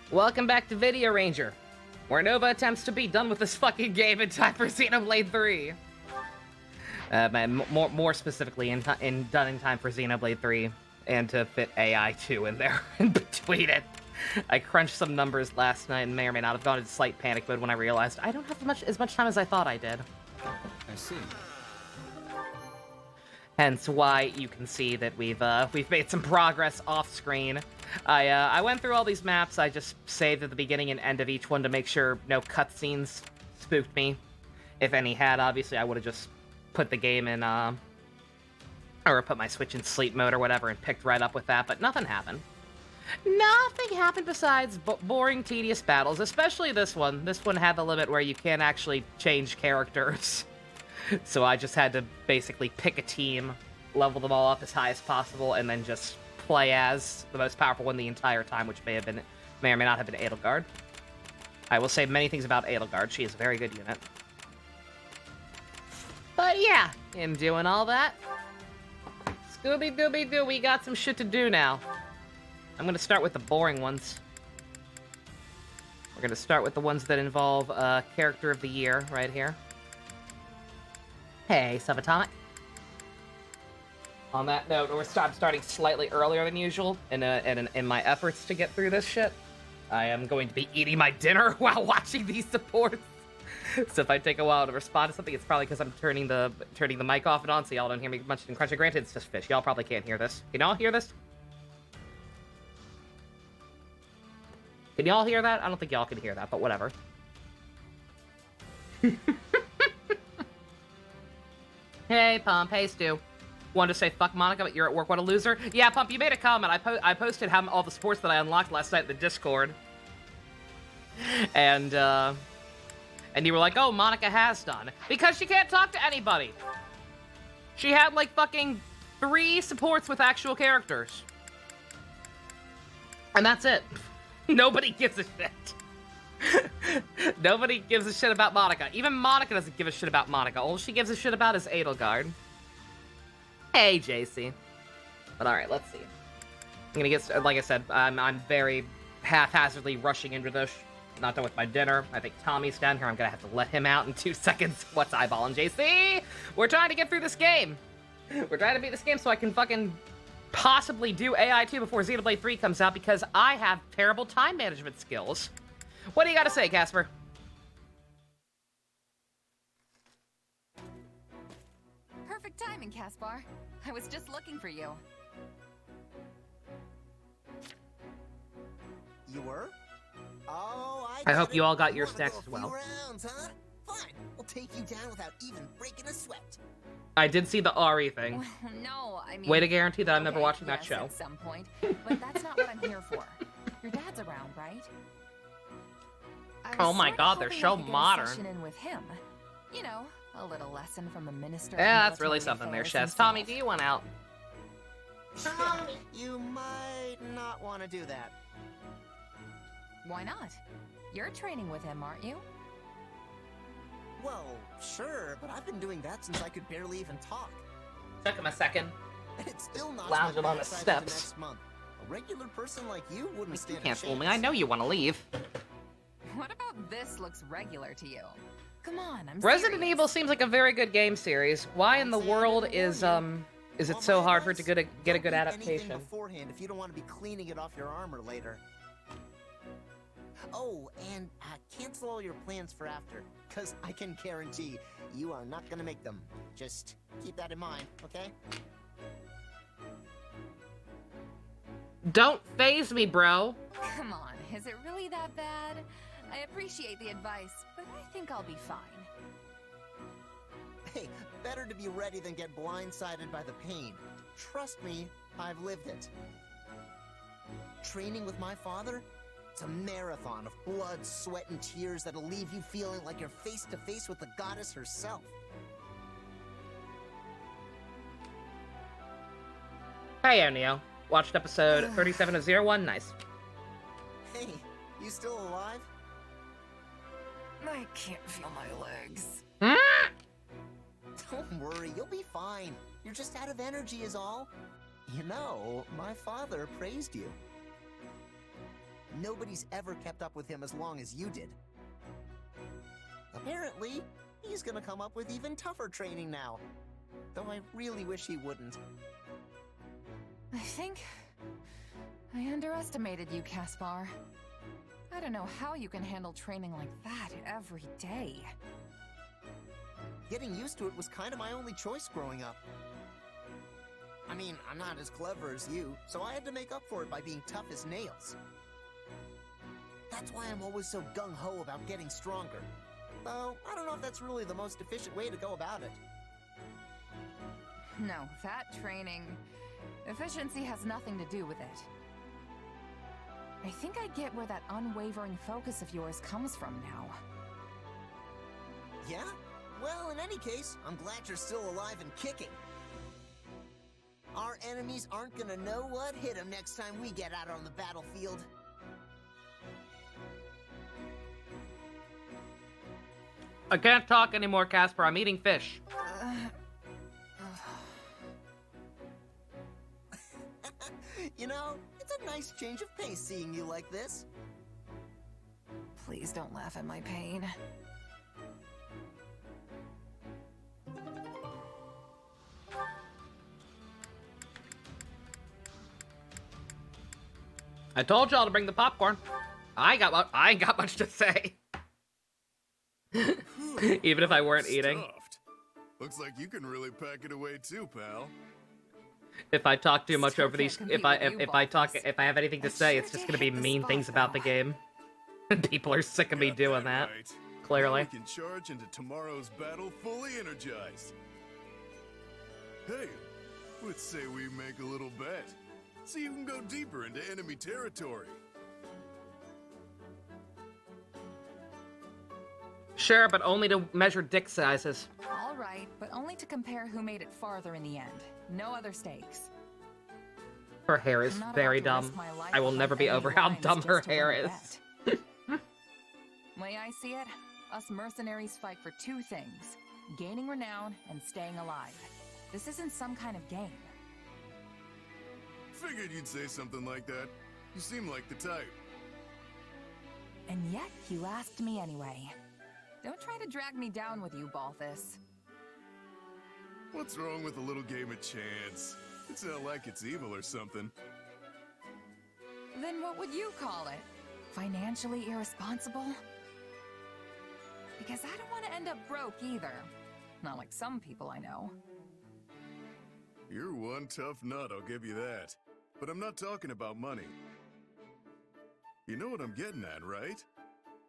Welcome back to Video Ranger, where Nova attempts to be done with this fucking game in time for Xenoblade 3. More specifically, done in time for Xenoblade 3, and to fit AI 2 in there, in between it. I crunched some numbers last night and may or may not have gone into slight panic mode when I realized I don't have as much time as I thought I did. I see. Hence why you can see that we've made some progress off screen. I went through all these maps. I just saved at the beginning and end of each one to make sure no cutscenes spooked me. If any had, obviously I would have just put the game in or put my Switch in sleep mode or whatever and picked right up with that. But nothing happened. Nothing happened besides boring, tedious battles. Especially this one. This one had the limit where you can't actually change characters. So I just had to basically pick a team, level them all up as high as possible, and then just play as the most powerful one the entire time, which may or may not have been Edelgard. I will say many things about Edelgard. She is a very good unit. But yeah, in doing all that, Scooby-Dooby-Doo, we got some shit to do now. I'm gonna start with the boring ones. We're gonna start with the ones that involve Character of the Year right here. Hey, Subatomic. On that note, I'm starting slightly earlier than usual in my efforts to get through this shit. I am going to be eating my dinner while watching these supports. So if I take a while to respond to something, it's probably because I'm turning the mic off and on, so y'all don't hear me munching and crunching. Granted, it's just fish. Y'all probably can't hear this. Can y'all hear this? Can y'all hear that? I don't think y'all can hear that, but whatever. Hey, Pump. Hey, Stu. Wanted to say fuck Monica, but you're at work. What a loser. Yeah, Pump, you made a comment. I posted all the sports that I unlocked last night in the Discord. And you were like, oh, Monica has done. Because she can't talk to anybody. She had, like, fucking 3 supports with actual characters. And that's it. Nobody gives a shit. Nobody gives a shit about Monica. Even Monica doesn't give a shit about Monica. All she gives a shit about is Edelgard. Hey, JC. But alright, let's see. I'm gonna get, like I said, I'm very haphazardly rushing into this. Not done with my dinner. I think Tommy's down here. I'm gonna have to let him out in 2 seconds. What's eyeballing, JC? We're trying to get through this game. We're trying to beat this game so I can fucking possibly do AI 2 before Xenoblade 3 comes out because I have terrible time management skills. What do you gotta say, Casper? Perfect timing, Caspar. I was just looking for you. You were? Oh, I hope you all got your stacks as well. Rounds, huh? Fine. We'll take you down without even breaking a sweat. I did see the Ari thing. No, I mean... Way to guarantee that I'm never watching that yes, show. At some point, but that's not what I'm here for. Your dad's around, right? Oh my god, they're so modern. In with him. You know, a little lesson from the minister. Yeah, that's really something there, Chess. Tommy, do you want out? Tommy! You might not want to do that. Why not? You're training with him, aren't you? Well, sure, but I've been doing that since I could barely even talk. Took him a second. And it's still not lounging on the steps. Next month. A regular person like you wouldn't stand You can't a fool me. chance. I know you want to leave. What about this looks regular to you? Come on, I'm Resident serious. Evil seems like a very good game series. Why in the world is it so hard for it to get a good adaptation? Beforehand if you don't want to be cleaning it off your armor later. Oh, and cancel all your plans for after, because I can guarantee you are not going to make them. Just keep that in mind, okay? Don't phase me, bro. Come on, is it really that bad? I appreciate the advice, but I think I'll be fine. Hey, better to be ready than get blindsided by the pain. Trust me, I've lived it. Training with my father? It's a marathon of blood, sweat, and tears that'll leave you feeling like you're face to face with the goddess herself. Hey, O'Neill. Watched episode 37 of 01. Nice. Hey, you still alive? I can't feel my legs. Don't worry, you'll be fine. You're just out of energy is all. You know, my father praised you. Nobody's ever kept up with him as long as you did. Apparently, he's gonna come up with even tougher training now. Though I really wish he wouldn't. I think I underestimated you, Caspar. I don't know how you can handle training like that every day. Getting used to it was kind of my only choice growing up. I mean, I'm not as clever as you, so I had to make up for it by being tough as nails. That's why I'm always so gung-ho about getting stronger. Though, I don't know if that's really the most efficient way to go about it. No, that training... efficiency has nothing to do with it. I think I get where that unwavering focus of yours comes from now. Yeah? Well, in any case, I'm glad you're still alive and kicking. Our enemies aren't gonna know what hit them next time we get out on the battlefield. I can't talk anymore, Casper. I'm eating fish. You know, it's a nice change of pace seeing you like this. Please don't laugh at my pain. I told y'all to bring the popcorn. I ain't got much to say. Even if I weren't eating. Stuffed. Looks like you can really pack it away too, pal. If I talk too much Still over these, can't if compete with you, if I have anything to say, it's just gonna be mean things about the game. People are sick of me Got doing that. right. Clearly. Now we can charge into tomorrow's battle fully energized. Hey, let's say we make a little bet. See who can go deeper into enemy territory. Sure, but only to measure dick sizes. All right, but only to compare who made it farther in the end. No other stakes. Her hair is I'm not very about to dumb. risk my life I will on never be enemy over how lines dumb just her to win hair a is. bet. Way I see it, us mercenaries fight for two things: gaining renown and staying alive. This isn't some kind of game. Figured you'd say something like that. You seem like the type. And yet, you asked me anyway. Don't try to drag me down with you, Balthus. What's wrong with a little game of chance? It's not like it's evil or something. Then what would you call it? Financially irresponsible? Because I don't want to end up broke either. Not like some people I know. You're one tough nut, I'll give you that. But I'm not talking about money. You know what I'm getting at, right?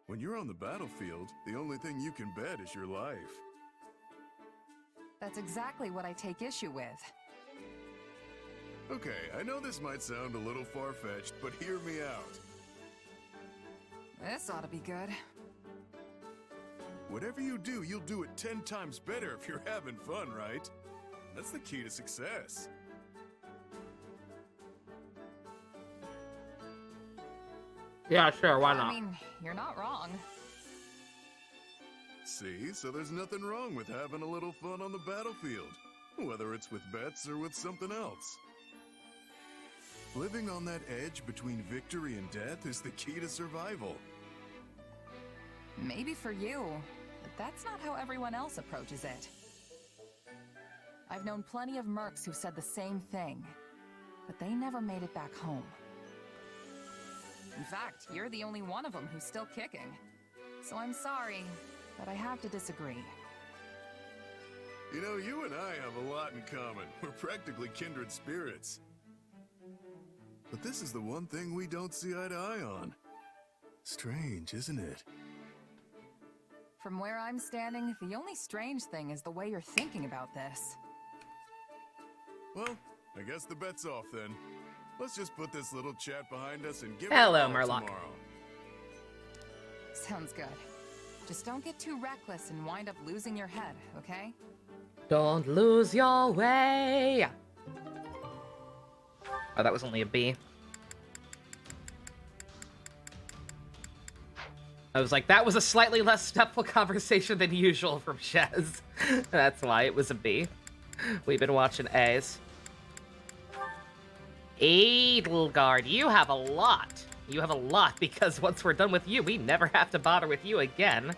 When you're on the battlefield, the only thing you can bet is your life. That's exactly what I take issue with. Okay, I know this might sound a little far-fetched, but hear me out. This ought to be good. Whatever you do, you'll do it 10 times better if you're having fun, right? That's the key to success. Yeah, sure, why I not? mean, you're not wrong. See, so there's nothing wrong with having a little fun on the battlefield, whether it's with bets or with something else. Living on that edge between victory and death is the key to survival. Maybe for you, but that's not how everyone else approaches it. I've known plenty of mercs who said the same thing, but they never made it back home. In fact, you're the only one of them who's still kicking. So I'm sorry, but I have to disagree. You know, you and I have a lot in common. We're practically kindred spirits. But this is the one thing we don't see eye to eye on. Strange, isn't it? From where I'm standing, the only strange thing is the way you're thinking about this. Well, I guess the bet's off then. Let's just put this little chat behind us and give Hello, it a call Murloc. tomorrow. Sounds good. Just don't get too reckless and wind up losing your head, okay? Don't lose your way. Oh, that was only a B. I was like, that was a slightly less stepful conversation than usual from Shez. That's why it was a B. We've been watching A's. Edelgard, you have a lot. You have a lot, because once we're done with you, we never have to bother with you again.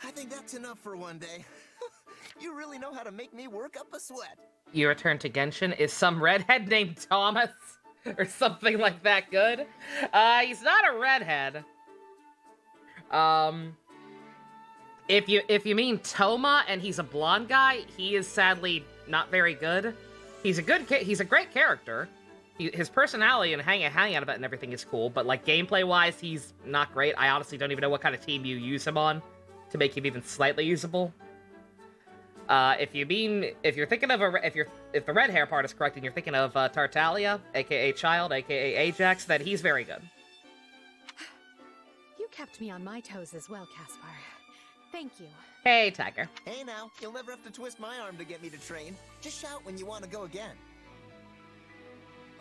I think that's enough for one day. You really know how to make me work up a sweat. You return to Genshin. Is some redhead named Thomas? Or something like that good? He's not a redhead. If you mean Toma and he's a blonde guy, he is sadly not very good. He's a great character. His personality and hanging out about and everything is cool, but like gameplay-wise, he's not great. I honestly don't even know what kind of team you use him on to make him even slightly usable. If the red hair part is correct and you're thinking of Tartaglia, aka Child, aka Ajax, then he's very good. You kept me on my toes as well, Caspar. Thank you. Hey, Tiger. Hey now, you'll never have to twist my arm to get me to train. Just shout when you want to go again.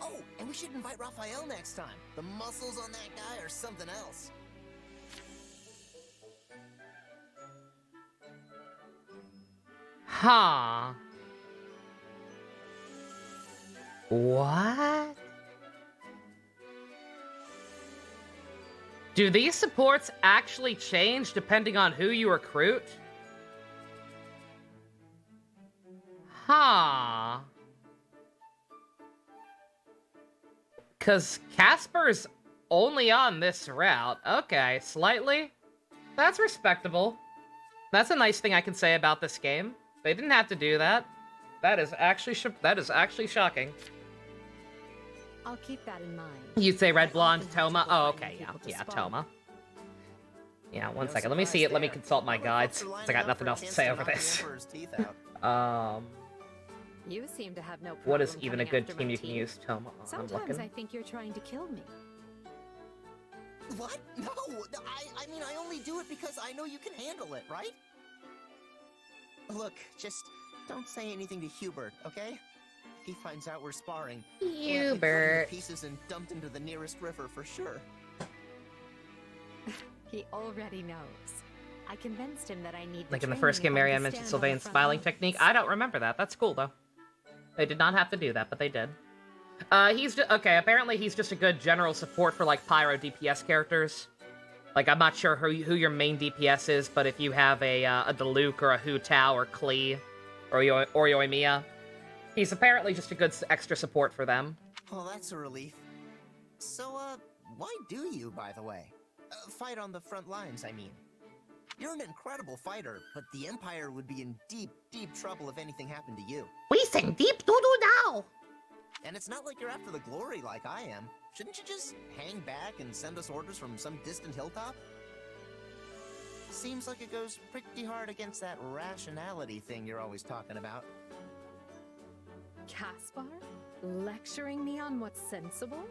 Oh, and we should invite Raphael next time. The muscles on that guy are something else. Huh. What? Do these supports actually change depending on who you recruit? Huh. Because Casper's only on this route. Okay, slightly. That's respectable. That's a nice thing I can say about this game. They didn't have to do that. That is actually shocking. I'll keep that in mind. You'd say red blonde, Toma? Oh, okay, yeah, Toma. Yeah, one second. Let me see it. Let me consult my guides. 'Cause I got nothing else to say over this. You seem to have no problem. What is even a coming good after team my you can use, Toma? I'm Sometimes looking. I think you're trying to kill me. What? No, I mean, I only do it because I know you can handle it, right? Look, just don't say anything to Hubert, okay? If he finds out we're sparring, we'll have to cut Hubert. into pieces and dumped into the nearest river for sure. He already knows. I convinced him that I need Like the in the first game, training Marianne to mentioned stand on the Sylvain's front smiling lines. technique. I don't remember that. That's cool, though. They did not have to do that, but they did. Okay, apparently he's just a good general support for, like, Pyro DPS characters. Like, I'm not sure who your main DPS is, but if you have a Diluc or a Hu Tao or Klee or Yoimiya, he's apparently just a good extra support for them. Well, that's a relief. So, why do you, by the way? Fight on the front lines, I mean. You're an incredible fighter, but the Empire would be in deep, deep trouble if anything happened to you. We sing deep doo-doo now! And it's not like you're after the glory like I am. Shouldn't you just hang back and send us orders from some distant hilltop? Seems like it goes pretty hard against that rationality thing you're always talking about. Caspar? Lecturing me on what's sensible?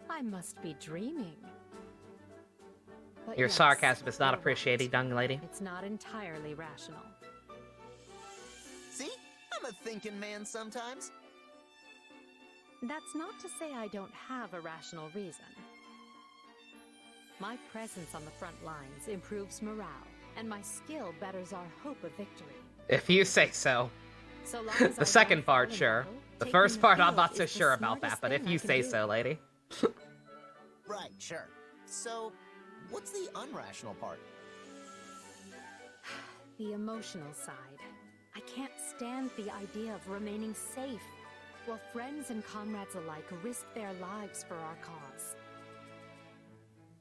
I must be dreaming. But Your yes, sarcasm is not you're appreciated, right. young lady. It's not entirely rational. See? I'm a thinking man sometimes. That's not to say I don't have a rational reason. My presence on the front lines improves morale, and my skill betters our hope of victory. If you say so. So long as I The second don't part, fall in sure. battle, The taking first part, I'm field not so is the sure about that, smartest but if thing I you can say do. so, lady. Right, sure. So, what's the unrational part? The emotional side. I can't stand the idea of remaining safe, while friends and comrades alike risk their lives for our cause.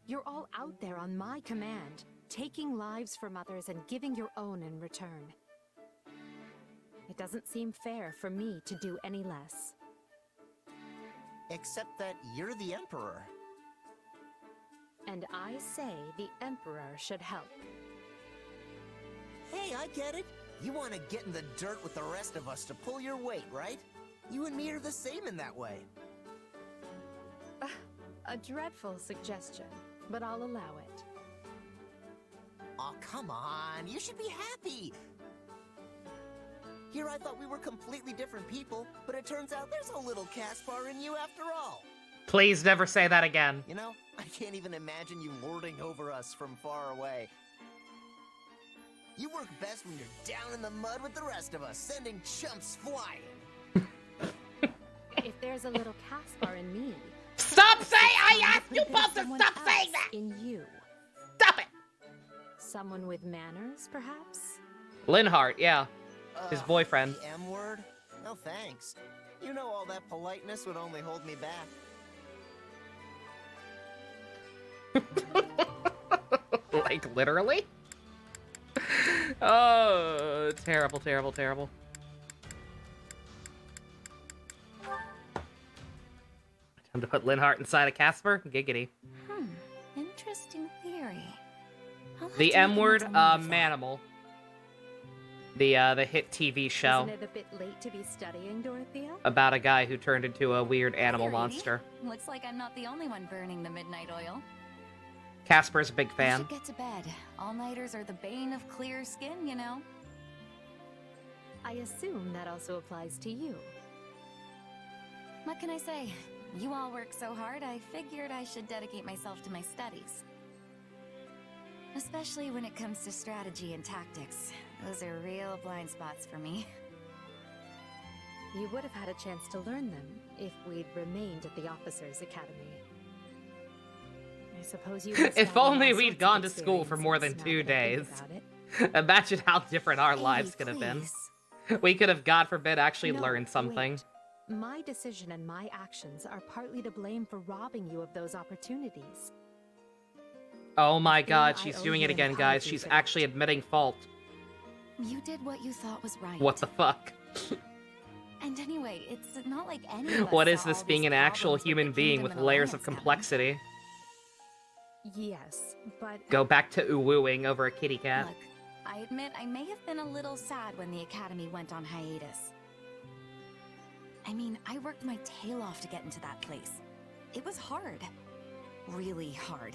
You're all out there on my command, taking lives from others and giving your own in return. It doesn't seem fair for me to do any less. Except that you're the Emperor. And I say the Emperor should help. Hey, I get it. You want to get in the dirt with the rest of us to pull your weight, right? You and me are the same in that way. A dreadful suggestion, but I'll allow it. Aw, come on. You should be happy. Here I thought we were completely different people, but it turns out there's a little Caspar in you after all. Please never say that again. You know, I can't even imagine you lording over us from far away. You work best when you're down in the mud with the rest of us, sending chumps flying. If there's a little Caspar in me... Stop saying! I perhaps asked you there's both to someone stop saying else that! In you. Stop it! Someone with manners, perhaps? Linhart, yeah. His boyfriend. The M word? No thanks. You know all that politeness would only hold me back. Like, literally? Oh, terrible, terrible, terrible. Time to put Linhart inside of Casper? Giggity. Interesting theory. I'll have The to M look word, into more of that. Manimal. The hit TV show Isn't it a bit late to be studying, Dorothea? about a guy who turned into a weird animal Hey, Reedy. monster. Looks like I'm not the only one burning the midnight oil. Casper's a big I fan. should get to bed. All-nighters are the bane of clear skin, you know. I assume that also applies to you. What can I say? You all work so hard, I figured I should dedicate myself to my studies. Especially when it comes to strategy and tactics. Those are real blind spots for me. You would have had a chance to learn them if we'd remained at the Officers' Academy. I suppose you missed If out on only all we'd sorts of gone to school for more than experiences, 2 now that I think days. about it. Imagine how different our Hey, lives could have been. please. We could have, God forbid, actually No, learned something. wait. My decision and my actions are partly to blame for robbing you of those opportunities. Oh my Feel god, I she's owe doing you it an again, guys. apology She's for that. actually admitting fault. You did what you thought was right. What the fuck? And anyway, it's not like any of us What is saw this all being these an actual problems with the human being Kingdom with and layers of Alliance coming. complexity? Yes, but Go back to ooh-wooing over a kitty cat. Look, I admit I may have been a little sad when the Academy went on hiatus. I mean, I worked my tail off to get into that place. It was hard. Really hard.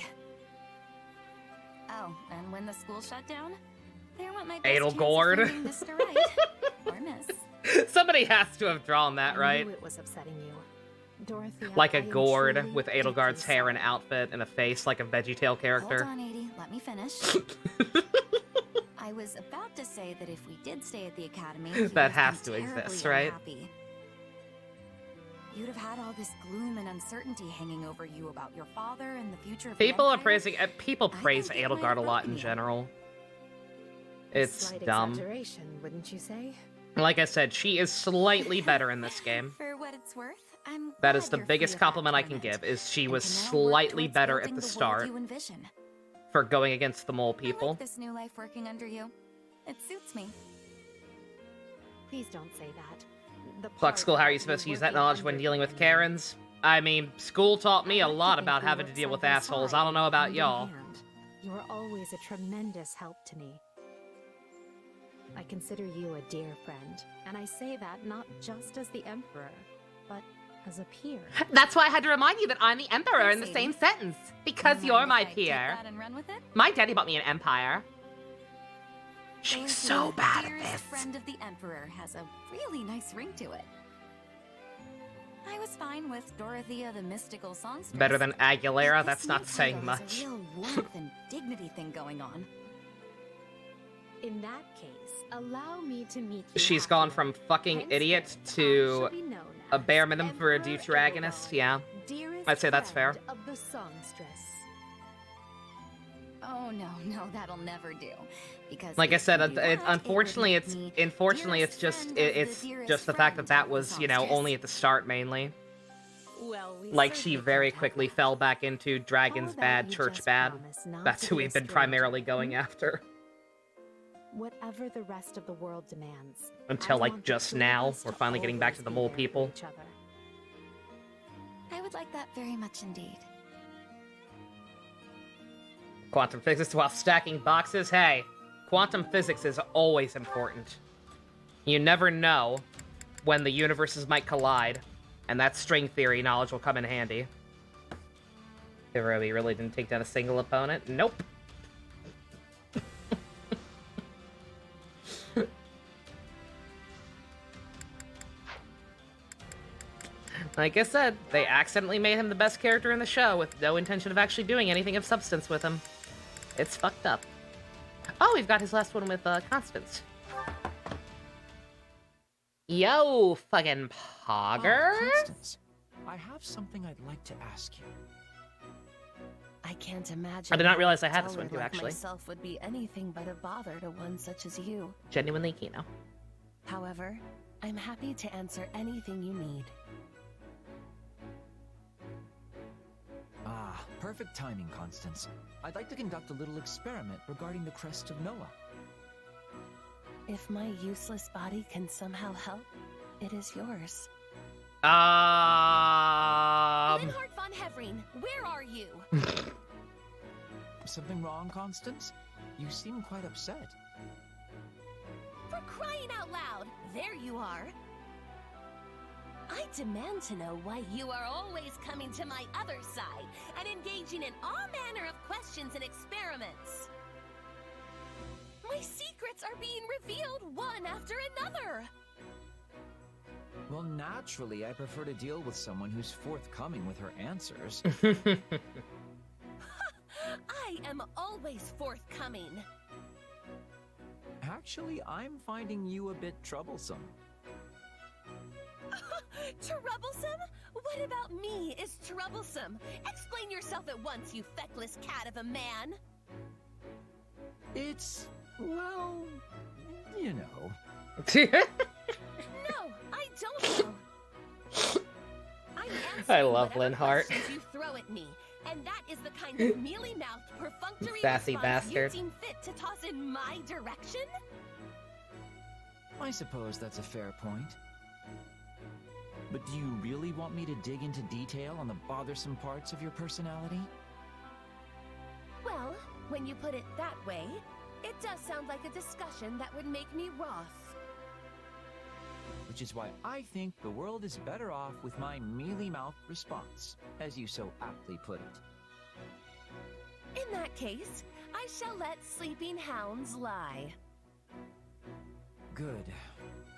Oh, and when the school shut down, there went my best chance of Edelgard. finding Mr. Right. Or Miss. Somebody has to have drawn that, I right? knew it was upsetting you. Dorothea, Like I a am gourd truly with deeply Edelgard's hair and sorry. outfit and a face like a VeggieTale character. Hold on, 80. Let me finish. I was about to say that if we did stay at the Academy, you That would have has been to exist, terribly right? unhappy. You'd have had all this gloom and uncertainty hanging over you about your father and the future of the People are Empire. praising. People I praise think it might Edelgard a have lot in broken you. general. A It's slight dumb. exaggeration, wouldn't you say? Like I said, she is slightly better in this game. For what it's worth, I'm That glad is the you're biggest free of that compliment I can torment, give, is she and was can now work slightly towards better at building the world start you envision. for going against the mole I people. like this new life working under you. It suits me. Please don't say that. The Fuck part school, how are you about supposed to use that working knowledge when under dealing with them. Karens? I mean, school taught me I a like to lot think about we having to work deal with side by assholes. side, I don't know about hand in y'all. hand. You are always a tremendous help to me. I consider you a dear friend, and I say that not just as the Emperor, but as a peer. That's why I had to remind you that I'm the Emperor in the same sentence. Mind if I take that and run with it? My daddy bought me an empire. She's Dorothea, so bad at dearest this. friend of the Emperor has a really nice ring to it. I was fine with Dorothea the mystical songstress. Better than Aguilera? But That's this not new saying title has much. a real warmth and dignity thing going on. In that case, allow me to meet you. She's gone halfway. from fucking Henceforth, idiot I to shall be known a as bare minimum for a Emperor deuteragonist. Edelgard, Yeah. dearest I'd say that's fair. friend Of the songstress. Oh no, that'll never do. Because Like I if said, you do that, unfortunately, it would make me unfortunely, dearest it's just, friend of the it's dearest just the fact that friend that of the was, you know, songstress. only at the start mainly. Well, we Like she certainly very can't have quickly that. fell back into How Dragon's about bad, you Church just bad. promise not That's to who be a we've been stranger, primarily going hmm? after. Whatever the rest of the world demands. Until, I like, want the just two of now, us we're to finally getting back to always the be mole there for people. each other. I would like that very much indeed. Quantum physics while stacking boxes? Hey, quantum physics is always important. You never know when the universes might collide, and that string theory knowledge will come in handy. Hirobi really didn't take down a single opponent? Nope. Like I said, they accidentally made him the best character in the show with no intention of actually doing anything of substance with him. It's fucked up. Oh, we've got his last one with Constance. Yo, fucking Pogger. Constance, I have something I'd like to ask you. I can't imagine. I did not realize I had how this one a too, like actually. Myself would be anything but a bother to one such as you. Genuinely, Kino. However, I'm happy to answer anything you need. Ah, perfect timing, Constance. I'd like to conduct a little experiment regarding the crest of Noah. If my useless body can somehow help, it is yours. Linhard von Heverin, where are you? Something wrong, Constance? You seem quite upset. For crying out loud, there you are. I demand to know why you are always coming to my other side and engaging in all manner of questions and experiments. My secrets are being revealed one after another. Well, naturally, I prefer to deal with someone who's forthcoming with her answers. I am always forthcoming. Actually, I'm finding you a bit troublesome. Troublesome? What about me is troublesome? Explain yourself at once, you feckless cat of a man. It's, well, you know. No, I don't know. I'm I answering love whatever Linhart. questions you throw at me, and that is the kind of mealy-mouthed, perfunctory Sassy response bastard. you deem fit to toss in my direction? I suppose that's a fair point. But do you really want me to dig into detail on the bothersome parts of your personality? Well, when you put it that way, it does sound like a discussion that would make me wroth. Which is why I think the world is better off with my mealy-mouthed response, as you so aptly put it. In that case, I shall let sleeping hounds lie. Good.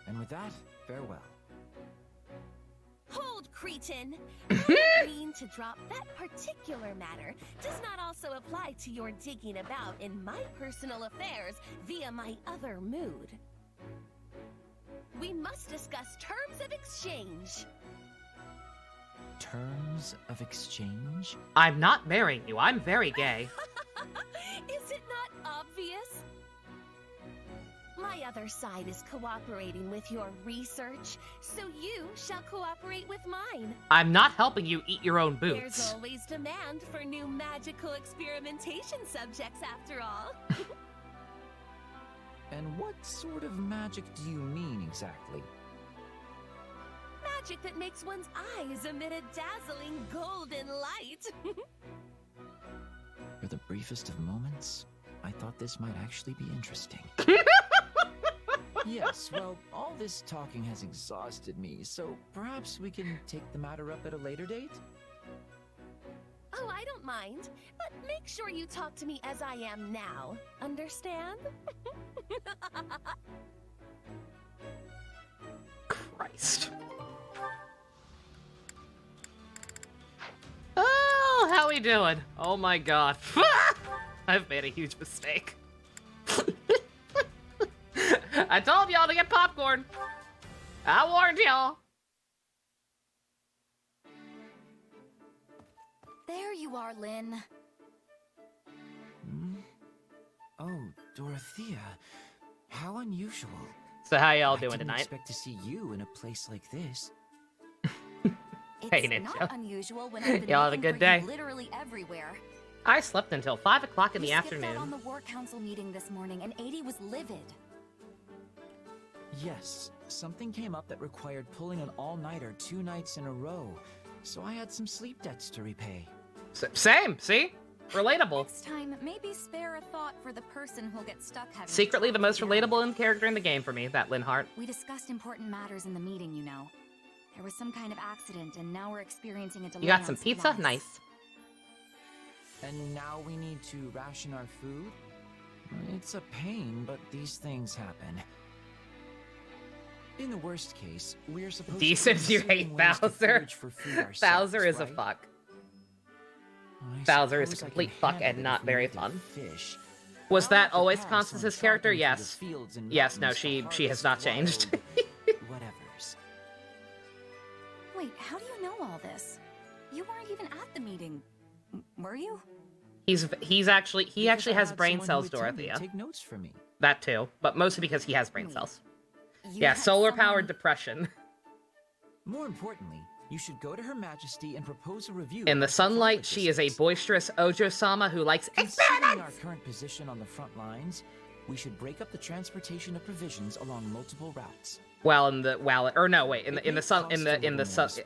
And with that, farewell. Hold, cretin! My agreeing to drop that particular matter does not also apply to your digging about in my personal affairs via my other mood. We must discuss terms of exchange. Terms of exchange? I'm not marrying you. I'm very gay. Is it not obvious? My other side is cooperating with your research, so you shall cooperate with mine. I'm not helping you eat your own There's boots. always demand for new magical experimentation subjects, after all. And what sort of magic do you mean exactly? Magic that makes one's eyes emit a dazzling golden light. For the briefest of moments, I thought this might actually be interesting. Yes, well, all this talking has exhausted me, so perhaps we can take the matter up at a later date? Oh, I don't mind, but make sure you talk to me as I am now. Understand? Christ. Oh, how we doing? Oh my god. I've made a huge mistake. I told y'all to get popcorn. I warned y'all. There you are, Lynn. Hmm? Oh, Dorothea. How unusual. So how y'all I doing didn't tonight? expect to see you in a place like this. Hey, It's Ninja. not unusual when I've been Y'all have a looking good for you day? literally everywhere. I slept until 5 o'clock in We the skipped out on afternoon. the War Council meeting this morning, and 80 was livid. Yes, something came up that required pulling an all-nighter 2 nights in a row, so I had some sleep debts to repay. Same, see? Relatable. Next time, maybe spare a thought for the person who'll get stuck having Secretly the to most talk to you. relatable character in the game for me, that Linhart. We discussed important matters in the meeting, you know. There was some kind of accident, and now we're experiencing a delay You got on some pizza? supplies. Nice. And now we need to ration our food? It's a pain, but these things happen. In the worst case, we're supposed Decent, to be you hate considering ways to Bowser. forage for food ourselves, Bowser is a right? fuck. I Bowser is a suppose I complete can fuck handle and it not if we very need to fun. fish. Was I'll that have to always pass on Constance's character? tromping through the Yes. fields and Yes, no, mountains to she has not harvest changed. wild whatevers. Wait, how do you know all this? You weren't even at the meeting, were you? He actually Because I has had brain someone cells, who attended Dorothea. take notes for me. That too, but mostly because he has brain Wait, cells. You Yeah, had solar-powered someone- depression. More importantly, you should go to Her Majesty and propose a review. In the of sunlight, the she is a logistics. boisterous Ojo-sama who likes Considering our experiments! current position on the front lines, we should break up the transportation of provisions along multiple routes. In the sun,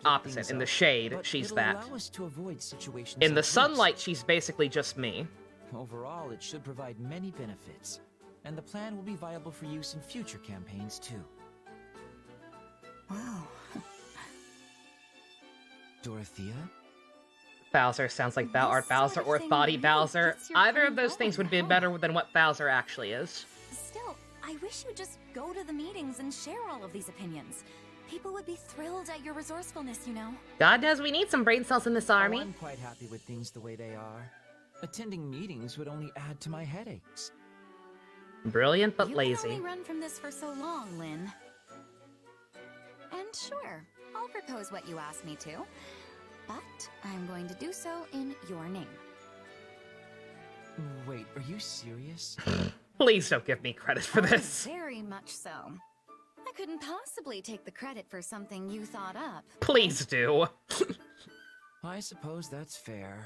opposite, things in the up, shade, but she's it'll that. allow us to avoid situations In the like this. sunlight, she's basically just me. Overall, it should provide many benefits, and the plan will be viable for use in future campaigns too. Wow. Dorothea? Bowser sounds like Art This Bowser sort of or thing Thoughty really Bowser. gets your Either brain of those things going, would be huh? better than what Bowser actually is. Still, I wish you'd just go to the meetings and share all of these opinions. People would be thrilled at your resourcefulness, you know. God knows we need some brain cells in this army. Oh, I'm quite happy with things the way they are. Attending meetings would only add to my headaches. Brilliant but you lazy. can only run from this for so long, Lynn. And sure, I'll propose what you asked me to, but I'm going to do so in your name. Wait, are you serious? Please don't give me credit for Oh, this. very much so. I couldn't possibly take the credit for something you thought up. Please do. I suppose that's fair.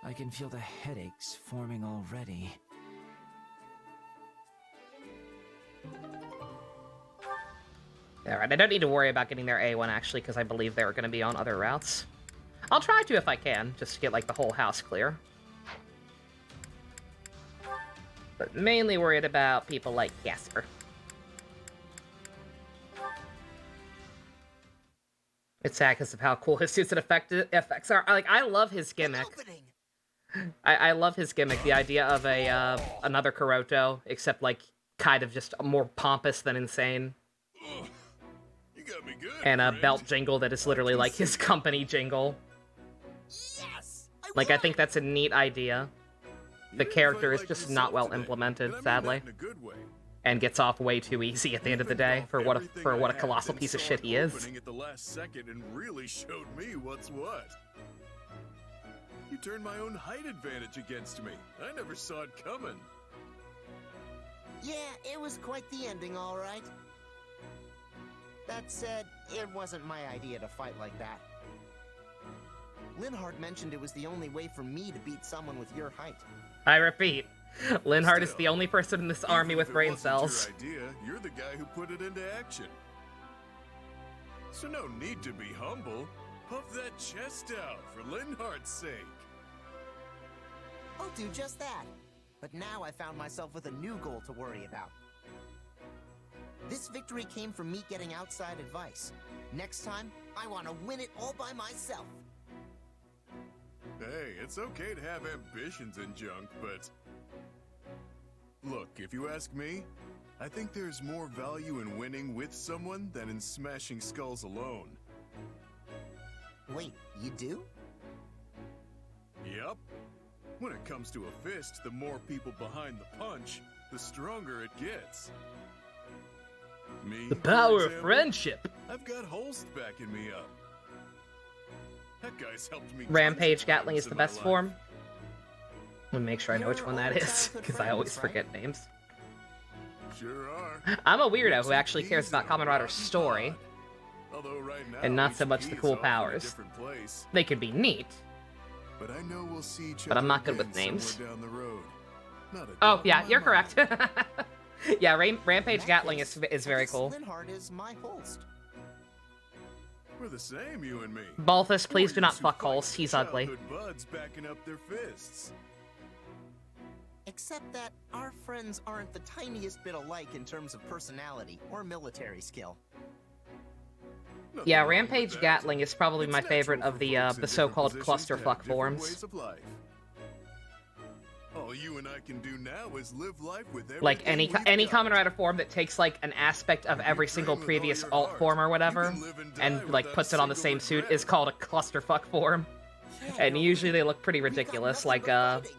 I can feel the headaches forming already. Alright, I don't need to worry about getting their A1 actually, because I believe they're going to be on other routes. I'll try to if I can, just to get like the whole house clear. But mainly worried about people like Casper. It's sad because of how cool his suits and effects are. I love his gimmick. Opening. I love his gimmick. The idea of a another Kuroto, except like kind of just more pompous than insane, Ugh, you got me good. and a friend. belt jingle that is literally like his company jingle. Yes! Like I won! think that's a neat idea. You The didn't character fight is like just yourself not well today, implemented, and I mean sadly, that in a good way. and gets off way too easy at the end of the day for what a colossal piece of shit he is. Opening at the last second and really showed me what's what. You turned my own height advantage against me. I never saw it coming. Yeah, it was quite the ending, all right. That said, it wasn't my idea to fight like that. Linhardt mentioned it was the only way for me to beat someone with your height. I repeat, Linhardt is Still, the only person in this Even army if with it brain wasn't cells. Your idea, you're the guy who put it into action. So no need to be humble. Puff that chest out for Linhardt's sake. I'll do just that. But now I found myself with a new goal to worry about. This victory came from me getting outside advice. Next time, I want to win it all by myself. Hey, it's okay to have ambitions and junk, but... Look, if you ask me, I think there's more value in winning with someone than in smashing skulls alone. Wait, you do? Yep. When it comes to a fist, the more people behind the punch, the stronger it gets. Me, The for power of example, friendship. I've got Holst backing me up. That guy's helped me. Rampage tons of Gatling times is the in my best life. form. Let me make sure I know which You're one that all is, childhood because I always friends, right? forget names. Sure are. I'm a weirdo who Makes actually it cares easy about on Kamen Rider's Rotten story. Pod. Although right now, And not so much the HP's cool off in a powers. different place. They could be neat. But I know we'll see each But I'm other not good again with names. somewhere down the road. Not a Oh, doubt in yeah, my you're mind. correct. Yeah, Rampage In that Gatling case, is I very guess cool. Linhardt is my Holst. We're the same, you and me. Balthus, please We're do not two fuck fighting Holst, he's ugly. childhood buds backing up their fists. Except that our friends aren't the tiniest bit alike in terms of personality or military skill. Nothing Yeah, wrong with Rampage that. Gatling is probably It's my favorite natural of for folks in the so-called different positions to have clusterfuck different forms. ways of life. All you and I can do now is live life with everything Like any we've got. Kamen Rider form that takes like an aspect of every single Train with all previous your alt heart. form or You whatever, can live and die and like without puts a it on the single same suit regret. is called a clusterfuck form. Yeah, And you're usually right. they look pretty We've got ridiculous, nothing but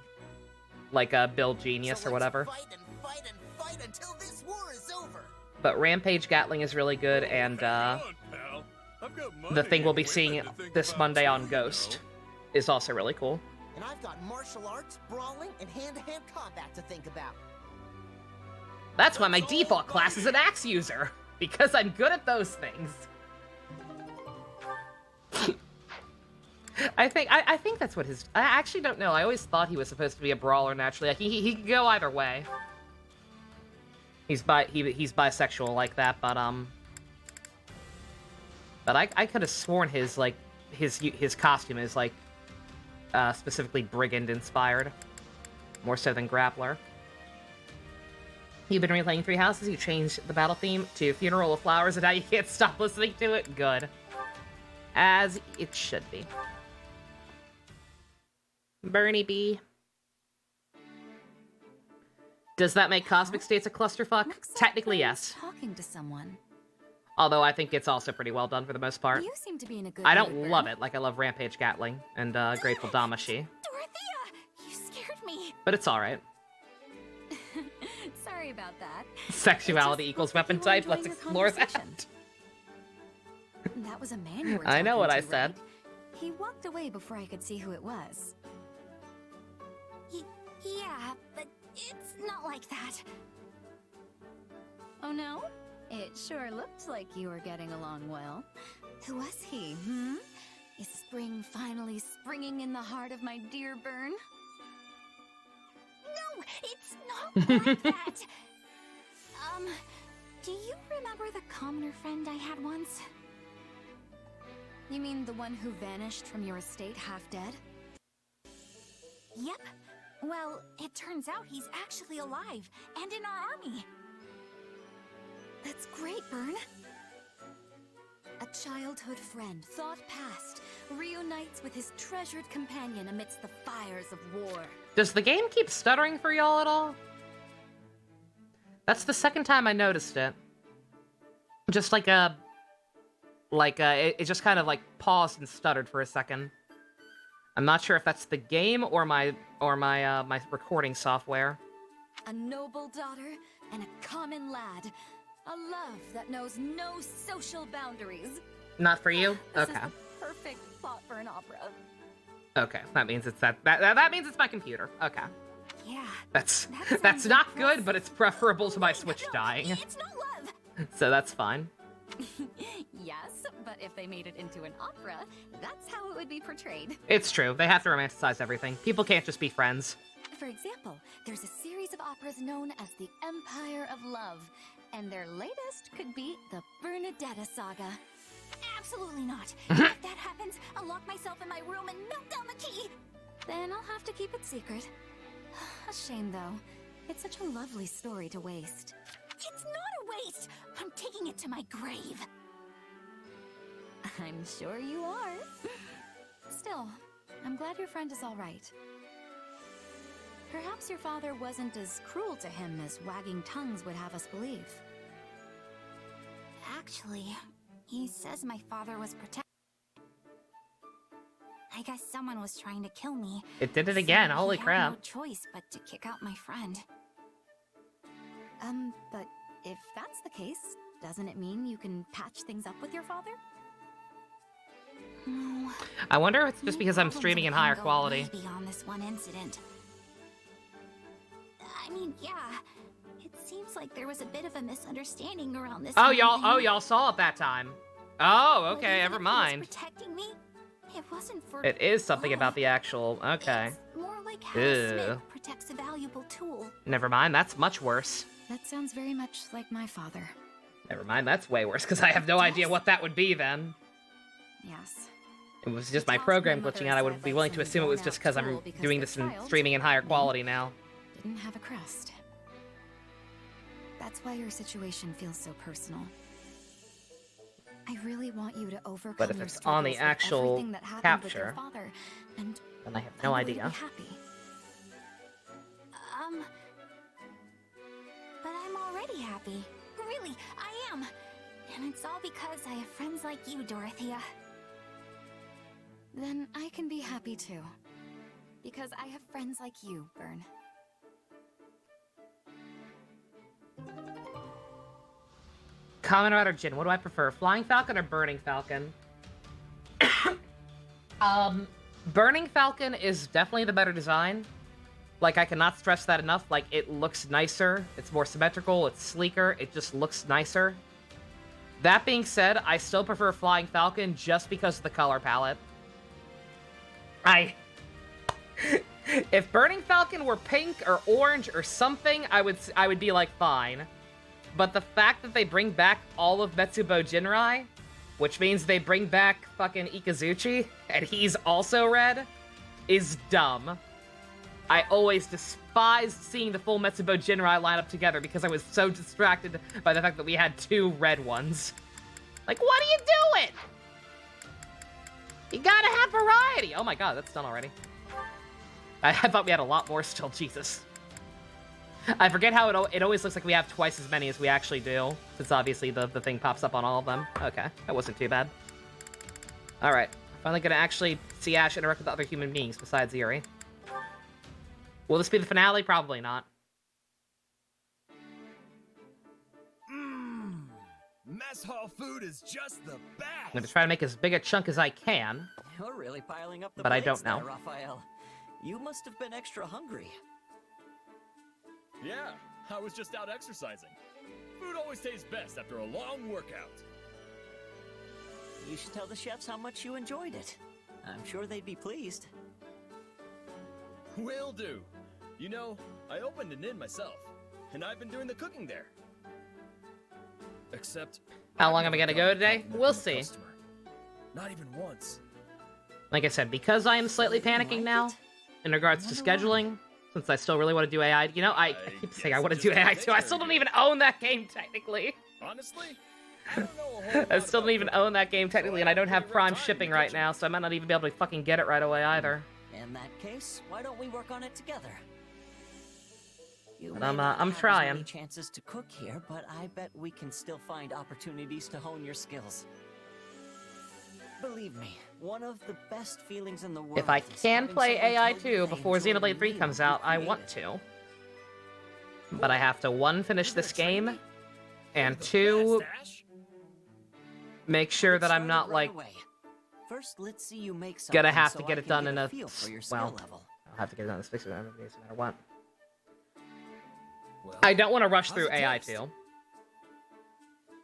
like fighting. Bill Genius So or let's whatever. Fight and fight and fight until this war is over. But Rampage Gatling is really good, and Hang on, pal. I've got the money thing we'll and be women seeing to think this about Monday too, on you Ghost know. is also really cool. And I've got martial arts, brawling, and hand-to-hand combat to think about. That's why my That's all default class is an fighting. axe user, because I'm good at those things. I think that's what his. I actually don't know. I always thought he was supposed to be a brawler naturally. Like he could go either way. He's bisexual like that, but I could have sworn his like his costume is like specifically brigand inspired, more so than grappler. You've been replaying Three Houses. You changed the battle theme to Funeral of Flowers, and now you can't stop listening to it. Good, as it should be. Bernie B. Does that make Cosmic States a clusterfuck? Looks like Technically, Bernie's yes. Talking to someone. Although I think it's also pretty well done for the most part. You seem to be in a good I don't mood, love Bern. it like I love Rampage Gatling and Grateful Damashi, Dorothea! You scared me. but it's alright. Sorry about that. Sexuality It just equals looks like weapon you were type. enjoying Let's your explore that. conversation. That was a man you were I know talking what I to, said. right? He walked away before I could see who it was. Yeah, but it's not like that. Oh no? It sure looked like you were getting along well. Who was he, hmm? Is spring finally springing in the heart of my dear Bern? No, it's not like that. Do you remember the commoner friend I had once? You mean the one who vanished from your estate half dead? Yep. Well, it turns out he's actually alive and in our army. That's great, Bern. A childhood friend, thought past, reunites with his treasured companion amidst the fires of war. Does the game keep stuttering for y'all at all? That's the second time I noticed it. Just like it just kind of like paused and stuttered for a second. I'm not sure if that's the game or my my recording software. A noble daughter and a common lad. A love that knows no social boundaries. Not for you? This Okay. is the perfect plot for an opera. Okay, that means it's that means it's my computer. Okay. Yeah. That's That that's sounds not impressive. good, but it's preferable to my Switch dying. It's not love. So that's fine. Yes, but if they made it into an opera, that's how it would be portrayed. It's true. They have to romanticize everything. People can't just be friends. For example, there's a series of operas known as the Empire of Love, and their latest could be the Bernadetta Saga. Absolutely not. If that happens, I'll lock myself in my room and melt down the key. Then I'll have to keep it secret. A shame, though. It's such a lovely story to waste. It's not a waste. I'm taking it to my grave. I'm sure you are. Still, I'm glad your friend is all right. Perhaps your father wasn't as cruel to him as wagging tongues would have us believe. Actually, he says my father was protected. I guess someone was trying to kill me. It did it again. So Holy he crap. had no choice but to kick out my friend. But if that's the case, doesn't it mean you can patch things up with your father? No. I wonder if it's just Many because I'm problems streaming in with him higher go quality. way beyond this one incident. I mean, yeah. It seems like there was a bit of a misunderstanding around this. Oh whole y'all thing. y'all saw it that time. Oh, But okay, even never if he was mind. protecting me, it wasn't for. It is something love. about the actual. Okay. It's more like how a Ew. smith protects a valuable tool. Never mind, that's much worse. That sounds very much like my father. Never mind, that's way worse, because I have no idea what that would be then. Yes. It was just my Tossed program my mother glitching out. I would aside be like willing to some assume it was just because worn-out I'm tool because doing the this and child, streaming in higher me, quality now. Didn't have a crest. That's why your situation feels so personal. I really want you to overcome But if your it's on the struggles with actual everything that happened with your capture, father, and then I have I no want you to idea. be happy. happy. Really, I am. And it's all because I have friends like you, Dorothea. Then I can be happy too. Because I have friends like you, Bern. Kamen Rider Jin, what do I prefer? Flying Falcon or Burning Falcon? Burning Falcon is definitely the better design. Like, I cannot stress that enough. Like, it looks nicer. It's more symmetrical. It's sleeker. It just looks nicer. That being said, I still prefer Flying Falcon just because of the color palette. If Burning Falcon were pink or orange or something, I would be like, fine. But the fact that they bring back all of Metsubo Jinrai, which means they bring back fucking Ikazuchi, and he's also red, is dumb. I always despised seeing the full Metsubo Jinrai lineup together because I was so distracted by the fact that we had 2 red ones. Like, what are you doing? You gotta have variety! Oh my god, that's done already. I thought we had a lot more still, Jesus. I forget how it always looks like we have twice as many as we actually do, since obviously the thing pops up on all of them. Okay, that wasn't too bad. Alright, finally gonna actually see Ash interact with other human beings besides Yuri. Will this be the finale? Probably not. Mess hall food is just the best! I'm gonna try to make as big a chunk as I can. You're really piling up the but I plates don't know. there, Raphael. You must have been extra hungry. Yeah, I was just out exercising. Food always tastes best after a long workout. You should tell the chefs how much you enjoyed it. I'm sure they'd be pleased. Will do. You know, I opened an inn myself, and I've been doing the cooking there. Except... How long am I gonna go today? We'll see. Customer. Not even once. Like I said, because I am slightly panicking now, in regards to scheduling, since I still really want to do AI. You know, I keep saying I want to do AI too. I still don't even own that game, technically. Honestly, I don't know a whole lot I still don't about even food, own that game, technically, and I don't have so Prime time shipping to right catch now, so I might not even be able to fucking get it right away either. In that case, why don't we work on it together? You But may I'm not have as trying. many chances to cook here, but I bet we can still find opportunities to hone your skills. Believe me, one of the best feelings in the world. If I is can having play someone AI tell you 2 they before enjoyed Xenoblade a 3 meal comes you out, I want created. to. But I have to, 1, finish this game, and the 2, best, Ash. make sure Get that I'm started not, right like, away. First, let's see you make gonna something have so to get I it can done get in a... feel for your well, skill level. I'll have to get it done in a fixed no matter what. Well, I don't want to rush how's through it AI taste? 2.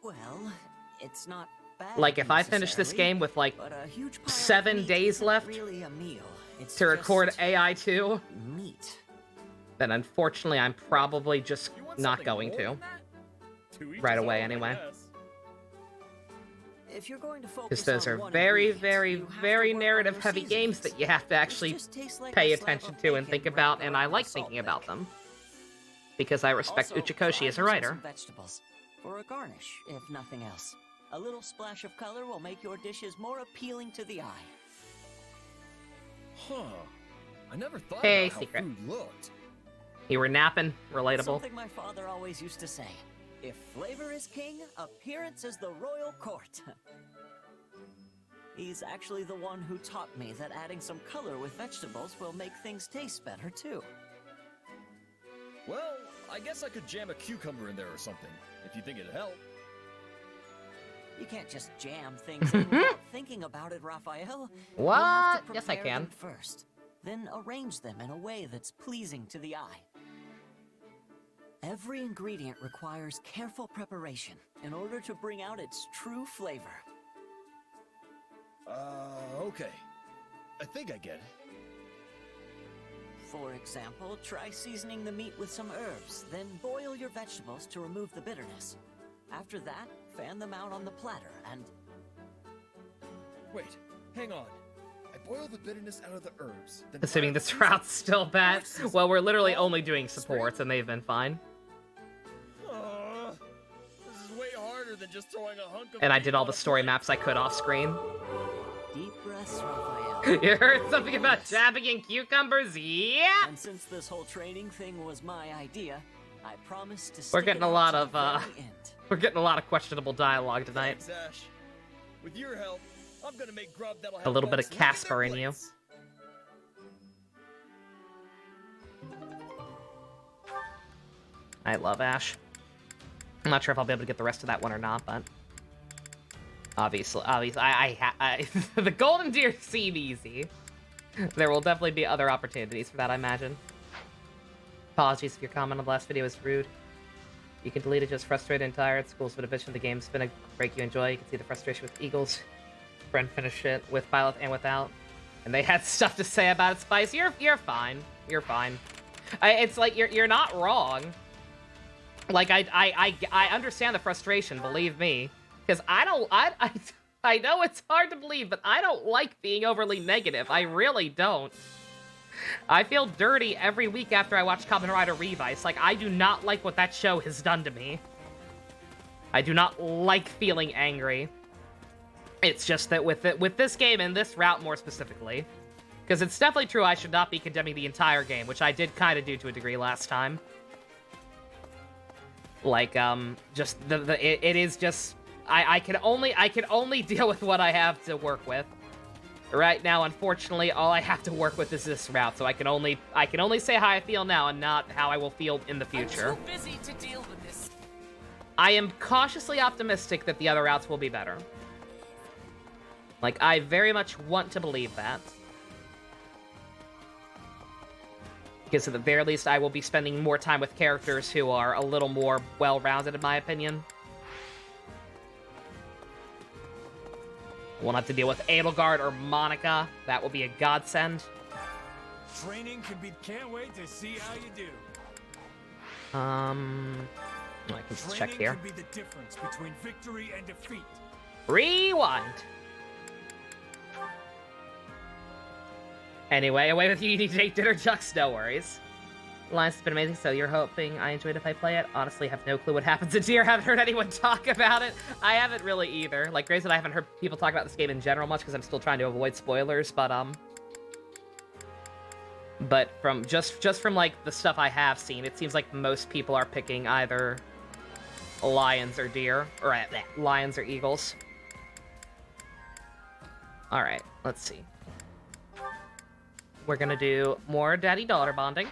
Well, it's not bad. Like, if I finish this necessarily, game with, like, but a huge pile of 7 meat days isn't left really a meal. It's to record just AI 2, meat. then unfortunately I'm probably just You want not something going more to. than that? To each Right his away, own, I anyway. guess. If you're going to focus Because those on are one very, ingredient, very, you have to very work on narrative-heavy your games seasonings. that you have to actually This just tastes like pay a slab attention of to and bacon think wrapped about, and I around a like salt thinking about lick. them. Because I respect Also, Uchikoshi try as a using writer. some vegetables for a garnish, if nothing else. A little splash of color will make your dishes more appealing to the eye. Huh. I never thought Hey, about how secret. food looked. You were napping, relatable. Something my father always used to say. If flavor is king, appearance is the royal court. He's actually the one who taught me that adding some color with vegetables will make things taste better too. Well, I guess I could jam a cucumber in there or something, if you think it'd help. You can't just jam things in without thinking about it, Raphael. You What? have to Yes, I prepare them can. first, then arrange them in a way that's pleasing to the eye. Every ingredient requires careful preparation in order to bring out its true flavor. Okay. I think I get it. For example, try seasoning the meat with some herbs, then boil your vegetables to remove the bitterness. After that, fan them out on the platter and... Wait, hang on. I boil the bitterness out of the herbs. Then Assuming fry the the seasoning. route's still bad. Horses. Well, we're literally Well, only doing supports, and they've been fine. This is way harder than just throwing a hunk of And I meat did all on the a story plate. maps I could off screen. deep breaths, Raphael. You heard something about jabbing in cucumbers? Yeah! And since this whole training thing was my idea, I promise to We're stick getting it a out lot to of, the very end. We're getting a lot of questionable dialogue tonight. Thanks, Ash. With your help, I'm gonna make grub that'll have A little bit of folks look at their Casper in you. plates. I love Ash. I'm not sure if I'll be able to get the rest of that one or not, but obviously, the golden deer seem easy. There will definitely be other opportunities for that, I imagine. Apologies if your comment on the last video is rude. You can delete it, just frustrated and tired. School's been a bitch and the game's been a break you enjoy. You can see the frustration with Eagles. Friend finished it with Pilot and without. And they had stuff to say about it, Spice. You're fine. You're fine. It's like, you're not wrong. Like, I understand the frustration, believe me. Because I know it's hard to believe, but I don't like being overly negative. I really don't. I feel dirty every week after I watch Kamen Rider Revice. Like, I do not like what that show has done to me. I do not like feeling angry. It's just that with this game and this route more specifically, because it's definitely true I should not be condemning the entire game, which I did kind of do to a degree last time. Like, just it is just I can only deal with what I have to work with. Right now, unfortunately, all I have to work with is this route, so I can only say how I feel now and not how I will feel in the future. I'm too busy to deal with this. I am cautiously optimistic that the other routes will be better. Like, I very much want to believe that. Because at the very least, I will be spending more time with characters who are a little more well-rounded, in my opinion. Won't have to deal with Edelgard or Monica. That will be a godsend. Training can be. Can't wait to see how you do. I can just check here. Training can be the difference between victory and defeat. Rewind. Anyway, away with you. You need to take dinner, Jux. No worries. Alliance has been amazing, so you're hoping I enjoyed if I play it? Honestly, have no clue what happens in Deer. Haven't heard anyone talk about it. I haven't really either. Like Grace said, I haven't heard people talk about this game in general much because I'm still trying to avoid spoilers, but from just from like the stuff I have seen, it seems like most people are picking either lions or deer, or lions or eagles. All right, let's see. We're gonna do more daddy-daughter bonding.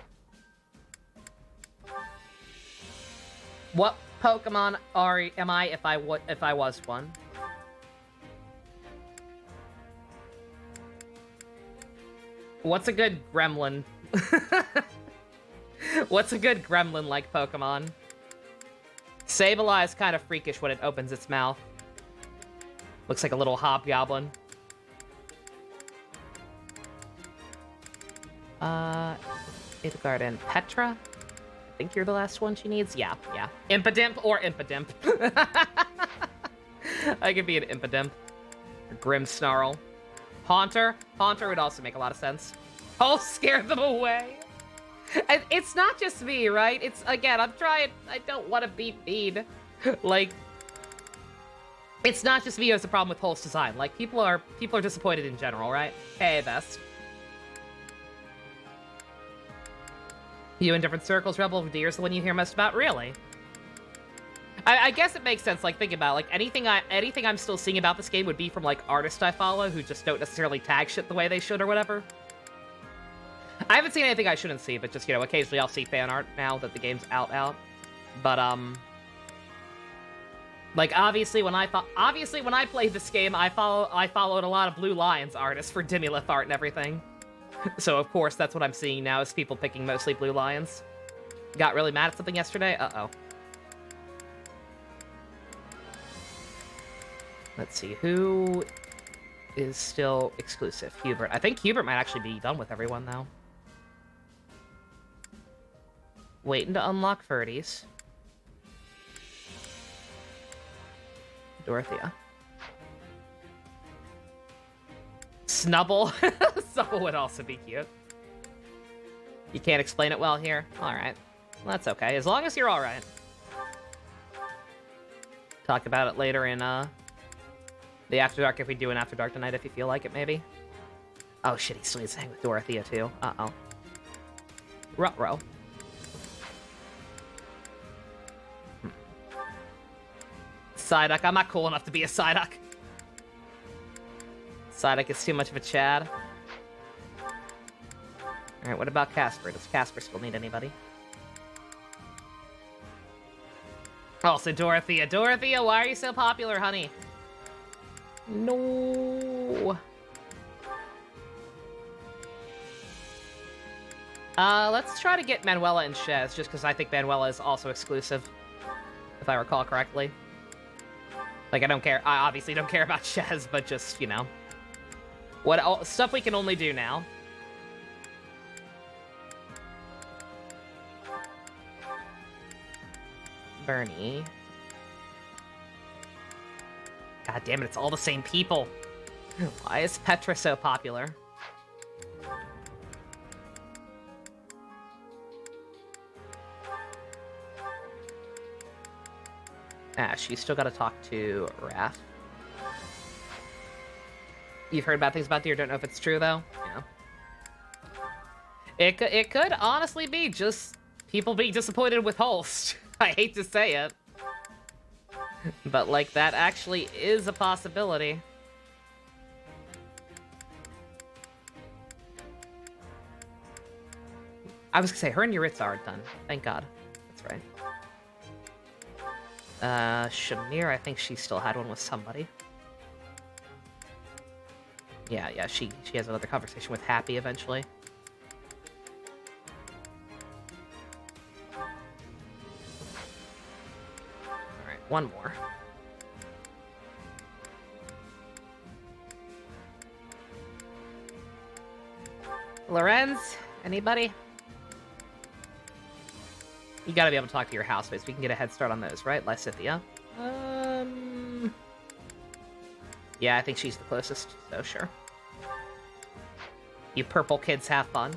What Pokemon am I if I was one? What's a good gremlin? What's a good gremlin-like Pokemon? Sableye is kind of freakish when it opens its mouth. Looks like a little hobgoblin. Edelgard and Petra? I think you're the last one she needs? Yeah. Impidimp or Impidimp. I could be an Impidimp. Or Grimmsnarl. Haunter? Haunter would also make a lot of sense. I'll scare them away. And it's not just me, right? It's, again, I don't want to be mean. Like, it's not just me who has a problem with Hulk's design. Like, people are disappointed in general, right? Hey, Best. You in different circles, Rebel of Deer's the one you hear most about? Really? I guess it makes sense. Like, think about it. Like, anything I'm still seeing about this game would be from, like, artists I follow who just don't necessarily tag shit the way they should or whatever. I haven't seen anything I shouldn't see, but just, you know, occasionally I'll see fan art now that the game's out. But, like, obviously when I played this game, I followed a lot of Blue Lions artists for Dimulith art and everything. So, of course, that's what I'm seeing now, is people picking mostly Blue Lions. Got really mad at something yesterday? Uh-oh. Let's see, who is still exclusive? Hubert. I think Hubert might actually be done with everyone, though. Waiting to unlock Ferdies. Dorothea. Snubble. Snubble would also be cute. You can't explain it well here? Alright. Well, that's okay, as long as you're alright. Talk about it later in, the After Dark, if we do an After Dark tonight, if you feel like it, maybe. Oh shit, he still needs to hang with Dorothea, too. Uh-oh. Ruh-roh. Psyduck. I'm not cool enough to be a Psyduck. Psyduck is too much of a Chad. Alright, what about Casper? Does Casper still need anybody? Also, Dorothea. Dorothea, why are you so popular, honey? No. Let's try to get Manuela and Shez, just because I think Manuela is also exclusive, if I recall correctly. Like, I obviously don't care about Shez, but just, you know. Stuff we can only do now. Bernie. God damn it, it's all the same people. Why is Petra so popular? Ash, you still gotta talk to Raph. You've heard bad things about Deer, don't know if it's true, though? Yeah. It could honestly be just people being disappointed with Holst. I hate to say it. But, like, that actually is a possibility. I was gonna say, her and Yuritsa are done. Thank God. That's right. Shamir, I think she still had one with somebody. Yeah, she has another conversation with Happy eventually. Alright, one more. Lorenz, anybody? You gotta be able to talk to your housemates. We can get a head start on those, right? Lysithia? Yeah, I think she's the closest, so sure. You purple kids have fun.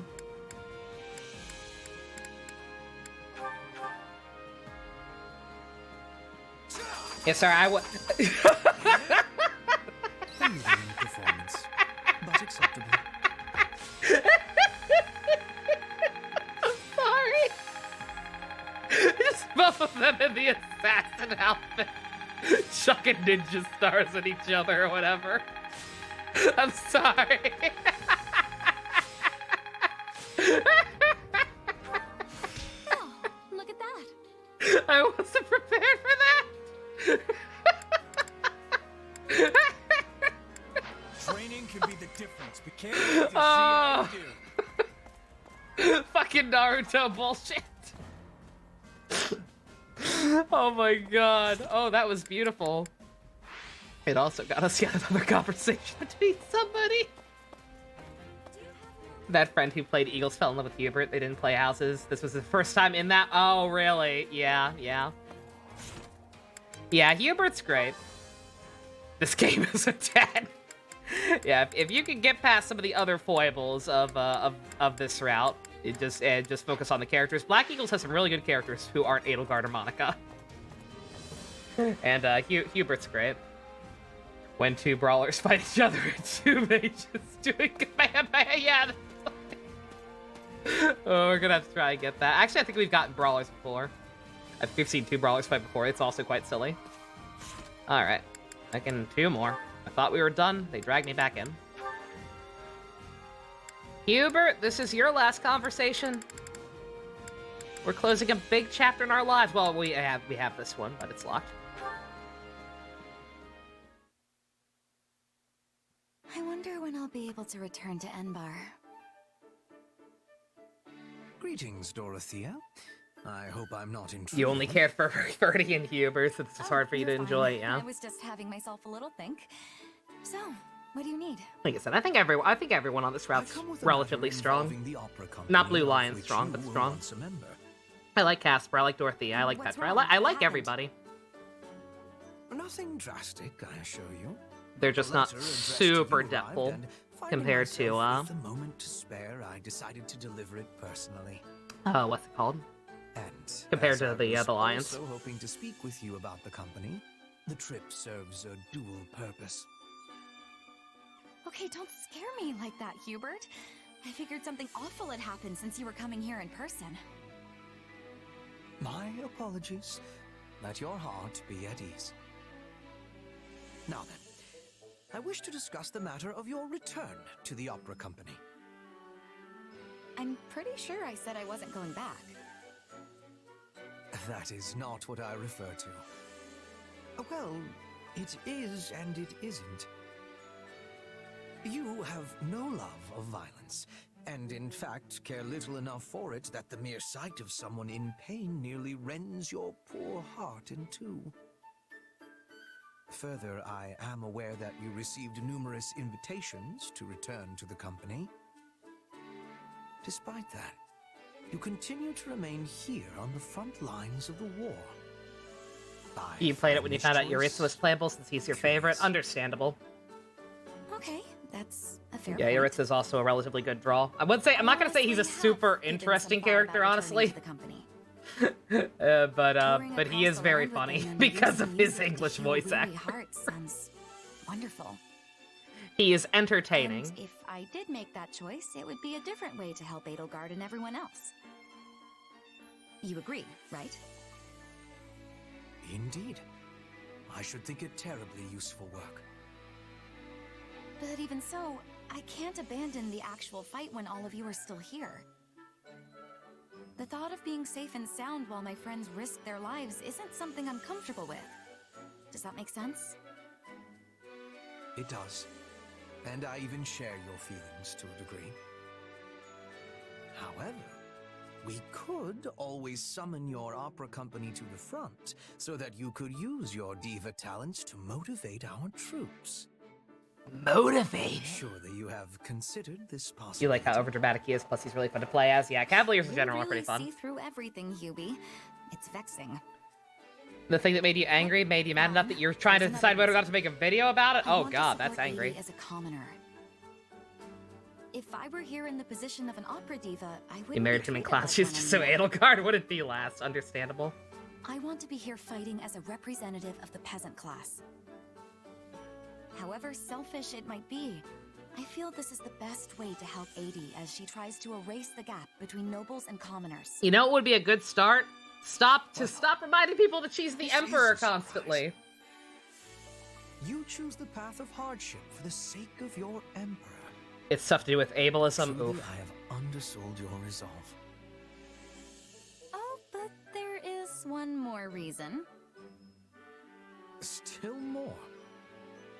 Yeah, sorry, performance, but acceptable. Just both of them in the assassin outfit, chucking ninja stars at each other or whatever. I'm sorry. Oh, look at that. I wasn't prepared for that. Training can be the difference. We can't wait to see how you do. Fucking Naruto bullshit. Oh my god. Oh, that was beautiful. It also got us yet another conversation between somebody. That friend who played Eagles fell in love with Hubert. They didn't play houses. This was the first time in that. Oh, really? Yeah. Yeah, Hubert's great. This game is a 10. Yeah, if you can get past some of the other foibles of this route, just focus on the characters. Black Eagles has some really good characters who aren't Edelgard or Monica. And Hubert's great. When two brawlers fight each other and two mages doing Kamehameha, yeah. Oh, we're gonna have to try and get that. Actually, I think we've gotten brawlers before. We've seen two brawlers fight before. It's also quite silly. Alright. I can two more. I thought we were done. They dragged me back in. Hubert, this is your last conversation. We're closing a big chapter in our lives. Well, we have this one, but it's locked. I wonder when I'll be able to return to Enbar. Greetings, Dorothea. I hope I'm not intruding. You only cared for Ferdy and Hubert, so it's just hard for you to enjoy, yeah? I was just having myself a little think. So, what do you need? Like I said, I think everyone on this route's relatively strong. Not Blue Lion strong, but strong. I like Casper, I like Dorothea, I like Petra, I like everybody. Nothing drastic, I assure you. They're just not super depthful compared to With a moment to spare, I decided to deliver it personally. What's it called? And compared to the Alliance. Also hoping to speak with you about the company. The trip serves a dual purpose. Okay, don't scare me like that, Hubert. I figured something awful had happened since you were coming here in person. My apologies. Let your heart be at ease. Now then, I wish to discuss the matter of your return to the opera company. I'm pretty sure I said I wasn't going back. That is not what I refer to. Well, it is and it isn't. You have no love of violence, and in fact care little enough for it that the mere sight of someone in pain nearly rends your poor heart in two. Further, I am aware that you received numerous invitations to return to the company. Despite that, you continue to remain here on the front lines of the war. You played it when you found out Yuritsu was playable since he's your favorite. Understandable. Okay, that's a fair Yeah, point. Yuritsu is also a relatively good draw. I would say, I'm not going to say he's a super interesting character, honestly. But he is very funny because of his English voice actor. Heart sounds wonderful. He is entertaining. And if I did make that choice, it would be a different way to help Edelgard and everyone else. You agree, right? Indeed. I should think it terribly useful work. But even so, I can't abandon the actual fight when all of you are still here. The thought of being safe and sound while my friends risk their lives isn't something I'm comfortable with. Does that make sense? It does. And I even share your feelings to a degree. However, we could always summon your opera company to the front so that you could use your diva talents to motivate our troops. Motivate? Surely you have considered this possibility. You like how overdramatic he is, plus he's really fun to play as. Yeah, Cavaliers in general are pretty You fun. see through everything, Hubie. It's vexing. The thing that made you angry made you mad enough that you're trying to decide whether or not to make a video about it? Oh god, that's angry. As a commoner. If I were here in the position of an opera diva, I would. You married him in class just so Edelgard wouldn't be last. Understandable. I want to be here fighting as a representative of the peasant class. However selfish it might be, I feel this is the best way to help Adie as she tries to erase the gap between nobles and commoners. You know what would be a good start? Stop reminding people that she's the emperor constantly. You choose the path of hardship for the sake of your emperor. It's stuff to do with ableism. Truly, Oof. I have undersold your resolve. Oh, but there is one more reason. Still more.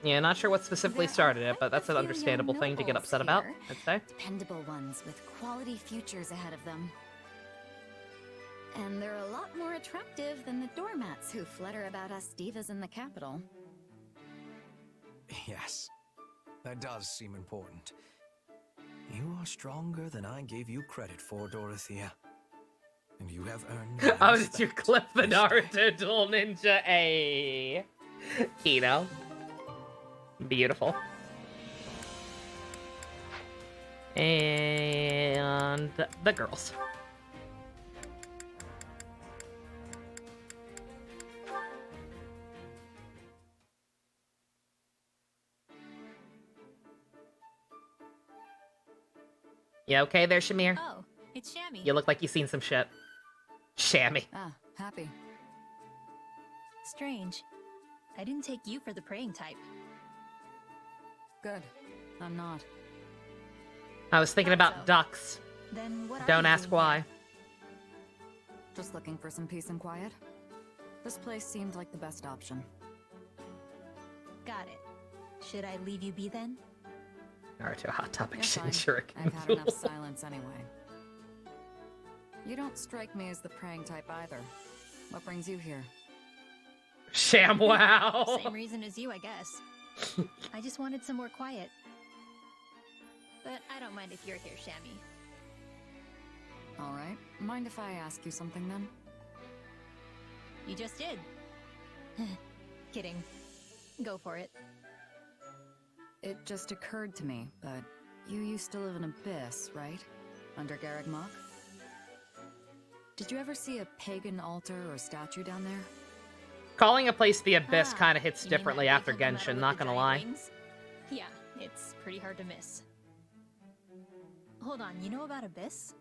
Yeah, not sure what specifically There started are it, but that's an quite a few understandable young thing to get nobles upset about, here. I'd say. Dependable ones with quality futures ahead of them. And they're a lot more attractive than the doormats who flutter about us divas in the capital. Yes, that does seem important. You are stronger than I gave you credit for, Dorothea. And you have earned my Oh, did respect. you clip the Naruto Duel Ninja? Ayy. Kino. Beautiful. And the girls. You okay there, Shamir? Oh, it's Shammy. You look like you've seen some shit. Shammy. Ah, happy. Strange. I didn't take you for the praying type. Good. I'm not. I was thinking about So, ducks. Then what are Don't you ask doing why. here? Just looking for some peace and quiet. This place seemed like the best option. Got it. Should I leave you be then? Naruto Hot Topic You're fine. Shuriken I've had Duel. enough silence anyway. You don't strike me as the praying type either. What brings you here? ShamWow! Same reason as you, I guess. I just wanted some more quiet. But I don't mind if you're here, Shammy. Alright. Mind if I ask you something then? You just did. Kidding. Go for it. It just occurred to me, but you used to live in Abyss, right? Under Garreg Mach? Did you ever see a pagan altar or statue down there? Calling a place the Abyss Ah, kind of hits you mean differently that after big metal Genshin, with not the gonna giant lie. wings? Yeah, it's pretty hard to miss. Hold on, you know about Abyss?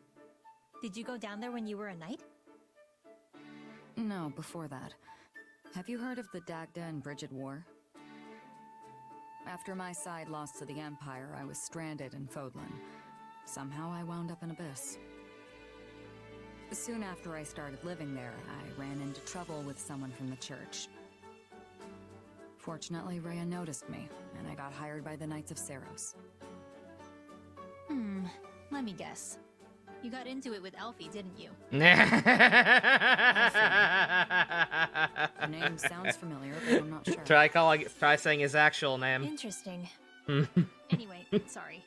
Did you go down there when you were a knight? No, before that. Have you heard of the Dagda and Bridget War? After my side lost to the Empire, I was stranded in Fodlan. Somehow I wound up in Abyss. Soon after I started living there, I ran into trouble with someone from the church. Fortunately, Rhea noticed me, and I got hired by the Knights of Saros. Let me guess. You got into it with Elfie, didn't you? The name sounds familiar, but I'm not sure. Try saying his actual name. Interesting. Anyway, sorry.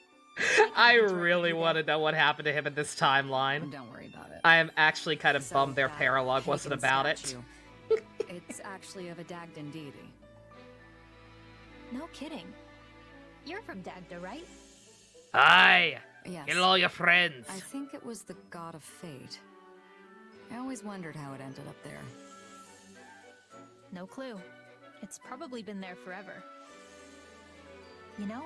I really want to know what happened to him in this timeline. Don't worry about it. I am actually kind of So bummed their that paralogue wasn't pagan about statue, it's actually of a Dagdan deity. No kidding. You're from Dagda, right? Aye! Yes. Get all your friends! I think it was the god of fate. I always wondered how it ended up there. No clue. It's probably been there forever. You know,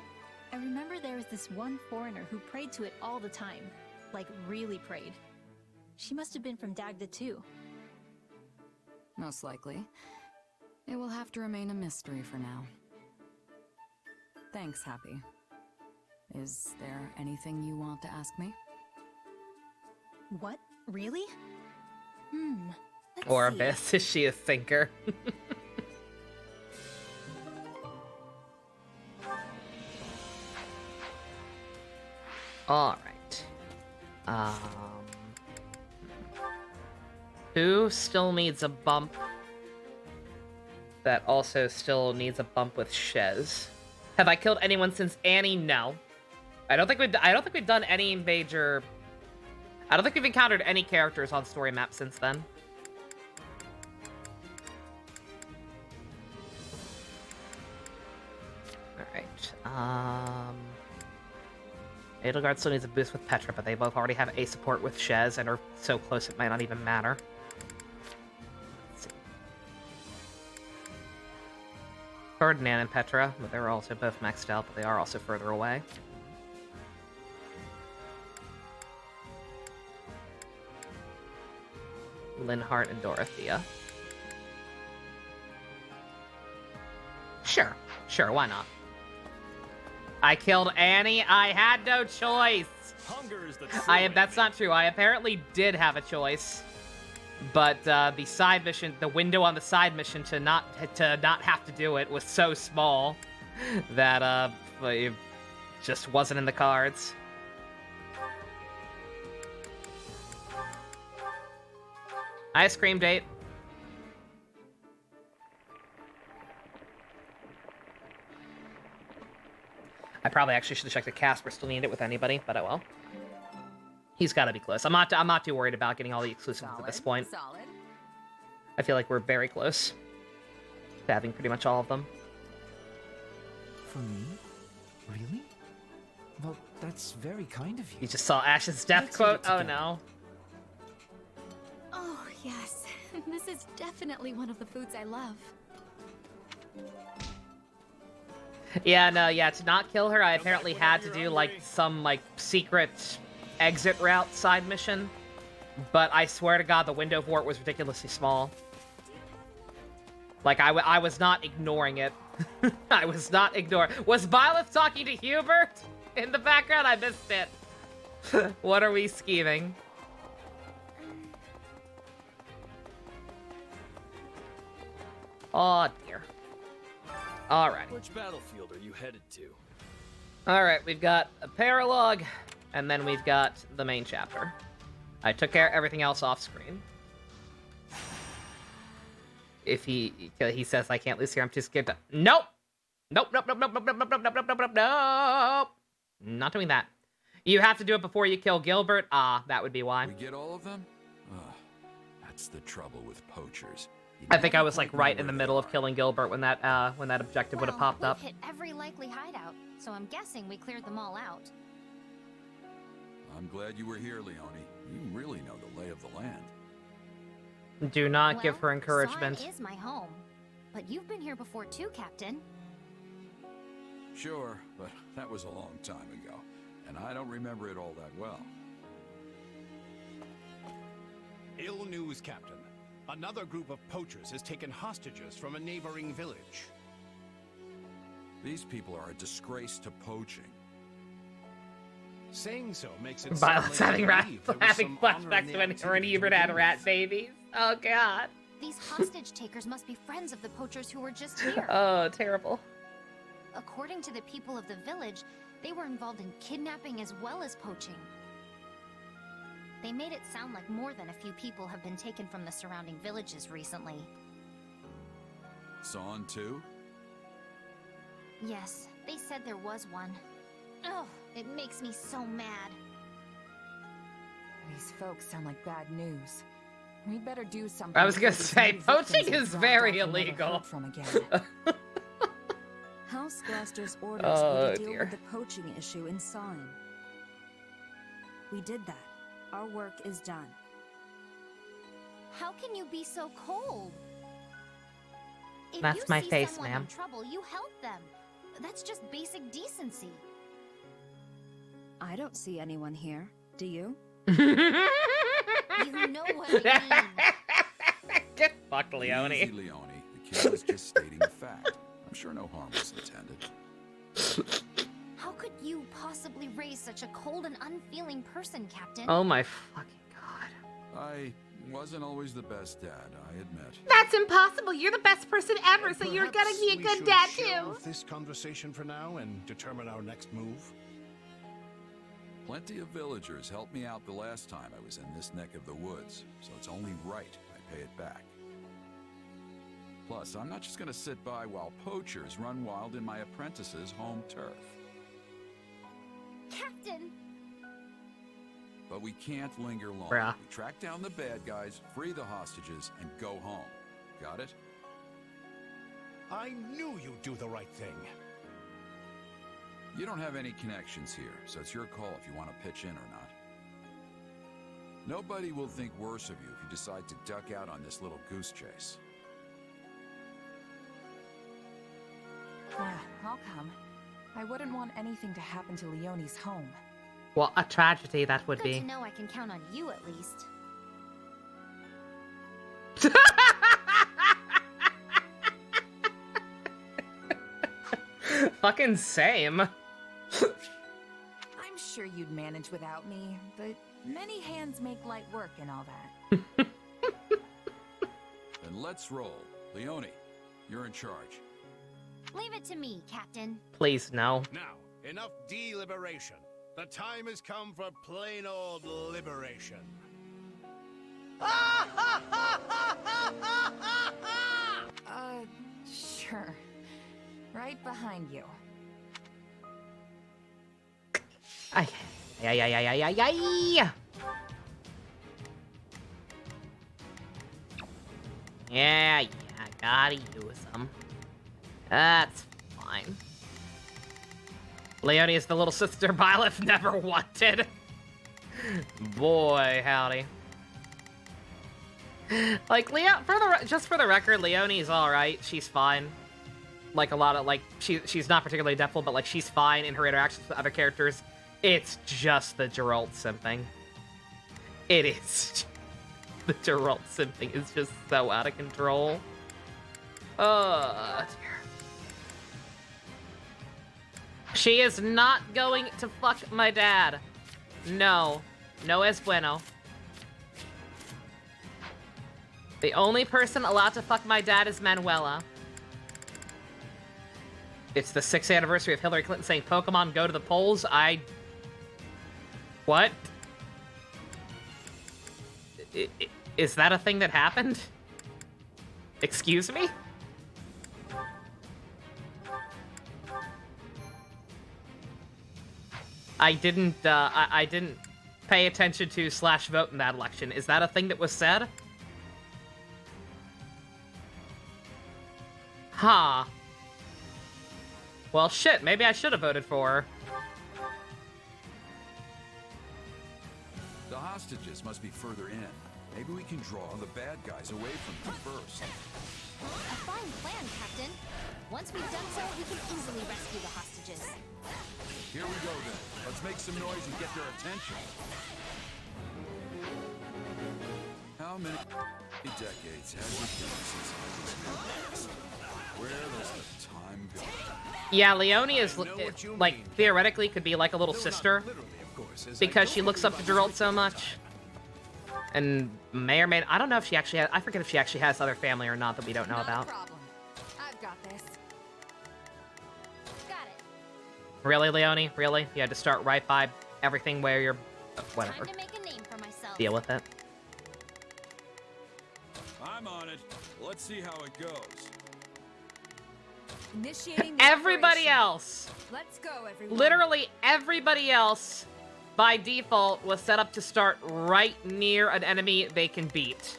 I remember there was this one foreigner who prayed to it all the time. Like, really prayed. She must have been from Dagda too. Most likely. It will have to remain a mystery for now. Thanks, Happy. Is there anything you want to ask me? What? Really? Let's Or see. Abyss, is she a thinker? Alright. Who still needs a bump? That also still needs a bump with Shez. Have I killed anyone since Annie? No. I don't think we've done any major... I don't think we've encountered any characters on story map since then. Alright, Edelgard still needs a boost with Petra, but they both already have a support with Shez and are so close it might not even matter. Let's see. Ferdinand and Petra, but they're also both maxed out, but they are also further away. Linhardt and Dorothea. Sure, why not? I killed Annie. I had no choice. Hunger is the That's not true. I apparently did have a choice, but the side mission, the window on the side mission to not have to do it was so small that it just wasn't in the cards. Ice cream date. I probably actually should have checked if Casper still needed it with anybody, but oh well. He's got to be close. I'm not too worried about getting all the exclusives at this point. Solid. I feel like we're very close to having pretty much all of them. For me? Really? Well, that's very kind of you. You just saw Ash's death Let's quote? get Oh together. no. Oh, yes. This is definitely one of the foods I love. Yeah, no, yeah, to not kill her, I apparently had to do, like, some, like, secret exit route side mission. But I swear to God, the window for it was ridiculously small. Like, I was not ignoring it. I was not ignoring... Was Violet talking to Hubert in the background? I missed it. What are we scheming? Oh, dear. Alright. Which battlefield are you headed to? Alright, we've got a paralogue, and then we've got the main chapter. I took care of everything else off screen. If he says I can't lose here, I'm too scared to... Nope! Nope. Not doing that. You have to do it before you kill Gilbert. Ah, that would be why. We get all of them? That's the trouble with poachers. I think I was like right in the middle of killing Gilbert when that objective would have popped up. We've hit every likely hideout, so I'm guessing we cleared them all out. I'm glad you were here, Leone. You really know the lay of the land. Do not give her encouragement. Sarn is my home, but you've been here before too, Captain. Sure, but that was a long time ago, and I don't remember it all that well. Ill news, Captain. Another group of poachers has taken hostages from a neighboring village. These people are a disgrace to poaching. Saying so makes it Violet's sound having, like you believe there was having some honor in flashbacks the to when her and activity Hubert to had begin rat with. babies. Oh god. These hostage takers must be friends of the poachers who were just here. Oh, terrible. According to the people of the village, they were involved in kidnapping as well as poaching. They made it sound like more than a few people have been taken from the surrounding villages recently. Son too? Yes, they said there was one. Oh, it makes me so mad. These folks sound like bad news. We'd better do something. I was gonna before these say, new poaching victims are is dragged very off and never illegal. heard from again. House Blaster's orders Oh, were to deal dear. with the poaching issue in Sign. We did that. Our work is done. How can you be so cold? If That's you my see face, someone ma'am. in trouble, you help them. That's just basic decency. I don't see anyone here. Do you? You know what I mean. Get fucked, Leone. Easy, Leone. The kid was just stating a fact. I'm sure no harm was intended. How could you possibly raise such a cold and unfeeling person, Captain? Oh my fucking god. I wasn't always the best dad, I admit. That's impossible. You're the best person ever, so you're gonna Perhaps be a we good should dad shelve too. this conversation for now and determine our next move. Plenty of villagers helped me out the last time I was in this neck of the woods, so it's only right I pay it back. Plus, I'm not just gonna sit by while poachers run wild in my apprentice's home turf. Captain! But we can't linger long. Bruh. We track down the bad guys, free the hostages, and go home. Got it? I knew you'd do the right thing. You don't have any connections here, so it's your call if you want to pitch in or not. Nobody will think worse of you if you decide to duck out on this little goose chase. Yeah, I'll come. I wouldn't want anything to happen to Leone's home. What a tragedy that would Good be. to know I can count on you at least. Fucking same. I'm sure you'd manage without me, but many hands make light work and all that. Then let's roll. Leone, you're in charge. Leave it to me, Captain. Please, no. Now, enough deliberation. The time has come for plain old liberation. Sure. Right behind you. Ay, ay, ay, ay, ay, ay, ay. Yeah, gotta use them. That's fine. Leone is the little sister Violet never wanted. Boy, howdy. Like, just for the record, Leonie's alright. She's fine. Like, a lot of, like, she's not particularly adeptful, but, like, she's fine in her interactions with other characters. It's just the Geralt simping. It is. The Geralt simping is just so out of control. Oh, dear. She is not going to fuck my dad. No. No es bueno. The only person allowed to fuck my dad is Manuela. It's the 6th anniversary of Hillary Clinton saying Pokemon go to the polls. What? Is that a thing that happened? Excuse me? I didn't pay attention to / vote in that election. Is that a thing that was said? Huh. Well, shit, maybe I should have voted for her. The hostages must be further in. Maybe we can draw the bad guys away from them first. A fine plan, Captain. Once we've done so, we can easily rescue the hostages. Here we go then. Let's make some noise and get their attention. How How many decades has it been since I was here last? Where does the time go? Yeah, Leonie is, like, theoretically could be like a little sister. Because she looks up to Geralt so much. And may or may not, I don't know if she actually has, I forget if she actually has other family or not that we don't know about. Problem. I've got this. Got it. Really, Leonie? Really? You had to start right by everything where you're... whatever. Time to make a name for myself. Deal with it. I'm on it. Let's see how it goes. Initiating the Everybody operation. else! Let's go, everyone. Literally everybody else, by default, was set up to start right near an enemy they can beat.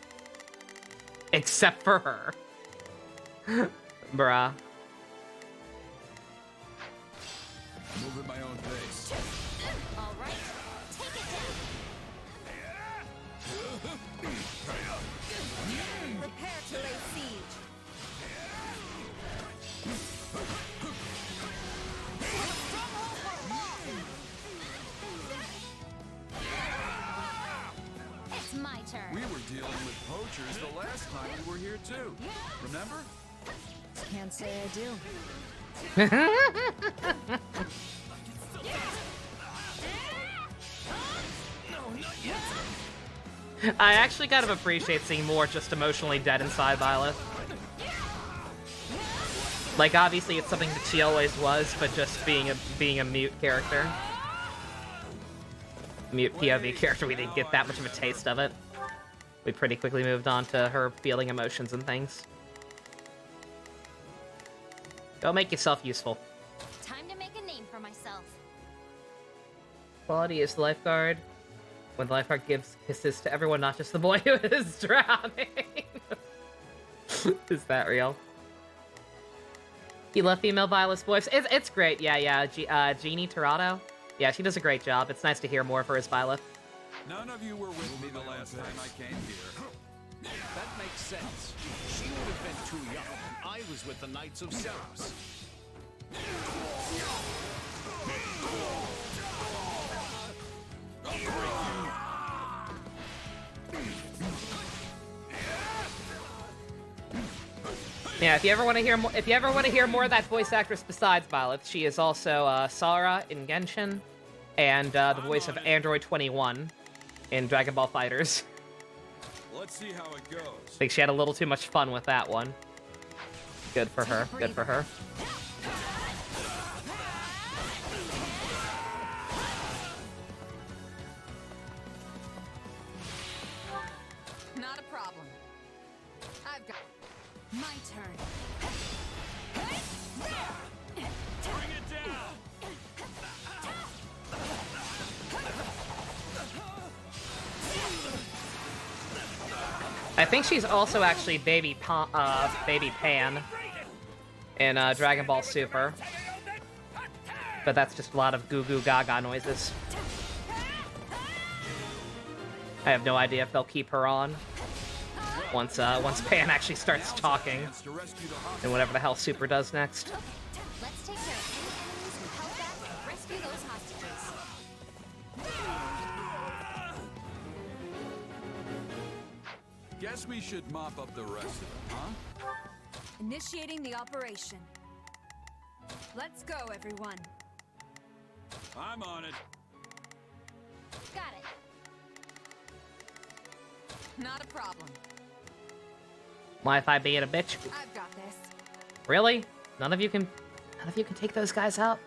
Except for her. Bruh. Move at my own pace. All right, take it down. Prepare to lay siege. It's my turn. We were dealing with poachers the last time we were here too. Remember? Can't say I do. I actually kind of appreciate seeing more just emotionally dead inside Violet. Like, obviously it's something that she always was, but just being a mute character. Mute POV character, we didn't get that much of a taste of it. We pretty quickly moved on to her feeling emotions and things. Go make yourself useful. Time to make a name for myself. Quality is the lifeguard. When the lifeguard gives kisses to everyone, not just the boy who is drowning. Is that real? You love female Violet's voice. It's great. Yeah. Jeannie Torado. Yeah, she does a great job. It's nice to hear more of her as Violet. None of you were with me the last time I came here. That makes sense. She would have been too young when I was with the Knights of Ceres. Yeah, if you ever want to hear more of that voice actress besides Violet, she is also Sarah in Genshin, and the voice of Android 21 in Dragon Ball FighterZ. Let's see how it goes. I think she had a little too much fun with that one. Good for her. Good for her. Not a problem. I've got My turn. Bring it down! I think she's also actually Baby Pan in Dragon Ball Super. But that's just a lot of goo goo gaga noises. I have no idea if they'll keep her on once Pan actually starts talking and whatever the hell Super does next. Let's take care of any enemies who held back and rescue those hostages. Guess we should mop up the rest of them, huh? Initiating the operation. Let's go, everyone. I'm on it. Got it. not a problem. Wi-Fi being a bitch. I've got this. Really? None of you can take those guys out?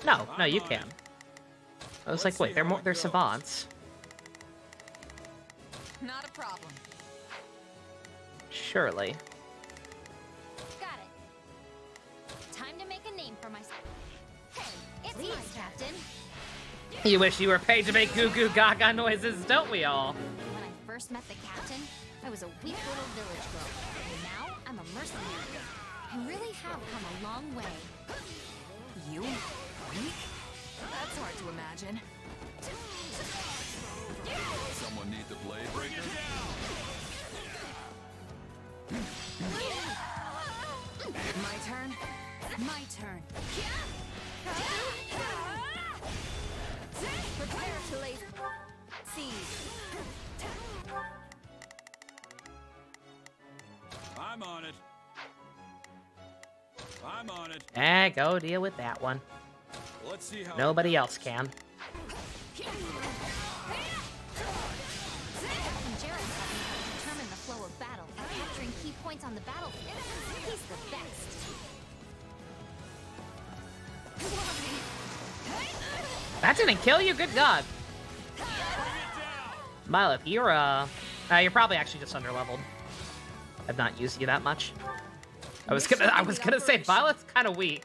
No, you can. I was like, wait, they're savants. Not a problem. Surely. Got it. Time to make a name for myself. Hey, it's me, Captain. You wish you were paid to make goo goo gaga noises, don't we all? When I first met the captain, I was a weak little village girl. And now I'm a mercenary. I really have come a long way. You? Weak? That's hard to imagine. Someone need the blade breaker? My turn? My turn. Prepare to lay siege. I'm on it. I'm on it. Go deal with that one. Let's see how Nobody else can. And Jared's helping us determine the flow of battle by capturing key points on the battlefield. He's the best. That didn't kill you? Good God. Milo, you're probably actually just underleveled. I've not used you that much. I was gonna say Violet's kind of weak,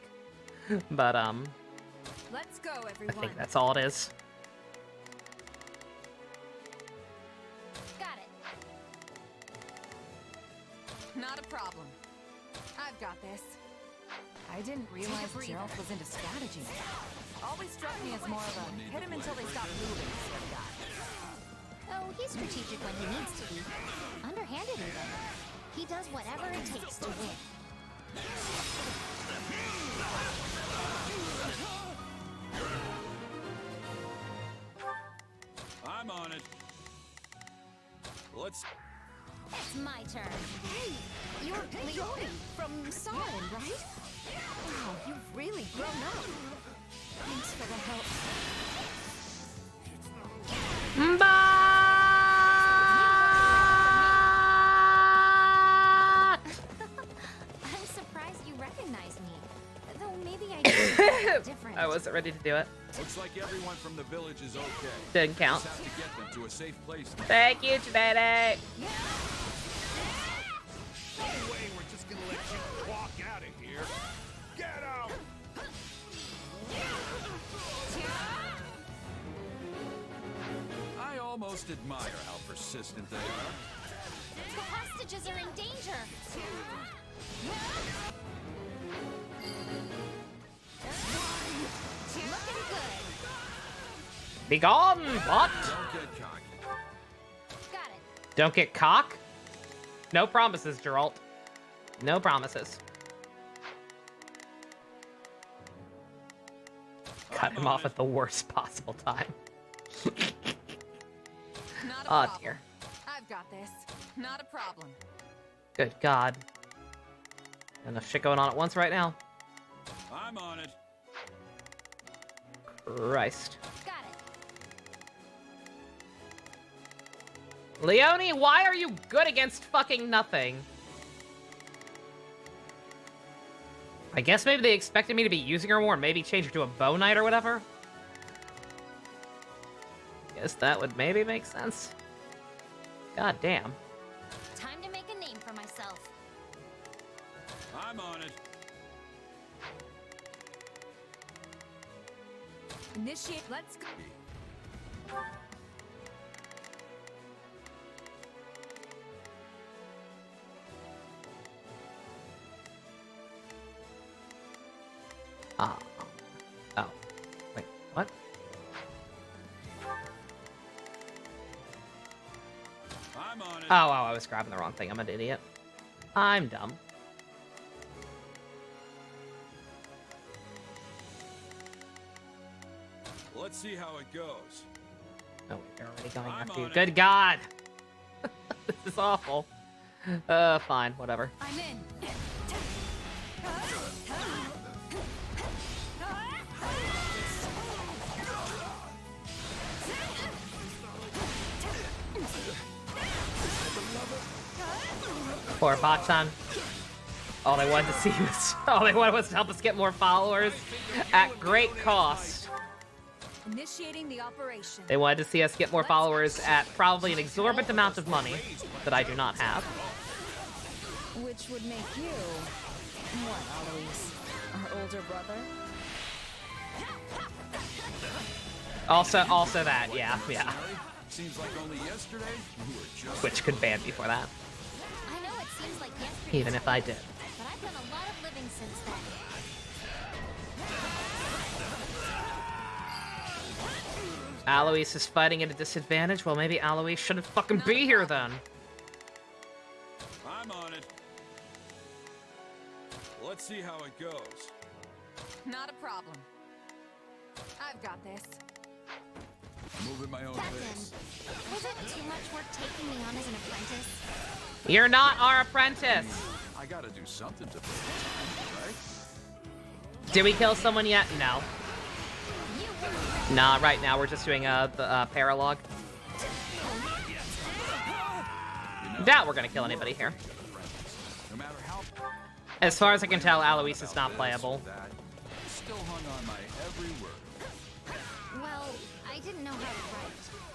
but Let's go, I everyone. think that's all it is. Got it. Not a problem. I've got this. I didn't realize Gerald was into strategy. Always struck me as more of a hit him until they stop moving sort of guy. Oh, he's strategic when he needs to be. Underhanded even. He does whatever it takes to win. I'm on it. Let's... It's my turn. Hey, you're Leone from Solid, right? Wow, you've really grown up. Thanks for the help. I'm surprised you recognize me. Though maybe I did different. I wasn't ready to do it. Looks like everyone from the village is okay. Didn't count. Just have to get them to a safe place. Thank you, Genetic. No way we're just gonna let you walk out of here. Get out! I almost admire how persistent they are. The hostages are in danger. Looking good. Be gone, what? Don't get cocky. Got it. Don't get cock? No promises, Geralt. No promises. Cut him off at the worst possible time. Not a Oh, problem. dear. I've got this. Not a problem. Good God. Enough shit going on at once right now. I'm on it. Christ. Got it. Leone, why are you good against fucking nothing? I guess maybe they expected me to be using her more, maybe change her to a bow knight or whatever. Guess that would maybe make sense. God damn. Time to make a name for myself. I'm on it. Initiate. Let's go. Ah. Oh. Wait, what? I'm on it. Oh, I was grabbing the wrong thing. I'm an idiot. I'm dumb. Let's see how it goes. Oh, they're already going I'm after you. on it. Good God! This is awful. Fine, whatever. I'm in. Poor Bachan. All they wanted to see was... All they wanted was to help us get more followers at great cost. Initiating the operation. They wanted to see us get more followers at probably an exorbitant amount of money that I do not have. Which would make you... what, Alois? Our older brother? Also that, yeah. Seems like only yesterday you were just... Which could ban me for that, I know it seems like yesterday, even if I did. but I've done a lot of living since then. Alois is fighting at a disadvantage? Well, maybe Alois shouldn't fucking be here then. I'm on it. Let's see how it goes. Not a problem. I've got this. Moving my own pace. Was it too much work taking me on as an apprentice? You're not our apprentice! I gotta do something to fill the time, right? Did we kill someone yet? No. Nah, right now we're just doing the paralog. Doubt we're gonna kill anybody here. No matter how As far as I can tell, Alois is not playable. still hung on my every word. Well, I didn't know how to write,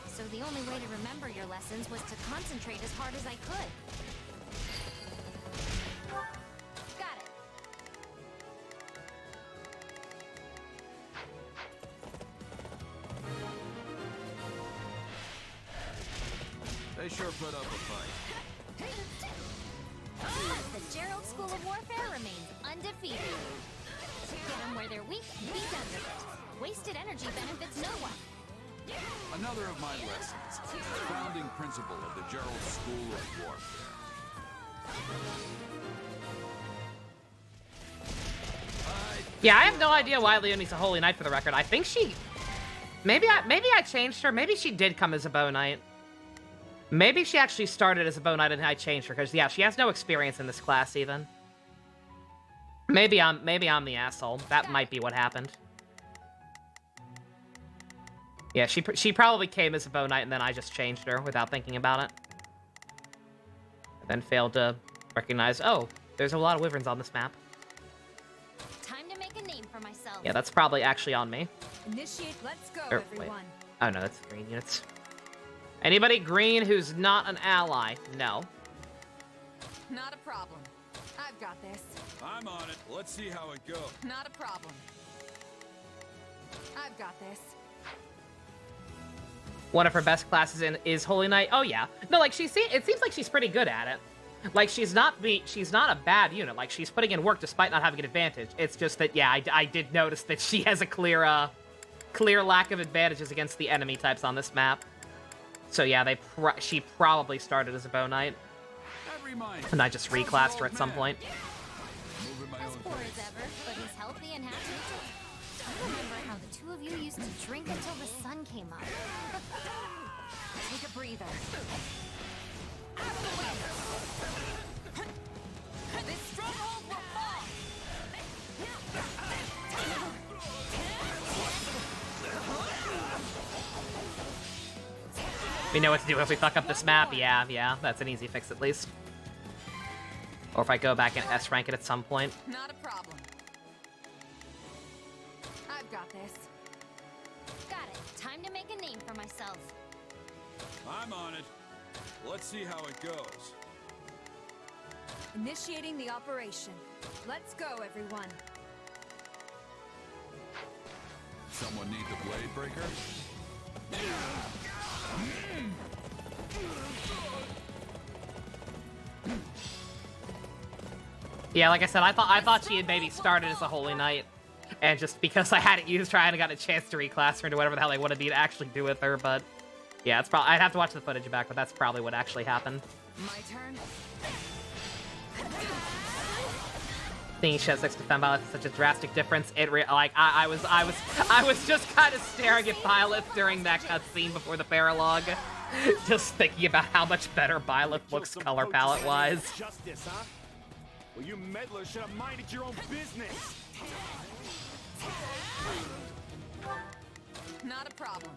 so the only way to remember your lessons was to concentrate as hard as I could. Got it. They sure put up a fight. The Gerald School of Warfare remains undefeated. Get them where they're weak and be done with it. Wasted energy benefits no one. Another of my lessons. Founding principle of the Gerald School of Warfare. Yeah, I have no idea why Leonie's a Holy Knight for the record. I think she... Maybe I changed her. Maybe she did come as a Bow Knight. Maybe she actually started as a Bow Knight and I changed her, because, yeah, she has no experience in this class, even. Maybe I'm the asshole. That might be what happened. Yeah, she probably came as a Bow Knight, and then I just changed her without thinking about it. And then failed to recognize, oh, there's a lot of wyverns on this map. Time to make a name for myself. Yeah, that's probably actually on me. Initiate, let's go, Wait. everyone. Oh, no, that's green units. Anybody green who's not an ally? No. Not a problem. I've got this. I'm on it. Let's see how it goes. Not a problem. I've got this. One of her best classes is Holy Knight. Oh yeah, no, like it seems like she's pretty good at it. Like she's not a bad unit. Like she's putting in work despite not having an advantage. It's just that yeah, I did notice that she has a clear lack of advantages against the enemy types on this map. So yeah, she probably started as a Bow Knight, and I just reclassed her at some point. As poor as ever, but he's healthy and happy. I remember how the two of you used to drink until the sun came up. Take a breather. This stronghold will fall. We know what to do if we fuck up this map. Yeah, that's an easy fix at least. Or if I go back and S rank it at some point. Not a problem. I've got this. Got it. Time to make a name for myself. I'm on it. Let's see how it goes. Initiating the operation. Let's go, everyone. Someone need the blade breaker? Yeah, like I said, I thought she had maybe started as a Holy Knight, and just because I hadn't used her, I hadn't gotten a chance to reclass her into whatever the hell they wanted me to actually do with her. But yeah, it's probably I'd have to watch the footage back, but that's probably what actually happened. My turn. Thinking she has 6 defend Violet is such a drastic difference. I was just kind of staring at Violet during that cutscene before the paralog, just thinking about how much better Violet looks color palette wise. Justice, huh? Well, you meddlers should have minded your own business. Not a problem.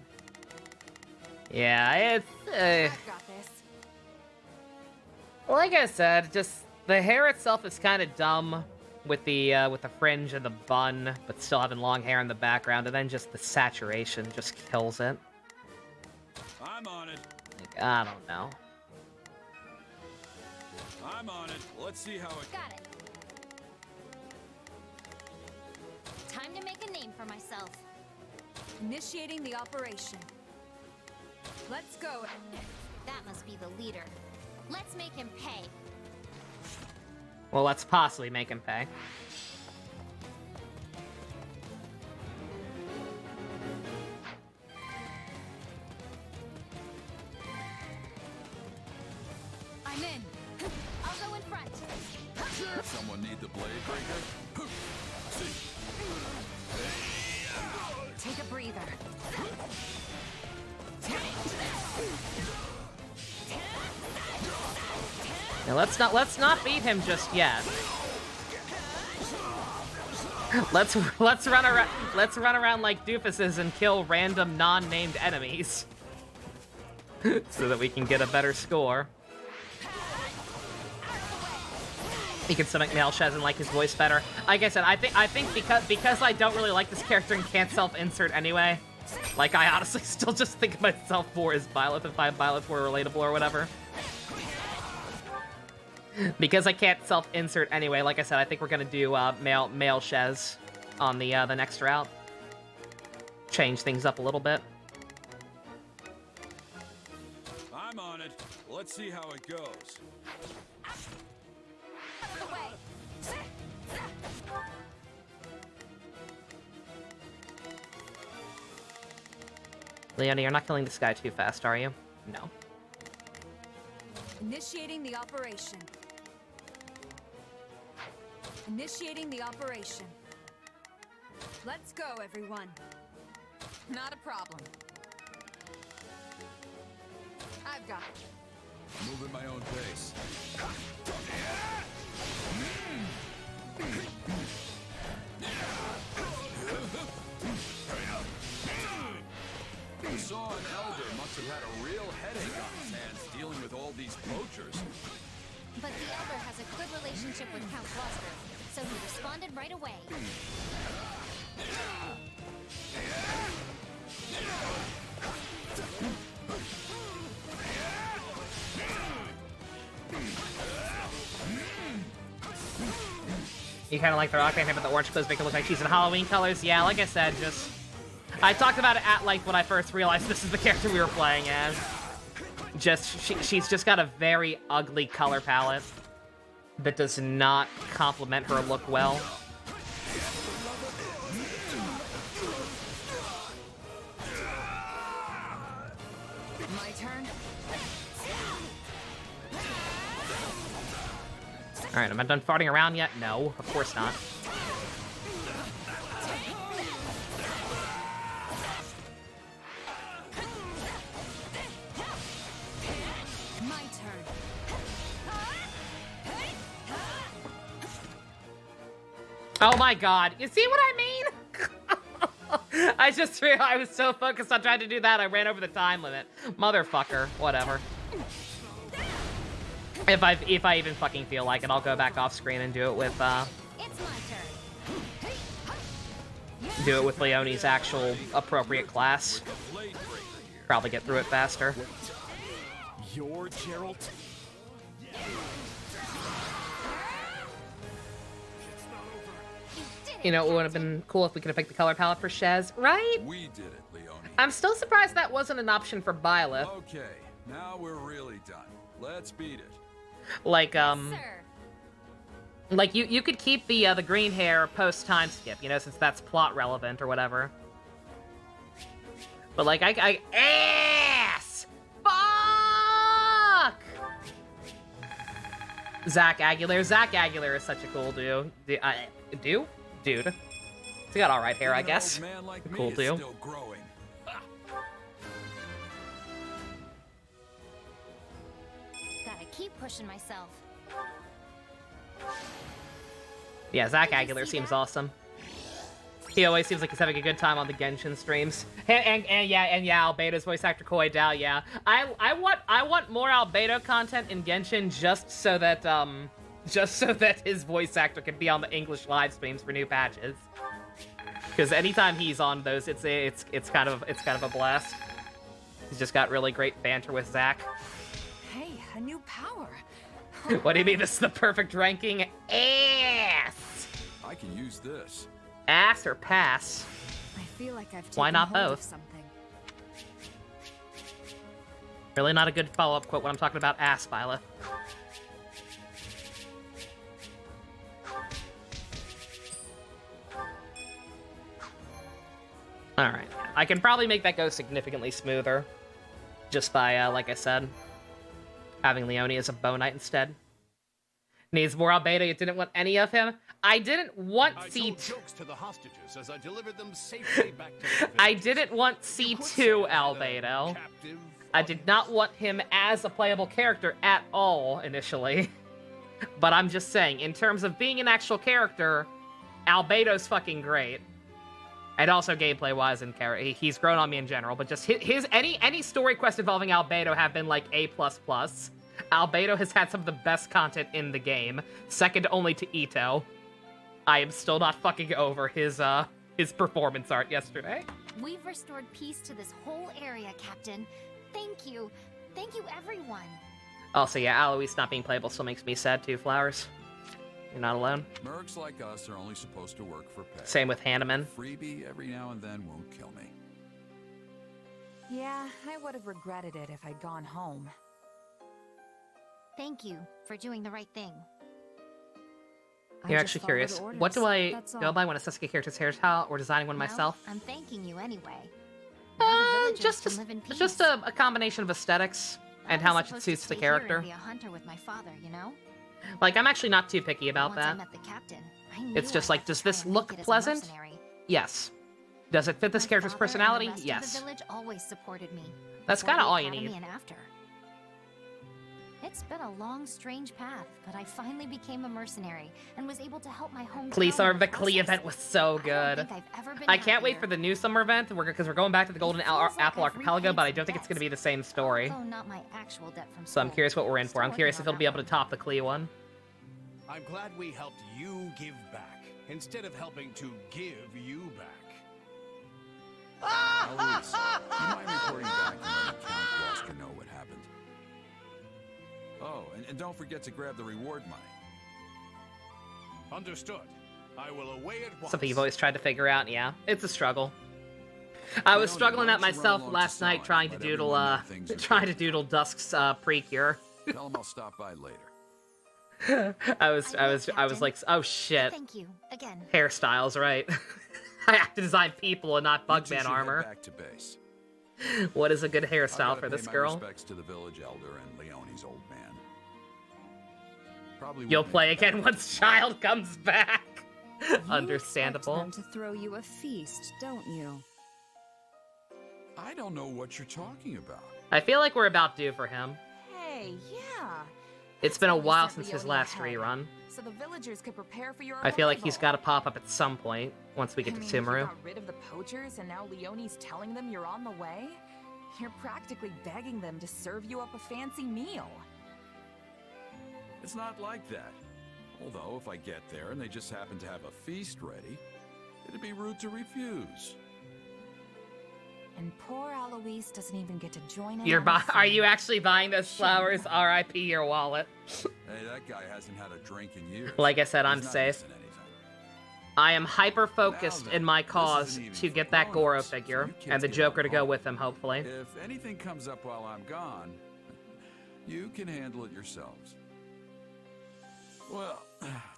Yeah, it's I've got this. like I said, just the hair itself is kind of dumb with the fringe and the bun, but still having long hair in the background, and then just the saturation just kills it. I'm on it. Like, I don't know. I'm on it. Let's see how it Got it. Time to make a name for myself. Initiating the operation. Let's go. That must be the leader. Let's make him pay. Well, let's possibly make him pay. I'm in. I'll go in front. Someone need the blade breaker? Take a breather. Yeah, let's not beat him just yet. Let's run around like doofuses and kill random non-named enemies. So that we can get a better score. He can stomach male Shez and like his voice better. Like I said, I think because I don't really like this character and can't self-insert anyway, like I honestly still just think of myself more as Byleth if Byleth were relatable or whatever. Because I can't self-insert anyway, like I said, I think we're gonna do male Shez on the next route. Change things up a little bit. I'm on it. Let's see how it goes. Leonie, you're not killing this guy too fast, are you? No. Initiating the operation. Initiating the operation. Let's go, everyone. Not a problem. I've got it. Move at my own pace. Saw an elder must have had a real headache on his hands dealing with all these poachers. But the Elder has a good relationship with Count Gloucester, so he responded right away. You kind of like the rock band, but the orange clothes make it look like she's in Halloween colors. Yeah, like I said, just... I talked about it at length when I first realized this is the character we were playing as. She's just got a very ugly color palette that does not complement her look well. My turn. Alright, am I done farting around yet? No, of course not. My turn. Oh my god, you see what I mean? I was so focused on trying to do that, I ran over the time limit. Motherfucker, whatever. If I even fucking feel like it, I'll go back off screen and do it with, It's my turn. do it with Leonie's actual appropriate class. Probably get through it faster. You're Gerald? You know, it would have been cool if we could have picked the color palette for Shez, right? We did it, Leonie. I'm still surprised that wasn't an option for Byleth. Okay, now we're really done. Let's beat it. Like, Sir. like you could keep the green hair post time skip, you know, since that's plot relevant or whatever. But like, I ass! Fuck! Zach Aguilar is such a cool dude. Dude? He's got alright hair, I guess. Man like Cool me dude. is still growing. Gotta keep pushing myself. Yeah, Zach Aguilar seems awesome. He always seems like he's having a good time on the Genshin streams. And yeah, Albedo's voice actor Koi Dao, yeah. I want more Albedo content in Genshin just so that his voice actor can be on the English live streams for new patches. Because anytime he's on those, it's kind of a blast. He's just got really great banter with Zach. Hey, a new power. What do you mean this is the perfect ranking? Ass! I can use this. Ass or pass? I feel like I've taken Why not hold of both? something. Really not a good follow-up quote when I'm talking about ass, Byleth. Alright. I can probably make that go significantly smoother. Just by, like I said, having Leonie as a bow knight instead. Needs more Albedo, you didn't want any of him? I didn't want C2. Jokes to the hostages as I delivered them safely back to I didn't want C2 Albedo. I did not want him as a playable character at all, initially. But I'm just saying, in terms of being an actual character, Albedo's fucking great. And also gameplay-wise, and he's grown on me in general. But just any story quest involving Albedo have been like A++. Albedo has had some of the best content in the game, second only to Ito. I am still not fucking over his performance art yesterday. We've restored peace to this whole area, Captain. Thank you. Thank you, everyone. Also, yeah, Alois not being playable still makes me sad too, Flowers. You're not alone. Mercs like us are only supposed to work for pay. Same with Hanneman. Freebie every now and then won't kill me. Yeah, I would have regretted it if I'd gone home. Thank you for doing the right thing. You're actually curious. What do I go by when assessing a character's hairstyle or designing one myself? I'm thanking you anyway. Just a combination of aesthetics and how much it suits the character. Be a hunter with my father, you know? Like, I'm actually not too picky about that. I met the captain, It's just like, does this look pleasant? Yes. Does it fit this character's personality? Yes. The village always supported me. That's kind of all you need. And after. It's been a long, strange path, but I finally became a mercenary and was able to help my home. Klee Summer, the Klee event was so good. I can't wait for the new summer event because we're going back to the Golden Apple Archipelago, but I don't think it's going to be the same story. Not my actual debt from so I'm curious what we're in for. I'm curious if it'll be able to top the Klee one. I'm glad we helped you give back instead of helping to give you back. Alois, you mind reporting back and letting Count Gloucester know what happened? Oh, and don't forget to grab the reward money. Understood. I will away at once. Something you've always tried to figure out, yeah. It's a struggle. I was struggling at myself last night trying to doodle Dusk's pre-cure. Tell him I'll stop by later. I was like, oh shit. Thank you again. Hairstyles, right? I have to design people and not Bugman armor. Back to base. What is a good hairstyle for this girl? Respects to the village elder and Leonie's old man. Probably you'll play again once Child comes back. Understandable. You expect them to throw you a feast, don't you? I don't know what you're talking about. I feel like we're about due for him. Hey, yeah. It's been a while since his last rerun. So the villagers could prepare for your I feel like he's got to pop up at some point once we get to Sumeru. You got rid of the poachers and now Leonie's telling them you're on the way? You're practically begging them to serve you up a fancy meal. It's not like that. Although, if I get there and they just happen to have a feast ready, it'd be rude to refuse. And poor Alois doesn't even get to join in. Are you actually buying those flowers? R.I.P. your wallet. Hey, that guy hasn't had a drink in years. Like I said, I'm safe. I am hyper-focused in my cause to get that Goro figure, and the Joker to go with him, hopefully. If anything comes up while I'm gone, you can handle it yourselves. Well,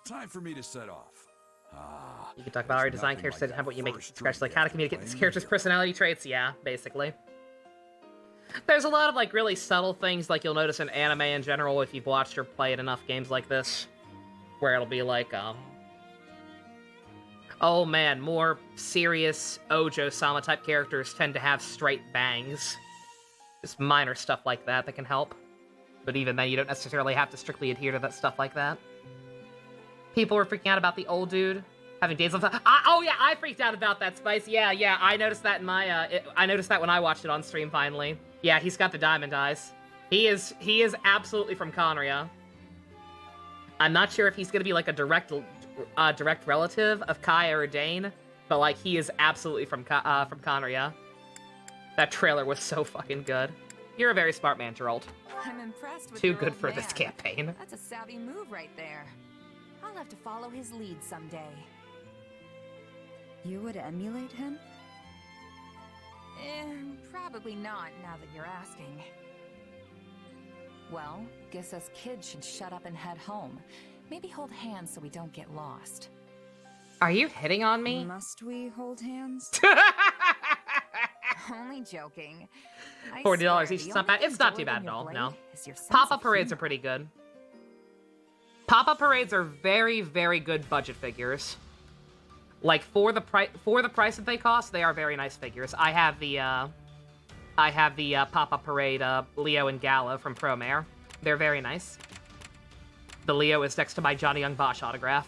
time for me to set off. You can talk about our design characters and have what you make scratch, like how to communicate this character's personality traits. Yeah, basically. There's a lot of like really subtle things like you'll notice in anime in general if you've watched or played enough games like this, where it'll be like, oh man, more serious Ojo-sama type characters tend to have straight bangs. Just minor stuff like that can help. But even then, you don't necessarily have to strictly adhere to that stuff like that. People were freaking out about the old dude having days of... oh yeah, I freaked out about that, Spice. Yeah, I noticed that in my... I noticed that when I watched it on stream, finally. Yeah, he's got the diamond eyes. He is absolutely from Conria. I'm not sure if he's gonna be like a direct relative of Kaya or Dane, but like, he is absolutely from Conria. That trailer was so fucking good. You're a very smart man, Gerald. I'm impressed with Too good for this campaign. That's a savvy move right there. I'll have to follow his lead someday. You would emulate him? Probably not, now that you're asking. Well, guess us kids should shut up and head home. Maybe hold hands so we don't get lost. Are you hitting on me? Must we hold hands? Only joking. $40 each is not bad. It's not too bad at all, no. Pop-up parades are pretty good. Pop-up parades are very, very good budget figures. Like, for the price that they cost, they are very nice figures. I have the pop-up parade Leo and Gala from Promare. They're very nice. the Leo is next to my Johnny Young Bosch autograph.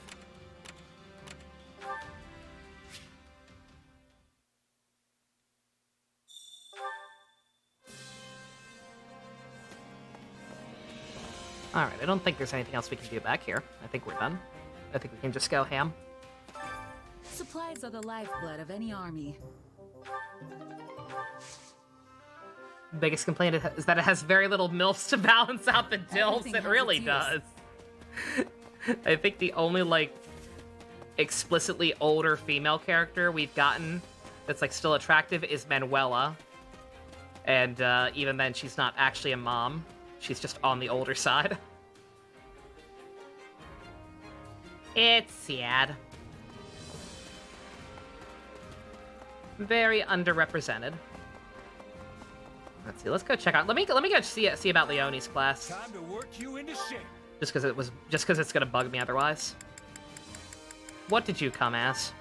Alright, I don't think there's anything else we can do back here. I think we're done. I think we can just go ham. Supplies are the lifeblood of any army. Biggest complaint is that it has very little MILFs to balance out the dilfs. Everything It has really its does. I think the only, like, explicitly older female character we've gotten that's, like, still attractive is Manuela. And even then, she's not actually a mom. She's just on the older side. It's sad. Very underrepresented. Let's see. Let's go check out. Let me go see about Leonie's class. Time to work you into shape. Just because it's gonna bug me otherwise. What did you come as?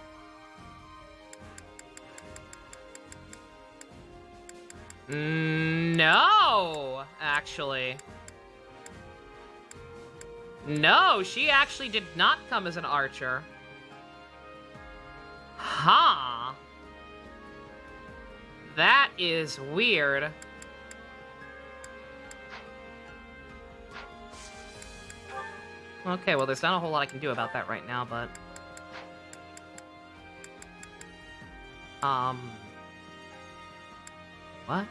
No, actually. No, she actually did not come as an archer. Huh. That is weird. Okay, well, there's not a whole lot I can do about that right now, but... What?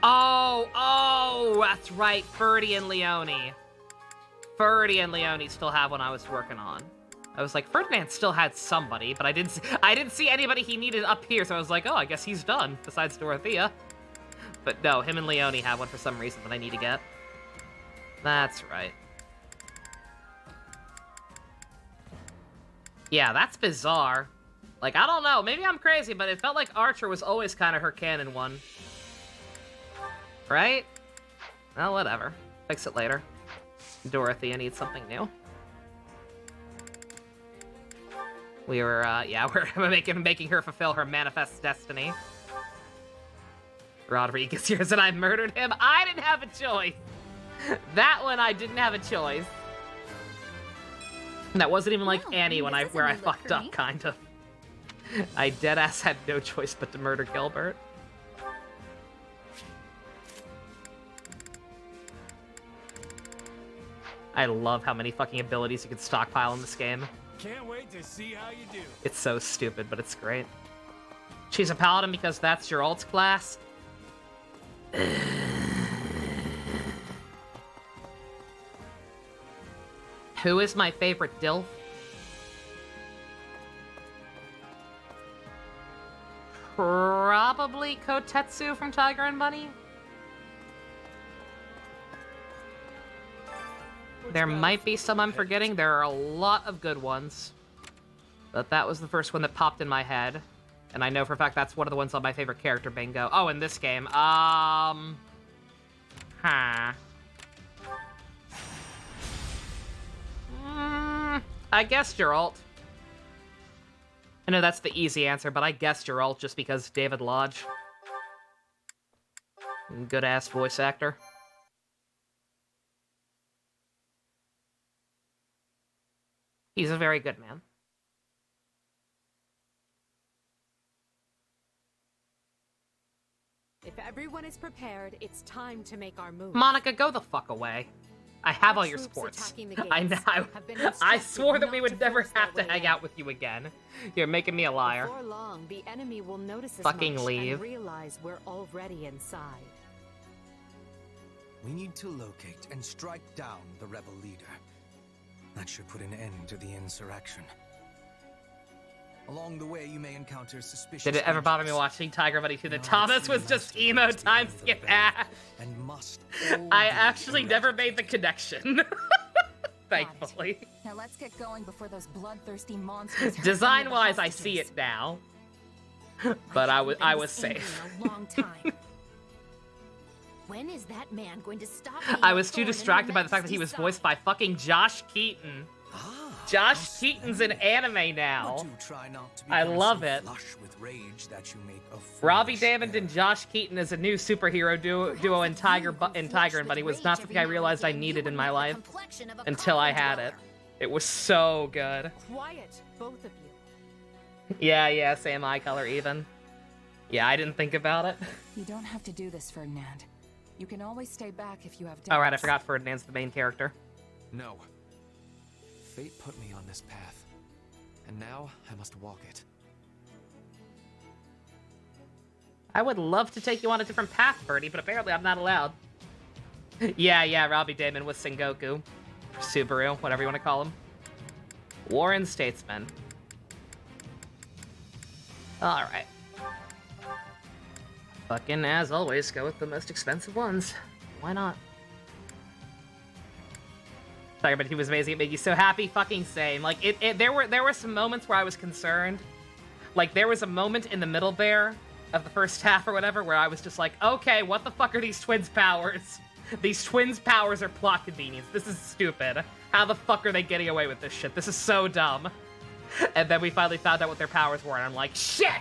Oh, that's right, Ferdy and Leonie. Ferdy and Leonie still have one I was working on. I was like, Ferdinand still had somebody, but I didn't see anybody he needed up here, so I was like, oh, I guess he's done, besides Dorothea. But no, him and Leonie have one for some reason that I need to get. That's right. Yeah, that's bizarre. Like, I don't know, maybe I'm crazy, but it felt like Archer was always kind of her canon one. Right? Well, whatever. Fix it later. Dorothea needs something new. We were, yeah, we're making her fulfill her manifest destiny. Rodriguez here said I murdered him. I didn't have a choice. That one I didn't have a choice. That wasn't even like Annie when where I fucked up, kind of. I deadass had no choice but to murder Gilbert. I love how many fucking abilities you can stockpile in this game. Can't wait to see how you do. It's so stupid, but it's great. She's a paladin because that's your alt class? Who is my favorite DILF? Probably Kotetsu from Tiger and Bunny? There might be some I'm forgetting. There are a lot of good ones. But that was the first one that popped in my head. And I know for a fact that's one of the ones on my favorite character bingo. Oh, in this game. I guess Geralt. I know that's the easy answer, but I guess Geralt just because David Lodge. Good-ass voice actor. He's a very good man. If everyone is prepared, it's time to make our move. Monica, go the fuck away. I have all your sports. I swore that we would never have to hang out with you again. You're making me a liar. Before long, the enemy will notice Fucking as much leave. and realize we're already inside. We need to locate and strike down the rebel leader. That should put an end to the insurrection. Along the way, you may encounter suspicious. Did it ever bother me watching Tiger Buddy 2 that Thomas was just emo time skip ass? And must I actually never made the connection. Thankfully. Now let's get going before those bloodthirsty monsters. Design-wise, I see it now. But I was safe. A long time. When is that man going to stop? I was too distracted by the fact that he was voiced by fucking Josh Keaton. Josh Keaton's in anime now. I love it. Robbie Dammond and Josh Keaton is a new superhero duo in Tiger and Bunny was not something I realized I needed in my life until I had it. It was so good. Quiet, both of you. Yeah, same eye color even. Yeah, I didn't think about it. You don't have to do this, Ferdinand. You can always stay back if you have doubts. All right, I forgot Ferdinand's the main character. No. Fate put me on this path, and now I must walk it. I would love to take you on a different path, Birdie, but apparently I'm not allowed. Yeah, Robbie Damon was Sengoku. Subaru, whatever you want to call him. Warren Statesman. Alright. Fucking, as always, go with the most expensive ones. Why not? Sorry, but he was amazing. It made you so happy. Fucking same. Like, there were some moments where I was concerned. Like, there was a moment in the middle there of the first half or whatever where I was just like, okay, what the fuck are these twins' powers? These twins' powers are plot convenience. This is stupid. How the fuck are they getting away with this shit? This is so dumb. And then we finally found out what their powers were, and I'm like, shit!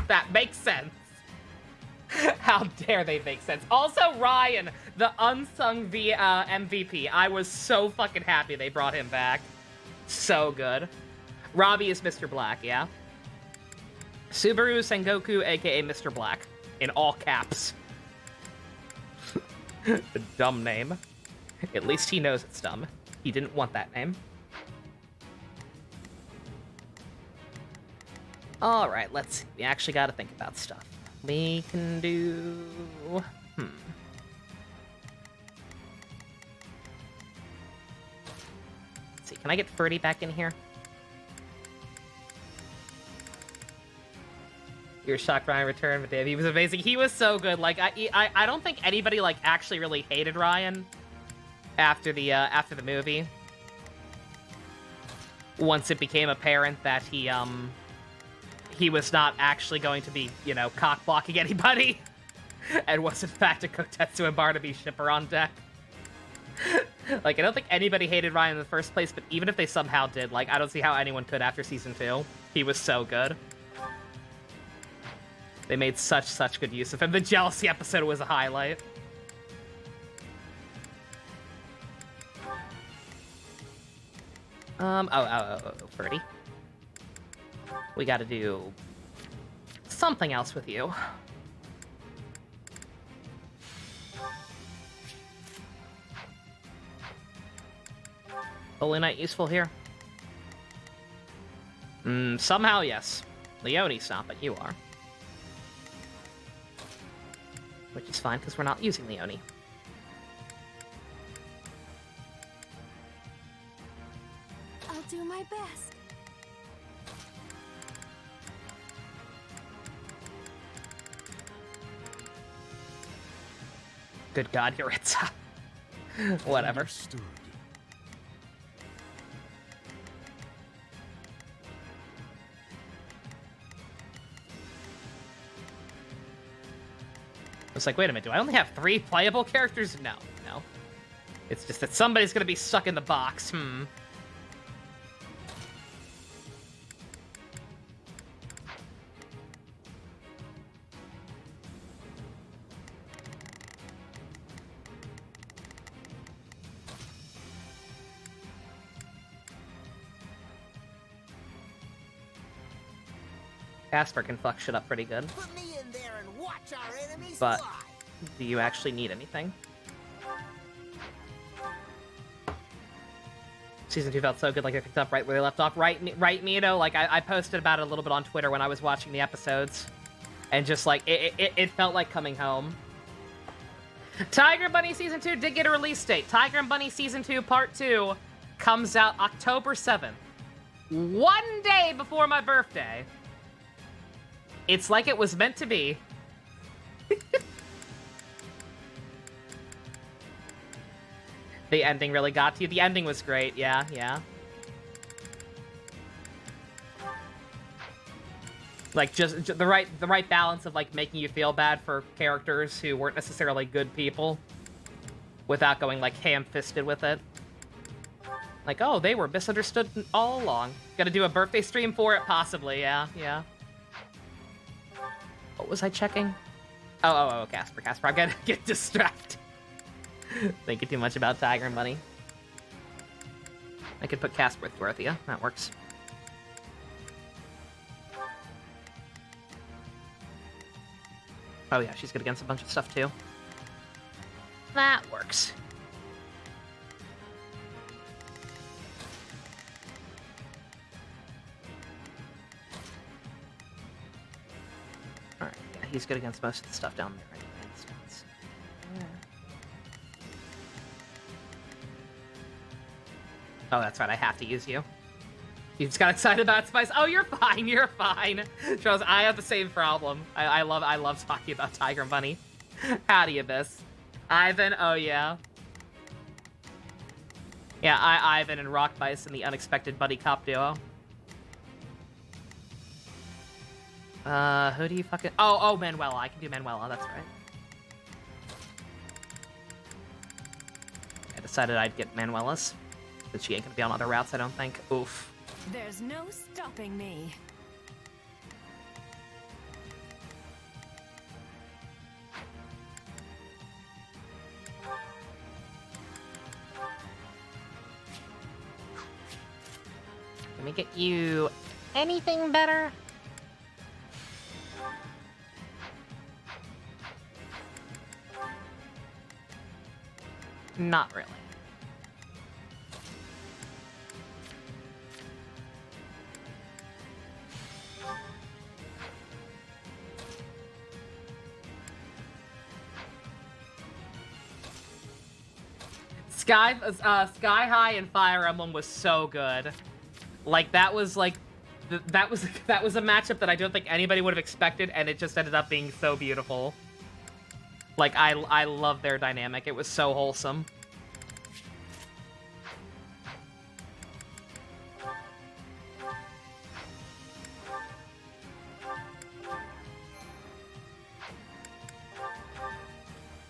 That makes sense. How dare they make sense. Also, Ryan, the unsung MVP. I was so fucking happy they brought him back. So good. Robbie is Mr. Black, yeah? Subaru Sengoku, aka Mr. Black. In all caps. The dumb name. At least he knows it's dumb. He didn't want that name. Alright, let's see. We actually gotta think about stuff. We can do... Let's see, can I get Ferdy back in here? You're shocked Ryan returned, but Dave, he was amazing. He was so good. Like, I don't think anybody, like, actually really hated Ryan after the movie. Once it became apparent that he was not actually going to be, you know, cock-blocking anybody, and was in fact a Kotetsu and Barnaby shipper on deck. Like, I don't think anybody hated Ryan in the first place, but even if they somehow did, like, I don't see how anyone could after Season 2. He was so good. They made such good use of him. The jealousy episode was a highlight. Ferdy. We gotta do something else with you. Holy Knight useful here? Somehow, yes. Leonie's not, but you are. Which is fine, because we're not using Leonie. I'll do my best. Good God, Yuritsa. Whatever. Understood. It's like, wait a minute, do I only have 3 playable characters? No. It's just that somebody's gonna be stuck in the box. Casper can fuck shit up pretty good. Put me in there and watch our enemies But fly. do you actually need anything? Season 2 felt so good, like I picked up right where they left off. Right, Mito? Like, I posted about it a little bit on Twitter when I was watching the episodes. And just, like, it felt like coming home. Tiger and Bunny Season 2 did get a release date. Tiger and Bunny Season 2 Part 2 comes out October 7th. 1 day before my birthday. It's like it was meant to be. The ending really got to you. The ending was great. Yeah. Like, just the right balance of, like, making you feel bad for characters who weren't necessarily good people without going, like, ham-fisted with it. Like, oh, they were misunderstood all along. Gotta do a birthday stream for it? Possibly, yeah. What was I checking? Oh, Casper. I'm gonna get distracted. Thinking too much about Tiger and Bunny. I could put Casper with Dorothea. That works. Oh yeah, she's good against a bunch of stuff too. That works. Alright, yeah, he's good against most of the stuff down there. Oh, that's right, I have to use you. You just got excited about Spice. Oh, you're fine, Charles, I have the same problem. I love talking about Tiger and Bunny. Howdy, Abyss. Ivan, oh yeah. Yeah, Ivan and Rock Bison, the unexpected buddy cop duo. Who do you fucking... Oh, Manuela. I can do Manuela, that's right. I decided I'd get Manuela's. But she ain't gonna be on other routes, I don't think. Oof. There's no stopping me. Can we get you anything better? Not really. Sky High and Fire Emblem was so good. Like that was a matchup that I don't think anybody would have expected, and it just ended up being so beautiful. Like I love their dynamic. It was so wholesome.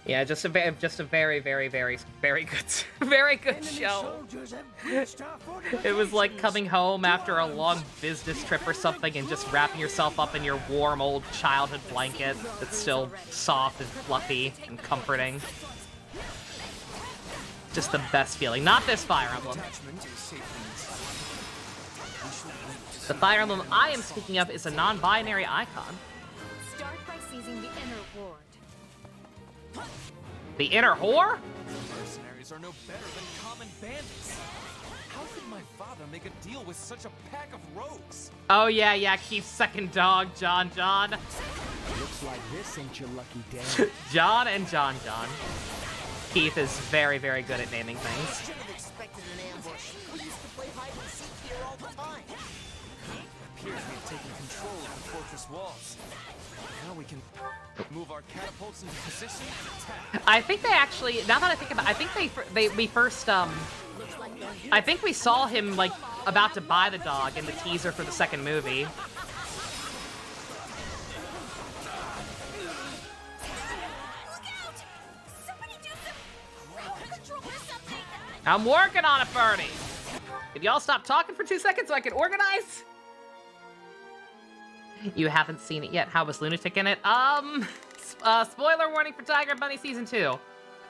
Yeah, just a very, very, very, very good show. It was like coming home after a long business trip or something and just wrapping yourself up in your warm old childhood blanket that's still soft and fluffy and comforting. Just the best feeling. Not this Fire Emblem. The Fire Emblem I am speaking of is a non-binary icon. Start by seizing the inner ward. The inner whore? Mercenaries are no better than common bandits. How could my father make a deal with such a pack of rogues? Oh yeah, keep second dog, John. Looks like this ain't your lucky day. John and John. Keith is very, very good at naming things. Should have expected an ambush. We used to play hide and seek here all the time. It appears we have taken control of the fortress walls. Now we can move our catapults into position and attack. I think they actually, now that I think about it, I think we first, I think we saw him, like, about to buy the dog in the teaser for the second movie. I'm working on it, Bernie. Could y'all stop talking for 2 seconds so I can organize? You haven't seen it yet. How was Lunatic in it? Spoiler warning for Tiger and Bunny Season 2.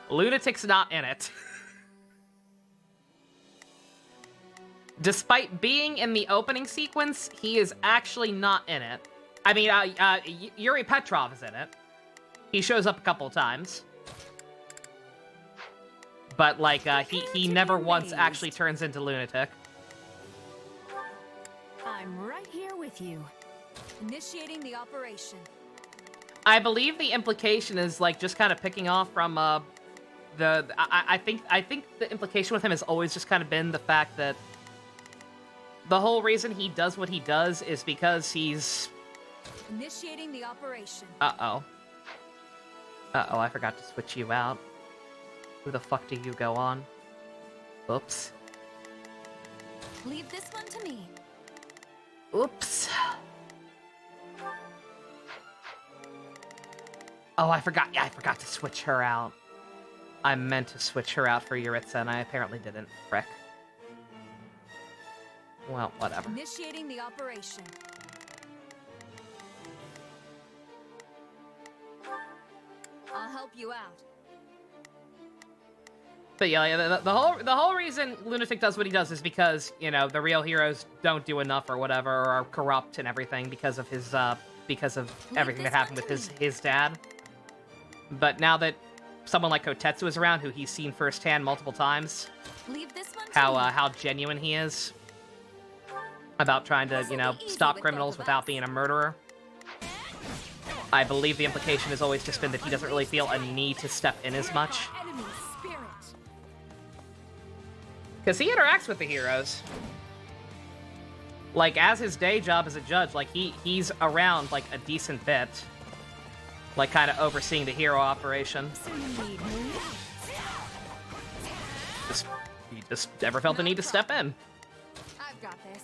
Lunatic's not in it. Despite being in the opening sequence, he is actually not in it. I mean, Yuri Petrov is in it. He shows up a couple of times. But, like, he never once actually turns into Lunatic. I'm right here with you. Initiating the operation. I believe the implication is, like, just kind of picking off from, I think the implication with him has always just kind of been the fact that the whole reason he does what he does is because he's... Initiating the operation. Uh-oh, I forgot to switch you out. Who the fuck do you go on? Oops. Leave this one to me. Oops. Oh, I forgot to switch her out. I meant to switch her out for Yuritsa, and I apparently didn't. Frick. Well, whatever. Initiating the operation. I'll help you out. But yeah, the whole reason Lunatic does what he does is because, you know, the real heroes don't do enough or whatever, or are corrupt and everything because of his everything that happened with his dad. But now that someone like Kotetsu is around, who he's seen firsthand multiple times, Leave this one how genuine he is about trying to, you know, stop criminals without being a murderer. I believe the implication has always just been that he doesn't really feel a need to step in as much. Because he interacts with the heroes. Like, as his day job as a judge, like, he's around, like, a decent bit. Like, kind of overseeing the hero operation. He just never felt the need to step in. I've got this.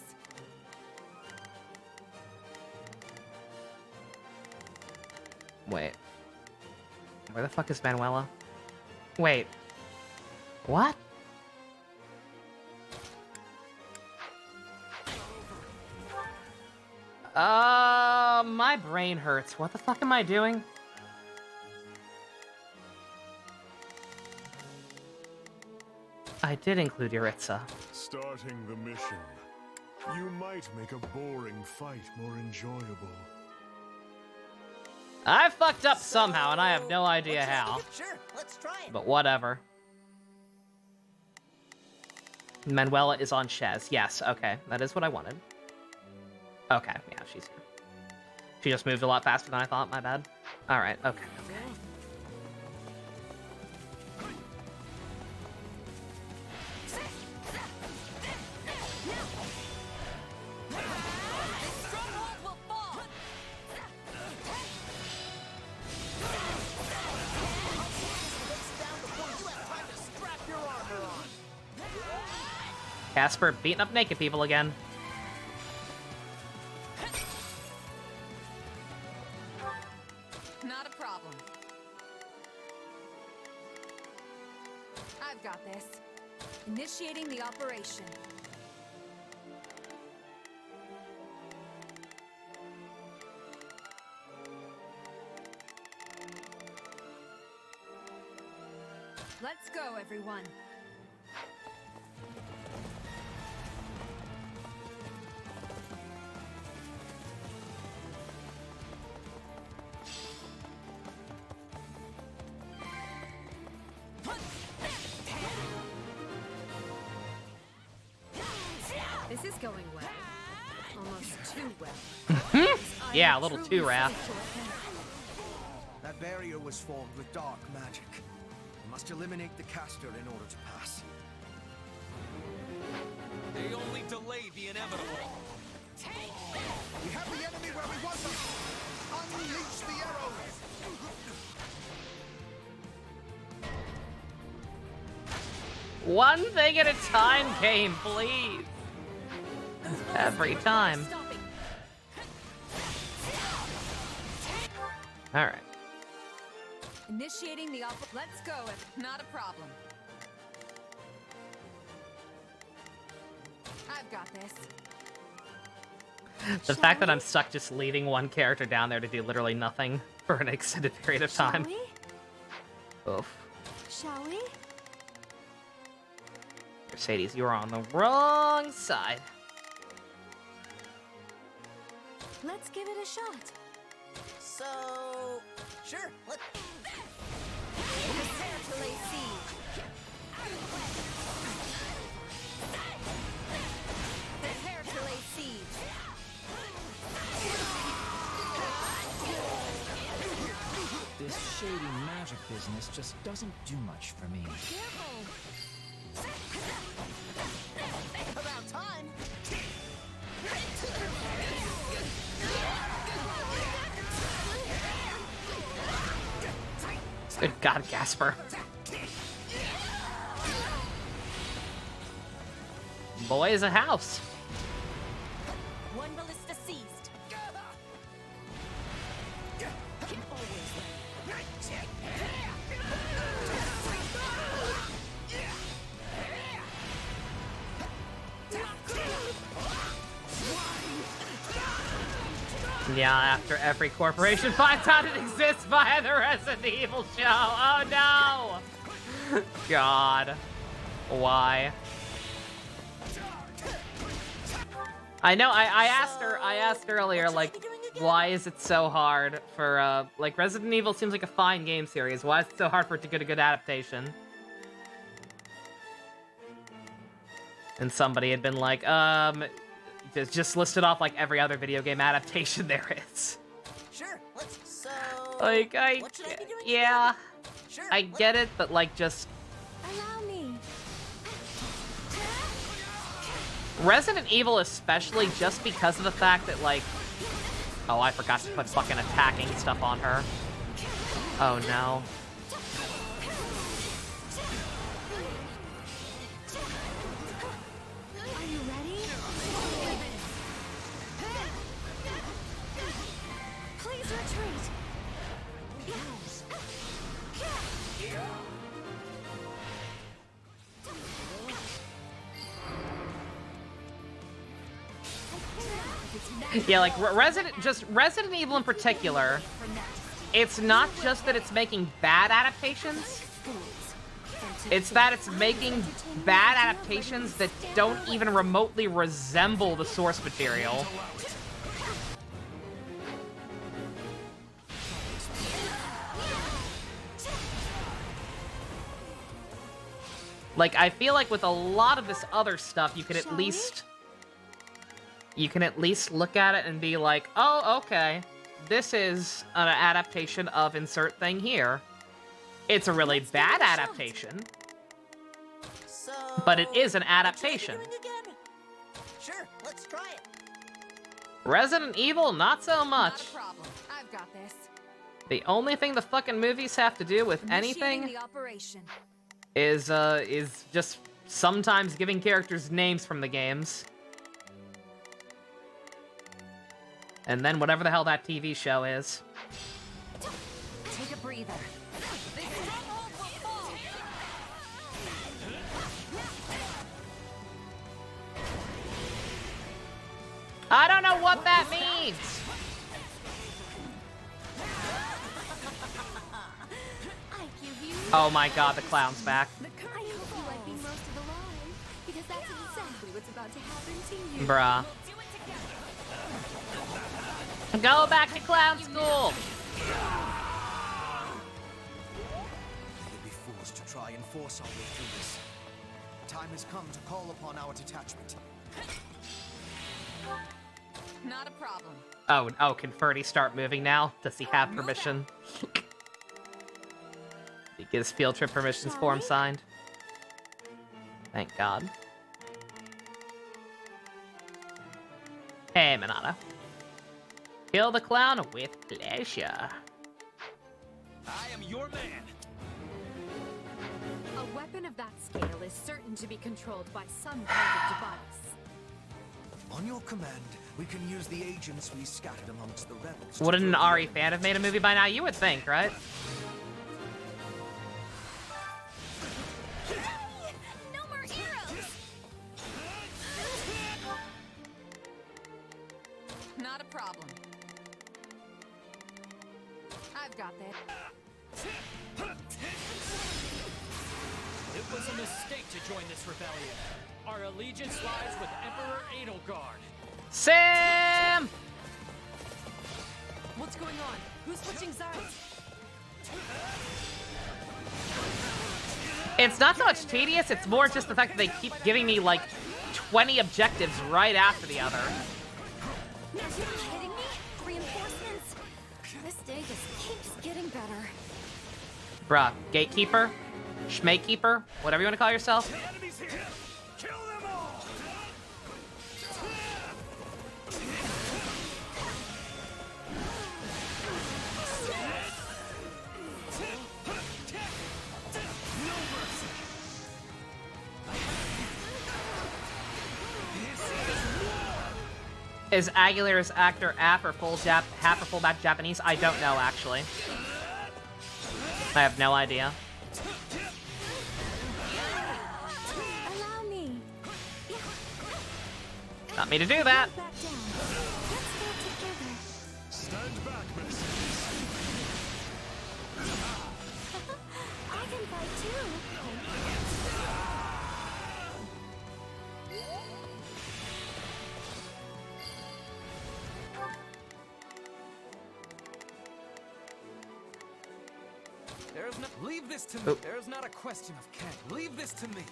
Wait. Where the fuck is Manuela? Wait. What? My brain hurts. What the fuck am I doing? I did include Yuritsa. Starting the mission. You might make a boring fight more enjoyable. I fucked up somehow, and I have no idea how. Sure, let's try it. But whatever. Manuela is on Shez. Yes, okay. That is what I wanted. Okay, yeah, she's here. She just moved a lot faster than I thought, my bad. Alright, okay. Casper beating up naked people again. Not a problem. I've got this. Initiating the operation. Let's go, everyone. This is going well. Almost too well. Yeah, a little too rough. That barrier was formed with dark magic. We must eliminate the caster in order to pass. They only delay the inevitable. We have the enemy where we want them. Unleash the arrows. One thing at a time, game, please. Every time. Alright. Initiating the Let's go. Not a problem. I've got this. The fact that I'm stuck just leaving one character down there to do literally nothing for an extended period of time. Oof. Shall we? Mercedes, you are on the wrong side. Let's give it a shot. So, sure, let's... Prepare to lay siege. Prepare to lay siege. This shady magic business just doesn't do much for me. About time. Good God, Casper. Boy is a house. One ballista seized. Yeah, after every corporation finds out it exists via the Resident Evil show. Oh no! God. Why? I know, I asked earlier, like, why is it so hard for, like, Resident Evil seems like a fine game series. Why is it so hard for it to get a good adaptation? And somebody had been like, just listed off, like, every other video game adaptation there is. Sure, so... Like, what should I be doing yeah, again? Sure, I get it, but, like, just... Allow me. Resident Evil especially, just because of the fact that, like... Oh, I forgot to put fucking attacking stuff on her. Oh, no. Are you ready? Please retreat. Yeah, like, Resident Evil in particular, it's not just that it's making bad adaptations, it's that it's making bad adaptations that don't even remotely resemble the source material. Like, I feel like with a lot of this other stuff, you can at least look at it and be like, oh, okay, this is an adaptation of insert thing here. It's a really bad adaptation, but it is an adaptation. Sure, let's try it. Resident Evil, not so much. Not a problem. I've got this. The only thing the fucking movies have to do with anything The operation. is just sometimes giving characters names from the games. And then whatever the hell that TV show is. Take a breather. I don't know what that means! Oh my god, the clown's back. I hope you like being roasted alive, because that's exactly what's about to happen to you. Bruh. Go back to clown school! We'd be fools to try and force our way through this. The time has come to call upon our detachment. Not a problem. Oh, can Ferdy start moving now? Does he have permission? He gets field trip permissions form signed. Thank God. Hey, Minato. Kill the clown with pleasure. I am your man. A weapon of that scale is certain to be controlled by some kind of device. On your command, we can use the agents we scattered amongst the rebels. Wouldn't an Ari fan have made a movie by now? You would think, right? No more arrows! Not a problem. I've got this. It was a mistake to join this rebellion. Our allegiance lies with Emperor Edelgard. Sam! What's going on? Who's switching sides? It's not so much tedious, it's more just the fact that they keep giving me, like, 20 objectives right after the other. Are you kidding me? Reinforcements? This day just keeps getting better. Bruh, gatekeeper? Schmakekeeper? Whatever you want to call yourself? Is Aguilera's actor half or full back Japanese? I don't know, actually. I have no idea. Allow me. Not me to do that. Back down. Let's go together. There's no. Leave this to me. Oop. There's not a question of can. Leave this to me.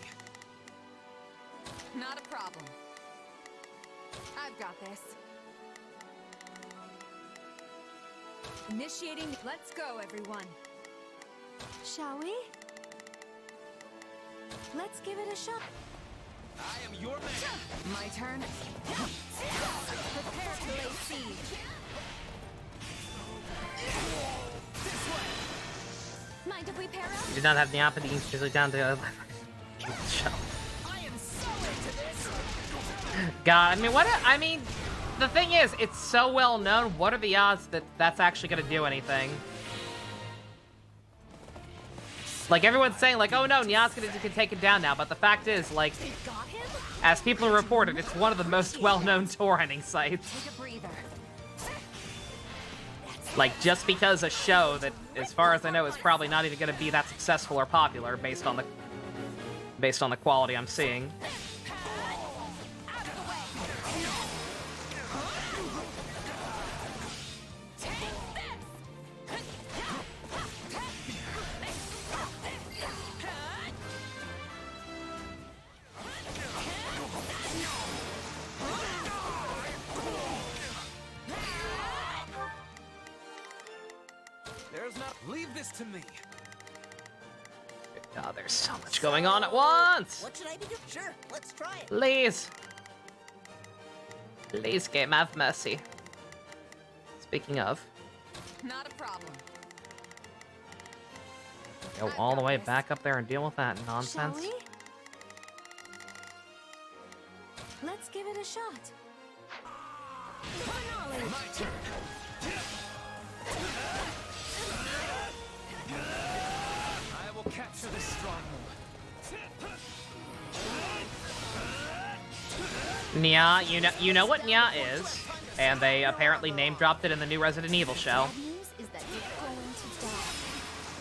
Not a problem. I've got this. Initiating. Let's go, everyone. Shall we? Let's give it a shot. I am your man. My turn. Prepare to lay siege. Mind if we pair up? You do not have the opportunity usually down to show. I am so into this. God, I mean, the thing is, it's so well known. What are the odds that that's actually gonna do anything? Like, everyone's saying, like, oh no, Nya's gonna take it down now, but the fact is, like, as people have reported, it's one of the most well-known tour ending sites. Take a breather. Like, just because a show that, as far as I know, is probably not even gonna be that successful or popular based on the quality I'm seeing. There's not. Leave this to me. God, there's so much going on at once! What should I be doing? Sure, let's try it. Please. Please, game, have mercy. Speaking of, Not a problem. go all the way back up there and deal with that nonsense. Shall we? Let's give it a shot. My turn. I will capture this stronghold. Nya, you know what Nya is, and they apparently name-dropped it in the new Resident Evil show. Bad news is that you're going to die.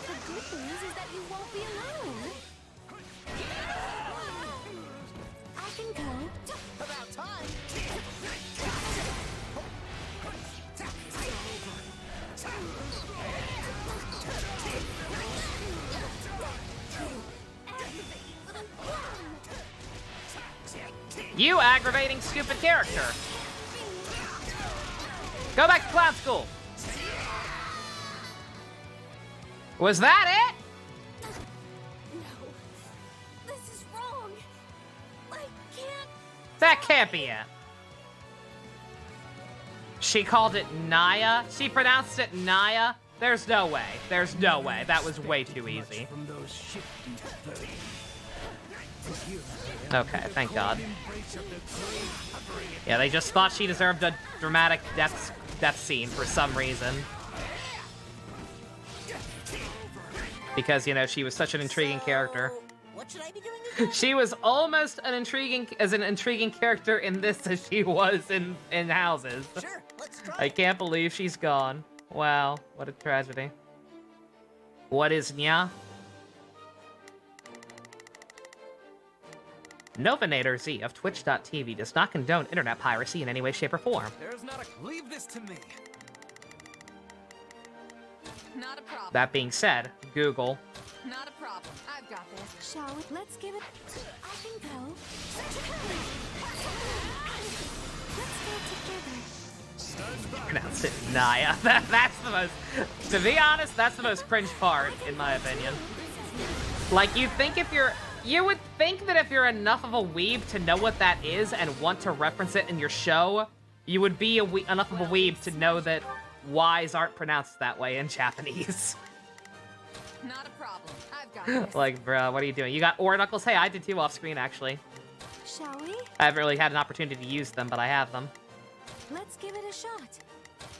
The good news is that you won't be alone. I can go. About time. You aggravating stupid character. Go back to clown school. Was that it? No. This is wrong. I can't. That can't be it. She called it Naya? She pronounced it Naya? There's no way. There's no way. That was way too easy. From those shifty birds. Okay, thank God. Yeah, they just thought she deserved a dramatic death scene for some reason. Because, you know, she was such an intriguing character. What should I be doing again? She was almost an intriguing character in this as she was in Houses. Sure, let's try I can't believe she's gone. Wow, what a tragedy. What is Nya? Novinator Z of Twitch.tv does not condone internet piracy in any way, shape, or form. There's not a. Leave this to me. Not a problem. That being said, Google. Not a problem. I've got this. Shall we? Let's give it. I can go. Let's go together. Pronounce it Naya. That's the most. To be honest, that's the most cringe part, in my opinion. Like, you would think that if you're enough of a weeb to know what that is and want to reference it in your show, you would be enough of a weeb to know that Y's aren't pronounced that way in Japanese. Not a problem. I've got this. Like, bro, what are you doing? You got Ore Knuckles? Hey, I did too off screen, actually. Shall we? I haven't really had an opportunity to use them, but I have them. Let's give it a shot.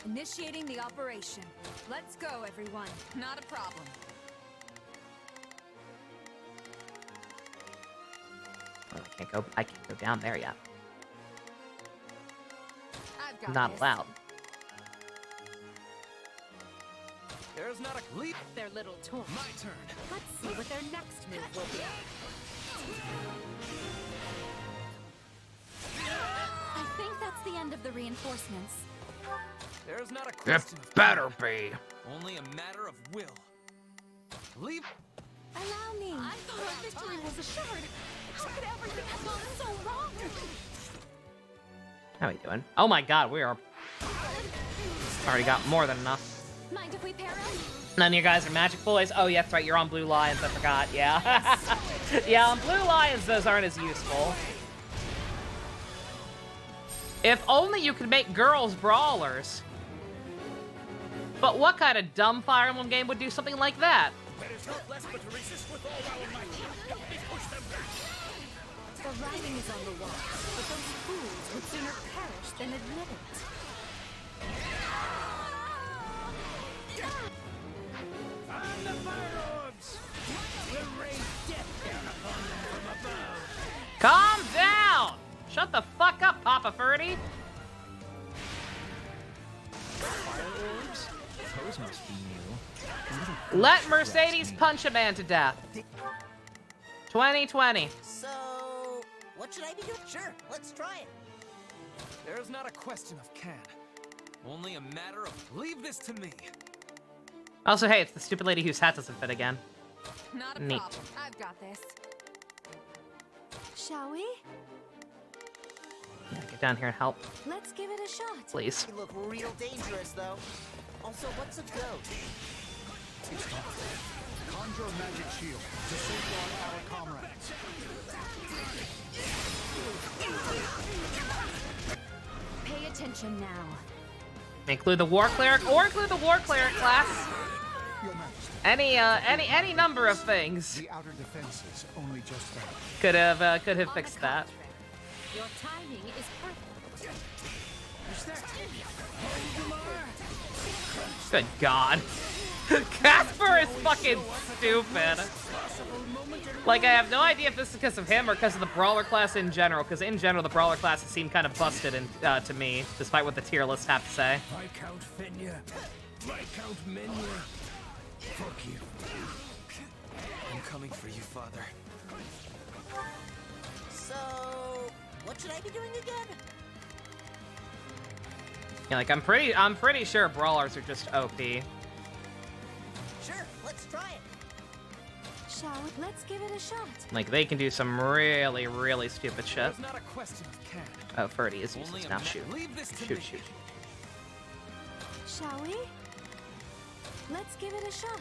Initiating the operation. Let's go, everyone. Not a problem. Oh, I can't go down there yet. I've got Not this. allowed. There's not a. Leave. Their little toy. My turn. Let's see what their next move will be. I think that's the end of the reinforcements. There's not a question. It better be. Only a matter of will. leave. Allow me. I thought our victory was assured. How could everything have gone so wrong? How are we doing? Oh my god, we are... Already got more than enough. Mind if we pair up? None of you guys are magic boys? Oh, yeah, that's right, you're on Blue Lions, I forgot, yeah. Yeah, on Blue Lions, those aren't as useful. If only you could make girls brawlers. But what kind of dumb Fire Emblem game would do something like that? There is not less but to resist with all our might. Help me push them back. The writing is on the wall, but those fools would sooner perish than admit it. On the fire orbs! We'll rain death down upon them from above. Calm down! Shut the fuck up, Papa Ferdy! Fire orbs? Those must be new. Let Mercedes punch a man to death. 2020. So, what should I be doing? Sure, let's try it. There is not a question of can. Only a matter of leave this to me. Also, hey, it's the stupid lady whose hat doesn't fit again. Not a Neat. problem. I've got this. Shall we? Yeah, get down here and help, Let's give it a shot. please. You look real dangerous, though. Also, what's a goat? Conjure a magic shield to safeguard our comrades. Pay attention now. Include the War Cleric, or include the War Cleric class. Your Majesty, Any number of things the outer defenses only just that. could have On the fixed that. contrary, your timing is perfect. Is that Good God. Casper is fucking stupid. Like, I have no idea if this is because of him or because of the Brawler class in general, because in general, the Brawler classes seem kind of busted to me, despite what the tier lists have to say. Viscount Fenya, Viscount Menya. Fuck you. I'm coming for you, Father. So, what should I be doing again? Yeah, like, I'm pretty sure Brawlers are just OP. Sure, let's try it. Shall we? Let's give it a shot. Like, they can do some really, really stupid shit. There's not a question of can. Oh, Ferdy is Only useless a now. ma- Shoot. leave this to Shoot, me. shoot. Shall we? Let's give it a shot.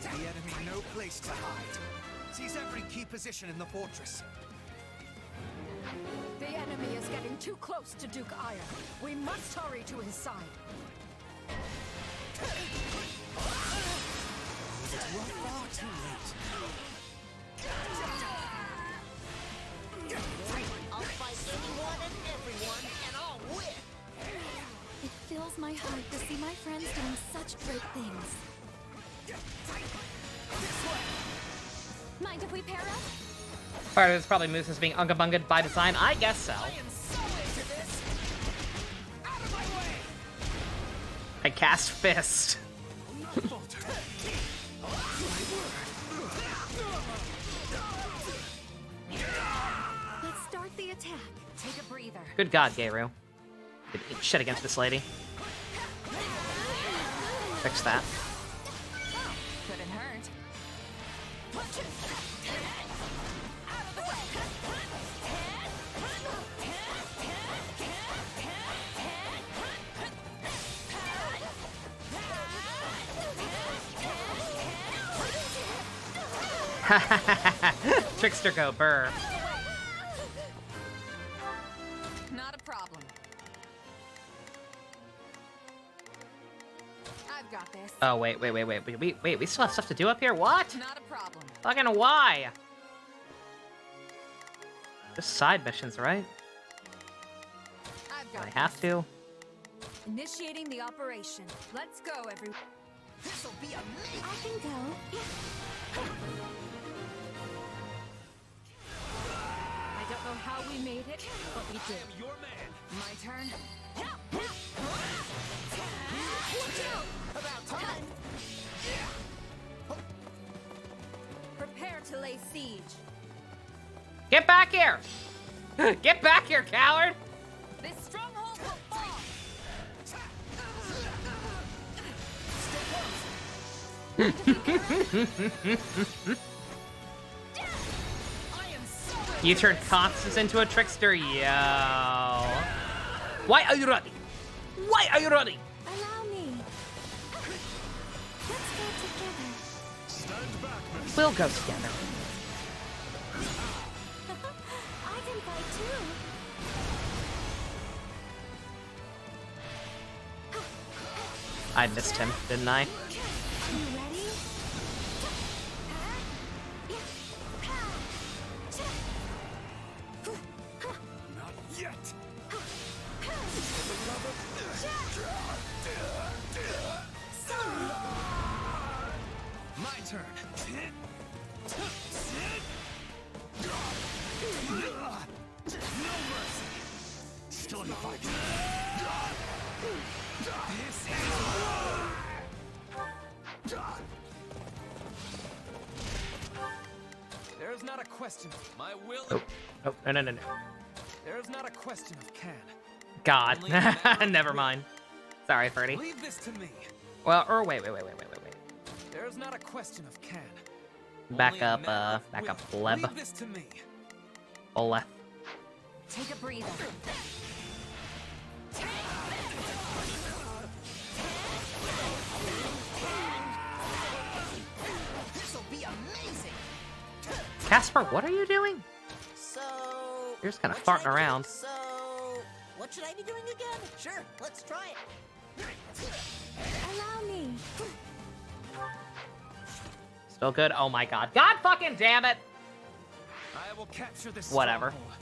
The enemy no place to hide. Seize every key position in the fortress. The enemy is getting too close to Duke Iron. We must hurry to his side. We're far too late. I'll fight anyone and everyone, and I'll win. It fills my heart to see my friends doing such great things. Mind if we pair up? Part of this probably moves as being unga-bunged by design. I guess so. I cast Fist. Let's start the attack. Take a breather. Good God, Geiru. Did eat shit against this lady. Fix that. Couldn't hurt. Trickster go, burr. Not a problem. I've got this. Oh, wait, we still have stuff to do up here? What? Not a problem. Fucking why? Just side missions, right? I've Do got I have to? Initiating the operation. Let's go, everyone. This'll be amazing. I can go. I don't know how we made it, but we did. your man. My turn. About time. Prepare to lay siege. Get back here! Get back here, coward! This stronghold will fall. You turned Constance into a trickster? Yo. Why are you running? Why are you running? Allow me. Let's go together. Stand back, miss. We'll go together. I can fight too. I missed him, didn't I? You ready? Not yet. My turn. No mercy. Still in the fight. This is... There's not a question. My will... Oh, no. There's not a question of can. God. Never mind. Sorry, Ferdy. Leave this to me. Well, or wait. There's not a question of can. Back up, Bleb. Leave this to me. Ole. Take a breather. This'll be amazing. Casper, what are you doing? So You're just kind of what should farting I be around. doing? So what should I be doing again? Sure, let's try it. Allow me. Still good? Oh my god. God fucking damn it! I will capture this. Whatever. stronghold.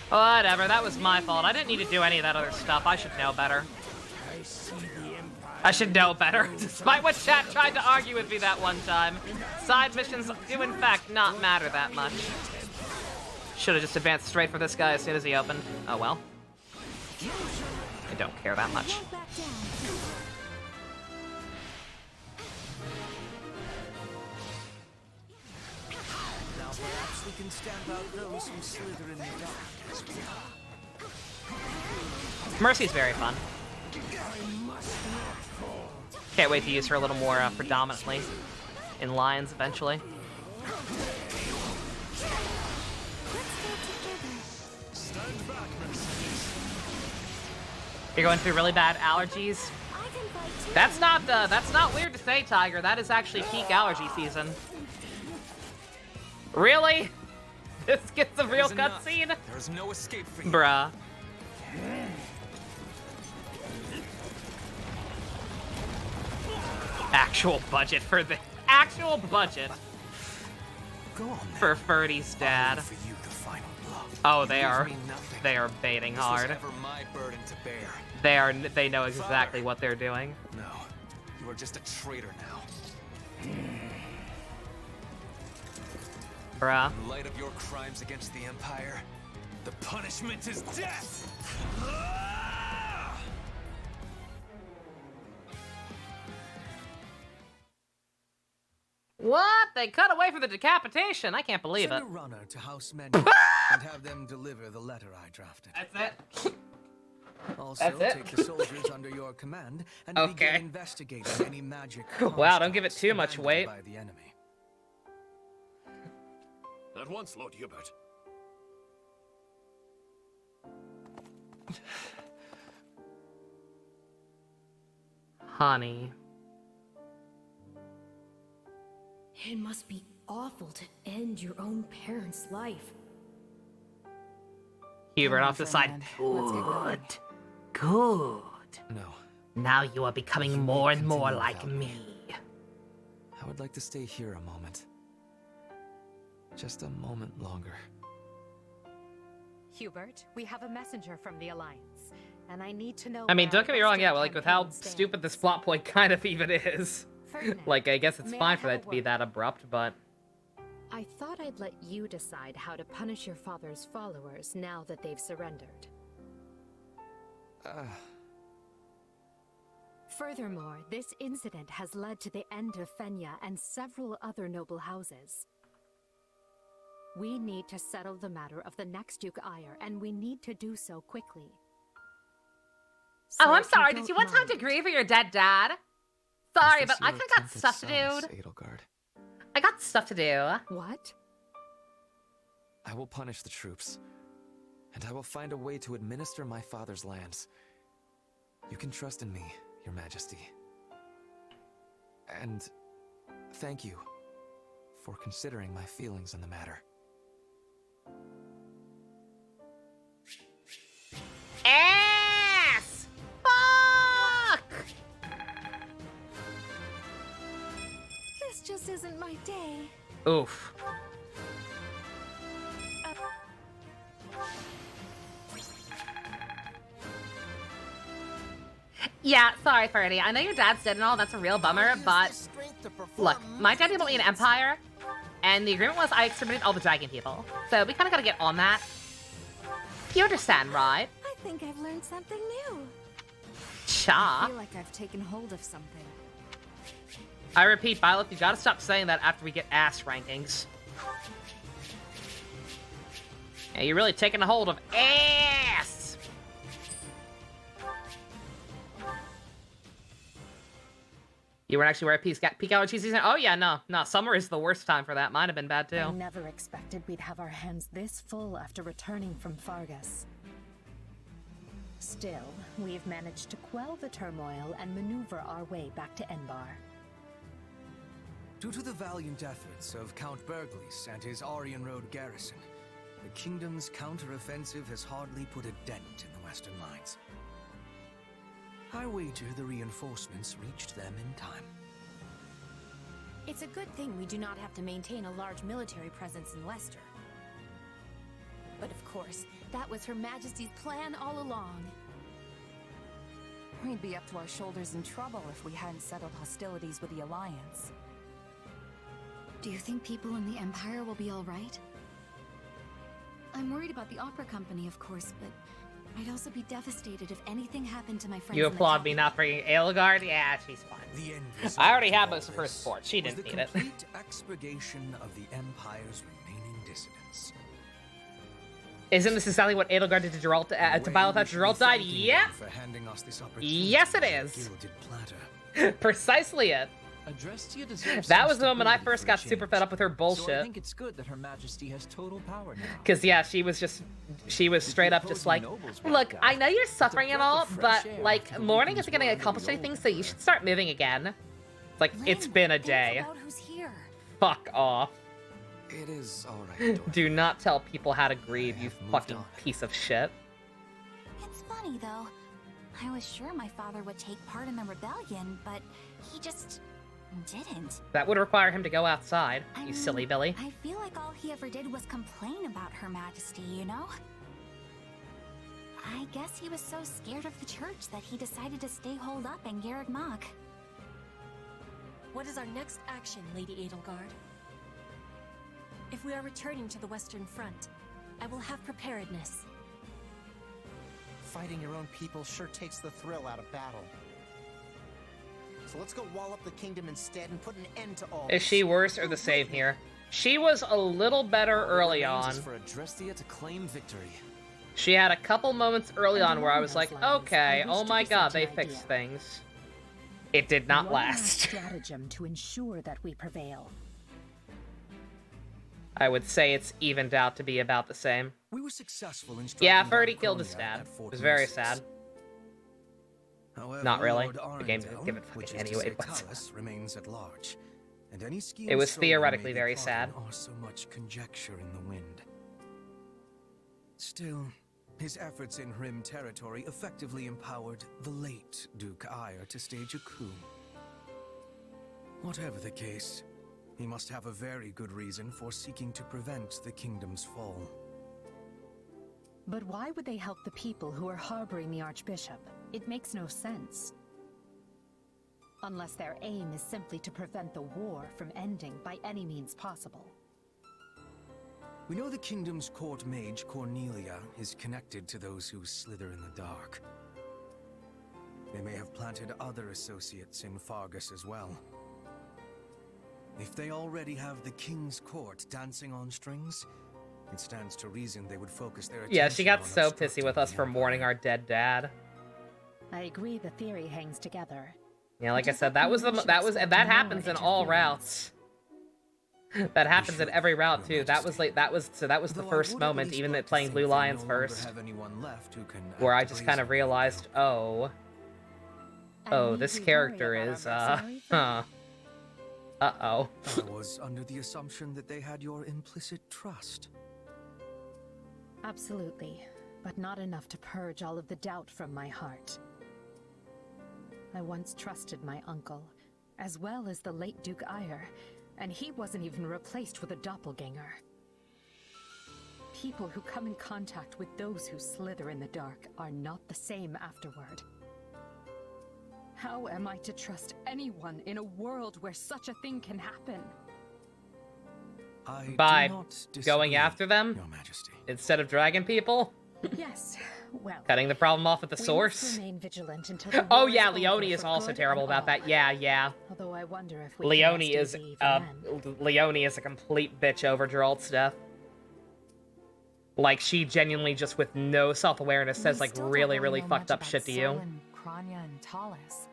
Whatever, that was my fault. I didn't need to do any of that other stuff. I should know better. I see the Empire. I should know better, despite what chat tried to argue with me that one time. Side missions do in fact not matter that much. Should have just advanced straight for this guy as soon as he opened. Oh well. I don't care that much. Won't back down. Now perhaps we can stamp out those who slither in the dark. Mercy's very fun. Can't wait to use her a little more predominantly in Lions eventually. Stand back, miss. You're going through really bad allergies. I can fight too. That's not weird to say, Tiger. That is actually peak allergy season. Really? This gets a real cutscene? There's no escape for you. Bruh. Actual budget for the actual budget Go on then. for Ferdy's dad. For you the final blow. Oh, It they gives are me nothing. baiting This was hard. ever my burden to bear. They know exactly what they're doing. No, you are just a traitor now. Bruh. In light of your crimes against the Empire, the punishment is death! What? They cut away from the decapitation. I can't believe Send it. a runner to House Menu and have them deliver the letter I drafted. That's it. Also, That's it. take the soldiers under your command and Okay. begin investigating any magic. Wow, don't give it constructs too much commanded weight. By the enemy. At once, Lord Hubert. Honey. It must be awful to end your own parent's life. Hubert Come on, off the side. Ferdinand. Let's get going. Good. No, Now you are becoming more and more continue like without me. me. I would like to stay here a moment. Just a moment longer. Hubert, we have a messenger from the Alliance, and I need to know. I mean, where don't get me our wrong, yeah, rescue like with how campaign stands. stupid this plot point kind of even is. Ferdinand, Like, I guess it's may I fine for have that a to be word? that abrupt, but I thought I'd let you decide how to punish your father's followers now that they've surrendered. Furthermore, this incident has led to the end of Fenya and several other noble houses. We need to settle the matter of the next Duke Ire, and we need to do so quickly. Oh, I'm if you sorry. Did don't you want time to mind- grieve for your dead dad? Sorry, Is this but I your kind of got attempted stuff to do. solace, Edelgard? I got stuff to do. What? I will punish the troops, and I will find a way to administer my father's lands. You can trust in me, Your Majesty. And thank you for considering my feelings in the matter. Ass! Fuck! This just isn't my day. Oof. Yeah, sorry, Ferdy. I know your dad's dead and all, that's a real bummer, but look, my dad built me an empire, and the agreement was I exterminated all the dragon people. So we kind of got to get on that. You understand, right? I think I've learned something new. Cha. I feel like I've taken hold of something. I repeat, Violet, you gotta stop saying that after we get ass rankings. Yeah, you're really taking a hold of ass! You weren't actually wearing peak allergy season? Oh yeah, no. Summer is the worst time for that. Mine have been bad too. I never expected we'd have our hands this full after returning from Fargus. Still, we've managed to quell the turmoil and maneuver our way back to Enbar. Due to the valiant efforts of Count Berglis and his Aryan Road garrison, the kingdom's counter-offensive has hardly put a dent in the western lines. I wager the reinforcements reached them in time. It's a good thing we do not have to maintain a large military presence in Leicester. But of course, that was Her Majesty's plan all along. We'd be up to our shoulders in trouble if we hadn't settled hostilities with the Alliance. Do you think people in the Empire will be all right? I'm worried about the opera company, of course, but I'd also be devastated if anything happened to my friends. You in the applaud top. me not bringing Edelgard? Yeah, she's fine. I already have most of her support. She didn't need it. The complete expurgation of the Empire's remaining dissidents. Isn't this exactly what Edelgard did to Geralt, to Violet after Geralt died? Yep! Yes, it is! Precisely it. Adrestia deserves That some was the moment I stability first for a got super change. fed up with her So I bullshit. think it's good that Her Majesty has total power now. Because, yeah, she was straight up just like, look, I know you're suffering and all, but, like, mourning isn't going to accomplish anything, so you should start moving again. It's like, it's been a day. Who's here? Fuck off. It is alright. Do not tell people how to grieve, you fucking piece of shit. It's funny, though. I was sure my father would take part in the rebellion, but he just didn't. That would require him to go outside, you silly Billy. I feel like all he ever did was complain about Her Majesty, you know? I guess he was so scared of the church that he decided to stay holed up in Garreg Mach. What is our next action, Lady Edelgard? If we are returning to the Western Front, I will have preparedness. Fighting your own people sure takes the thrill out of battle. So let's go wall up the kingdom instead and put an end to all Is she worse or the same here? She was a little better early on. For Adrestia to claim victory. She had a couple moments early on where I was like, okay, oh my god, they fixed things. It did not One last. stratagem to ensure that we prevail. I would say it's evened out to be about the same. We were successful in Yeah, striking Ferdy down killed his Kronia dad. at It Fort was very Mercedes. sad. However, Not really. Lord The game didn't Arundel, give it which fucking is to anyway. say It was. Talus remains at large, and any schemes It was Solon theoretically may be very plotting sad. Are so much conjecture in the wind. Still, his efforts in Rim territory effectively empowered the late Duke Ire to stage a coup. Whatever the case, he must have a very good reason for seeking to prevent the kingdom's fall. But why would they help the people who are harboring the Archbishop? It makes no sense. Unless their aim is simply to prevent the war from ending by any means possible. We know the kingdom's court mage, Cornelia, is connected to those who slither in the dark. They may have planted other associates in Fargus as well. If they already have the king's court dancing on strings, it stands to reason they would focus their attention Yeah, she got on so obstructing pissy with us the for mourning our dead dad. I agree the theory hangs together. Yeah, like I said, that happens in all routes. That happens in every route too. That was the first moment, even at playing Blue Lions first, where I just kind of realized, oh, this character is uh-oh. I was under the assumption that they had your implicit trust. Absolutely, but not enough to purge all of the doubt from my heart. I once trusted my uncle, as well as the late Duke Ire, and he wasn't even replaced with a doppelganger. People who come in contact with those who slither in the dark are not the same afterward. How am I to trust anyone in a world where such a thing can happen? By going after them, Your Majesty, instead of dragging people? Yes, well... Cutting the problem off at the source? Remain vigilant until the Oh war yeah, is Leone over is for also good terrible and about all. that. Yeah. Although I wonder if we Leone can is Leone is a complete bitch over Geralt's death. Like, she genuinely just with no self-awareness says like really fucked up shit to you. Kranya and Talis.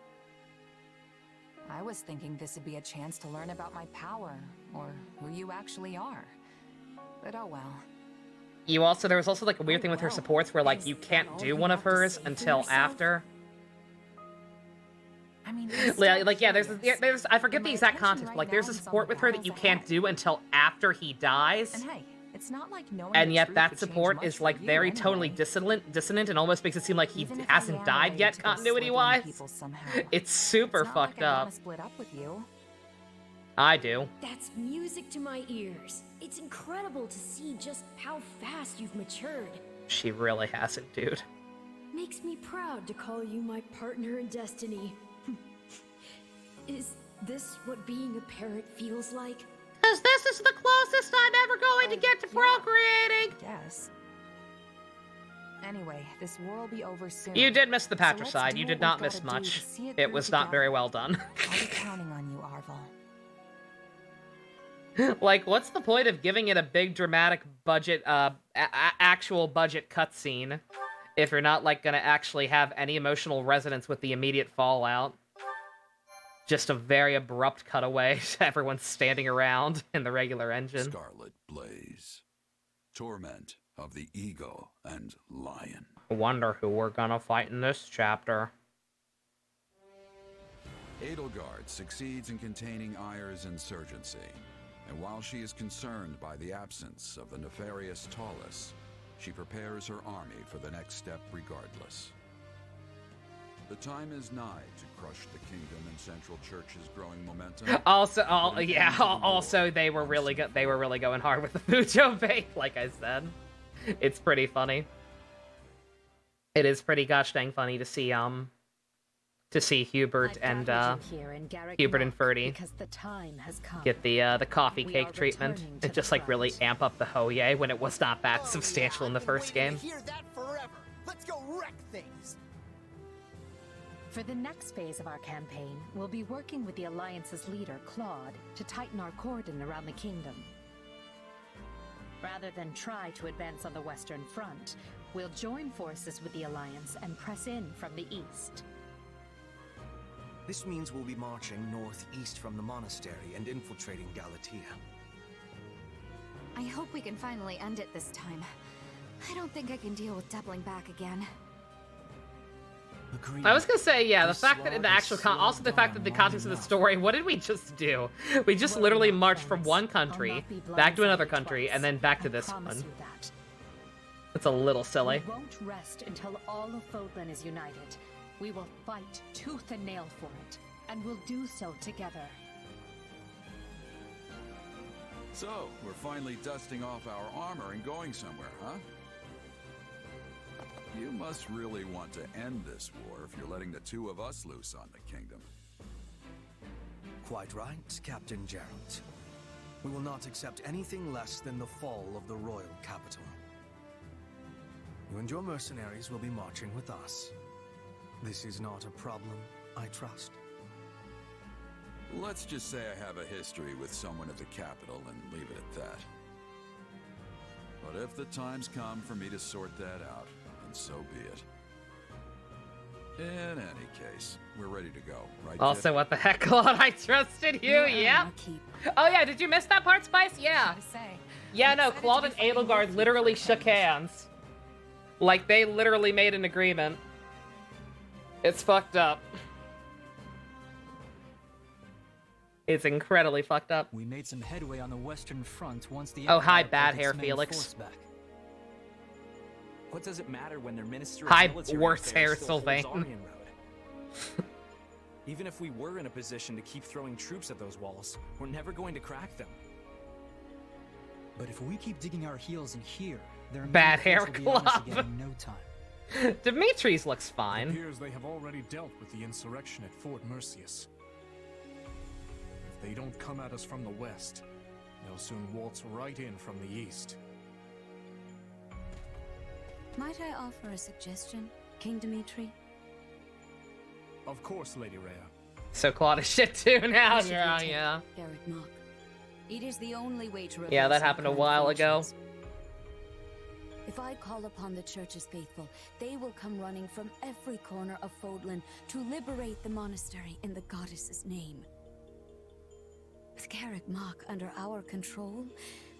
I was thinking this would be a chance to learn about my power, or who you actually are. But oh well. There was also like a weird thing with her supports where like you can't do one of hers until after. I mean, Like yeah, there's I forget the exact context, but like there's a support with her that you can't do until after he dies. And hey, it's not like knowing And the yet truth that would support change is much like for you very anyway. tonally dissonant and almost makes it seem like he Even if I hasn't am died related yet to the continuity Slytherin wise. people somehow. It's super It's not fucked like I up. wanna split up with you. I do. That's music to my ears. It's incredible to see just how fast you've matured. She really hasn't, dude. Makes me proud to call you my partner in destiny. Is this what being a parrot feels like? Cause this is the closest I'm ever going to get to procreating. Yes. Anyway, this war will be over soon. You did miss the So let's patricide. do You what did we've not gotta miss do much. to see It through was not together. very well done. I'll be counting on you, Arvel. Like, what's the point of giving it a big dramatic budget, actual budget cutscene if you're not, like, gonna actually have any emotional resonance with the immediate fallout? Just a very abrupt cutaway to everyone standing around in the regular engine. Scarlet Blaze. Torment of the Eagle and Lion. I wonder who we're gonna fight in this chapter. Edelgard succeeds in containing Ire's insurgency, and while she is concerned by the absence of the nefarious Talis, she prepares her army for the next step regardless. The time is nigh to crush the kingdom and Central Church's growing momentum. Also, they were really going hard with the Fujo bait, like I said. It's pretty funny. It is pretty gosh dang funny to see Hubert and Ferdy get the coffee cake treatment and just like really amp up the Hoye when it was not that substantial in the first game. Hear that forever. Let's go wreck things. For the next phase of our campaign, we'll be working with the Alliance's leader, Claude, to tighten our cordon around the kingdom. Rather than try to advance on the Western Front, we'll join forces with the Alliance and press in from the east. This means we'll be marching northeast from the monastery and infiltrating Galatea. I hope we can finally end it this time. I don't think I can deal with doubling back again. I was gonna say, yeah, the fact that in the actual also the fact that the context of the story, what did we just do? We just literally marched from one country back to another country and then back to this one. It's a little silly. We won't rest until all of Fodlan is united. We will fight tooth and nail for it, and we'll do so together. So, we're finally dusting off our armor and going somewhere, huh? You must really want to end this war if you're letting the two of us loose on the kingdom. Quite right, Captain Geralt. We will not accept anything less than the fall of the royal capital. You and your mercenaries will be marching with us. This is not a problem, I trust. Let's just say I have a history with someone at the capital and leave it at that. But if the time's come for me to sort that out, then so be it. In any case, we're ready to go, right? Also, Kid? what the heck, Claude? I trusted you. Yeah. Oh yeah, did you miss that part, Spice? Yeah. Yeah, no, Claude and Edelgard literally shook hands. Like, they literally made an agreement. It's fucked up. It's incredibly fucked up. We made some headway on the Western Front once the Oh, hi, Empire bad pulled hair, its main Felix. force back. What does it matter when their Minister Hi, of Military worst Affairs hair, still holds Sylvain. Aryan Road? Even if we were in a position to keep throwing troops at those walls, we're never going to crack them. But if we keep digging our heels in here, their Bad main hair force will be on us club. again in no time. Dimitri's looks It fine. appears they have already dealt with the insurrection at Fort Mercius. If they don't come at us from the west, they'll soon waltz right in from the east. Might I offer a suggestion, King Dimitri? Of course, Lady Rhea. So Claude is shit too now. We should Yeah, retake yeah. Garrett Mach. It is the only way to Yeah, that reverse our happened a current while ago. fortunes. If I call upon the Church's faithful, they will come running from every corner of Fodlan to liberate the monastery in the goddess's name. With Garrett Mach under our control,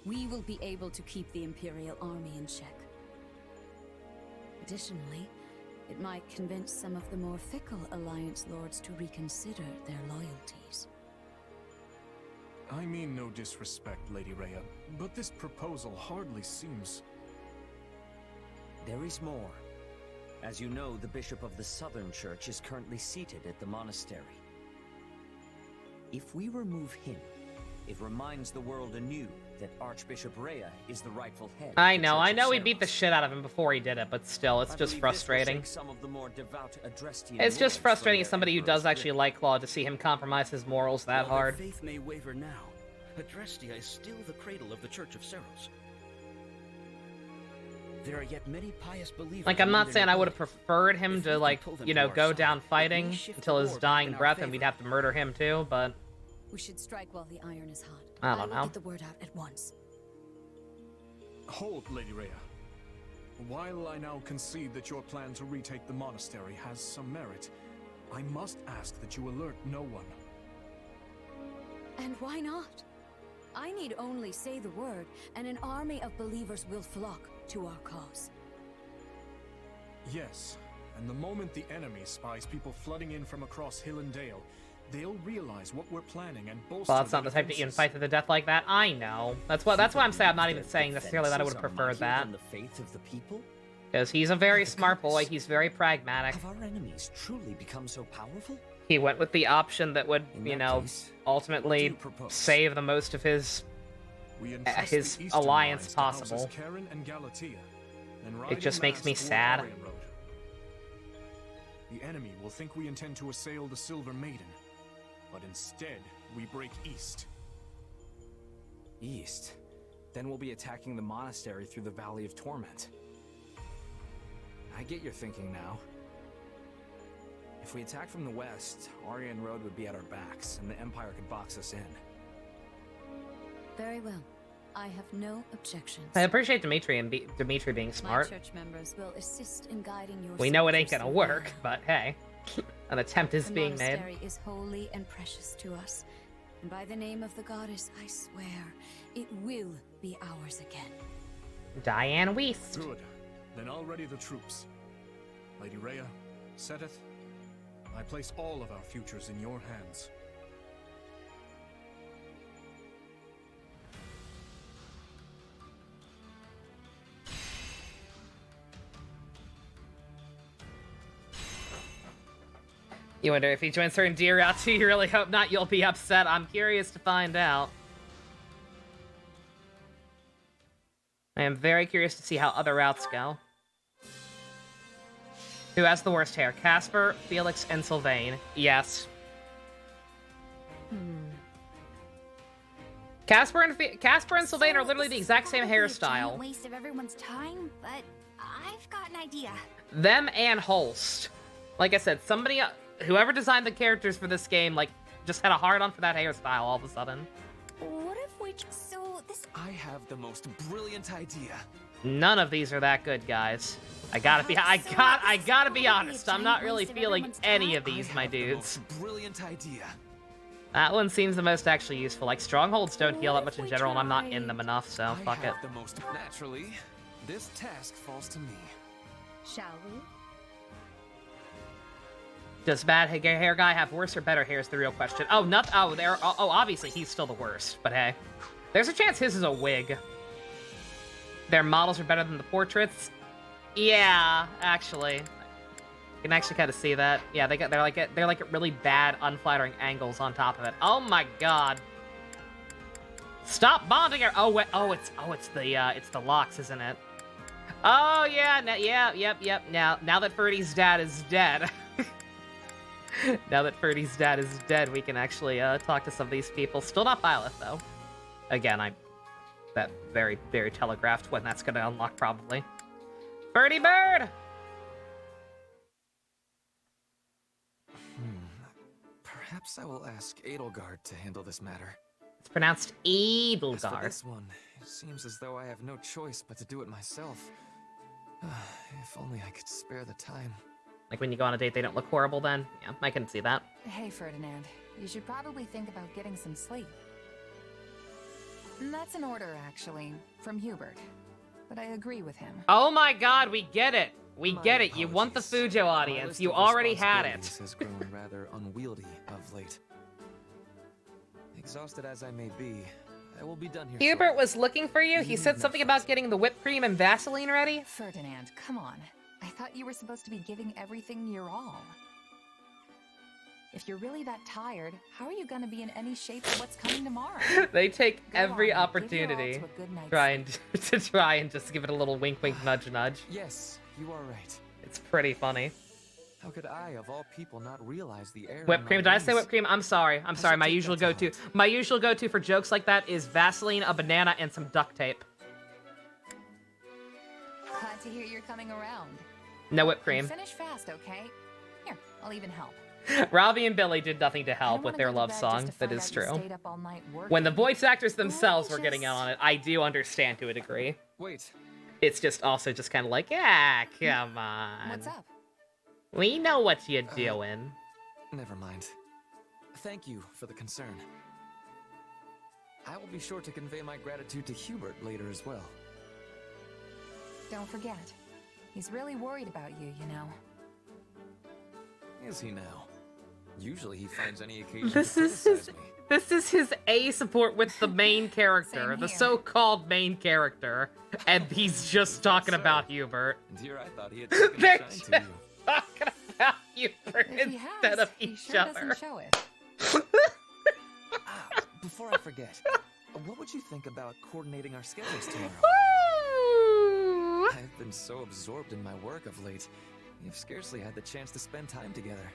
we will be able to keep the Imperial army in check. Additionally, it might convince some of the more fickle Alliance lords to reconsider their loyalties. I mean no disrespect, Lady Rhea, but this proposal hardly seems... There is more. As you know, the Bishop of the Southern Church is currently seated at the monastery. If we remove him, it reminds the world anew that Archbishop Rhea is the rightful head. I know we beat the shit out of him before he did it, but still, it's I just believe frustrating. this will shake some of the more devout Adrestian It's just lords frustrating from as their somebody who emperor's does actually grip. like Claude to see him compromise his morals that While their hard. faith may waver now, Adrestia is still the cradle of the Church of Seros. There are yet many pious believers. Like, I'm not among saying their I would have nobility. preferred him If to, we like, can pull them you to know, our go side, down it may fighting shift until the his war back dying in our breath and favor. we'd have to murder him too, but We should strike while the iron is hot. I don't will know. get the word out at once. Hold, Lady Rhea. While I now concede that your plan to retake the monastery has some merit, I must ask that you alert no one. And why not? I need only say the word, and an army of believers will flock to our cause. Yes, and the moment the enemy spies people flooding in from across Hill and Dale, they'll realize what we're planning and bolster well, that's not their the type to even defenses. fight to the death like that. I know. That's why I'm saying I'm not even saying necessarily that I would have preferred that. The faith of the people? Because he's a very smart boy, he's very pragmatic. Have our enemies truly become so powerful? He went with the option that would, In you that know, case, ultimately what do you propose? save the most of his We entrust his the eastern alliance lines to houses possible. Karen and Galatea, then ride It just en makes masse me toward sad. Aryan Road. The enemy will think we intend to assail the Silver Maiden, but instead we break east. East. Then we'll be attacking the monastery through the Valley of Torment. I get your thinking now. If we attack from the west, Aryan Road would be at our backs, and the Empire could box us in. Very well. I have no objections. I appreciate Dimitri and Dimitri being My smart. church members will assist in guiding your We know it ain't soldiers gonna through work, the but hey, an attempt is The being made. monastery is holy and precious to us, and by the name of the goddess, I swear, it will be ours again. Diane Weist. Good. Then I'll ready the troops. Lady Rhea, Seteth, I place all of our futures in your hands. You wonder if he joins certain deer routes, you really hope not, you'll be upset. I'm curious to find out. I am very curious to see how other routes go. Who has the worst hair? Casper, Felix, and Sylvain. Yes. Casper and Sylvain are literally the exact same hairstyle. Waste of everyone's time, but I've got an idea. Them and Holst. Like I said, somebody, whoever designed the characters for this game, like, just had a hard-on for that hairstyle all of a sudden. What if we... So, this I have the most brilliant idea. None of these are that good, guys. I gotta be honest. I'm not really feeling any of these, my dudes. Brilliant idea. That one seems the most actually useful. Like, strongholds don't heal that much in general, and I'm not in them enough, so fuck it. The most naturally, this task falls to me. Shall we? Does bad hair guy have worse or better hair is the real question. Oh, obviously he's still the worst, but hey. There's a chance his is a wig. Their models are better than the portraits? Yeah, actually. You can actually kind of see that. Yeah, they're like at really bad, unflattering angles on top of it. Oh my god. Stop bonding her. It's the locks, isn't it? Oh yeah, yep. Now that Ferdy's dad is dead. Now that Ferdy's dad is dead, we can actually talk to some of these people. Still not Violet though. Again, that very, very telegraphed when that's gonna unlock probably. Ferdy Bird! Perhaps I will ask Edelgard to handle this matter. It's pronounced As for Edelgard. this one, it seems as though I have no choice but to do it myself. If only I could spare the time. Like when you go on a date, they don't look horrible then? Yeah, I can see that. Hey, Ferdinand. You should probably think about getting some sleep. That's an order, actually, from Hubert. But I agree with him. Oh my god, we get it! We get it, you want the Fujo My audience. list You of already had it. responsibilities has grown rather unwieldy of late. Exhausted as I may be, I will be done here. Hubert was looking for you. He said something about getting the whipped cream and Vaseline ready. Ferdinand, come on. I thought you were supposed to be giving everything your all. If you're really that tired, how are you gonna be in any shape for what's coming tomorrow? They take every on, opportunity give your all to a good night's to try and just give it a little wink, nudge, nudge. Yes, you are right. It's pretty funny. How could I, of all people, not realize the error? Whipped cream. Did I say whipped cream? I'm sorry. I'm sorry. My usual go-to for jokes like that is Vaseline, a banana, and some duct tape. Glad to hear you're coming around. No whipped cream. Finish fast, okay? Here, I'll even help. Robbie and Billy did nothing to help with their love song. That is true. When the voice actors themselves were getting in on it, I do understand to a degree. Wait. It's just also just kind of like, yeah, come on. What's up? We know what you're doing. Never mind. Thank you for the concern. I will be sure to convey my gratitude to Hubert later as well. Don't forget. He's really worried about you, you know. Is he now? Usually he finds any occasion to criticize me. This is his A support with the main character, the so-called main character, and he's just talking about Hubert. And here I thought he had taken a shine to you. Talking about Hubert instead of each other. Doesn't show it. Before I forget, what would you think about coordinating our schedules tomorrow? I've been so absorbed in my work of late, we've scarcely had the chance to spend time together.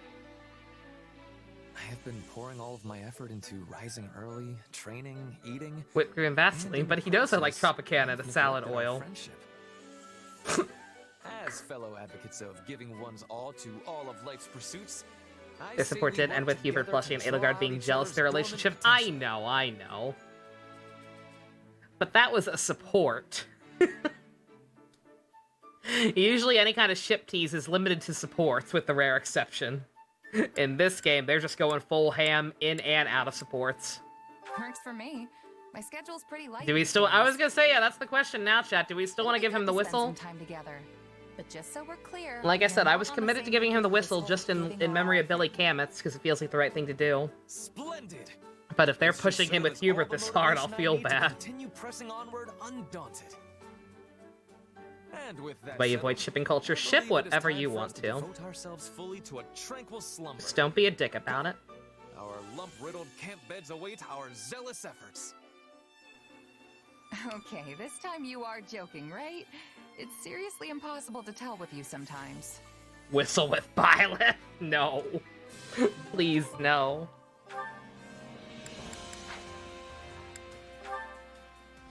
I have been pouring all of my effort into rising early, training, eating, whipped cream and Vaseline, but he knows I like Tropicana, the salad oil. As fellow advocates of giving one's all to all of life's pursuits, Their support did end with Hubert blushing and Edelgard being jealous of their relationship. I know. But that was a support. Usually any kind of ship tease is limited to supports, with the rare exception. In this game, they're just going full ham in and out of supports. Works for me. My schedule's pretty light. Do we still... I was gonna say, yeah, that's the question now, chat. Do we still want to give him the whistle? Spend some time together. But just so we're clear, like I said, I was committed to giving him the whistle just in memory of Billy Kametz, because it feels like the right thing to do. Splendid. But if they're pushing him with Hubert this hard, I'll feel bad. Continue pressing onward undaunted. And with that, Way you avoid shipping culture, ship whatever you want to. Devote ourselves fully to a tranquil slumber. Just don't be a dick about it. Our lump-riddled camp beds await our zealous efforts. Okay, this time you are joking, right? It's seriously impossible to tell with you sometimes. Whistle with Violet? No. Please, no.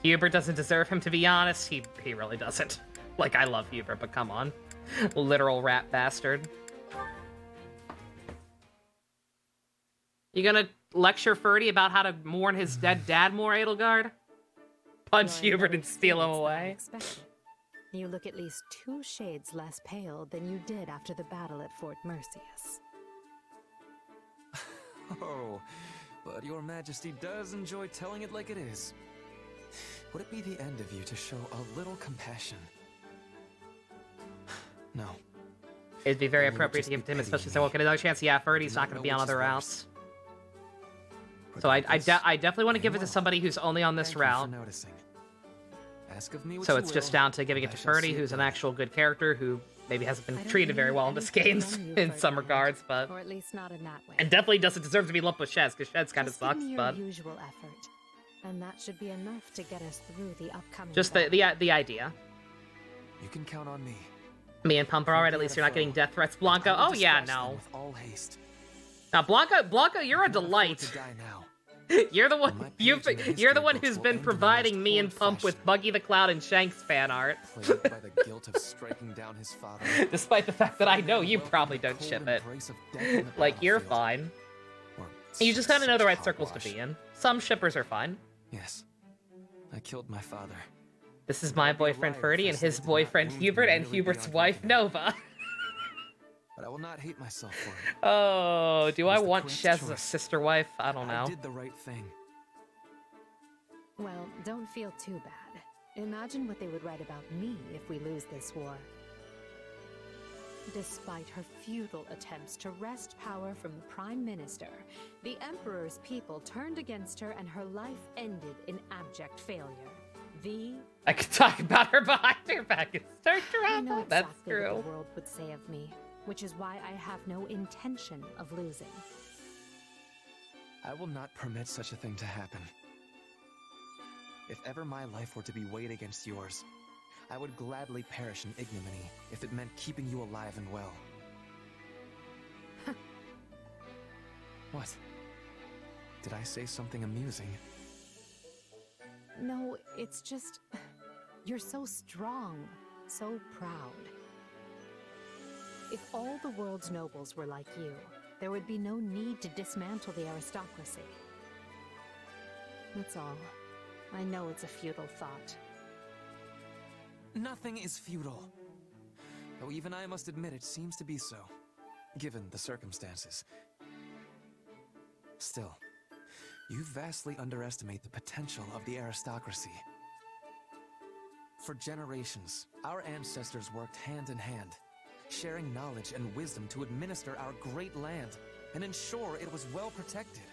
Hubert doesn't deserve him, to be honest. He really doesn't. Like, I love Hubert, but come on. Literal rat bastard. You gonna lecture Ferdy about how to mourn his dead dad more, Edelgard? punch You're in Hubert no and steal him spirits than I away. expected. You look at least 2 shades less pale than you did after the battle at Fort Mercius. Oh, but your majesty does enjoy telling it like it is. Would it be the end of you to show a little compassion? No. It'd be very Then you would appropriate to just give it to be him, especially pitying since I won't get another chance. Yeah, Ferdy's do not not going to know be on which is other worse. routes. So I definitely want to give it to somebody who's only on this Thank you route. for noticing. Ask of me what So you it's just will, down to giving it and to I shall Ferdy, see it who's an done. actual good character who maybe hasn't been I don't treated very need well in this anything game from you, in some Ferdinand. regards, but Or at least not in that way. and definitely doesn't deserve to be lumped with Shez, because Shez kind of Just give sucks. me your But usual effort, and that should be enough to get us through the upcoming just battle. the idea. You can count on me. Me and Pump are alright. At least you're not getting death threats, Blanco. I will Oh yeah, dispatch them no. with all haste. Now Blanco, you're a I cannot afford delight. to die now. You're the one. My You're page in the the history one books who's will been end in the providing most me and horrid Pump with fashion. Buggy the Cloud and Shanks fan art, Plagued by the guilt of striking down his father. despite the fact that I know you Welcome probably the don't cold ship it. embrace of death in the Like you're battlefield. fine. Or You just kind of know the right such circles to hogwash. be in. Some shippers are fine. Yes, I killed my father. This is my boyfriend Ferdy and his boyfriend Hubert and Hubert's wife Nova. But I will not hate myself for it. Oh, do It I was the want correct Shez as a choice. sister wife? I don't I know. did the right thing. Well, don't feel too bad. Imagine what they would write about me if we lose this war. Despite her futile attempts to wrest power from the Prime Minister, the Emperor's people turned against her and her life ended in abject failure. I could talk about her behind her back and start I know drama. exactly That's what true. the world would say of me, which is why I have no intention of losing. I will not permit such a thing to happen. If ever my life were to be weighed against yours, I would gladly perish in ignominy if it meant keeping you alive and well. What? Did I say something amusing? No, it's just... You're so strong, so proud. If all the world's nobles were like you, there would be no need to dismantle the aristocracy. That's all. I know it's a futile thought. Nothing is futile. Though even I must admit it seems to be so, given the circumstances. Still, you vastly underestimate the potential of the aristocracy. For generations, our ancestors worked hand in hand, sharing knowledge and wisdom to administer our great land and ensure it was well protected.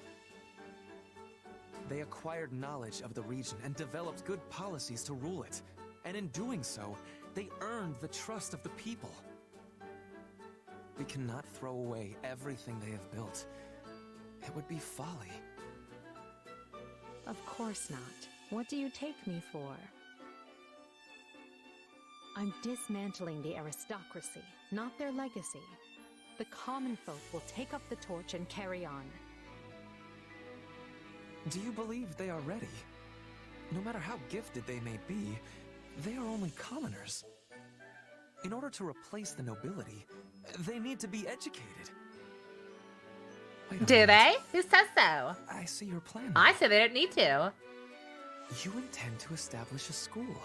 They acquired knowledge of the region and developed good policies to rule it. And in doing so, they earned the trust of the people. We cannot throw away everything they have built. It would be folly. Of course not. What do you take me for? I'm dismantling the aristocracy, not their legacy. The common folk will take up the torch and carry on. Do you believe they are ready? No matter how gifted they may be, they are only commoners. In order to replace the nobility, they need to be educated. Do they? Who says so? I see your plan. I said they don't need to. You intend to establish a school.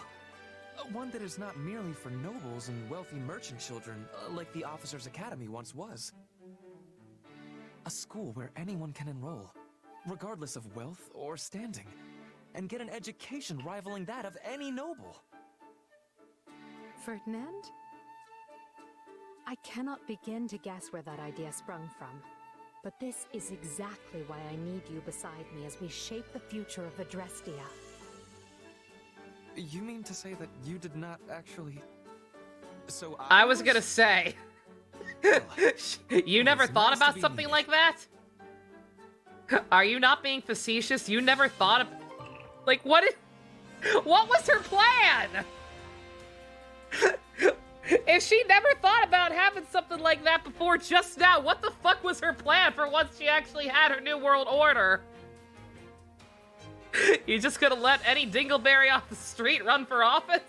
One that is not merely for nobles and wealthy merchant children, like the Officers' Academy once was. A school where anyone can enroll, regardless of wealth or standing, and get an education rivaling that of any noble. Ferdinand? I cannot begin to guess where that idea sprung from. But this is exactly why I need you beside me as we shape the future of Adrestia. You mean to say that you did not actually... So I was gonna say. You never thought about something like that? Are you not being facetious? You never thought of... Like, what was her plan? If she never thought about having something like that before just now, what the fuck was her plan for once she actually had her New World Order? You just gonna let any dingleberry off the street run for office?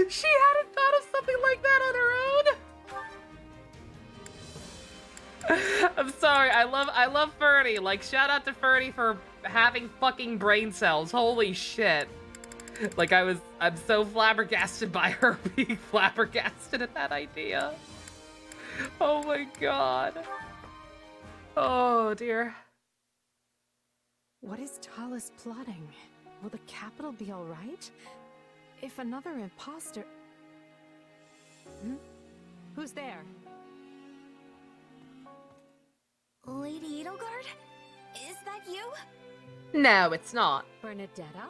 She hadn't thought of something like that on her own? I'm sorry. I love Ferdy. Like, shout out to Ferdy for having fucking brain cells. Holy shit. Like, I'm so flabbergasted by her being flabbergasted at that idea. Oh my god. Oh dear. What is Talus plotting? Will the capital be alright? If another imposter... Who's there? Lady Edelgard? Is that you? No, it's not. Bernadetta?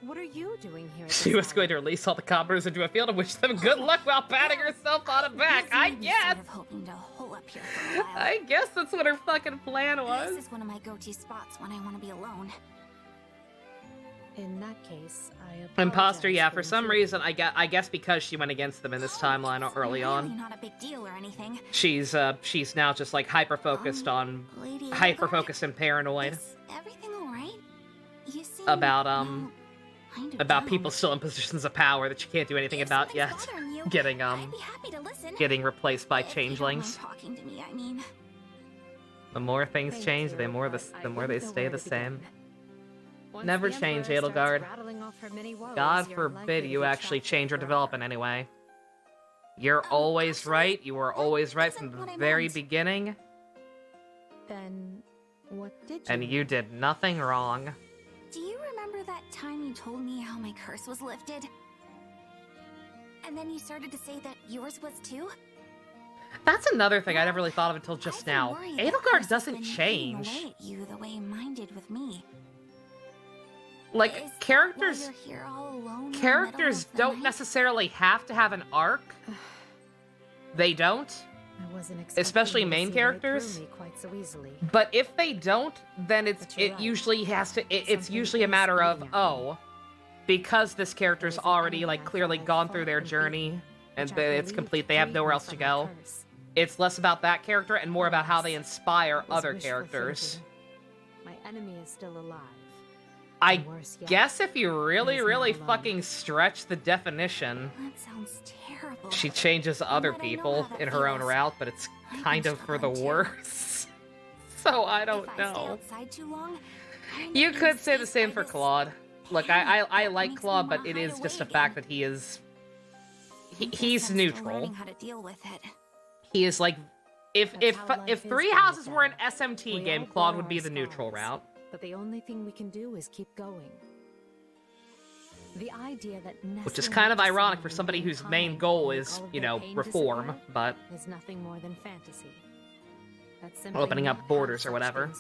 What are you doing here? She was going to release all the commoners into a field and wish them good luck while patting herself on the back. I guess. Hoping to hole up here for a while. I guess that's what her fucking plan was. This is one of my go-to spots when I want to be alone. In that case, I apologize. Imposter, yeah. For some reason, I guess because she went against them in this timeline early on. Really not a big deal or anything. She's now just like hyper-focused on, hyper-focused and paranoid. Is everything alright? You seem about people still in positions of power that she can't do anything about yet. Getting getting replaced by changelings. Talking to me, I mean. The more things change, the more they stay the same. Never change, Edelgard. God forbid you actually change or develop in any way. You're always right. You were always right from the very beginning. Then what did you? And you did nothing wrong. Do you remember that time you told me how my curse was lifted? And then you started to say that yours was too? That's another thing I never really thought of until just now. Edelgard doesn't change. Away at you the way mine did with me. Like, characters don't necessarily have to have an arc. They don't. Especially main characters. But if they don't, then it's usually a matter of, oh, because this character's already like clearly gone through their journey and it's complete, they have nowhere else to go. It's less about that character and more about how they inspire other characters. My enemy is still alive. I guess if you really fucking stretch the definition, that sounds terrible. She changes other people in her own route, but it's kind of for the worse. So I don't know. You could say the same for Claude. Look, I like Claude, but it is just a fact that he's neutral. He is like, if Three Houses were an SMT game, Claude would be the neutral route. But the only thing we can do is keep going. The idea that which is kind of ironic for somebody whose main goal is, you know, reform, but is nothing more than fantasy. Opening up borders or whatever.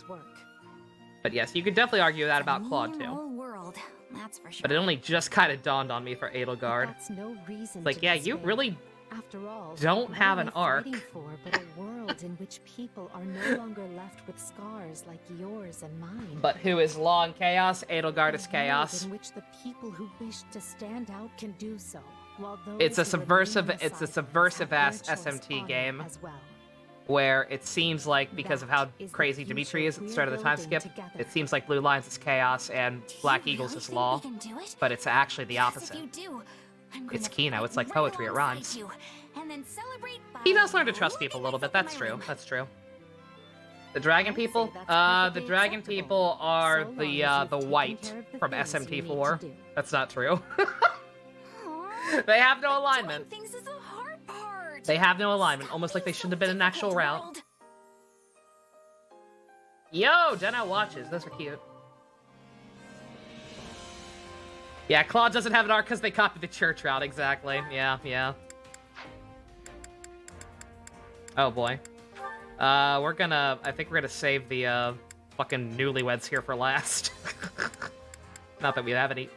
But yes, you could definitely argue that about Claude too. World, that's for sure. But it only just kind of dawned on me for Edelgard. That's no reason like, yeah, you really after all, don't have an arc. But a world in which people are no longer left with scars like yours and mine. But who is law and chaos? Edelgard is chaos. In which the people who wish to stand out can do so, while those it's a subversive ass SMT game. As well. Where it seems like, because of how crazy Dimitri is at the start of the time skip, it seems like Blue Lions is chaos and Black Eagles is law. But it's actually the opposite. It's Kino, it's like poetry, it rhymes. He does learn to trust people a little bit, that's true, that's true. The Dragon People? The Dragon People are the white from SMT4. That's not true. They have no alignment. They have no alignment, almost like they shouldn't have been an actual route. Yo, Den-O watches, those are cute. Yeah, Claude doesn't have an arc because they copied the church route, exactly. Yeah. Oh boy. I think we're gonna save the, fucking newlyweds here for last. Not that we have any.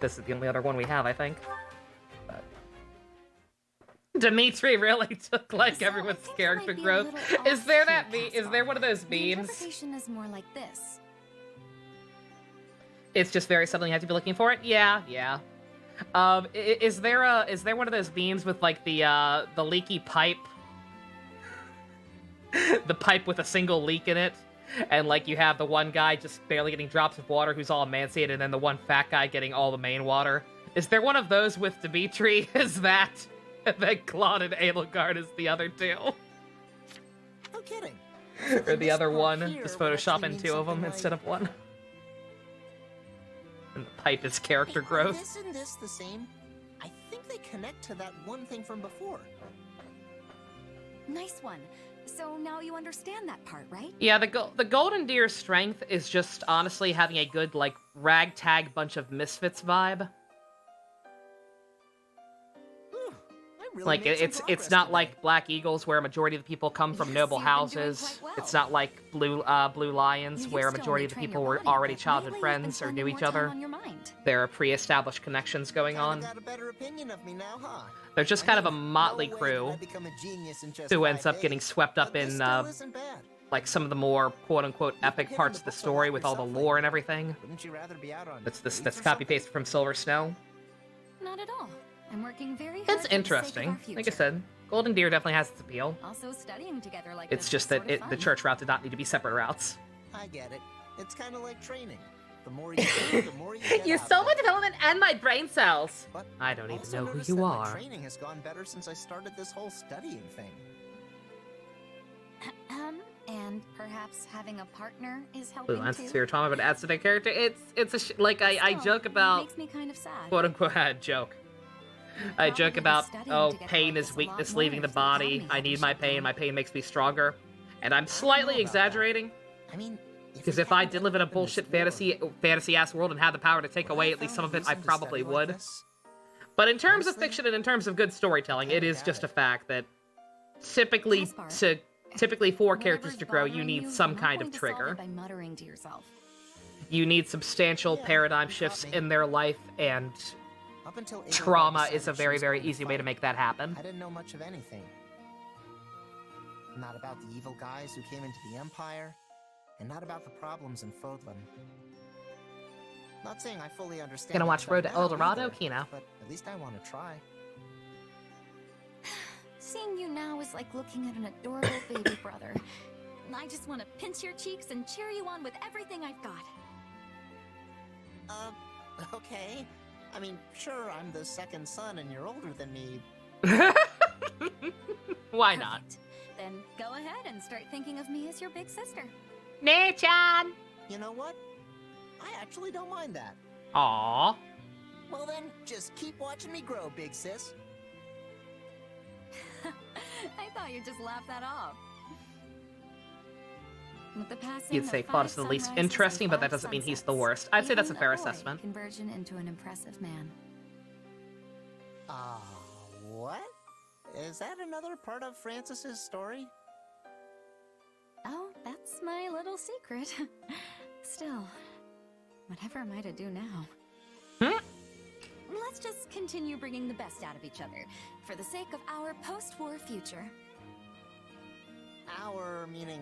This is the only other one we have, I think. But... Dimitri really took, like, everyone's character growth. Is there one of those memes? Interpretation is more like this. It's just very something you have to be looking for it. Yeah. Is there one of those memes with like the leaky pipe, the pipe with a single leak in it, and like you have the one guy just barely getting drops of water who's all emaciated, and then the one fat guy getting all the main water? Is there one of those with Dimitri? Is that? And then Claude and Edelgard is the other two. No kidding. Or the other one. Just Photoshop in two of them instead of one. And the pipe is character growth. Are this and this the same? I think they connect to that one thing from before. Nice one. So now you understand that part, right? Yeah, the Golden Deer's strength is just honestly having a good, like, ragtag bunch of misfits vibe. Really like, it's not like Black Eagles, where a majority of the people come from noble houses. Well. It's not like Blue Lions, where a majority of the people were already childhood friends or knew each other. There are pre-established connections going on. Got a better opinion of me now, huh? They're just kind of a motley crew who ends up getting swept up in, like, some of the more quote-unquote epic parts of the story with all the lore and everything. Wouldn't you rather be out on That's copy-paste from Silver Snow. Not at all. I'm working very hard. It's interesting. Like I said, Golden Deer definitely has its appeal. Also studying together like it's just that the church route did not need to be separate routes. I get it. It's kind of like training. The more you do, the more you get. You stole my development and my brain cells. But I don't even know who that you are. My training has gone better since I started this whole studying thing. And perhaps having a partner is helping Ooh, that's too. your trauma, but adds to the character. It's like I joke about. Makes me kind of sad. Quote unquote joke. I joke about, oh, pain is weakness leaving the body. I need my pain makes me stronger. And I'm slightly exaggerating. I mean, because if I did live in a bullshit fantasy-ass world and had the power to take away at least some of it, I probably would. But in terms of fiction and in terms of good storytelling, it is just a fact that typically for characters to grow, you need some kind of trigger. By muttering to yourself. You need substantial paradigm shifts in their life, and trauma is a very, very easy way to make that happen. I didn't know much of anything. Not about the evil guys who came into the Empire, and not about the problems in Fodlan. Not saying I fully understand. Gonna watch Road to El Dorado, Kino? But at least I want to try. Seeing you now is like looking at an adorable baby brother. I just want to pinch your cheeks and cheer you on with everything I've got. Okay. I mean, sure, I'm the second son and you're older than me. Why not? Then go ahead and start thinking of me as your big sister. Ne-chan! You know what? I actually don't mind that. Aww. Well then, just keep watching me grow, big sis. I thought you'd just laugh that off. With the passing You'd say Claude is the least interesting, but that doesn't mean he's the worst. I'd say that's a fair assessment. Conversion into an impressive man. What? Is that another part of Francis's story? Oh, that's my little secret. Still, whatever am I to do now? Let's just continue bringing the best out of each other, for the sake of our post-war future. Our meaning...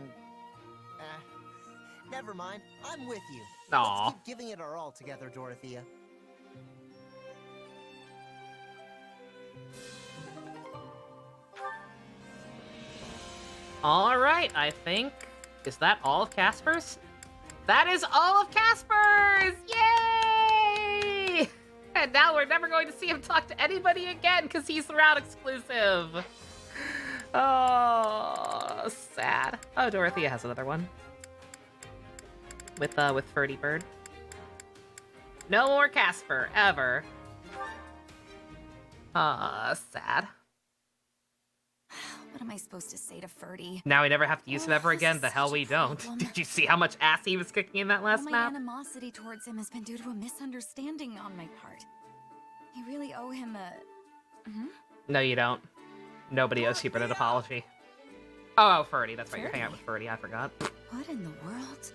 never mind. I'm with you. Aww. Let's keep giving it our all together, Dorothea. Alright, I think... Is that all of Casper's? That is all of Casper's! Yay! And now we're never going to see him talk to anybody again because he's the route exclusive. Oh, sad. Oh, Dorothea has another one. With Ferdy Bird. No more Casper, ever. Sad. What am I supposed to say to Ferdy? Now we never have to use him ever again. The hell we don't. Did you see how much ass he was kicking in that last My map? animosity towards him has been due to a misunderstanding on my part. I really owe him a... No, you don't. Nobody owes Hubert an apology. Oh, Ferdy. That's right. You're hanging out with Ferdy. I forgot. What in the world?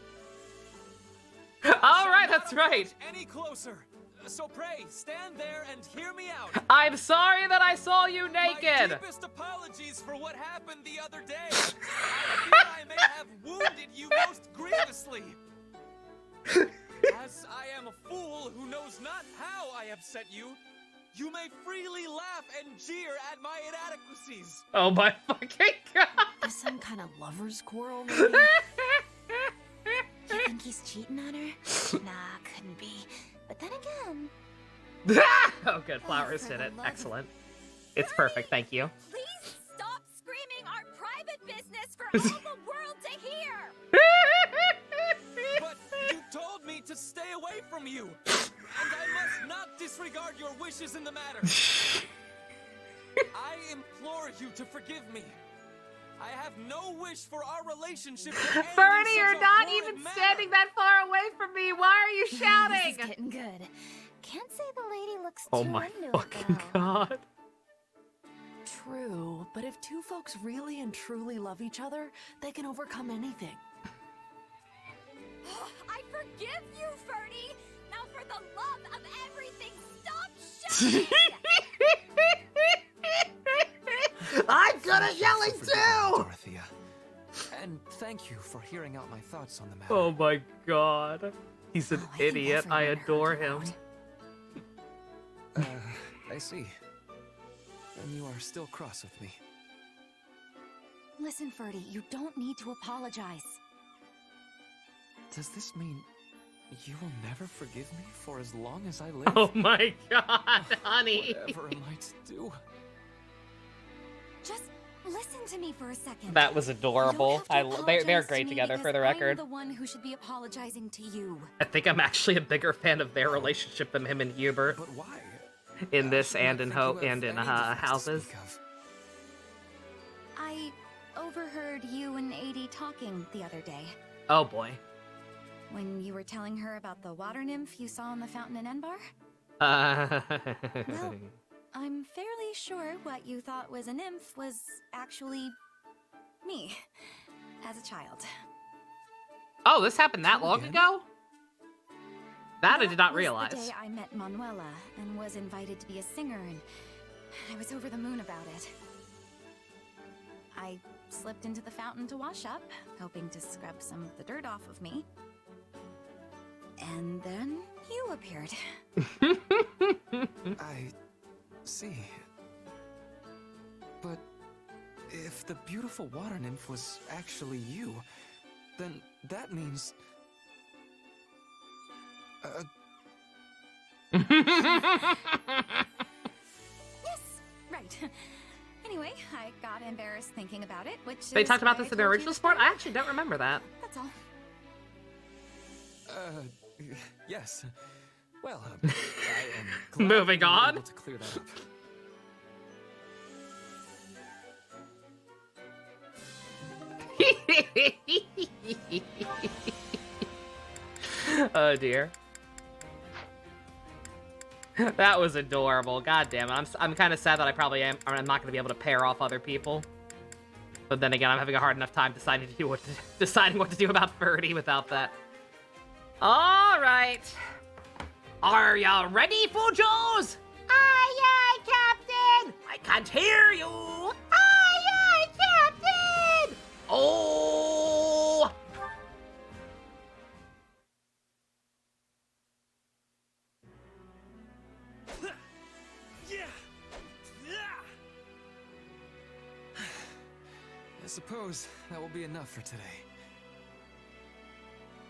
All right, that's right. Any closer. So pray, stand there and hear me out. I'm sorry that I saw you naked. My deepest apologies for what happened the other day. I fear I may have wounded you most grievously. As I am a fool who knows not how I upset you, you may freely laugh and jeer at my inadequacies. Oh my fucking god. Is some kind of lover's quarrel, maybe? You think he's cheating on her? Nah, couldn't be. But then again... Oh, good. Flowers did it. Excellent. It's perfect. Thank you. Please stop screaming our private business for all the world to hear! you! And I must not disregard your wishes in the matter! I implore you to forgive me! I have no wish for our relationship to end Bernie, in you're such a not horrid even manner. standing that far away from me! Why are you shouting? This is getting good. Can't say the lady looks Oh too my into fucking it, though. god. True, but if two folks really and truly love each other, they can overcome anything. I forgive you, Ferdy! Now for the love of everything, stop shouting! I'm good at yelling Forgive me, too! Dorothea. And thank you for hearing out my thoughts on the matter. Oh my god. He's an idiot. I adore him. I see. And you are still cross with me. Listen, Ferdy, you don't need to apologize. Does this mean you will never forgive me for as long as I live? Oh my god, honey. Whatever am I to do? Just listen to me for a second. That was adorable. They're Apologize great to me together, for the because record. I'm the one who should be apologizing to you. I think I'm actually a bigger fan of their relationship than him and Hubert. But why? In this and in Houses. I overheard you and Adie talking the other day. Oh boy. When you were telling her about the water nymph you saw in the fountain in Enbar? Well, I'm fairly sure what you thought was a nymph was actually me, as a child. Oh, this happened that long ago? That I did not was realize. the day I met Manuela and was invited to be a singer, and I was over the moon about it. I slipped into the fountain to wash up, hoping to scrub some of the dirt off of me. And then you appeared. I see. But if the beautiful water nymph was actually you, then that means... Yes, right. Anyway, I got embarrassed thinking about it, which They is talked about why this I in the told you original to sport? start I actually don't remember that. That's all. Yes. Well, I am glad Moving we were on. able to clear that up. Oh dear. That was adorable. God damn it. I'm kind of sad that I'm not going to be able to pair off other people. But then again, I'm having a hard enough time deciding what to do about Ferdy without that. All right. Are ya ready, Fujos? Aye, aye, Captain. I can't hear you. Aye, aye, Captain. Oh. I suppose that will be enough for today.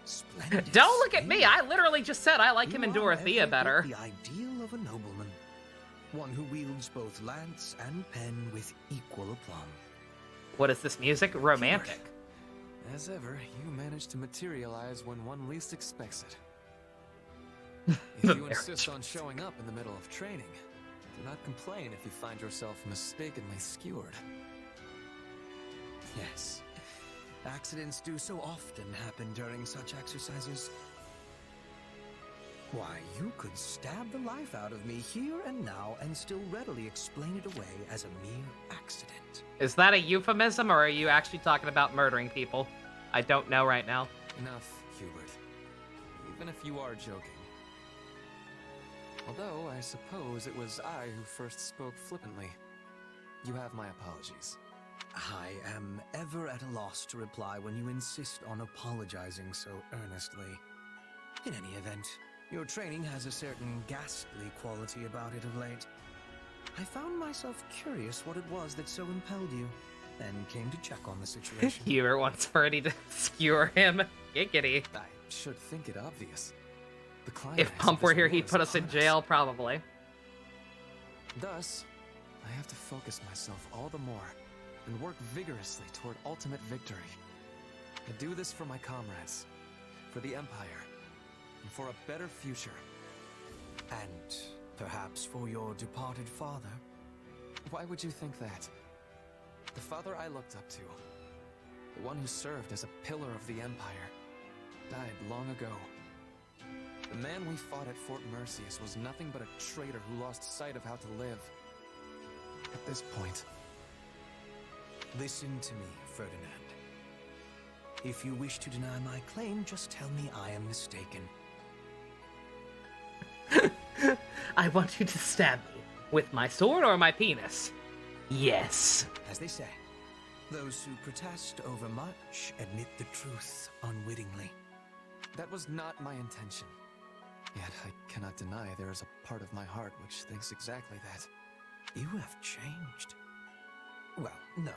Splendid. Don't look at me. I literally just said I like him and Dorothea better. The ideal of a nobleman. One who wields both lance and pen with equal aplomb. What is this music? Romantic. As ever, you manage to materialize when one least expects it. If you insist on showing up in the middle of training, do not complain if you find yourself mistakenly skewered. Yes. Accidents do so often happen during such exercises. Why, you could stab the life out of me here and now and still readily explain it away as a mere accident. Is that a euphemism, or are you actually talking about murdering people? I don't know right now. Enough, Hubert. Even if you are joking. Although, I suppose it was I who first spoke flippantly. You have my apologies. I am ever at a loss to reply when you insist on apologizing so earnestly. In any event, your training has a certain ghastly quality about it of late. I found myself curious what it was that so impelled you, and came to check on the situation. Hubert wants Ferdy to skewer him. Giggity. I should think it obvious. The If Pump were here, he'd put us in jail, probably. Thus, I have to focus myself all the more and work vigorously toward ultimate victory. I do this for my comrades, for the Empire, and for a better future. And perhaps for your departed father? Why would you think that? The father I looked up to, the one who served as a pillar of the Empire, died long ago. The man we fought at Fort Merceus was nothing but a traitor who lost sight of how to live. At this point... Listen to me, Ferdinand. If you wish to deny my claim, just tell me I am mistaken. I want you to stab me. With my sword or my penis? Yes. As they say, those who protest overmuch admit the truth unwittingly. That was not my intention. Yet I cannot deny there is a part of my heart which thinks exactly that. You have changed. Well, no.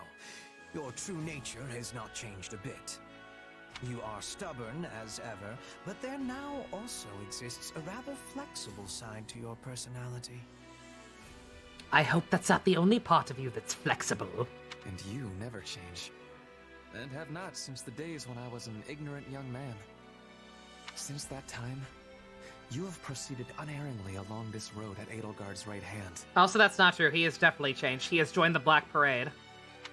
Your true nature has not changed a bit. You are stubborn as ever, but there now also exists a rather flexible side to your personality. I hope that's not the only part of you that's flexible. And you never change. And have not since the days when I was an ignorant young man. Since that time, you have proceeded unerringly along this road at Edelgard's right hand. Also, that's not true. He has definitely changed. He has joined the Black Parade.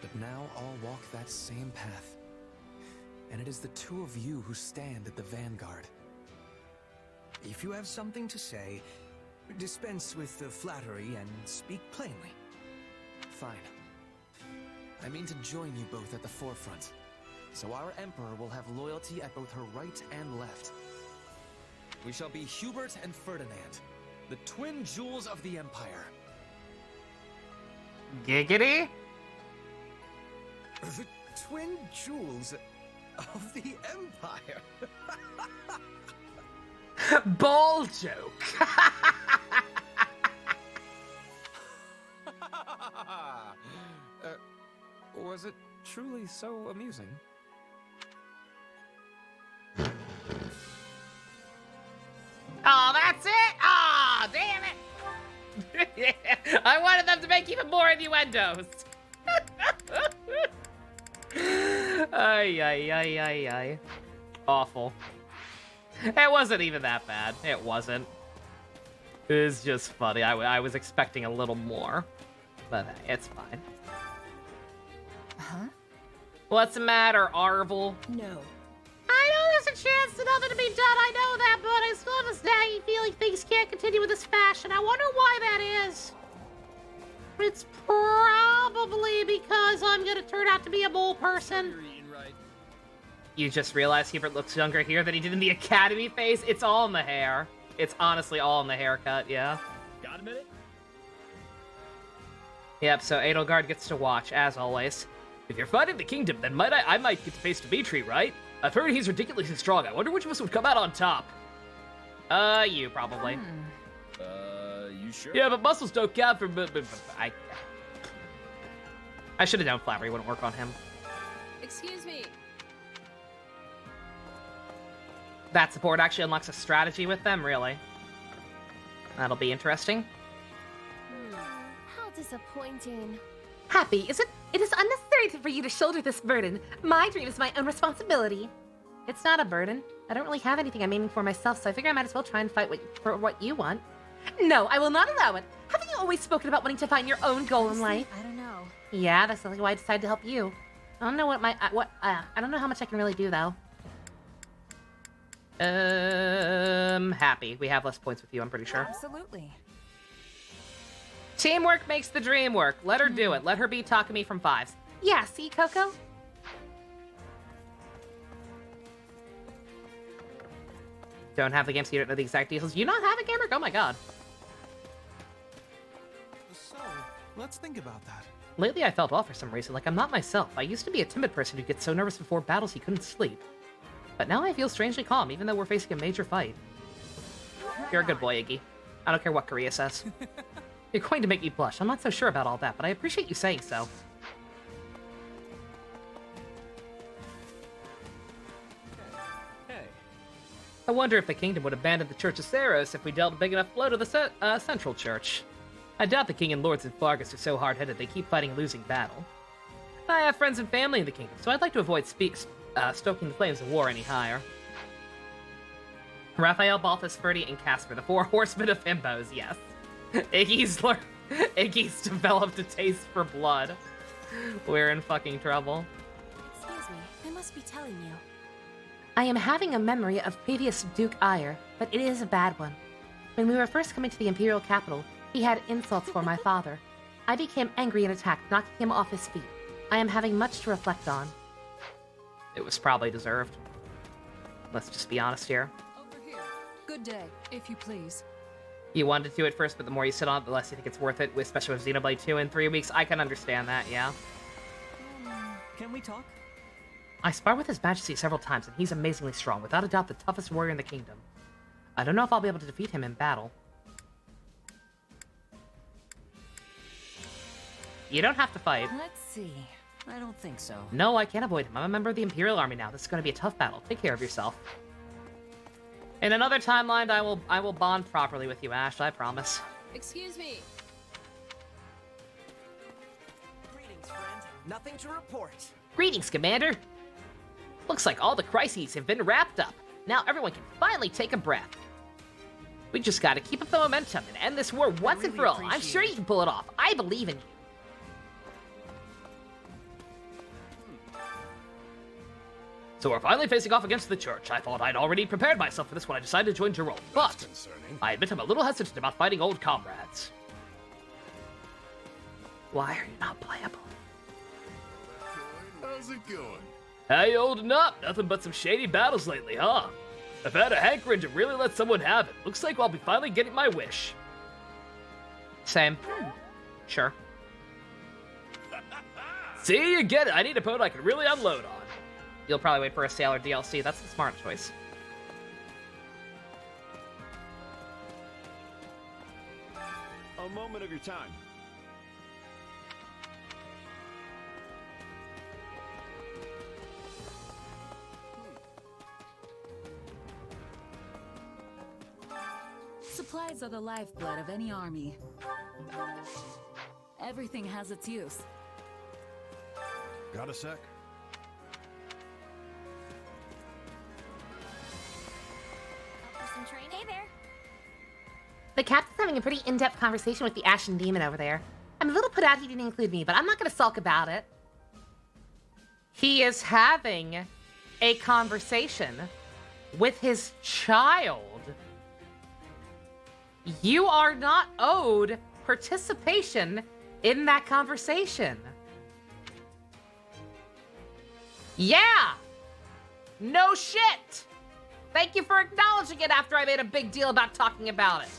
But now all walk that same path. And it is the two of you who stand at the vanguard. If you have something to say, dispense with the flattery and speak plainly. Fine. I mean to join you both at the forefront. So our Emperor will have loyalty at both her right and left. We shall be Hubert and Ferdinand, the twin jewels of the Empire. Giggity? The twin jewels of the Empire. Ball joke. Was it truly so amusing? Oh, that's it? Oh, damn it. I wanted them to make even more innuendos. Ay, ay, ay, ay, ay. Awful. It wasn't even that bad. It wasn't. It was just funny. I was expecting a little more. But hey, it's fine. Huh? What's the matter, Arvel? No. I know there's a chance that nothing to be done, I know that, but I still have a snagging feeling things can't continue with this fashion. I wonder why that is. It's probably because I'm gonna turn out to be a mole person. You just realized Hubert looks younger here than he did in the Academy phase? It's all in the hair. It's honestly all in the haircut, yeah. Got a minute? Yep, so Edelgard gets to watch, as always. If you're fighting the kingdom, then I might get to face Dimitri, right? I've heard he's ridiculously strong. I wonder which of us would come out on top. You, probably. You sure? Yeah, but muscles don't count for... I should have known Flattery wouldn't work on him. Excuse me. That support actually unlocks a strategy with them, really. That'll be interesting. How disappointing. Happy, is it? It is unnecessary for you to shoulder this burden. My dream is my own responsibility. It's not a burden. I don't really have anything I'm aiming for myself, so I figure I might as well try and fight for what you want. No, I will not allow it. Haven't you always spoken about wanting to find your own goal in life? I don't know. Yeah, that's exactly why I decided to help you. I don't know what I don't know how much I can really do, though. Happy. We have less points with you, I'm pretty sure. Absolutely. Teamwork makes the dream work. Let her do it. Let her be Takumi from Fives. Yeah, see, Coco? Don't have the game, so you don't know the exact details. You not have a gamer? Oh my god. So, let's think about that. Lately I felt off for some reason, like I'm not myself. I used to be a timid person who gets so nervous before battles he couldn't sleep. But now I feel strangely calm, even though we're facing a major fight. You're a good boy, Iggy. I don't care what Korea says. You're going to make me blush. I'm not so sure about all that, but I appreciate you saying so. Hey. I wonder if the kingdom would abandon the Church of Saros if we dealt a big enough blow to the Central Church. I doubt the king and lords in Fargus are so hard-headed they keep fighting a losing battle. I have friends and family in the kingdom, so I'd like to avoid stoking the flames of war any higher. Raphael, Balthus, Ferdy, and Casper, the 4 horsemen of himbos, yes. Iggy's developed a taste for blood. We're in fucking trouble. Excuse me, I must be telling you. I am having a memory of previous Duke Ire, but it is a bad one. When we were first coming to the Imperial capital, he had insults for my father. I became angry and attacked, knocking him off his feet. I am having much to reflect on. It was probably deserved. Let's just be honest here. Over here. Good day, if you please. You wanted to do it first, but the more you sit on it, the less you think it's worth it, especially with Xenoblade 2 in 3 weeks. I can understand that, yeah. Can we talk? I sparred with His Majesty several times, and he's amazingly strong, without a doubt the toughest warrior in the kingdom. I don't know if I'll be able to defeat him in battle. You don't have to fight. Let's see. I don't think so. No, I can't avoid him. I'm a member of the Imperial Army now. This is going to be a tough battle. Take care of yourself. In another timeline, I will bond properly with you, Ash. I promise. Excuse me. Greetings, friend. Nothing to report. Greetings, Commander. Looks like all the crises have been wrapped up. Now everyone can finally take a breath. We just gotta keep up the momentum and end this war once and for all. I'm sure you can pull it off. I believe in you. So we're finally facing off against the church. I thought I'd already prepared myself for this when I decided to join Jerome, but I admit I'm a little hesitant about fighting old comrades. Why are you not playable? How's it going? How you holding up? Nothing but some shady battles lately, huh? I've had a hankering to really let someone have it. Looks like I'll be finally getting my wish. Same. Sure. See, you get it. I need a boat I can really unload on. You'll probably wait for a sale or DLC. That's the smart choice. A moment of your time. Supplies are the lifeblood of any army. Everything has its use. Got a sec? Hey there. The captain's having a pretty in-depth conversation with the Ashen Demon over there. I'm a little put out he didn't include me, but I'm not gonna sulk about it. He is having a conversation with his child. You are not owed participation in that conversation. Yeah! No shit! Thank you for acknowledging it after I made a big deal about talking about it.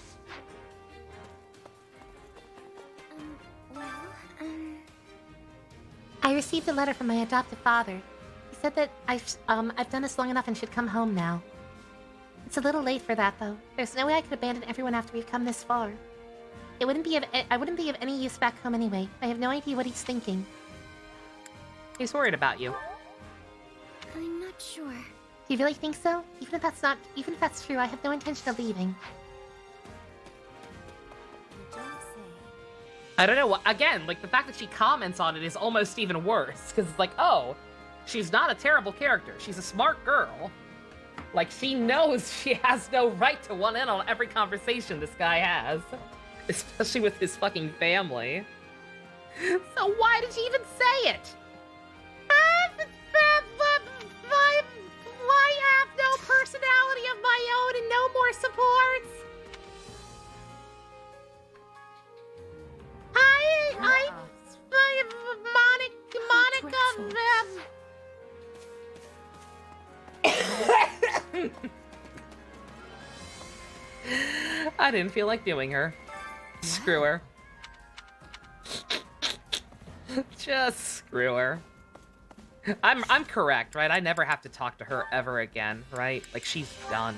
I received a letter from my adoptive father. He said that I've done this long enough and should come home now. It's a little late for that, though. There's no way I could abandon everyone after we've come this far. I wouldn't be of any use back home anyway. I have no idea what he's thinking. He's worried about you. I'm not sure. Do you really think so? Even if that's true, I have no intention of leaving. I don't know. Again, like, the fact that she comments on it is almost even worse. Because it's like, oh, she's not a terrible character. She's a smart girl. Like, she knows she has no right to one in on every conversation this guy has. Especially with his fucking family. So why did she even say it? I have no personality of my own and no more supports. I didn't feel like doing her. Screw her. Just screw her. I'm correct, right? I never have to talk to her ever again, right? Like, she's done.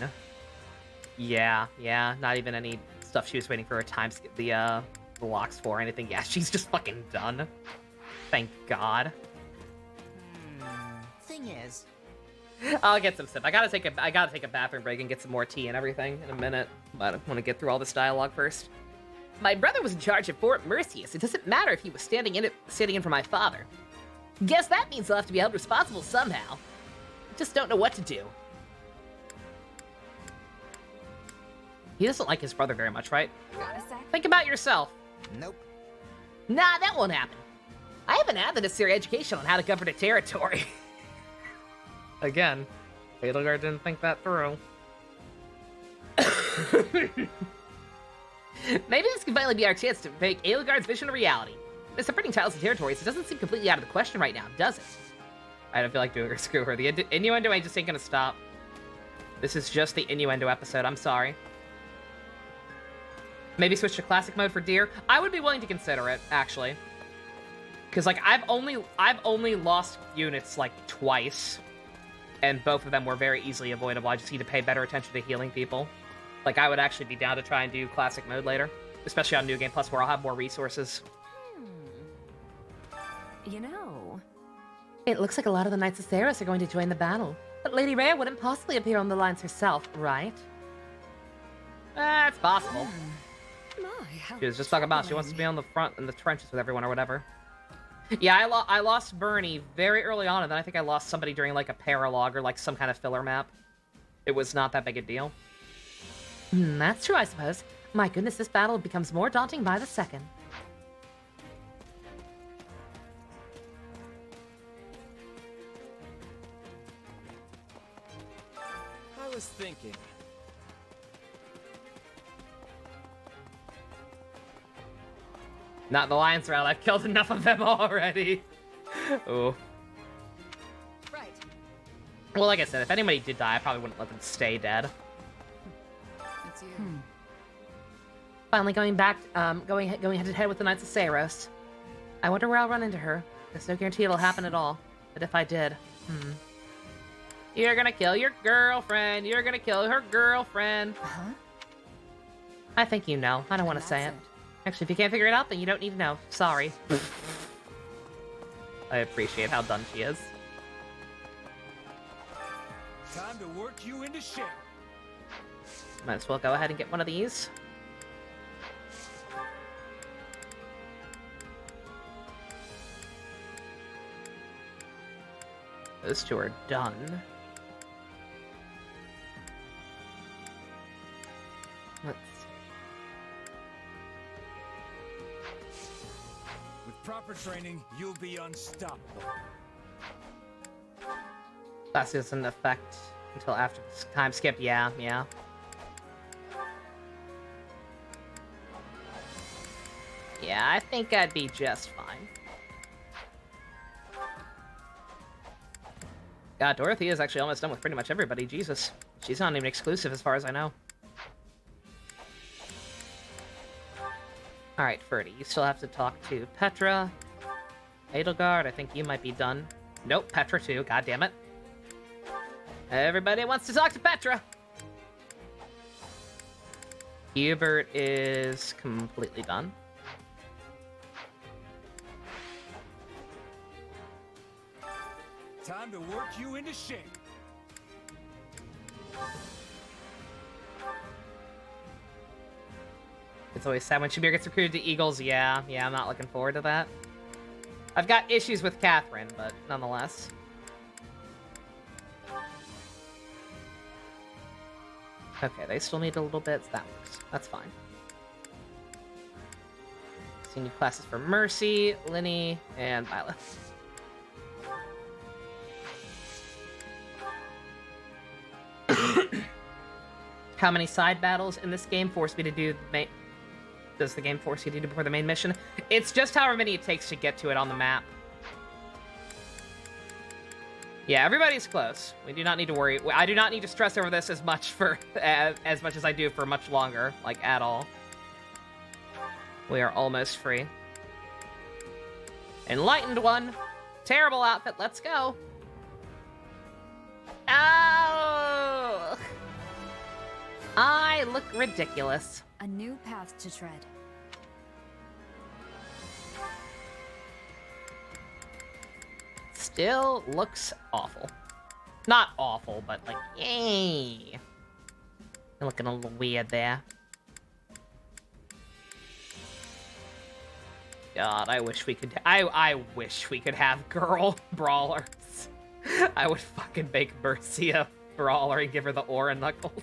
Yeah, not even any stuff she was waiting for her time skip the locks for or anything. Yeah, she's just fucking done. Thank God. Thing is, I'll get some sip. I gotta take a bathroom break and get some more tea and everything in a minute. But I want to get through all this dialogue first. My brother was in charge of Fort Merceus. It doesn't matter if he was standing in for my father. Guess that means he'll have to be held responsible somehow. Just don't know what to do. He doesn't like his brother very much, right? Got a sec? Think about yourself. Nope. Nah, that won't happen. I have an necessary education on how to govern a territory. Again, Edelgard didn't think that through. Maybe this could finally be our chance to make Edelgard's vision a reality. It's separating tiles and territories. It doesn't seem completely out of the question right now, does it? I don't feel like doing her. Screw her. The innuendo ain't just ain't gonna stop. This is just the innuendo episode. I'm sorry. Maybe switch to classic mode for Deer. I would be willing to consider it, actually. Because like I've only lost units like twice, and both of them were very easily avoidable. I just need to pay better attention to healing people. Like I would actually be down to try and do classic mode later, especially on New Game Plus where I'll have more resources. You know, it looks like a lot of the Knights of Theros are going to join the battle, but Lady Rhea wouldn't possibly appear on the lines herself, right? It's possible. how She was just talking about she wants to be on the front in the trenches with everyone or whatever. Yeah, I lost Bernie very early on, and then I think I lost somebody during like a paralog or like some kind of filler map. It was not that big a deal. That's true, I suppose. My goodness, this battle becomes more daunting by the second. I was thinking. Not the Lions round. I've killed enough of them already. Ooh. Right. Well, like I said, if anybody did die, I probably wouldn't let them stay dead. It's you. Finally going back, going head to head with the Knights of Saros. I wonder where I'll run into her. There's no guarantee it'll happen at all. But if I did, You're gonna kill your girlfriend. You're gonna kill her girlfriend. Huh? I think you know. I don't want to say it. Actually, if you can't figure it out, then you don't need to know. Sorry. I appreciate how done she is. Time to work you into shape. Might as well go ahead and get one of these. Those two are done. Let's... With proper training, you'll be unstoppable. That doesn't affect until after this time skip. Yeah. Yeah, I think I'd be just fine. God, Dorothy is actually almost done with pretty much everybody. Jesus. She's not even exclusive as far as I know. Alright, Ferdy, you still have to talk to Petra. Edelgard, I think you might be done. Nope, Petra too, god damn it. Everybody wants to talk to Petra! Hubert is completely done. Time to work you into shape. It's always sad when Shabir gets recruited to Eagles. Yeah, I'm not looking forward to that. I've got issues with Catherine, but nonetheless. Okay, they still need a little bit. That works. That's fine. See new classes for Mercy, Linny, and Violet. How many side battles in this game force me to do the main... Does the game force you to do before the main mission? It's just however many it takes to get to it on the map. Yeah, everybody's close. We do not need to worry. I do not need to stress over this as much for as much as I do for much longer, like at all. We are almost free. Enlightened one. Terrible outfit. Let's go. Oh! I look ridiculous. A new path to tread. Still looks awful. Not awful, but like, yay. You're looking a little weird there. God, I wish we could. I wish we could have girl brawlers. I would fucking make Mercy a brawler and give her the aura knuckles.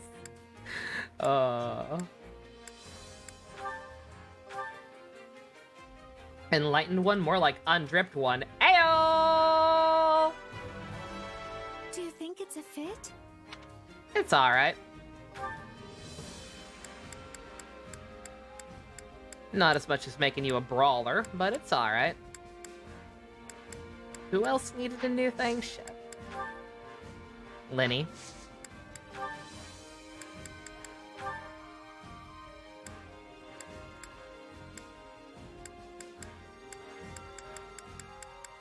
Enlightened one, more like undripped one. Ayo! Do you think it's a fit? It's alright. Not as much as making you a brawler, but it's alright. Who else needed a new thing? Shit. Lenny.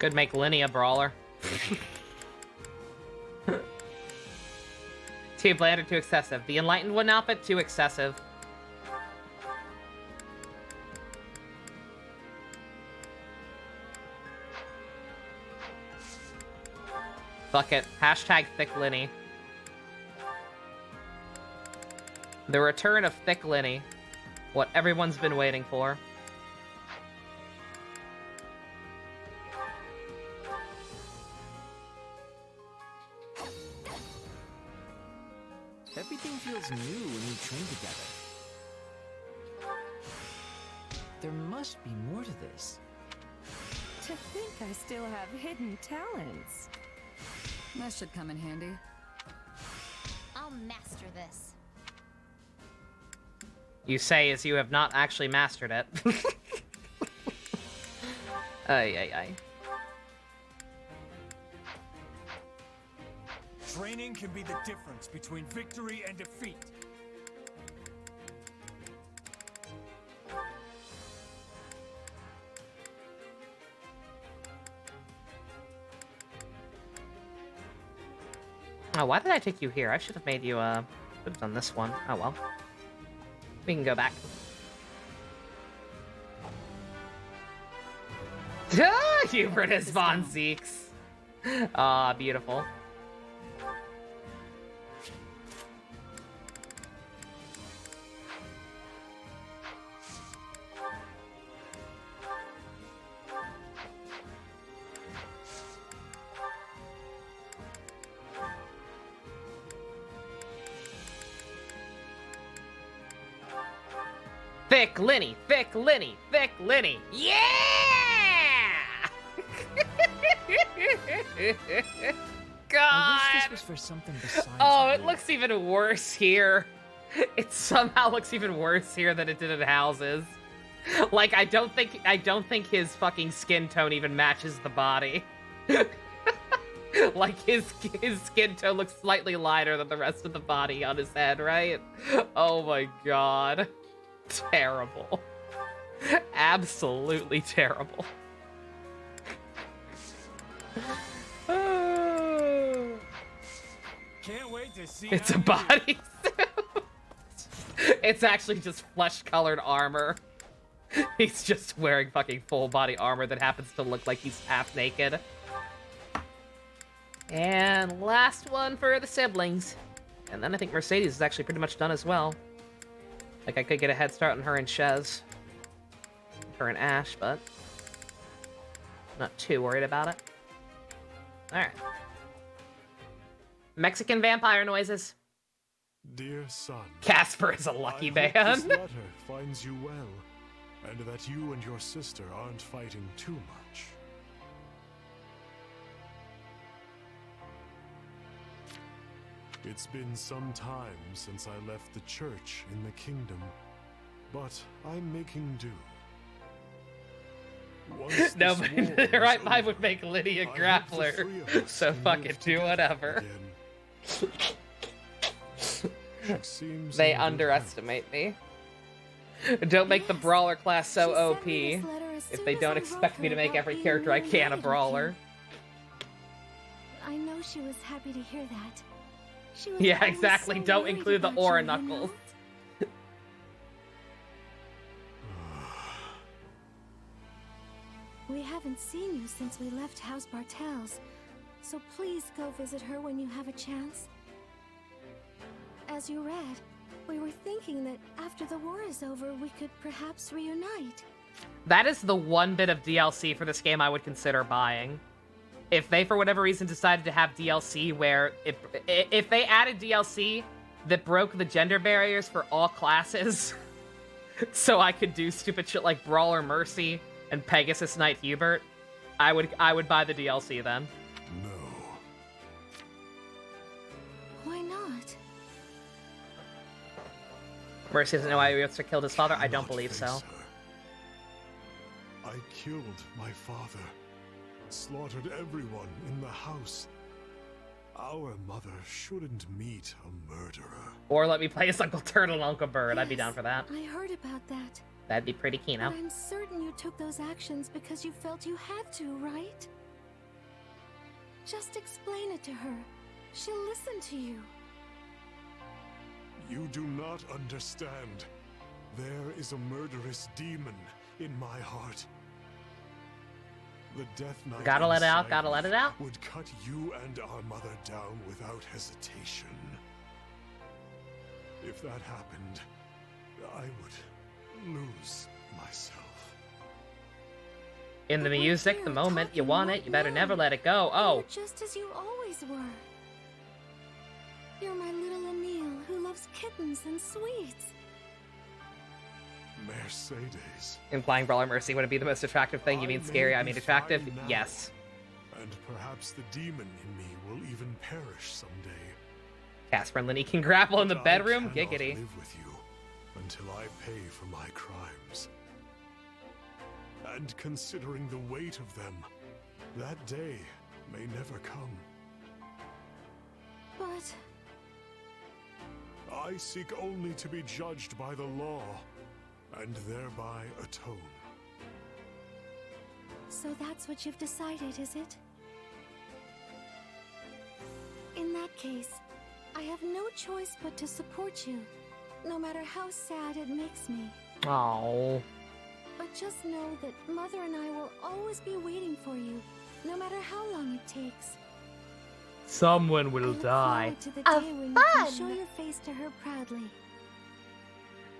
Could make Lenny a brawler. Too bland or too excessive? The Enlightened One outfit, too excessive. Fuck it. Hashtag Thick Lenny. The return of Thick Lenny. What everyone's been waiting for. Everything feels new when we train together. There must be more to this. To think I still have hidden talents. That should come in handy. I'll master this. You say as you have not actually mastered it. Ay, ay, ay. Training can be the difference between victory and defeat. Oh, why did I take you here? I should have made you, should have done this one. Oh, well. We can go back. Hubris von Zeeks. Ah, beautiful. Thick Lenny, Thick Lenny, Thick Lenny. Yeah! God. I wish this was for something besides. Oh, it looks even worse here. It somehow looks even worse here than it did in houses. Like I don't think his fucking skin tone even matches the body. Like his skin tone looks slightly lighter than the rest of the body on his head, right? Oh my god. Terrible. Absolutely terrible. Can't wait to see. It's a body suit. It's actually just flesh-colored armor. He's just wearing fucking full body armor that happens to look like he's half naked. And last one for the siblings. And then I think Mercedes is actually pretty much done as well. Like, I could get a head start on her and Shez. Her and Ash, but not too worried about it. Alright. Mexican vampire noises. Dear son, Casper is a lucky I hope man. this letter finds you well, and that you and your sister aren't fighting too much. It's been some time since I left the church in the kingdom, but I'm making do. Once No, this but war the right is mind over, would make Lydia I hope the grappler. three of us So can fucking live do together whatever. again. She seems They in good underestimate me. Don't make the brawler class so OP this letter as if soon they as don't I expect wrote me her to make about every being character I can a reunited with brawler. you. I know she was happy to hear that. She was Yeah, always exactly. so Don't worried include the about aura you, you know? knuckles. We haven't seen you since we left House Bartels, so please go visit her when you have a chance. As you read, we were thinking that after the war is over, we could perhaps reunite. That is the one bit of DLC for this game I would consider buying. If they, for whatever reason, decided to have DLC where... If they added DLC that broke the gender barriers for all classes, so I could do stupid shit like Brawler Mercy and Pegasus Knight Hubert, I would buy the DLC then. No. Why not? Mercy doesn't know why Ryotsu killed his father? I don't believe so. I killed my father, slaughtered everyone in the house. Our mother shouldn't meet a murderer. Or let me play as Uncle Turtle and Uncle Bird. I'd be down for that. I heard about that. That'd be pretty Kino. But I'm certain you took those actions because you felt you had to, right? Just explain it to her. She'll listen to you. You do not understand. There is a murderous demon in my heart. The Death Knight Gotta let it out, inside gotta let it out. would cut you and our mother down without hesitation. If that happened, I would lose myself. In the music, the moment you want it, you better never let it go. Oh. You're just as you always were. You're my little Emile who loves kittens and sweets. Mercedes. Implying Brawler Mercy wouldn't be the most attractive thing. You mean scary, I mean attractive? Yes. And perhaps the demon in me will even perish someday. Casper and Linny can grapple in the But bedroom? I cannot Giggity. live with you until I pay for my crimes. And considering the weight of them, that day may never come. But I seek only to be judged by the law, and thereby atone. so that's what you've decided, is it? In that case, I have no choice but to support you, no matter how sad it makes me. Oh. But just know that Mother and I will always be waiting for you, no matter how long it takes. Someone will die. To the day when you can show your face to her proudly.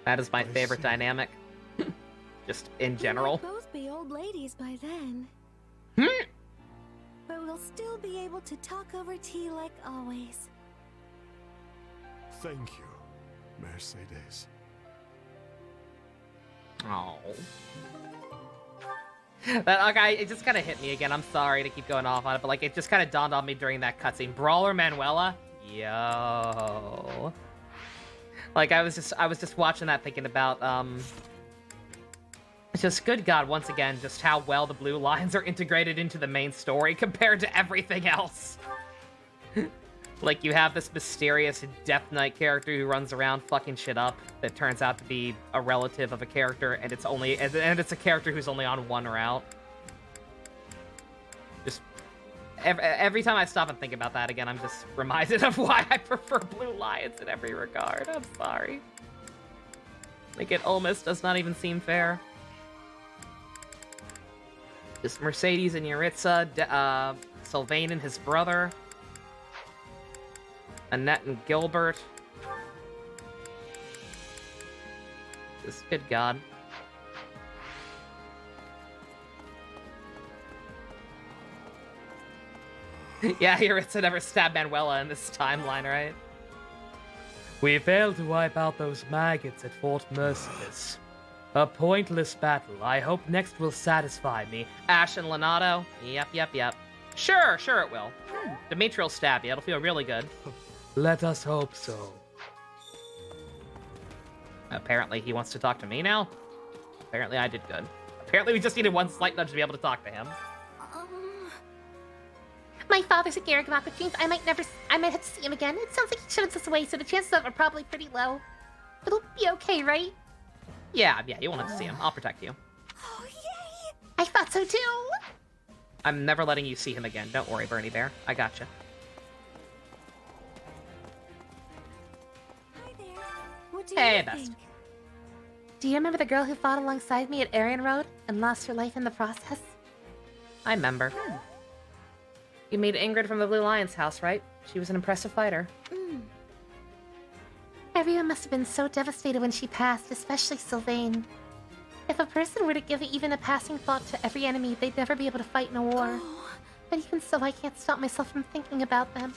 That is my favorite dynamic. Just in general. We'll both be old ladies by then. But we'll still be able to talk over tea like always. Thank you, Mercedes. Oh. That okay, it just kind of hit me again. I'm sorry to keep going off on it, but like it just kind of dawned on me during that cutscene. Brawler Manuela, yo. Like I was just watching that, thinking about just good God, once again, just how well the blue lines are integrated into the main story compared to everything else. Like you have this mysterious Death Knight character who runs around fucking shit up that turns out to be a relative of a character, and it's a character who's only on one route. Just every time I stop and think about that again, I'm just reminded of why I prefer Blue Lions in every regard. I'm sorry. Like it almost does not even seem fair. Just Mercedes and Yuritsa, Sylvain and his brother. Annette and Gilbert. Just good God. Yeah, Yuritsa never stabbed Manuela in this timeline, right? We failed to wipe out those maggots at Fort Merciless. A pointless battle. I hope next will satisfy me. Ash and Leonardo? Yep. Sure it will. Dimitri will stab you. It'll feel really good. Let us hope so. Apparently he wants to talk to me now. Apparently I did good. Apparently we just needed one slight nudge to be able to talk to him. My father's a Garrigamach, which means I might have to see him again. It sounds like he showed us away, so the chances of it are probably pretty low. It'll be okay, right? Yeah, you won't have to see him. I'll protect you. Oh, yay! I thought so too! I'm never letting you see him again. Don't worry, Bernie Bear. I gotcha. Hi there. What do Hey, you best. think? Do you remember the girl who fought alongside me at Aryan Road and lost her life in the process? I remember. You made Ingrid from the Blue Lion's house, right? She was an impressive fighter. Everyone must have been so devastated when she passed, especially Sylvain. If a person were to give even a passing thought to every enemy, they'd never be able to fight in a war. But even so, I can't stop myself from thinking about them.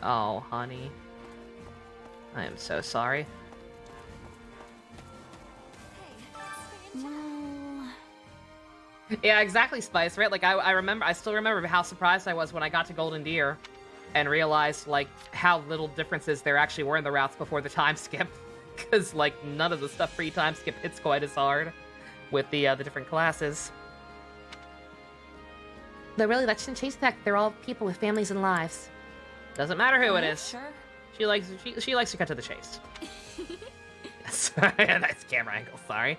Oh, honey. I am so sorry. Well, Yeah, exactly, Spice, right? Like, I still remember how surprised I was when I got to Golden Deer and realized, like, how little differences there actually were in the routes before the time skip. Because, like, none of the stuff pre-time skip hits quite as hard with the different classes. Though really, that shouldn't change the fact that they're all people with families and lives. Doesn't matter who it Yeah, is. Sure. She likes to cut to the chase. Nice camera angle, sorry.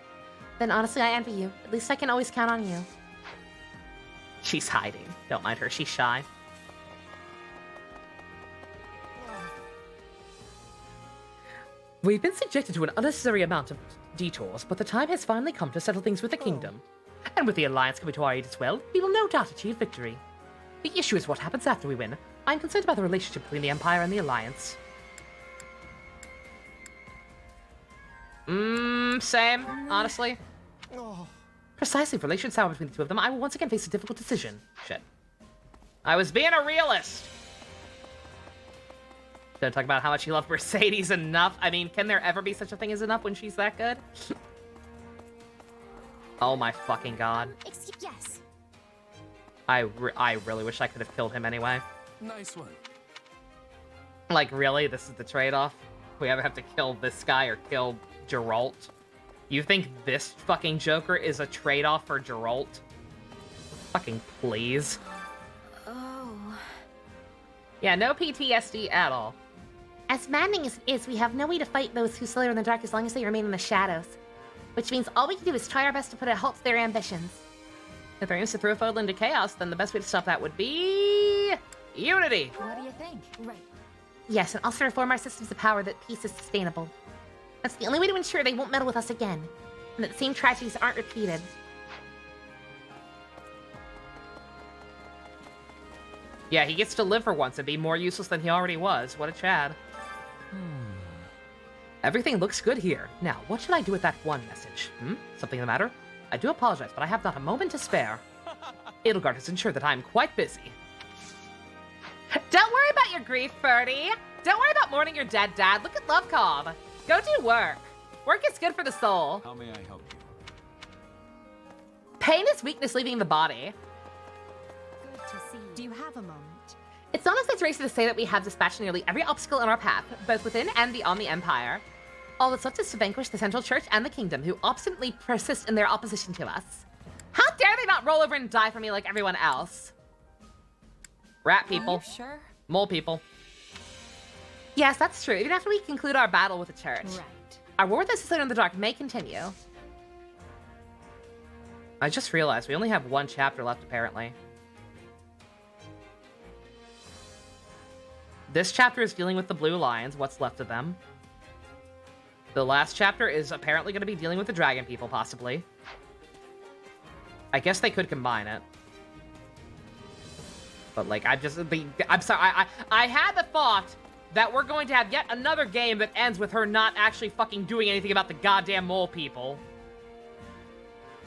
Then honestly, I envy you. At least I can always count on you. She's hiding. Don't mind her, she's shy. We've been subjected to an unnecessary amount of detours, but the time has finally come to settle things with the kingdom. And with the Alliance coming to our aid as well, we will no doubt achieve victory. The issue is what happens after we win. I'm concerned about the relationship between the Empire and the Alliance. Same, honestly. Precisely, for relations sour between the two of them, I will once again face a difficult decision. Shit. I was being a realist! Don't talk about how much you love Mercedes enough. I mean, can there ever be such a thing as enough when she's that good? Oh my fucking god. yes. I really wish I could have killed him anyway. Nice one. Like, really? This is the trade-off? We either have to kill this guy or kill Geralt? You think this fucking Joker is a trade-off for Geralt? Fucking please. Oh. Yeah, no PTSD at all. As maddening as it is, we have no way to fight those who slither in the dark as long as they remain in the shadows. Which means all we can do is try our best to put a halt to their ambitions. If they're aims to throw Fodlan into chaos, then the best way to stop that would be... unity! What do you think? Right. Yes, and also reform our systems of power that peace is sustainable. That's the only way to ensure they won't meddle with us again, and that the same tragedies aren't repeated. Yeah, he gets to live for once and be more useless than he already was. What a Chad. Everything looks good here. Now, what should I do with that one message? Something the matter? I do apologize, but I have not a moment to spare. Edelgard has ensured that I am quite busy. Don't worry about your grief, Birdie. Don't worry about mourning your dead dad. Look at Love Cobb. Go do work. Work is good for the soul. How may I help you? Pain is weakness leaving the body. Good to see you. Do you have a moment? It's not an exaggeration to say that we have dispatched nearly every obstacle in our path, both within and beyond the Empire. All that's left is to vanquish the Central Church and the Kingdom, who obstinately persist in their opposition to us. How dare they not roll over and die for me like everyone else? Rat people. Are you sure? Mole people. Yes, that's true. Even after we conclude our battle with the Church. Right. Our war with the Sister in the Dark may continue. I just realized we only have one chapter left, apparently. This chapter is dealing with the Blue Lions, what's left of them. The last chapter is apparently going to be dealing with the Dragon People, possibly. I guess they could combine it. But, like, I'm sorry, I had the thought that we're going to have yet another game that ends with her not actually fucking doing anything about the goddamn mole people.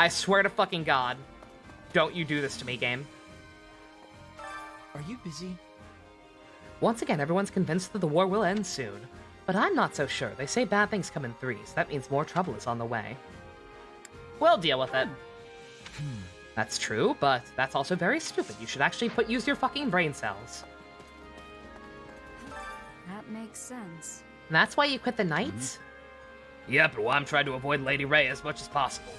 I swear to fucking God. Don't you do this to me, game. Are you busy? Once again, everyone's convinced that the war will end soon. But I'm not so sure. They say bad things come in threes. That means more trouble is on the way. We'll deal with it. That's true, but that's also very stupid. You should actually use your fucking brain cells. That makes sense. And that's why you quit the Knights? Yep, well, I'm trying to avoid Lady Ray as much as possible.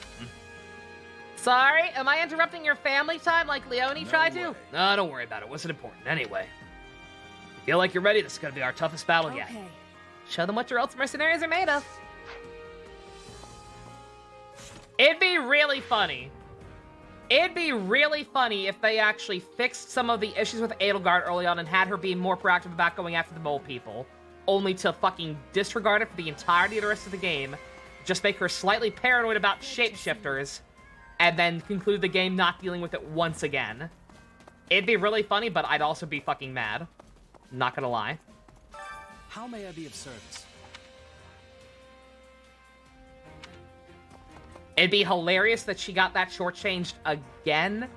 Sorry, am I interrupting your family time like Leone tried to? No, don't worry about it. It wasn't important. Anyway. If you feel like you're ready, this is going to be our toughest battle yet. Show them what Geralt's mercenaries are made of. It'd be really funny. It'd be really funny if they actually fixed some of the issues with Edelgard early on and had her be more proactive about going after the mole people, only to fucking disregard it for the entirety of the rest of the game, just make her slightly paranoid about shapeshifters, and then conclude the game not dealing with it once again. It'd be really funny, but I'd also be fucking mad. Not gonna lie. How may I be of service? It'd be hilarious that she got that shortchanged again,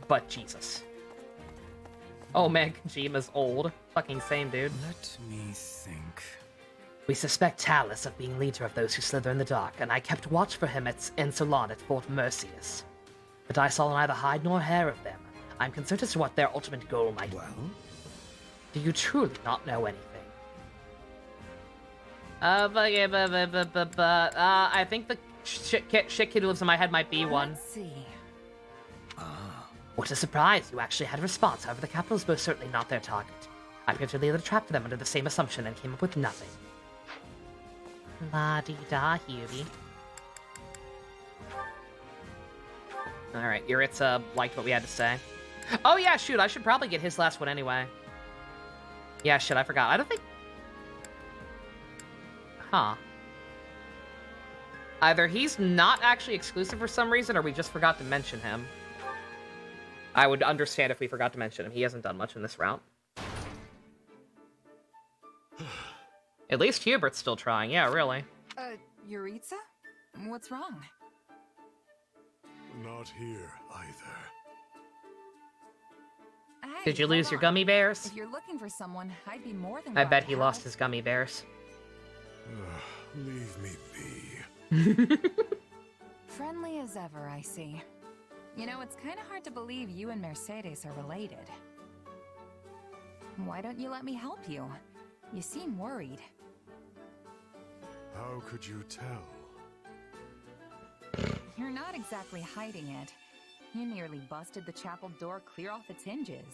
but Jesus. Oh man, Kojima's old. Fucking same, dude. Let me think. We suspect Talus of being leader of those who slither in the dark, and I kept watch for him in Ceylon at Fort Merceus. But I saw neither hide nor hair of them. I'm concerned as to what their ultimate goal might be. Do you truly not know anything? I think the shit kid who lives in my head might be one. Let's see. What a surprise! You actually had a response. However, the capital is most certainly not their target. I prepared to lay a trap for them under the same assumption and came up with nothing. La-dee-da, Hubie. Alright, Yuritsa liked what we had to say. Oh yeah, shoot, I should probably get his last one anyway. Yeah, shit, I forgot. I don't think... Huh. Either he's not actually exclusive for some reason, or we just forgot to mention him. I would understand if we forgot to mention him. He hasn't done much in this route. At least Hubert's still trying. Yeah, really. Yuritsa? What's wrong? Not here, either. Hey, Did you lose hold your on. gummy bears? If you're looking for someone, I'd be more than I glad bet to he help. lost his gummy bears. Leave me be. Friendly as ever, I see. You know, it's kind of hard to believe you and Mercedes are related. Why don't you let me help you? You seem worried. How could you tell? You're not exactly hiding it. You nearly busted the chapel door clear off its hinges.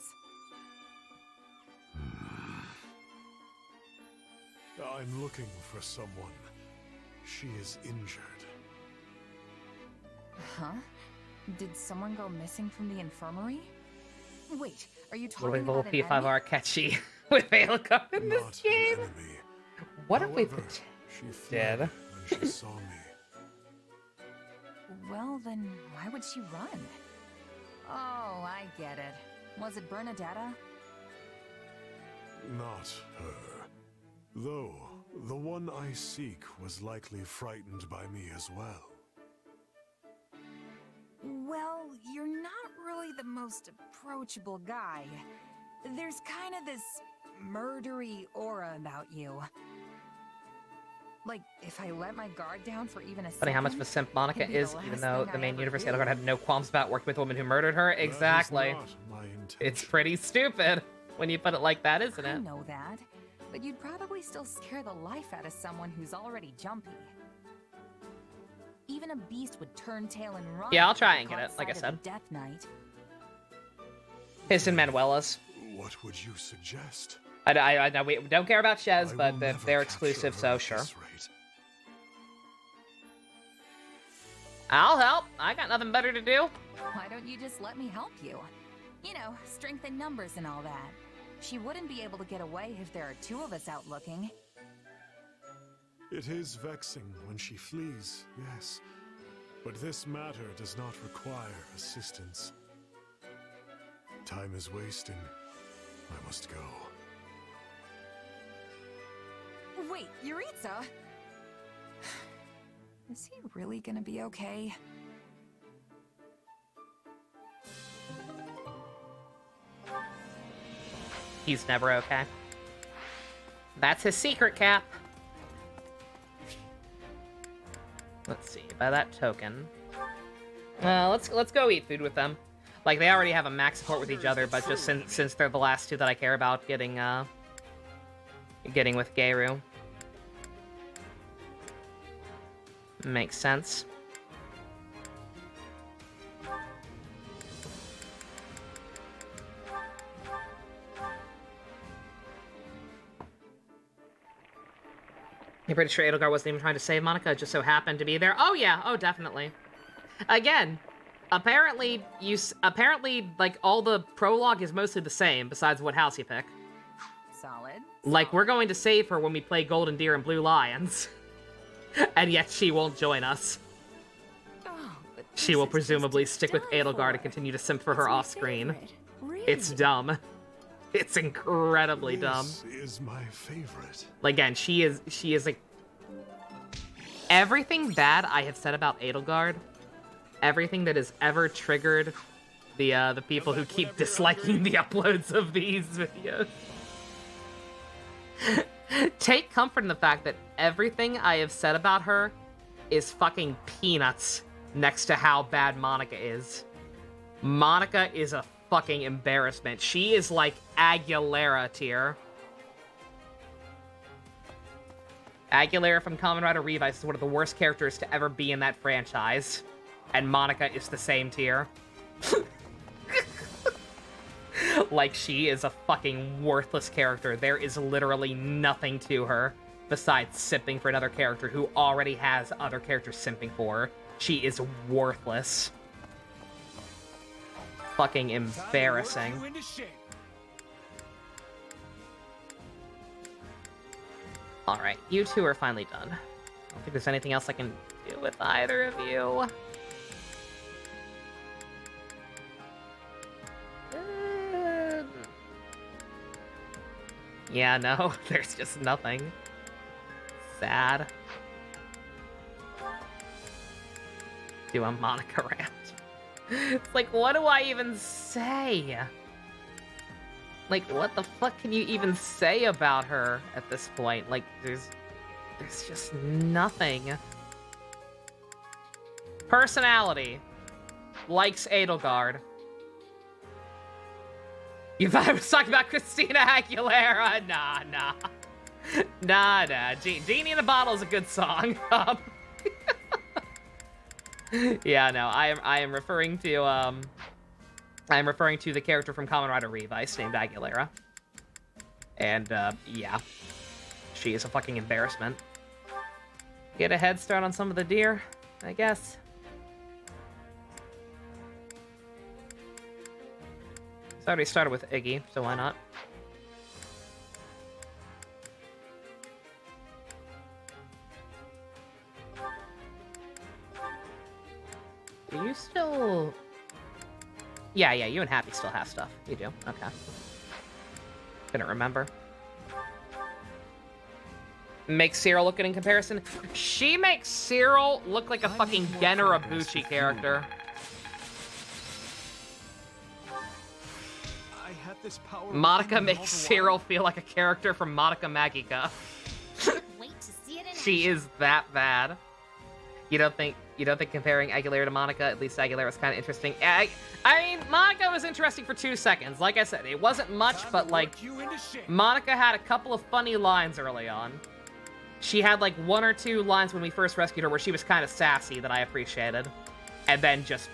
I'm looking for someone. She is injured. Huh? Did someone go missing from the infirmary? Wait, are you What if talking we about an enemy? P5R catchy with Aelgar in this Not game? an enemy. What if we However, put she dead? fled when she saw me. Well, then why would she run? Oh, I get it. Was it Bernadetta? Not her. Though, the one I seek was likely frightened by me as well. Well, you're not really the most approachable guy. There's kind of this murdery aura about you. Like, if I let my guard down for even a second... Funny how much of a simp Monica it'd be the is, even last though thing the I main ever universe do. Aelgar had no qualms about working with the woman who murdered her. Exactly. That is not my intention. It's pretty stupid when you put it like that, isn't I it? know that, but you'd probably still scare the life out of someone who's already jumpy. Even a beast would turn tail and run. Yeah, I'll if try it and get caught it, like I sight of said. the Death Knight. His and Manuela's. What would you suggest? I know we don't care about Shez, I but will they're never exclusive, capture her so at sure. this rate. I'll help. I got nothing better to do. Why don't you just let me help you? You know, strength in numbers and all that. She wouldn't be able to get away if there are two of us out looking. It is vexing when she flees, yes. But this matter does not require assistance. Time is wasting. I must go. Wait, Yuritsa? Is he really gonna be okay? He's never okay. That's his secret, Cap. Let's see. By that token, let's go eat food with them. Like, they already have a max support with each other, but just since they're the last two that I care about getting with Geiru. Makes sense. You're pretty sure Edelgard wasn't even trying to save Monica, it just so happened to be there? Oh yeah, oh definitely. Again, apparently, like, all the prologue is mostly the same, besides what house you pick. Solid. Like, we're going to save her when we play Golden Deer and Blue Lions. And yet she won't join us. Oh, but She will presumably stick with Edelgard and continue to simp for her off-screen. It's dumb. It's incredibly dumb. This is my favorite. Again, she is like... Everything bad I have said about Edelgard, everything that has ever triggered the people who keep disliking the uploads of these videos. Take comfort in the fact that everything I have said about her is fucking peanuts next to how bad Monica is. Monica is a fucking embarrassment. She is like Aguilera tier. Aguilera from Kamen Rider Revice is one of the worst characters to ever be in that franchise. And Monica is the same tier. Like, she is a fucking worthless character. There is literally nothing to her besides simping for another character who already has other characters simping for her. She is worthless. Fucking embarrassing. Alright, you two are finally done. I don't think there's anything else I can do with either of you. Yeah, no, there's just nothing. Sad. Do a Monica rant. It's like, what do I even say? Like, what the fuck can you even say about her at this point? Like, there's just nothing. Personality. Likes Edelgard. You thought I was talking about Christina Aguilera? Nah. Nah. Genie in a Bottle is a good song. Yeah, no, I am referring to the character from Kamen Rider Revice named Aguilera. And yeah. She is a fucking embarrassment. Get a head start on some of the deer, I guess. It's already started with Iggy, so why not? Do you still... Yeah, you and Happy still have stuff. You do, okay. Couldn't remember. Make Cyril look good in comparison? She makes Cyril look like a fucking Gen Urobuchi character. Monica makes Cyril feel like a character from Monica Magica. Wait to see it in She is that bad. You don't think comparing Aguilera to Monica, at least Aguilera was kind of interesting? I mean, Monica was interesting for 2 seconds. Like I said, it wasn't much, but like, Monica had a couple of funny lines early on. She had like 1 or 2 lines when we first rescued her where she was kind of sassy that I appreciated. And then just...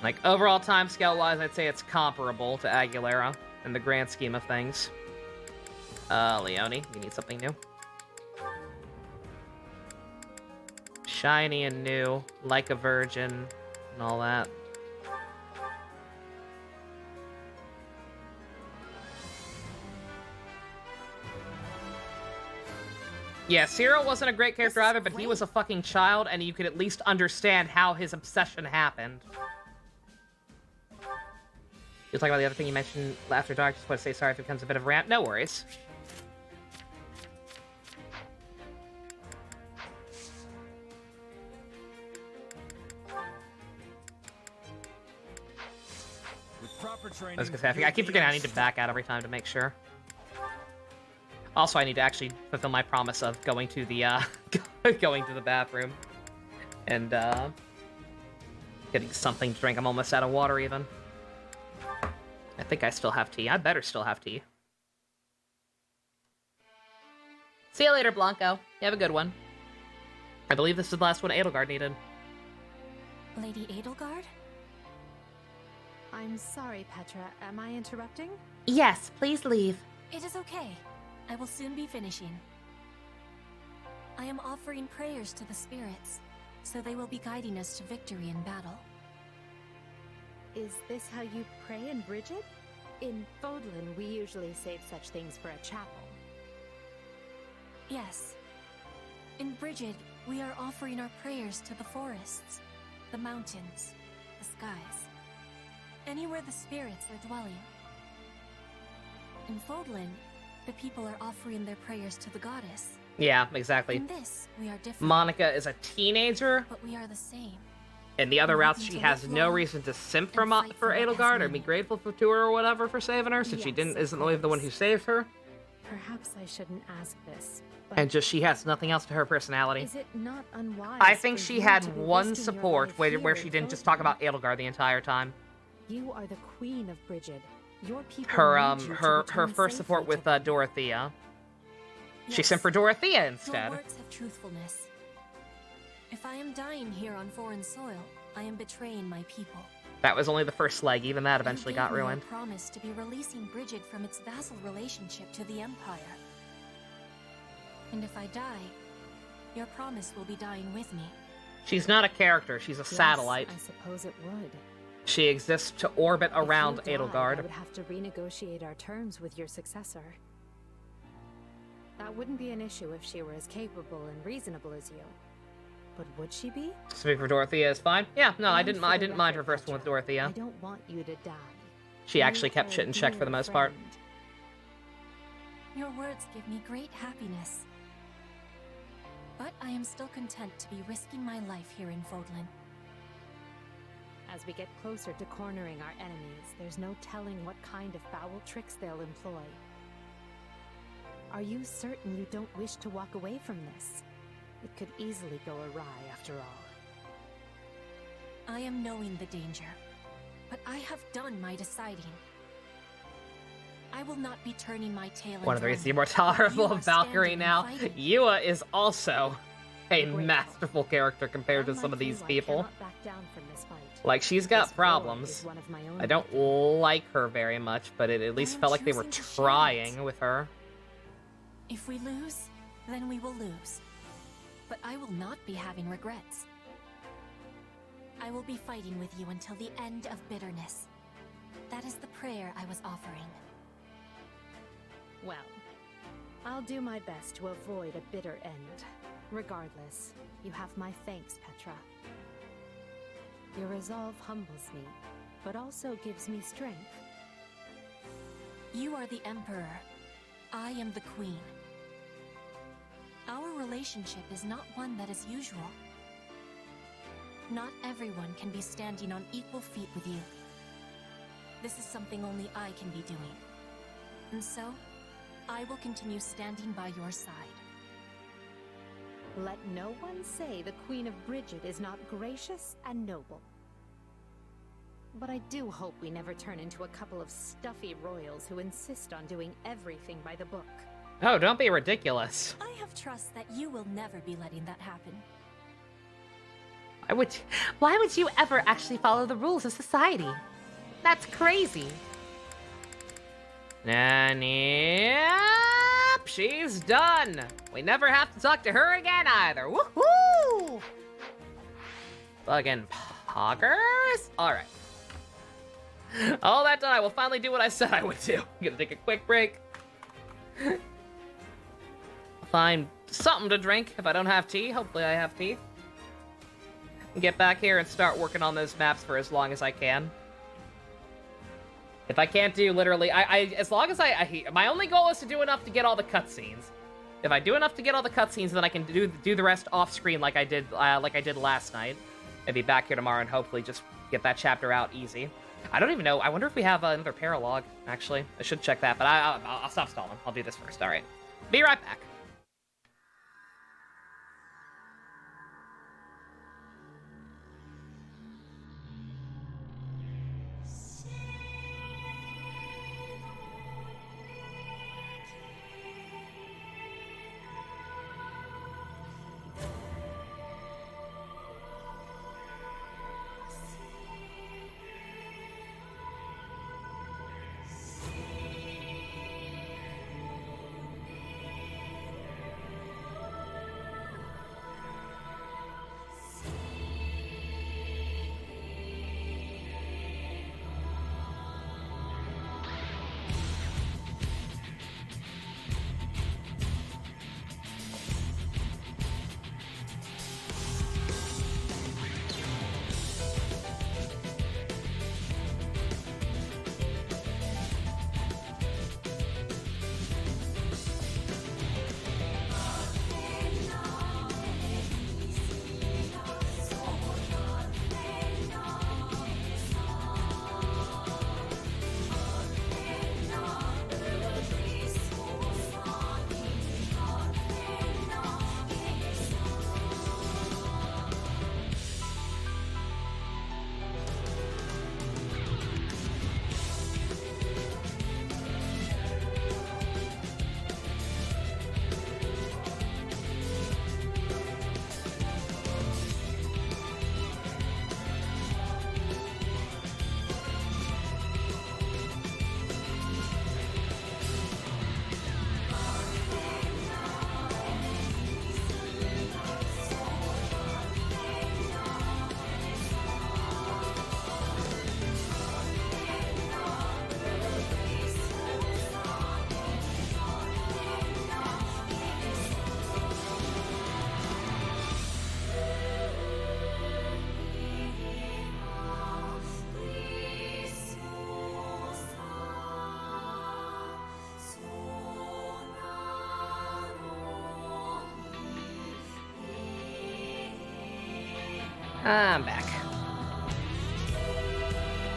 Like, overall timescale-wise, I'd say it's comparable to Aguilera in the grand scheme of things. Leone, you need something new. Shiny and new, like a virgin, and all that. Yeah, Cyril wasn't a great character either, but he was a fucking child, and you could at least understand how his obsession happened. You'll talk about the other thing you mentioned after dark. Just want to say sorry if it becomes a bit of a rant. No worries. With proper training, I was gonna say, I keep forgetting I need to back out every time to make sure. Also, I need to actually fulfill my promise of going to the going to the bathroom and getting something to drink. I'm almost out of water even. I think I still have tea. I better still have tea. See you later, Blanco. You have a good one. I believe this is the last one Edelgard needed. Lady Edelgard? I'm sorry, Petra. Am I interrupting? Yes, please leave. It is okay. I will soon be finishing. I am offering prayers to the spirits, so they will be guiding us to victory in battle. Is this how you pray in Bridget? In Fodlan, we usually save such things for a chapel. Yes. In Bridget, we are offering our prayers to the forests, the mountains, the skies, anywhere the spirits are dwelling. In Fodlan, the people are offering their prayers to the goddess. Yeah, exactly. In this, we are different. Monica is a teenager. But we are the same. In the other routes, she has no reason to simp for Edelgard or be grateful to her or whatever for saving her, since she isn't the one who saved her. Perhaps I shouldn't ask this, but And just she has nothing else to her personality. is it not unwise? I think for she you had to be one risking your support life where here she in didn't just talk Fodlan? about Edelgard the entire time. You are the queen of Brigid. Your people Her need you to her return first support safely with to them. Dorothea. She Yes. sent for Dorothea Your instead. words have truthfulness. If I am dying here on foreign soil, I am betraying my people. That was only the first leg. Even that eventually You got gave me your ruined. promise to be releasing Brigid from its vassal relationship to the Empire. And if I die, your promise will be dying with me. She's not a character. She's a satellite. I suppose it would. She exists to orbit around If you died, I Edelgard. would have to renegotiate our terms with your successor. That wouldn't be an issue if she were as capable and reasonable as you. But would she be? Speak for Dorothea is fine. Yeah, no, I And didn't. for I the didn't mind her record, first one with Petra, Dorothea. I don't want you to die. She You actually kept are shit in a check for the dear most part. friend. Your words give me great happiness. But I am still content to be risking my life here in Fodlan. As we get closer to cornering our enemies, there's no telling what kind of foul tricks they'll employ. Are you certain you don't wish to walk away from this? It could easily go awry after all. I am knowing the danger, but I have done my deciding. I will not be turning my tail One of the and reasons you're running. more tolerable You are of Valkyrie standing now. and fighting. Yua is also a masterful character compared to some of these people. Back down from this fight. Like, she's got This war problems. is one of my own I don't like her very much, but it at least am felt like they were choosing to share trying with her. If we lose, then we will lose. But I will not be having regrets. I will be fighting with you until the end of bitterness. That is the prayer I was offering. Well, I'll do my best to avoid a bitter end. Regardless, you have my thanks, Petra. Your resolve humbles me, but also gives me strength. You are the Emperor. I am the Queen. Our relationship is not one that is usual. Not everyone can be standing on equal feet with you. This is something only I can be doing. And so, I will continue standing by your side. Let no one say the Queen of Brigid is not gracious and noble. But I do hope we never turn into a couple of stuffy royals who insist on doing everything by the book. Oh, don't be ridiculous. I have trust that you will never be letting that happen. Why would you ever actually follow the rules of society? That's crazy. And yep, she's done. We never have to talk to her again either. Woohoo! Fucking poggers. All right. All that done, I will finally do what I said I would do. I'm gonna take a quick break. Find something to drink if I don't have tea. Hopefully I have tea. Get back here and start working on those maps for as long as I can. If I can't do literally, as long as my only goal is to do enough to get all the cutscenes. If I do enough to get all the cutscenes, then I can do the rest off screen like I did last night. And be back here tomorrow and hopefully just get that chapter out easy. I don't even know. I wonder if we have another paralog. Actually, I should check that. But I'll stop stalling. I'll do this first. All right. Be right back. I'm back.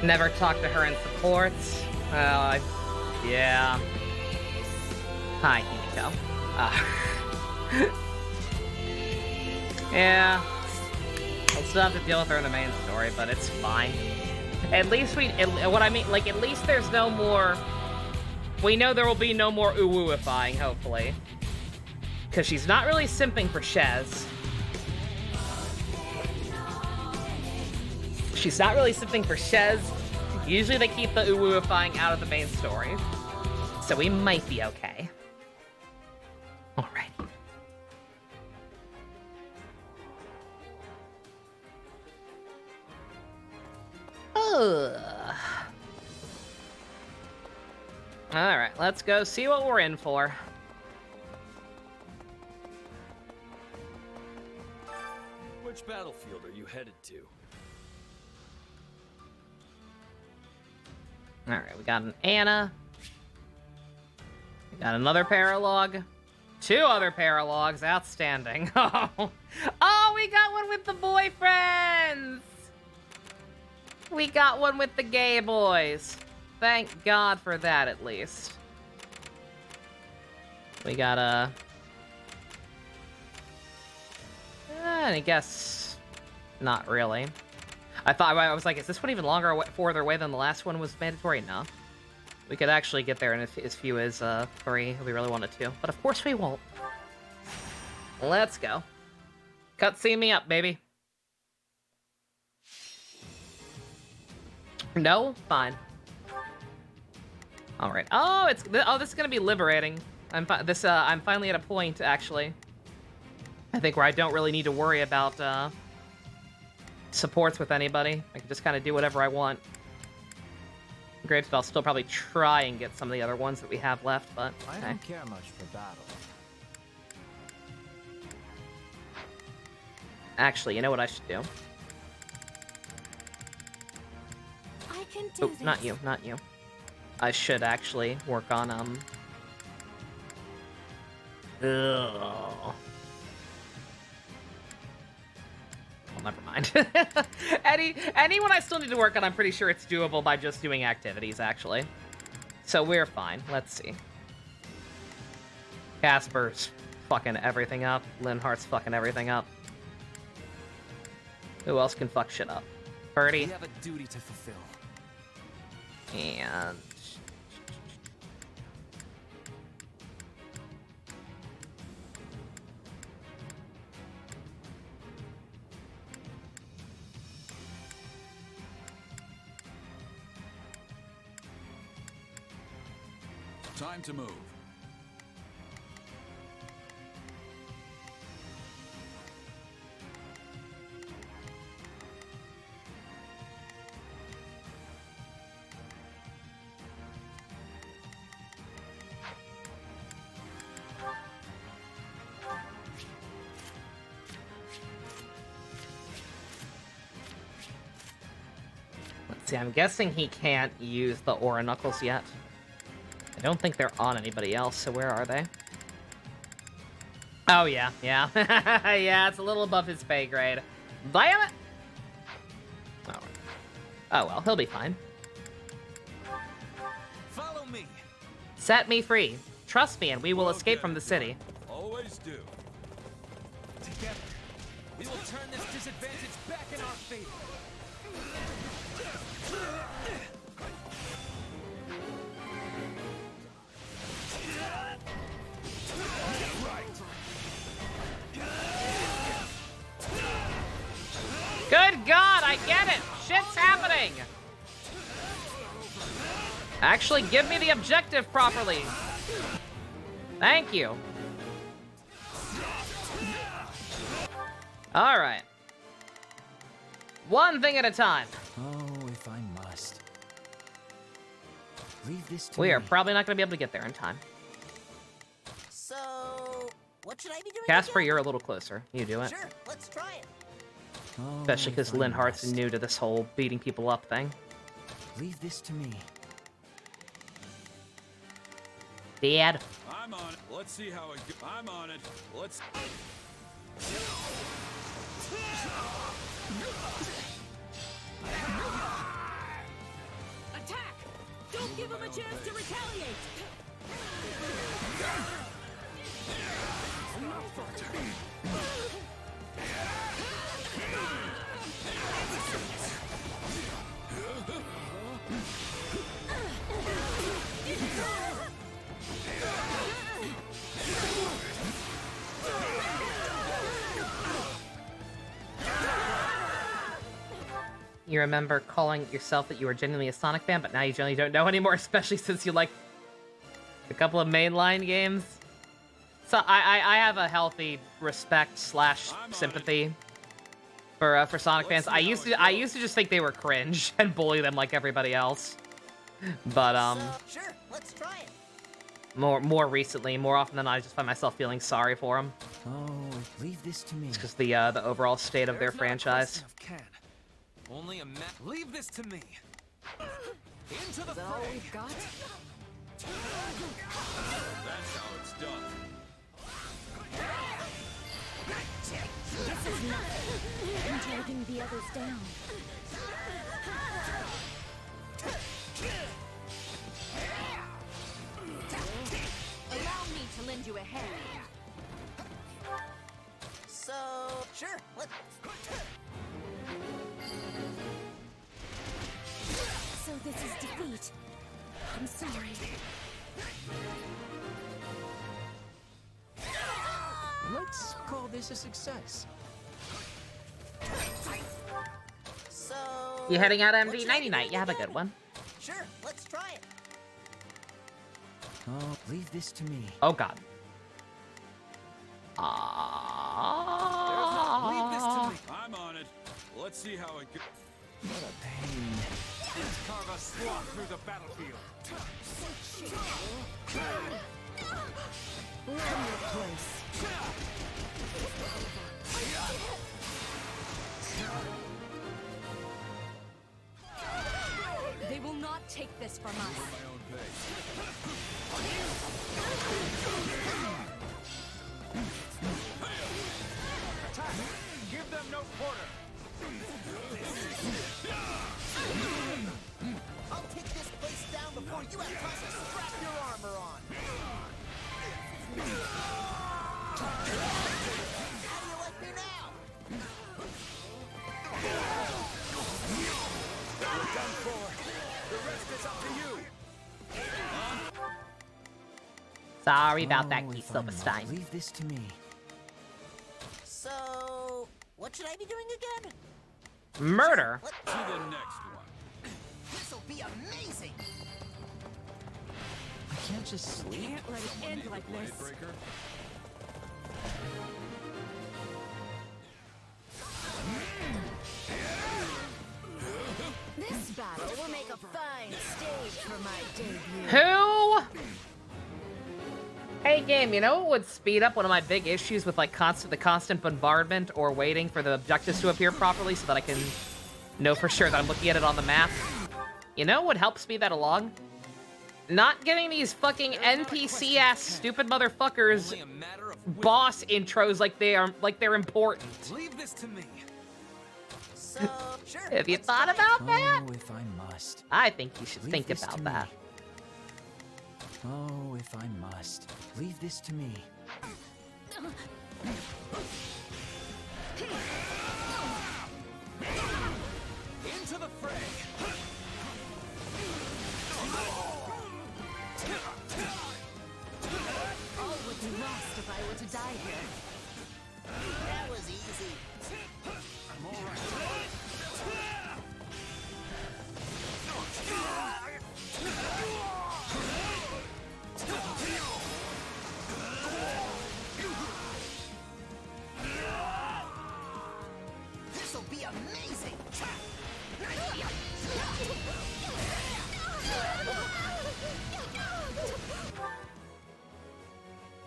Never talked to her in supports. Yeah. Hi, Himiko. Yeah. I'll still have to deal with her in the main story, but it's fine. At least what I mean, like, at least there's no more... We know there will be no more uwooifying, hopefully. Because she's not really simping for Shez. She's not really simping for Shez. Usually they keep the uwooifying out of the main story. So we might be okay. Alright. Alright, let's go see what we're in for. Which battlefield are you headed to? Alright, we got an Anna. We got another paralog. 2 other paralogs. Outstanding. Oh, we got one with the boyfriends! We got one with the gay boys. Thank God for that, at least. We got a... I guess... Not really. I was like, is this one even further away than the last one was mandatory? No. We could actually get there in as few as 3 if we really wanted to. But of course we won't. Let's go. Cutscene me up, baby. No? Fine. Alright. Oh, this is gonna be liberating. I'm finally at a point, actually. I think where I don't really need to worry about supports with anybody. I can just kind of do whatever I want. Granted, I'll still probably try and get some of the other ones that we have left, but I don't care much for battle. Actually, you know what I should do? I can do this. Not you, not you. I should actually work on, Ugh. Well, never mind. Anyone I still need to work on, I'm pretty sure it's doable by just doing activities, actually. So we're fine. Let's see. Casper's fucking everything up. Linhart's fucking everything up. Who else can fuck shit up? Birdie. We have a duty to fulfill. And... Time to move. Let's see, I'm guessing he can't use the Aura Knuckles yet. I don't think they're on anybody else, so where are they? Oh, yeah. Yeah, it's a little above his pay grade. Damn it! Oh, well, he'll be fine. Follow me. Set me free. Trust me, and we will escape from the city. Always do. Together, we will turn this disadvantage back in our favor. Good God, I get it! Shit's happening! Actually, give me the objective properly. Thank you. Alright. One thing at a time. Oh, if I must. Leave this to We me. are probably not going to be able to get there in time. So, what should I be doing? Casper, again? you're a little closer. You do it. Sure, let's try it. Oh, Especially because if I Linhart's must. new to this whole beating people up thing. Leave this to me. Dad. I'm on it. Let's see how it goes. I'm on it. Let's... Attack! Don't give him a chance to retaliate! You remember calling yourself that you were genuinely a Sonic fan, but now you generally don't know anymore, especially since you like a couple of mainline games. So I have a healthy respect / sympathy for Sonic fans. I used to just think they were cringe and bully them like everybody else. But sure, let's try it. more recently, more often than not, I just find myself feeling sorry for them. Oh, leave this to me. It's just the overall state of their franchise. Only a leave this to me. Into the Is that all we've got? That's how it's done. This is nothing. I'm dragging the others down. Allow me to lend you a hand. So, sure, let's... So this is defeat. I'm sorry. Let's call this a success. So... You heading out, MD? Nighty night. You have a good one. Sure, let's try it. Oh, leave this to me. Oh god. Leave this to me. I'm on it. Let's see how it goes. What a pain. Let's carve a swath through the battlefield. Learn your place. They will not take this from us. My own pace. Attack! Give them no quarter. I'll take this place down before you have time to strap your armor on. How do you like me now? You're done for. The rest is up to you. Sorry about that, Keith Silverstein. Leave this to me. So, what should I be doing again? Murder? To the next one. This'll be amazing. I can't just sleep. Can't let it end like this. Breaker. This battle will make a fine stage for my debut. Who? Hey game, you know what would speed up one of my big issues with like the constant bombardment or waiting for the objectives to appear properly so that I can know for sure that I'm looking at it on the map? You know what would help speed that along? Not getting these fucking NPC-ass stupid motherfuckers boss intros like they're important. Leave this to me. So, sure. Have you thought about that? Oh, if I must. I think you should Leave think this about to that. me. Oh, if I must. Leave this to me. Into the fray. All would be lost if I were to die here. That was easy. I'm all right. This'll be amazing.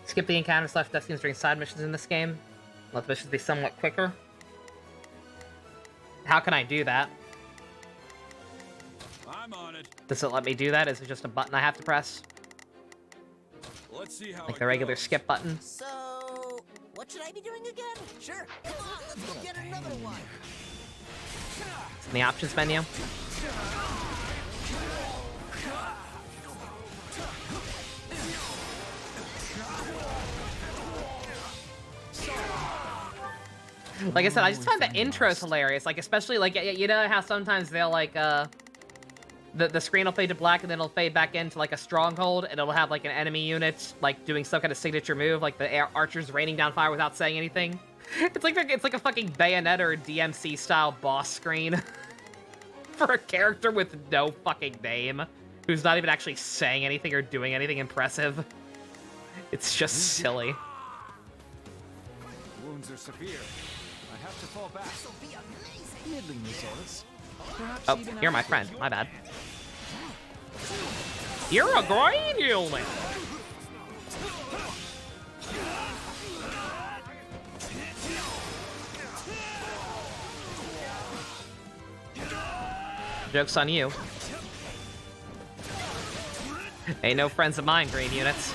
Skip the encounter / death scenes during side missions in this game. Let the missions be somewhat quicker. How can I do that? I'm on it. Does it let me do that? Is it just a button I have to press? Let's see how Like it the regular goes. skip button? So, what should I be doing again? Sure. Come on, let's go get another one. It's in the options menu. Like I said, I just find the intros hilarious. Like, especially, like, you know how sometimes they'll, like, the screen will fade to black and then it'll fade back into, like, a stronghold, and it'll have, like, an enemy unit, like, doing some kind of signature move, like the archers raining down fire without saying anything. It's like a fucking Bayonetta or DMC-style boss screen for a character with no fucking name, who's not even actually saying anything or doing anything impressive. It's just silly. Wounds are severe. I have to fall back. Middling results. Oh, you're my friend. My bad. You're a green human! Joke's on you. Ain't no friends of mine, green units.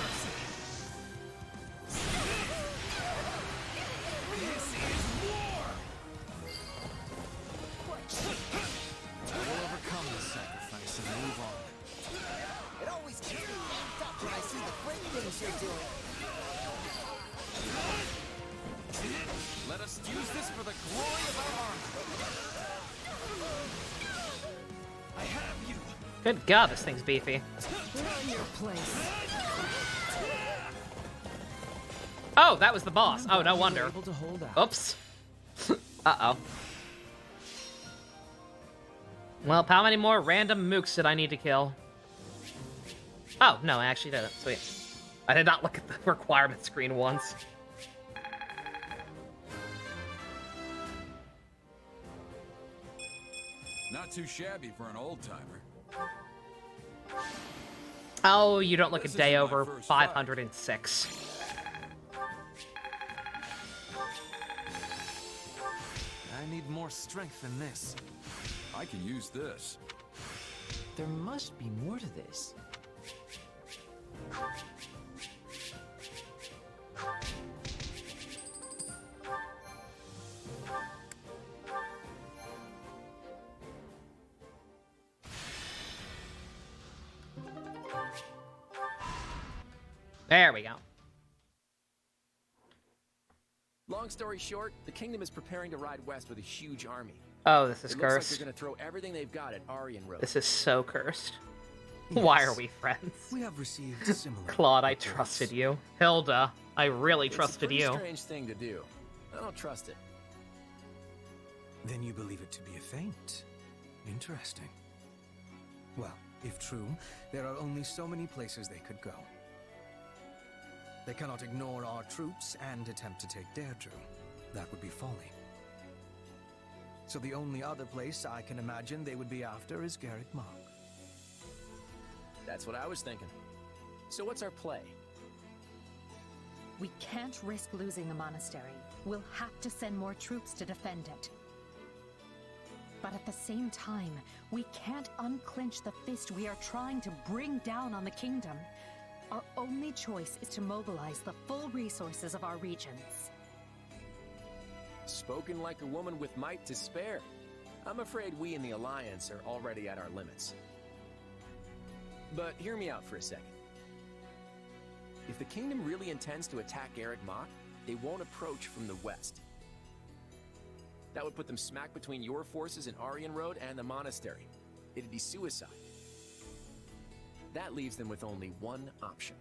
Let us use this for the glory of our army. I have you. Good God, this thing's beefy. Oh, that was the boss. Oh, no wonder. Oops. Uh-oh. Well, how many more random mooks did I need to kill? Oh, no, I actually did it. Sweet. I did not look at the requirement screen once. Not too shabby for an old-timer. Oh, you don't look a day over 506. I need more strength than this. I can use this. There must be more to this. There we go. Long story short, the kingdom is preparing to ride west with a huge army. Oh, this is It looks cursed. like they're going to throw everything they've got at Aryan Road. This is so cursed. Yes. Why are we friends? We have received similar. Claude, I trusted you. Hilda, I really trusted It's a you. pretty strange thing to do. I don't trust it. Then you believe it to be a feint. Interesting. Well, if true, there are only so many places they could go. They cannot ignore our troops and attempt to take Deirdre. That would be folly. So the only other place I can imagine they would be after is Garrick Mark. That's what I was thinking. So what's our play? We can't risk losing the monastery. We'll have to send more troops to defend it. But at the same time, we can't unclench the fist we are trying to bring down on the kingdom. Our only choice is to mobilize the full resources of our regions. Spoken like a woman with might to spare. I'm afraid we in the Alliance are already at our limits. But hear me out for a second. If the kingdom really intends to attack Garrick Mach, they won't approach from the west. That would put them smack between your forces in Aryan Road and the monastery. It'd be suicide. That leaves them with only one option.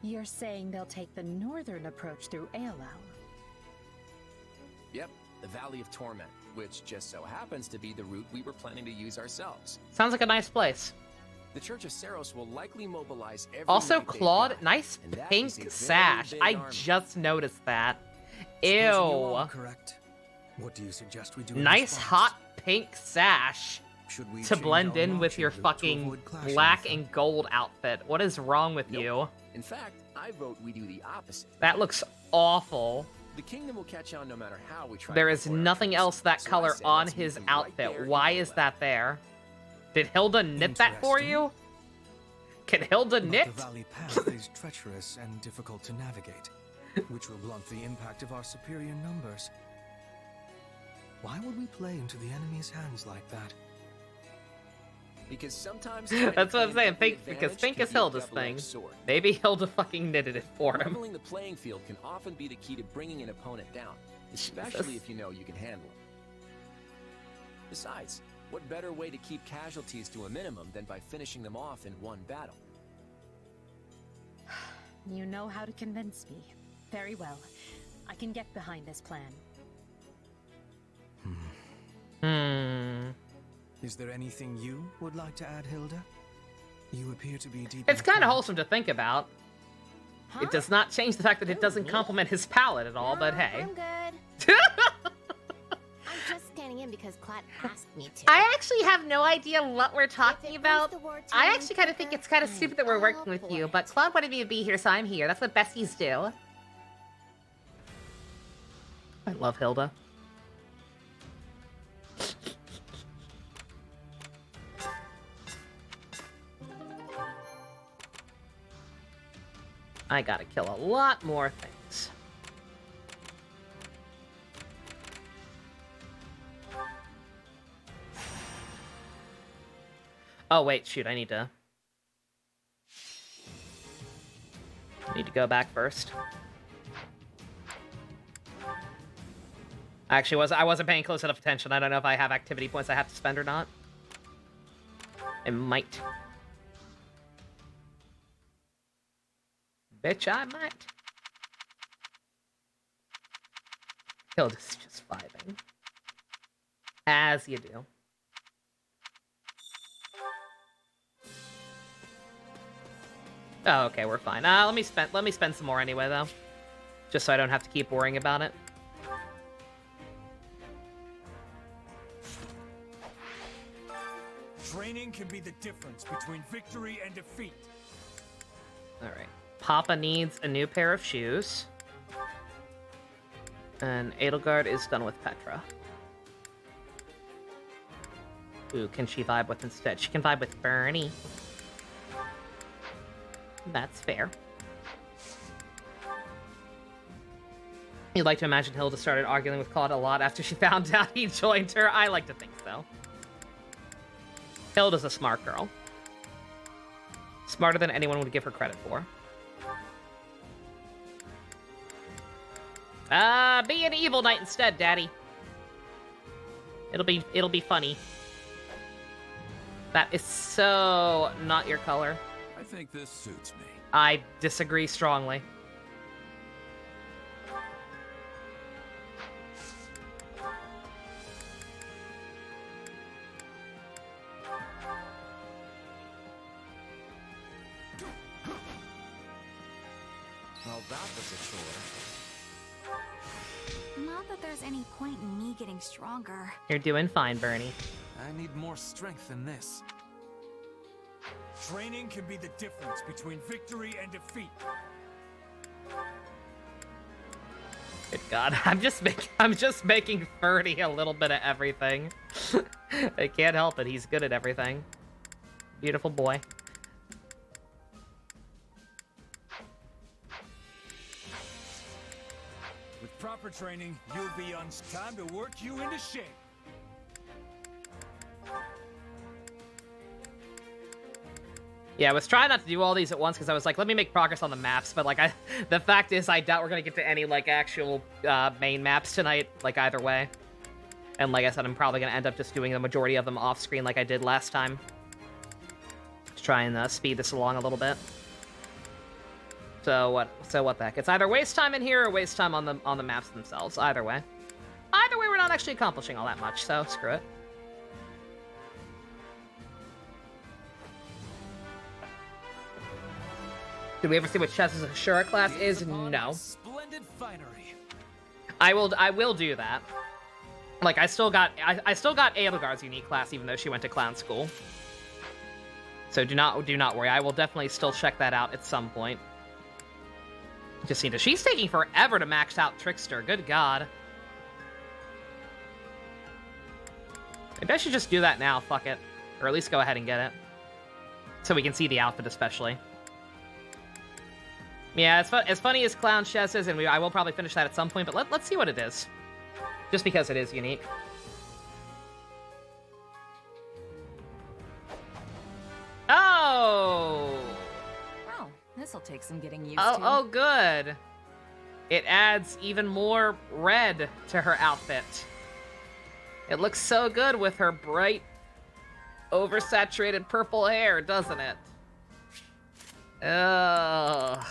You're saying they'll take the northern approach through Aelau? Yep, the Valley of Torment, which just so happens to be the route we were planning to use ourselves. Sounds like a nice place. The Church of Seros will likely mobilize every Also, unit they've Claude, got, nice and that pink is a very sash. big I army. just noticed that. Suppose you are Ew. correct. What do you suggest we do? in Nice response? hot pink sash Should we to change blend our in with marching your route to fucking avoid clashing black with them? and gold outfit. What is wrong with you? In fact, I vote we do the opposite. That looks awful. The kingdom will catch on no matter how we try. There to is avoid our nothing troops. else that So I color say on let's meet his them right outfit. there Why in is Aelau. that there? Did Hilda knit that for you? Can Hilda But knit? the valley path is treacherous and difficult to navigate, which will blunt the impact of our superior numbers. Why would we play into the enemy's hands like that? Because sometimes That's what I'm saying. Because Fink is Hilda's thing. Maybe Hilda fucking knitted it for him. Leveling the playing field can often be the key to bringing an opponent down, especially if you know you can handle it. Besides, what better way to keep casualties to a minimum than by finishing them off in one battle? You know how to convince me. Very well. I can get behind this plan. Is there anything you would like to add, Hilda? You appear to be deep. It's kind of wholesome to think about. Huh? It does not change the fact that it doesn't complement his palette at all, but hey. I'm good. I'm just standing in because Claude asked me to. I actually have no idea what we're talking about. I actually kind of think it's kind of stupid that we're working with you, but Claude wanted me to be here, so I'm here. That's what besties do. I love Hilda. I gotta kill a lot more things. Oh wait, shoot, I need to go back first. Actually, I wasn't paying close enough attention. I don't know if I have activity points I have to spend or not. I might. Bitch, I might. Hilda's just vibing. As you do. Oh, okay, we're fine. Let me spend some more anyway, though. Just so I don't have to keep worrying about it. Training can be the difference between victory and defeat. Alright. Papa needs a new pair of shoes. And Edelgard is done with Petra. Who can she vibe with instead? She can vibe with Bernie. That's fair. You'd like to imagine Hilda started arguing with Claude a lot after she found out he joined her. I like to think so. Hilda's a smart girl. Smarter than anyone would give her credit for. Be an evil knight instead, Daddy. It'll be funny. That is so not your color. I think this suits me. I disagree strongly. Well, that was a chore. Not that there's any point in me getting stronger. You're doing fine, Bernie. I need more strength than this. Training can be the difference between victory and defeat. Good God, I'm just making Ferdy a little bit of everything. I can't help it. He's good at everything. Beautiful boy. With proper training, you'll be on time to work you into shape. Yeah, I was trying not to do all these at once because I was like, let me make progress on the maps. But like, the fact is, I doubt we're gonna get to any like actual main maps tonight. Like either way, and like I said, I'm probably gonna end up just doing the majority of them off screen like I did last time. To try and speed this along a little bit. So what the heck? It's either waste time in here or waste time on the maps themselves. Either way, we're not actually accomplishing all that much. So screw it. Did we ever see what Chess's Ashura class is? No. Splendid finery. I will do that. Like I still got Edelgard's unique class even though she went to clown school. So do not worry. I will definitely still check that out at some point. Just need to. She's taking forever to max out Trickster. Good God. Maybe I should just do that now. Fuck it. Or at least go ahead and get it. So we can see the outfit especially. Yeah, as funny as Clown Chess is, and I will probably finish that at some point, but let's see what it is. Just because it is unique. This'll take some getting used Oh, to. oh, good. It adds even more red to her outfit. It looks so good with her bright, oversaturated purple hair, doesn't it? Ugh.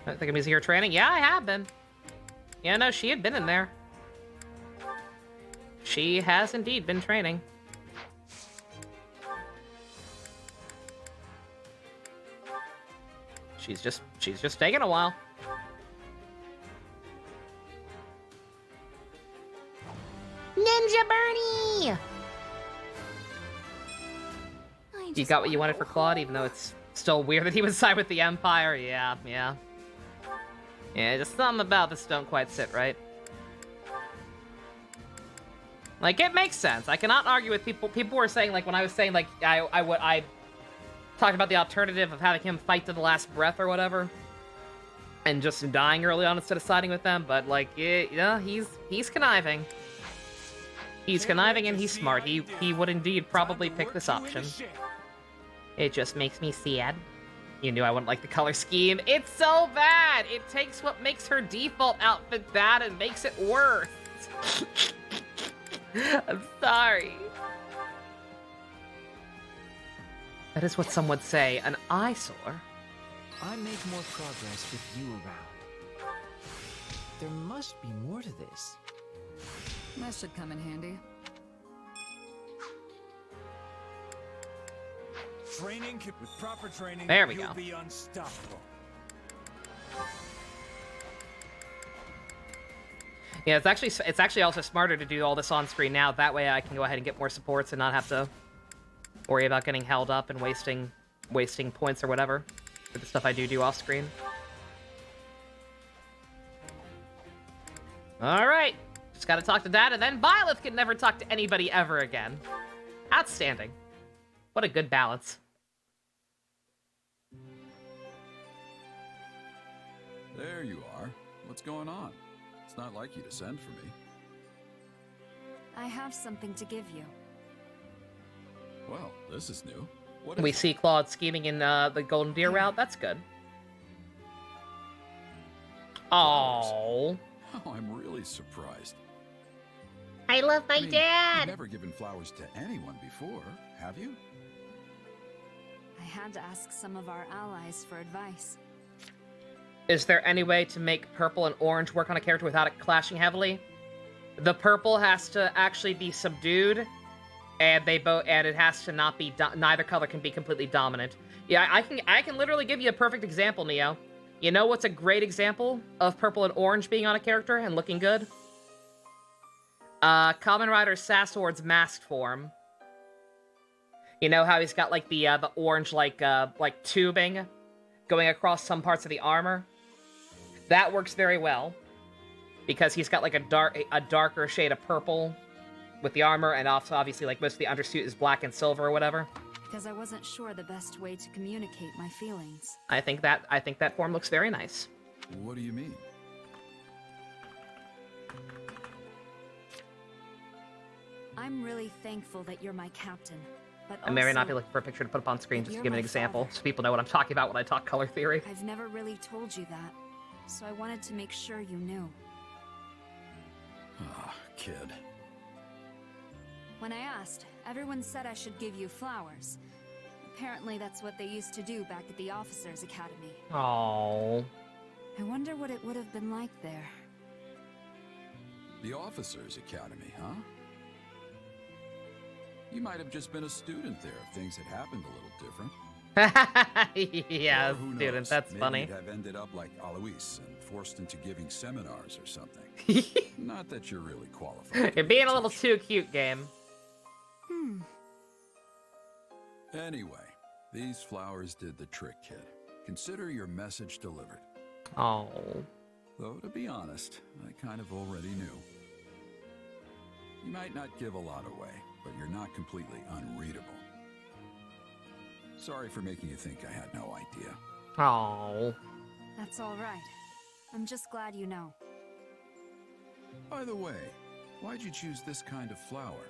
I think I'm using her training. Yeah, I have been. Yeah, no, she had been in there. She has indeed been training. She's just taking a while. Ninja Bernie! You got what you wanted for Claude, even though it's still weird that he would side with the Empire. Yeah, yeah. Yeah, just something about this don't quite sit right. Like, it makes sense. I cannot argue with people. People were saying, like, when I was saying, like, I talked about the alternative of having him fight to the last breath or whatever, and just dying early on instead of siding with them. But, like, yeah, he's conniving. He's conniving and he's smart. He would indeed probably pick this option. It just makes me sad. You knew I wouldn't like the color scheme. It's so bad! It takes what makes her default outfit bad and makes it worse. I'm sorry. That is what some would say, an eyesore. I make more progress with you around. There must be more to this. That should come in handy. With proper training, there we you'll go. Be unstoppable. Yeah, it's actually also smarter to do all this on screen now. That way I can go ahead and get more supports and not have to worry about getting held up and wasting points or whatever for the stuff I do off screen. All right, just gotta talk to Dad, and then Violet can never talk to anybody ever again. Outstanding. What a good balance. There you are. What's going on? It's not like you to send for me. I have something to give you. Well, this is new. What We is see Claude scheming in the Golden Deer route. That's good. Oh, Oh, I'm really surprised. I love my You've dad! never given flowers to anyone before, have you? I had to ask some of our allies for advice. is there any way to make purple and orange work on a character without it clashing heavily? The purple has to actually be subdued, and it has to not be neither color can be completely dominant. Yeah, I can literally give you a perfect example, Neo. You know what's a great example of purple and orange being on a character and looking good? Kamen Rider Sasord's masked form. You know how he's got like the orange like tubing going across some parts of the armor? That works very well because he's got like a darker shade of purple with the armor, and also obviously like most of the undersuit is black and silver or whatever. Because I wasn't sure the best way to communicate my feelings. I think that form looks very nice. What do you mean? I'm really thankful that you're my captain, but I may or may not be also looking for a picture to put up on screen just to you're give an my example, father. so people know what I'm talking about when I talk color theory. I've never really told you that, so I wanted to make sure you knew. Ah, kid. When I asked, everyone said I should give you flowers. Apparently that's what they used to do back at the Officers' Academy. Oh. I wonder what it would have been like there. The Officers' Academy, huh? You might have just been a student there if things had happened a little different. Yeah, Or who student, knows, that's maybe funny. you'd have ended up like Alois and forced into giving seminars or something. Not that you're really qualified. You're being a little too cute, game. Anyway, these flowers did the trick, kid. Consider your message delivered. Oh. Though, to be honest, I kind of already knew. You might not give a lot away, but you're not completely unreadable. Sorry for making you think I had no idea. Oh. That's all right. I'm just glad you know. By the way, why'd you choose this kind of flower?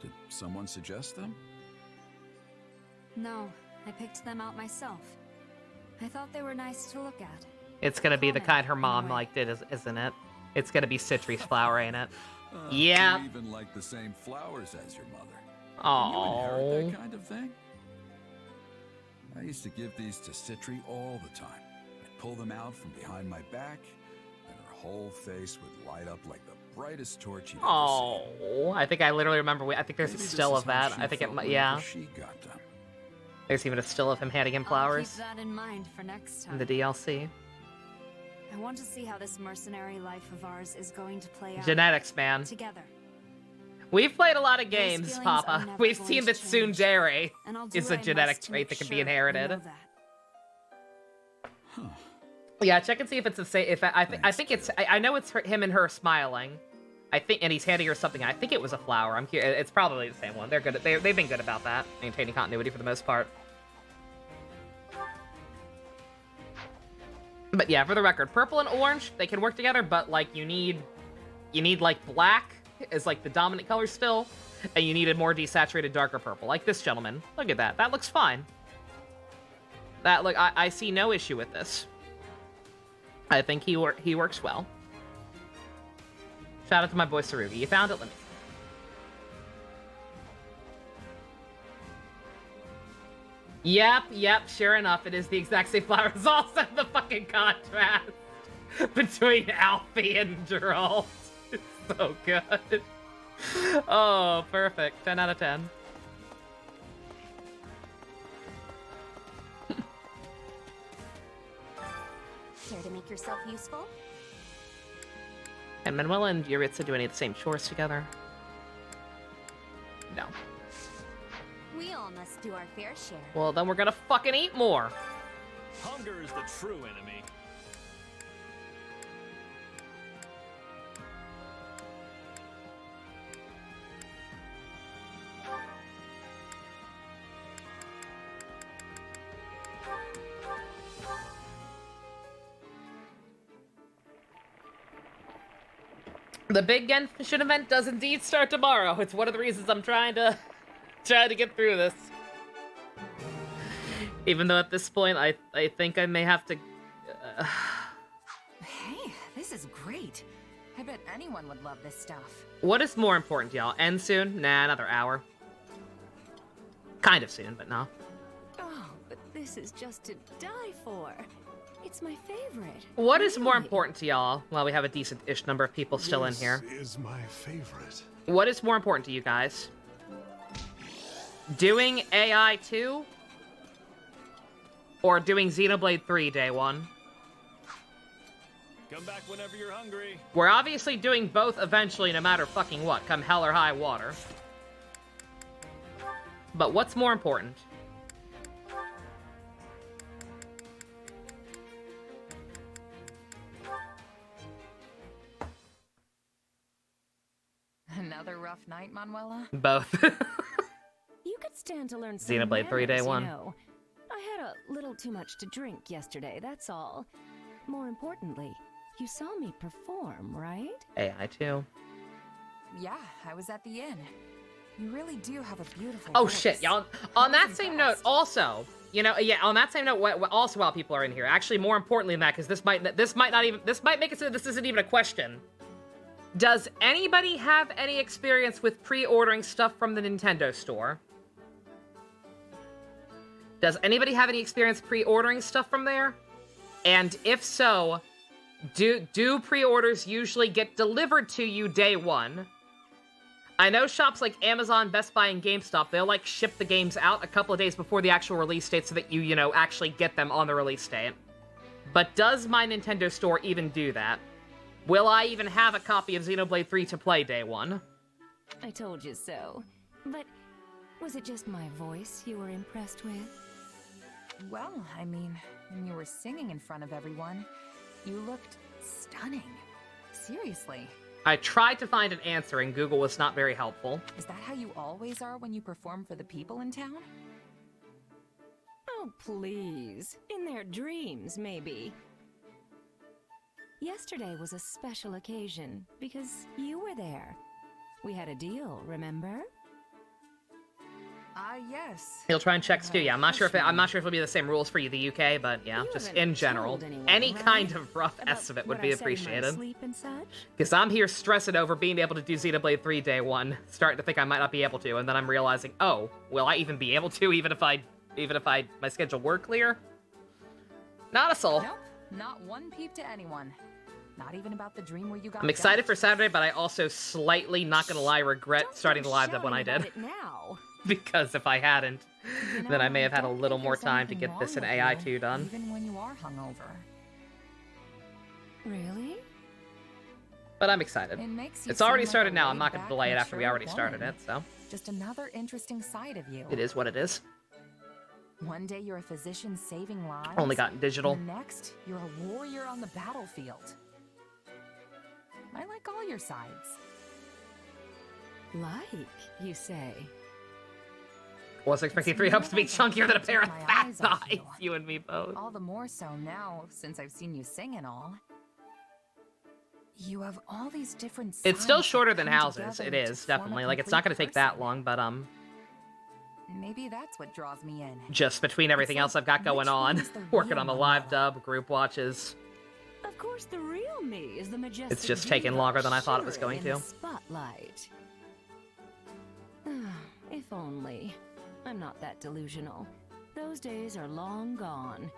Did someone suggest them? No, I picked them out myself. I thought they were nice to look at. It's gonna be the kind her mom liked it, isn't it? It's gonna be Citri's flower, ain't it? Yeah. You even like the same flowers as your mother. Oh. Can you inherit that kind of thing? I used to give these to Citri all the time. I'd pull them out from behind my back, and her whole face would light up like the brightest torch you'd ever seen. Oh, I think I literally remember. I think there's Maybe a this still is of how that. she I think it felt might. whenever Yeah. She got them. There's even a still of him handing him I'll flowers keep that in mind for next time. in the DLC. I want to see how this mercenary life of ours is going to play out. Genetics, man. Together. We've played a lot of Those games, feelings are Papa. never We've going seen to that change, tsundere and I'll do is a what I genetic must to trait make that can sure be you inherited. know that. Yeah, check and see if it's the same. If I think it's. I know it's him and her smiling. I think, and he's handing her something. I think it was a flower. I'm curious. It's probably the same one. They're good. They've been good about that, maintaining continuity for the most part. But yeah, for the record, purple and orange, they can work together, but like you need like black as like the dominant color still, and you need a more desaturated darker purple, like this gentleman. Look at that. That looks fine. That look, I see no issue with this. I think he works well. Shout out to my boy Sarugi. You found it? Let me. Yep, sure enough, it is the exact same flower. It's also the fucking contrast between Alfie and Geralt. It's so good. Oh, perfect. 10 out of 10. Care to make yourself useful? And Manuela and Yuritsa do any of the same chores together? No. We all must do our fair share. Well, then we're gonna fucking eat more. Hunger is the true enemy. The big Genshin event does indeed start tomorrow. It's one of the reasons I'm trying to get through this. Even though at this point, I think I may have to... Hey, this is great. I bet anyone would love this stuff. What is more important, y'all? End soon? Nah, another hour. Kind of soon, but no. Oh, but this is just to die for. It's my favorite. What is more important to y'all? Well, we have a decent-ish number of people still in here. This is my favorite. What is more important to you guys? Doing AI 2? Or doing Xenoblade 3 day 1? Come back whenever you're hungry. We're obviously doing both eventually, no matter fucking what, come hell or high water. But what's more important? Another rough night, Manuela? Both. You could stand to learn some Xenoblade 3 day manners, 1. You know. I had a little too much to drink yesterday, that's all. More importantly, you saw me perform, right? AI 2. Yeah, I was at the inn. You really do have a beautiful Oh voice. shit, y'all. On that same note, also, you know, yeah, on that same note, also while people are in here, actually more importantly than that, because this might make it so that this isn't even a question. Does anybody have any experience with pre-ordering stuff from the Nintendo store? Does anybody have any experience pre-ordering stuff from there? And if so, do pre-orders usually get delivered to you day 1? I know shops like Amazon, Best Buy, and GameStop, they'll like ship the games out a couple of days before the actual release date so that you know, actually get them on the release date. But does my Nintendo store even do that? Will I even have a copy of Xenoblade 3 to play day 1? I told you so. But was it just my voice you were impressed with? Well, I mean, when you were singing in front of everyone, you looked stunning. Seriously. I tried to find an answer and Google was not very helpful. Is that how you always are when you perform for the people in town? Oh, please. In their dreams, maybe. Yesterday was a special occasion because you were there. We had a deal, remember? Yes. He'll try and check too. Yeah, I'm not sure if it'll be the same rules for you, the UK, but yeah, just in general, any kind of rough estimate would be appreciated. Because I'm here stressing over being able to do Xenoblade 3 day one, starting to think I might not be able to, and then I'm realizing, oh, will I even be able to, even if my schedule were clear? Not a soul. Nope, not one peep to anyone. Not even about the dream where you got. I'm excited for Saturday, but I also slightly, not gonna lie, regret starting the live dub when I did. Because if I hadn't, then I may have had a little more time to get this in AI 2 done. Even when you are hungover. Really? But I'm excited. It's already started now. I'm not going to delay it after we already started it, so. Just another interesting side of you. It is what it is. One day you're a physician saving lives. Only gotten digital. And the next, you're a warrior on the battlefield. I like all your sides. Like, you say? Was expecting 3 hopes to be chunkier than a pair of fat thighs. You and me both. All the more so now, since I've seen you sing and all. You have all these different sides. It's still shorter than Houses. It is, definitely. Like, it's not going to take that long, but, maybe that's what draws me in. Just between everything else I've got going on. Working on the live dub, group watches. Of course, the real me is the majestic. It's just taking longer than I thought it was going to. Spotlight. If only. I'm not that delusional. Those days are long gone.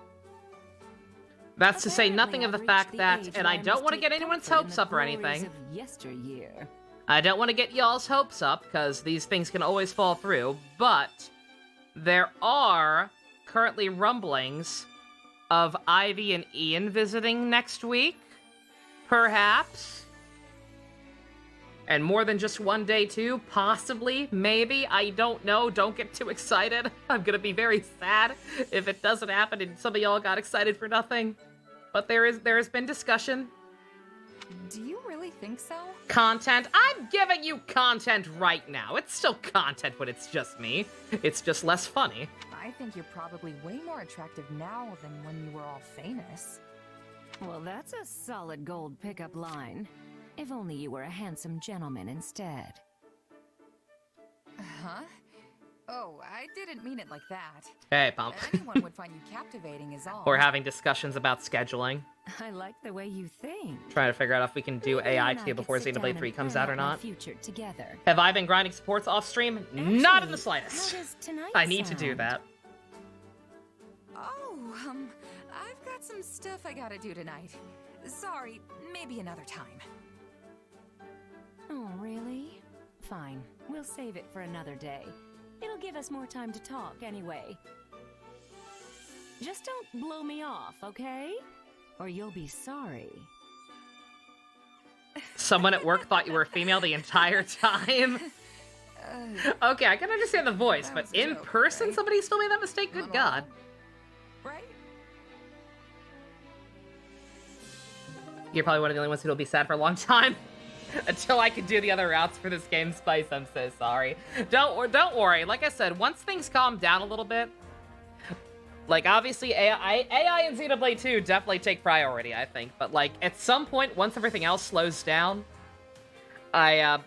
That's to say nothing of the fact that, and I don't want to get anyone's hopes up or anything. Yesteryear. I don't want to get y'all's hopes up, because these things can always fall through, but there are currently rumblings of Ivy and Ian visiting next week, perhaps. And more than just one day too, possibly, maybe, I don't know, don't get too excited. I'm gonna be very sad if it doesn't happen and some of y'all got excited for nothing. But there has been discussion. Do you really think so? Content? I'm giving you content right now. It's still content, but it's just me. It's just less funny. I think you're probably way more attractive now than when you were all famous. Well, that's a solid gold pickup line. If only you were a handsome gentleman instead. Huh? Oh, I didn't mean it like that. Hey, Pump. Anyone would find you captivating is all. We're having discussions about scheduling. I like the way you think. Trying to figure out if we can do AI 2 before Xenoblade 3 comes out or not. Future together. Have I been grinding supports off stream? Actually, not in the slightest. How does tonight I need to do sound? that. Oh, I've got some stuff I gotta do tonight. Sorry, maybe another time. Oh, really? Fine. We'll save it for another day. It'll give us more time to talk anyway. Just don't blow me off, okay? Or you'll be sorry. Someone at work thought you were a female the entire time? Okay, I can understand the voice, but in person somebody still made that mistake? Good God. Right? You're probably one of the only ones who'll be sad for a long time. Until I can do the other routes for this game, Spice, I'm so sorry. Don't worry. Like I said, once things calm down a little bit, like obviously AI and Xenoblade 2 definitely take priority, I think. But like at some point, once everything else slows down, I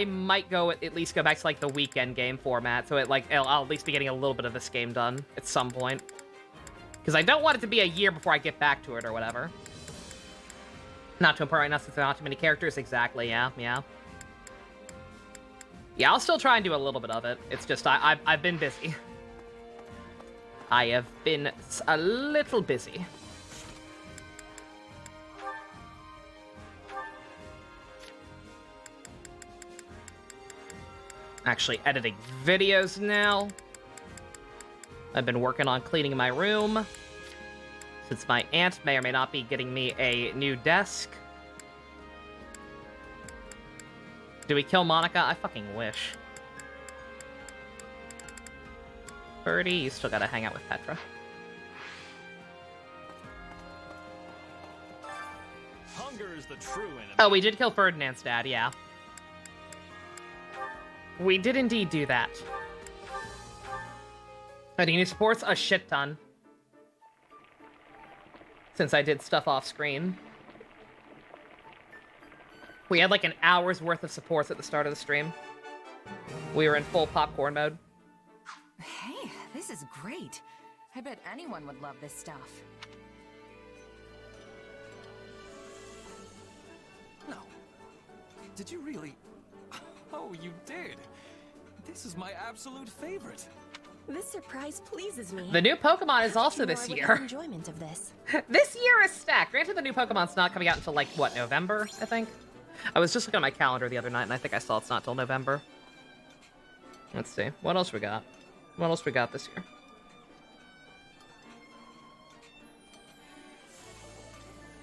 might go at least go back to like the weekend game format. So I'll at least be getting a little bit of this game done at some point. Because I don't want it to be a year before I get back to it or whatever. Not too important right now since there are not too many characters. Exactly, yeah. Yeah, I'll still try and do a little bit of it. It's just, I've been busy. I have been a little busy. Actually editing videos now. I've been working on cleaning my room. Since my aunt may or may not be getting me a new desk. Do we kill Monica? I fucking wish. Birdie, you still gotta hang out with Petra. Hunger is the true enemy. Oh, we did kill Ferdinand's dad, yeah. We did indeed do that. Oh, do you need supports? A shit ton. Since I did stuff off screen. We had like an hour's worth of supports at the start of the stream. We were in full popcorn mode. is great. I bet anyone would love this stuff. No. Did you really? Oh, you did. This is my absolute favorite. This surprise pleases me. The new Pokemon is also this year. Enjoyment of this. This year is stacked. Granted, the new Pokemon's not coming out until, like, what, November, I think? I was just looking at my calendar the other night, and I think I saw it's not till November. Let's see. What else we got? What else we got this year?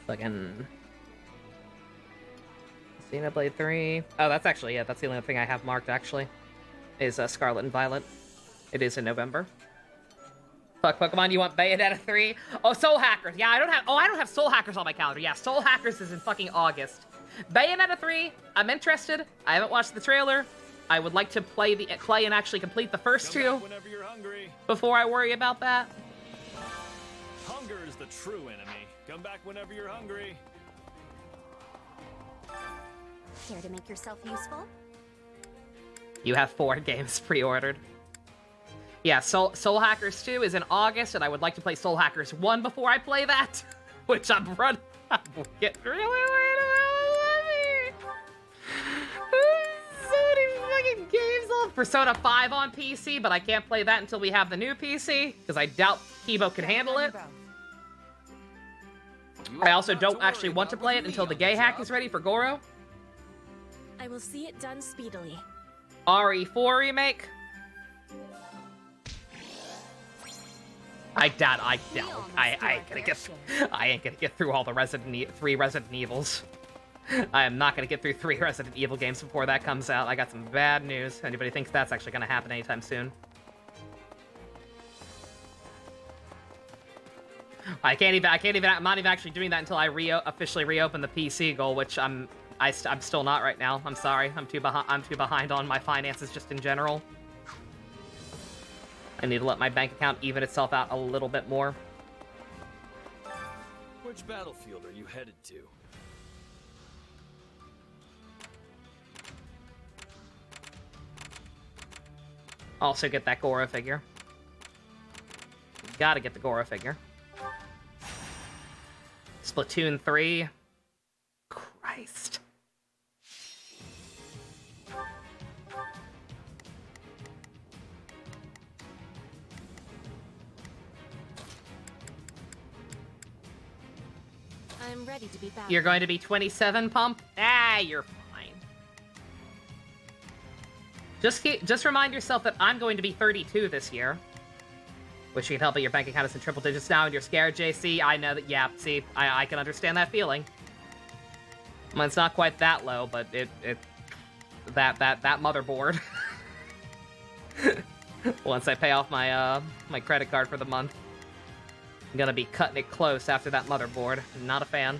Fucking... Xenoblade 3. Oh, that's actually, yeah, that's the only thing I have marked, actually. Is Scarlet and Violet. It is in November. Fuck Pokemon, you want Bayonetta 3? Oh, Soul Hackers. Yeah, I don't have Soul Hackers on my calendar. Yeah, Soul Hackers is in fucking August. Bayonetta 3, I'm interested. I haven't watched the trailer. I would like to play and actually complete the first two before I worry about that. Hunger is the true enemy. Come back whenever you're hungry. Care to make yourself useful? You have 4 games pre-ordered. Yeah, Soul Hackers 2 is in August, and I would like to play Soul Hackers 1 before I play that, which I'm getting really so many fucking games on Persona 5 on PC, but I can't play that until we have the new PC, because I doubt Kibo can handle it. I also don't actually want to play it until the gay hack is ready for Goro. I will see it done speedily. RE4 remake. I ain't gonna get through all the 3 Resident Evils. I am not gonna get through 3 Resident Evil games before that comes out. I got some bad news. Anybody thinks that's actually gonna happen anytime soon? I'm not even actually doing that until I officially reopen the PC goal, which I'm still not right now. I'm sorry. I'm too behind on my finances just in general. I need to let my bank account even itself out a little bit more. Which battlefield are you headed to? Also get that Goro figure. Gotta get the Goro figure. Splatoon 3. Christ. I'm ready to be back. You're going to be 27, Pump? Ah, you're fine. Just remind yourself that I'm going to be 32 this year. Wish you could help out your bank account is in triple digits now and you're scared, JC. I know that, yeah, see, I can understand that feeling. Well, it's not quite that low, but that motherboard. Once I pay off my my credit card for the month, I'm gonna be cutting it close after that motherboard. Not a fan.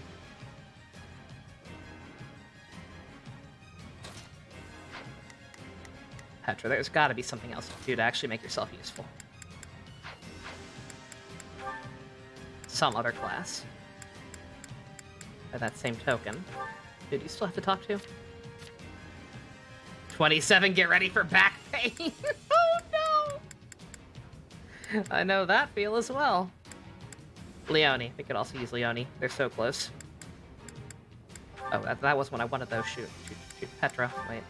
Petra, there's gotta be something else you can do to actually make yourself useful. Some other class. By that same token, dude, you still have to talk to? 27, get ready for back pain. Oh no! I know that feel as well. Leone, we could also use Leone. They're so close. Oh, that was when I wanted those. Shoot. Petra, wait.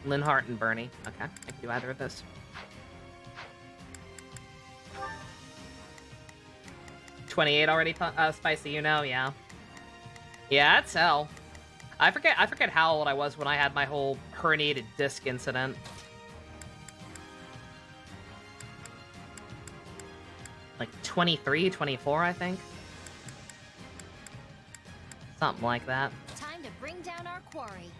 Yeah. Linhardt and Bernie. Okay, I can do either of those. $28 already, Spicy, you know? Yeah. Yeah, it's hell. I forget how old I was when I had my whole herniated disc incident. Like 23, 24, I think. Something like that. Time to bring down our quarry.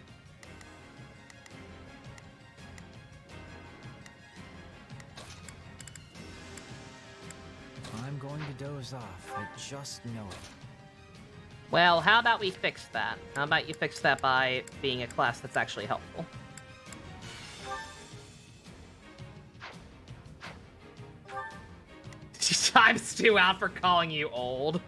I'm going to doze off. I just know it. Well, how about we fix that? How about you fix that by being a class that's actually helpful? I'm Stu out for calling you old.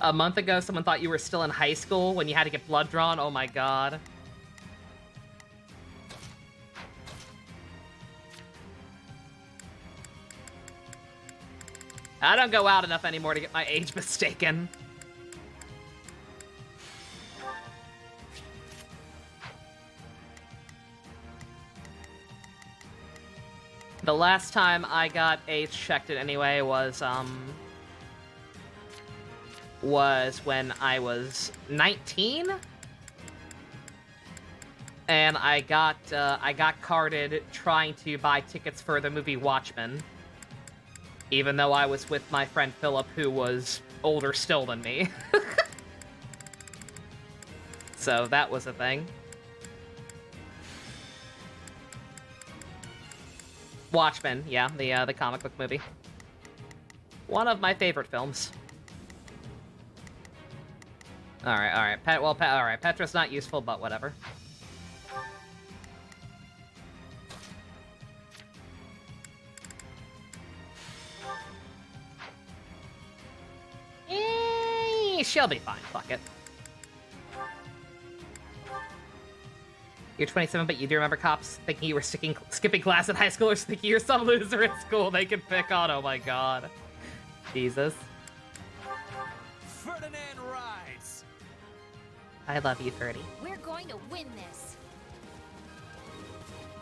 A month ago, someone thought you were still in high school when you had to get blood drawn. Oh my god. I don't go out enough anymore to get my age mistaken. The last time I got age checked in any way was when I was 19, and I got carded trying to buy tickets for the movie Watchmen, even though I was with my friend Philip, who was older still than me. So that was a thing. Watchmen, yeah, the comic book movie. One of my favorite films. All right. All right. Petra's not useful, but whatever. She'll be fine. Fuck it. You're 27, but you do remember cops thinking you were skipping class in high school, or thinking you're some loser in school they can pick on. Oh my god. Jesus. Ferdinand rides. I love you, Ferdy. We're going to win this.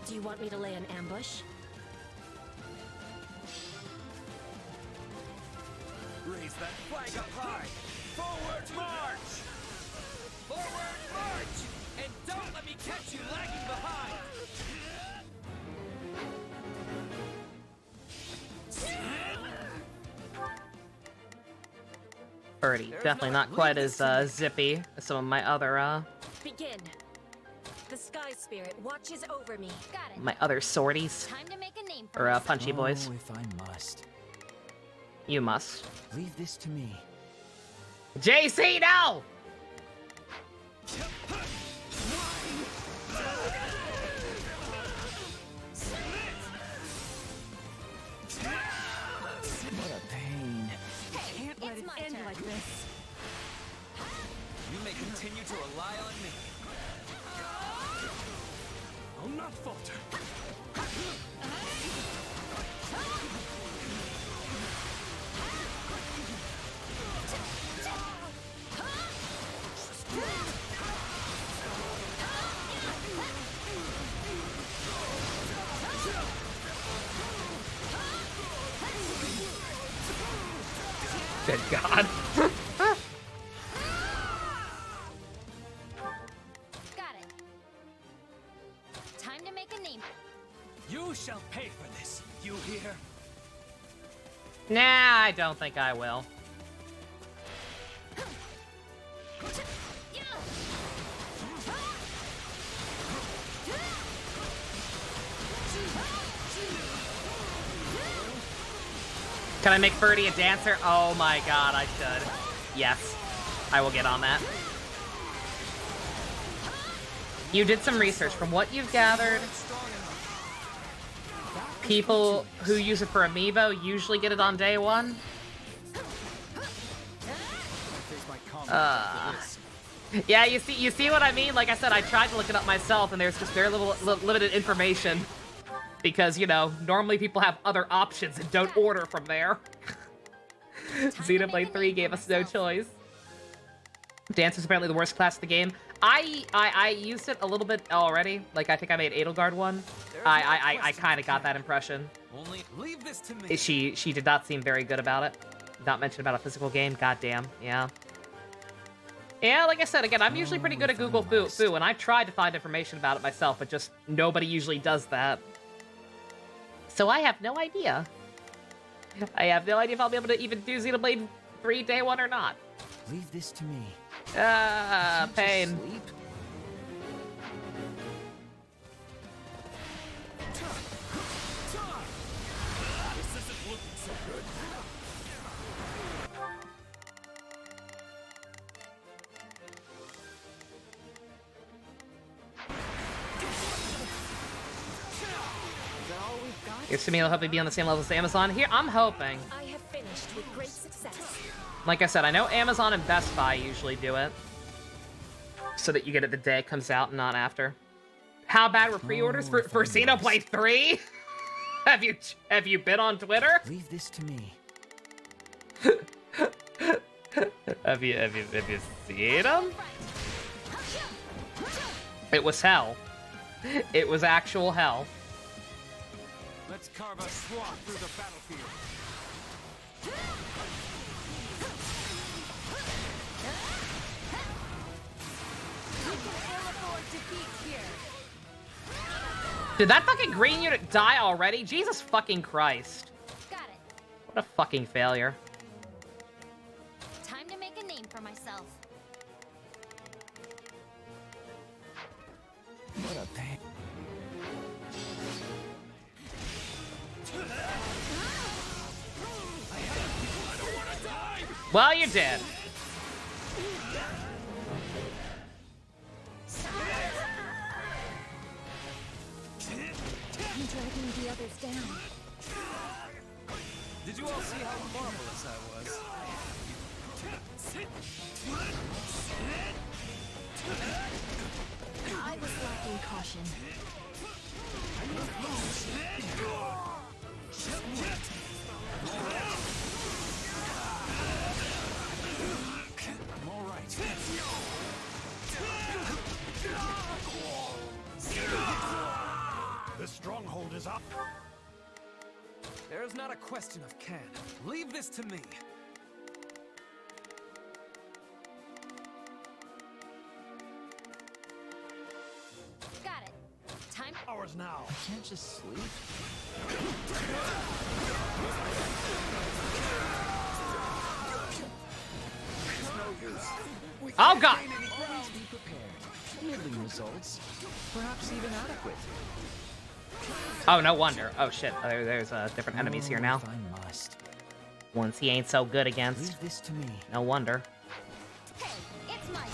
Do you want me to lay an ambush? Raise that flag up high. Forward march. Forward march. And don't let me catch you lagging behind. Ferdy, definitely not quite as zippy as some of my other Begin. The Sky Spirit watches over me. Got it. my other sorties. Time to make a name for Or myself. punchy boys. Oh, if I must. You must. Leave this to me. JC, no! What a pain. Can't let it end like this. You may continue to rely on me. I'll not falter. Good God. Got it. Time to make a name. You shall pay for this. You hear? Nah, I don't think I will. Can I make Birdie a dancer? Oh my god, I should. Yes, I will get on that. You did some research. From what you've gathered, people who use it for Amiibo usually get it on day one. Yeah, you see what I mean? Like I said, I tried to look it up myself, and there's just very limited information. Because, you know, normally people have other options and don't order from there. Xenoblade 3 gave us no choice. Dance is apparently the worst class of the game. I used it a little bit already. Like, I think I made Edelgard one. I kind of got that impression. Only leave this to me. She did not seem very good about it. Not mention about a physical game. Goddamn. Yeah. Yeah, like I said, again, I'm usually pretty good at Google Foo, and I tried to find information about it myself, but just nobody usually does that. So I have no idea. I have no idea if I'll be able to even do Xenoblade 3 day one or not. Leave this to me. Pain. This isn't looking so good. Assuming it'll hopefully be on the same level as Amazon. Here, I'm hoping. I have finished with great success. Like I said, I know Amazon and Best Buy usually do it. So that you get it the day it comes out and not after. How bad were pre-orders for Xenoblade 3? Have you been on Twitter? Leave this to me. Have you seen him? It was hell. It was actual hell. Let's carve a swath through the battlefield. Did that fucking green unit die already? Jesus fucking Christ. Got it. What a fucking failure. Time to make a name for myself. What a pain. Well, you did. I'm dragging the others down. Did you all see how marvelous I was? I was lacking caution. I'm all right. The stronghold is up. There's not a question of can. Leave this to me. Got it. Time. Ours now. I can't just sleep. It's no use. We Oh, can't God. gain any ground. Always be prepared. Middling results. Perhaps even adequate. Oh, no wonder. Oh, shit. There's different enemies here now. If I must. Ones he ain't so good against. Leave this to me. No wonder. Hey, it's my turn.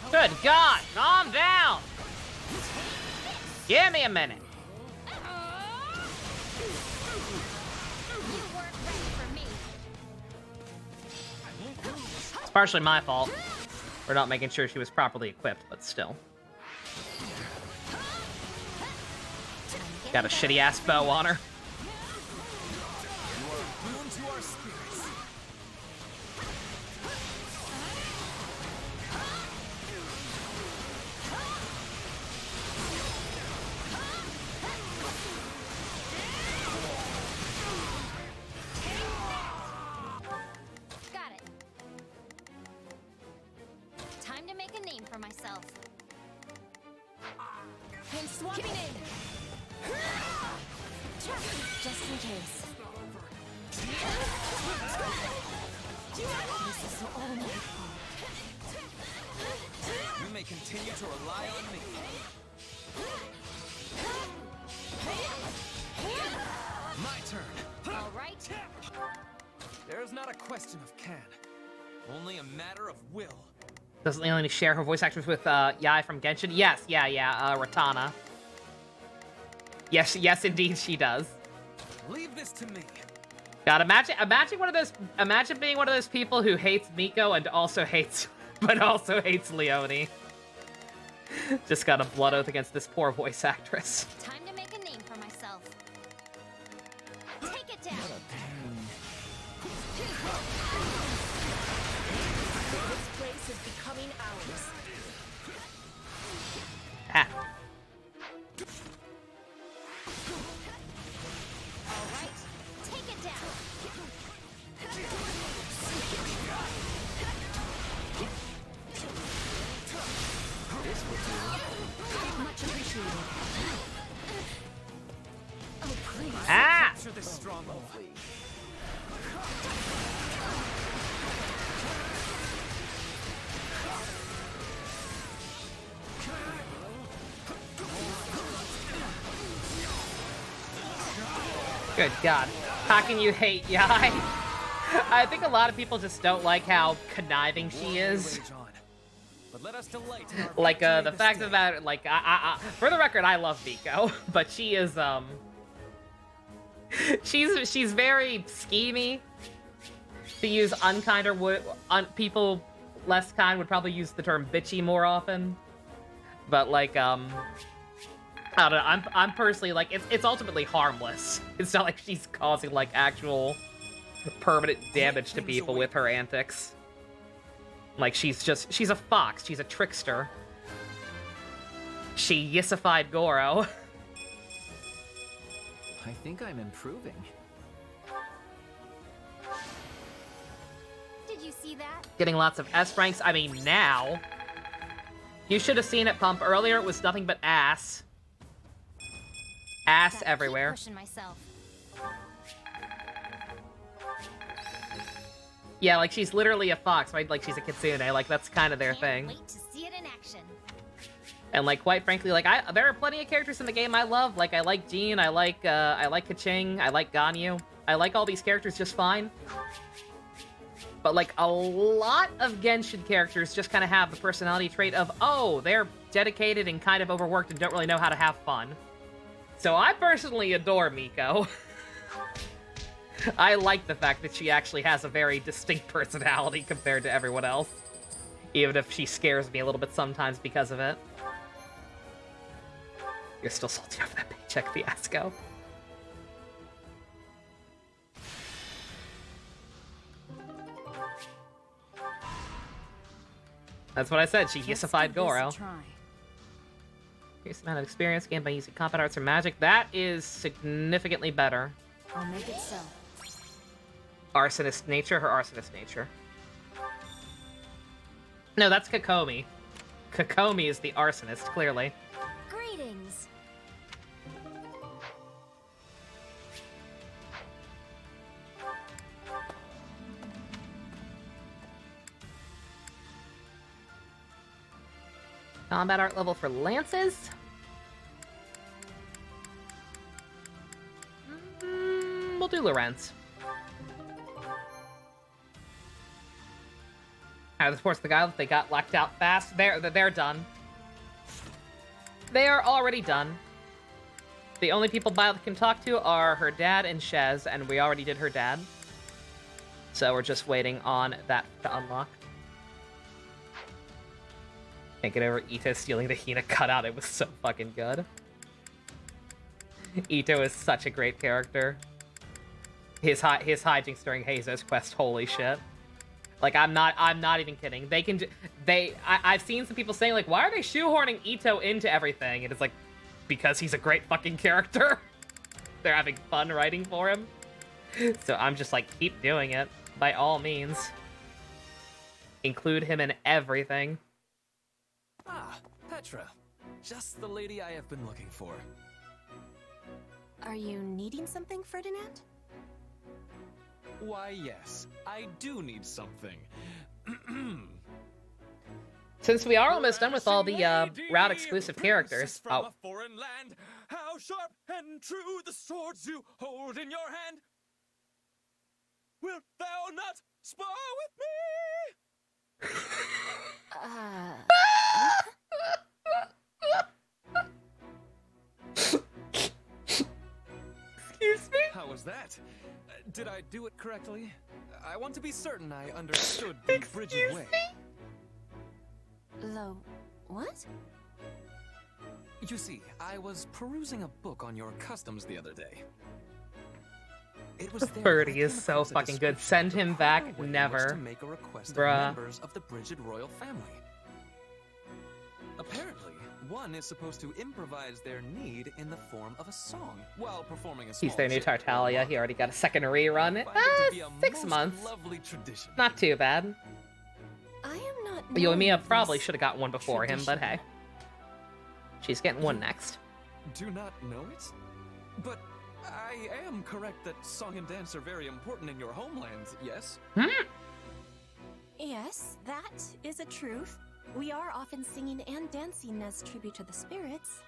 Good God! Calm down! Give me a minute. It's partially my fault for not making sure she was properly equipped, but still. Got a shitty-ass bow on her. Boon to our spirits. Got it. Time to make a name for myself. And swapping in. Just in case. This is all my fault. You may continue to rely on me. My turn. All right. There's not a question of can. Only a matter of will. Doesn't Leonie share her voice actors with Yai from Genshin? Yes, yeah, Ratana. Yes, indeed she does. Leave this to me. God, imagine being one of those people who hates Miko and also hates Leonie. Just got a blood oath against this poor voice actress. Time to make a name for myself. Take it down. What a pain. This place is becoming ours. Ah. All right. Take it down. This will do. Much appreciated. Oh, please. Ah! Capture this stronghold. Good God. How can you hate Yai? I think a lot of people just don't like how conniving she is. But let us delight. Like, the fact of that, like, for the record, I love Miko, but she is, she's very schemy. To use unkind or people less kind would probably use the term bitchy more often. But like, I don't know, I'm personally like, it's ultimately harmless. It's not like she's causing like actual permanent damage to people with her antics. Like she's a fox, she's a trickster. She yissified Goro. I think I'm improving. Did you see that? Getting lots of S ranks. I mean, now. You should have seen it, Pump. Earlier, it was nothing but ass. Ass everywhere. Keep pushing myself. Yeah, like she's literally a fox, right? Like she's a kitsune. Like that's kind of their thing. Wait to see it in action. And like, quite frankly, like there are plenty of characters in the game I love. Like I like Jean, I like Kaching, I like Ganyu. I like all these characters just fine. But like a lot of Genshin characters just kind of have the personality trait of, oh, they're dedicated and kind of overworked and don't really know how to have fun. So I personally adore Miko. I like the fact that she actually has a very distinct personality compared to everyone else. Even if she scares me a little bit sometimes because of it. You're still salty over that paycheck fiasco. That's what I said, she yissified Goro. Increased amount of experience gained by using combat arts or magic. That is significantly better. I'll make it so. Arsonist nature, her arsonist nature. No, that's Kokomi. Kokomi is the arsonist, clearly. Greetings. Combat art level for lances. We'll do Lorenz. Of course, the guy that they got locked out fast. They're done. They are already done. The only people Violet can talk to are her dad and Shez, and we already did her dad. So we're just waiting on that to unlock. Can't get over Ito stealing the Hina cutout. It was so fucking good. Ito is such a great character. His hijinks during Heizo's quest, holy shit. Like, I'm not even kidding. I've seen some people saying, like, why are they shoehorning Ito into everything? And it's like, because he's a great fucking character. They're having fun writing for him. So I'm just like, keep doing it. By all means. Include him in everything. Ah, Petra. Just the lady I have been looking for. Are you needing something, Ferdinand? Why, yes. I do need something. Since we are almost done with all the route exclusive characters. From a foreign land, how sharp and true the swords you hold in your hand. Wilt thou not spar with me? Excuse me? How was that? Did I do it correctly? I want to be certain I understood the Bridget way. Lo, what? You see, I was perusing a book on your customs the other day. It was there Birdie is so fucking good. Send him back. Never. To make a request of Bruh. members of the Bridget royal family. Apparently, one is supposed to improvise their need in the form of a song while performing a small He's their new ceremony. Tartaglia. He already got a second rerun. I find it to be a 6 most months. Lovely tradition. Not too bad. I am not. Yoimiya probably should have got one before him, but hey. She's getting one next. Do not know it? But I am correct that song and dance are very important in your homeland, yes? Yes, that is a truth. We are often singing and dancing as tribute to the spirits.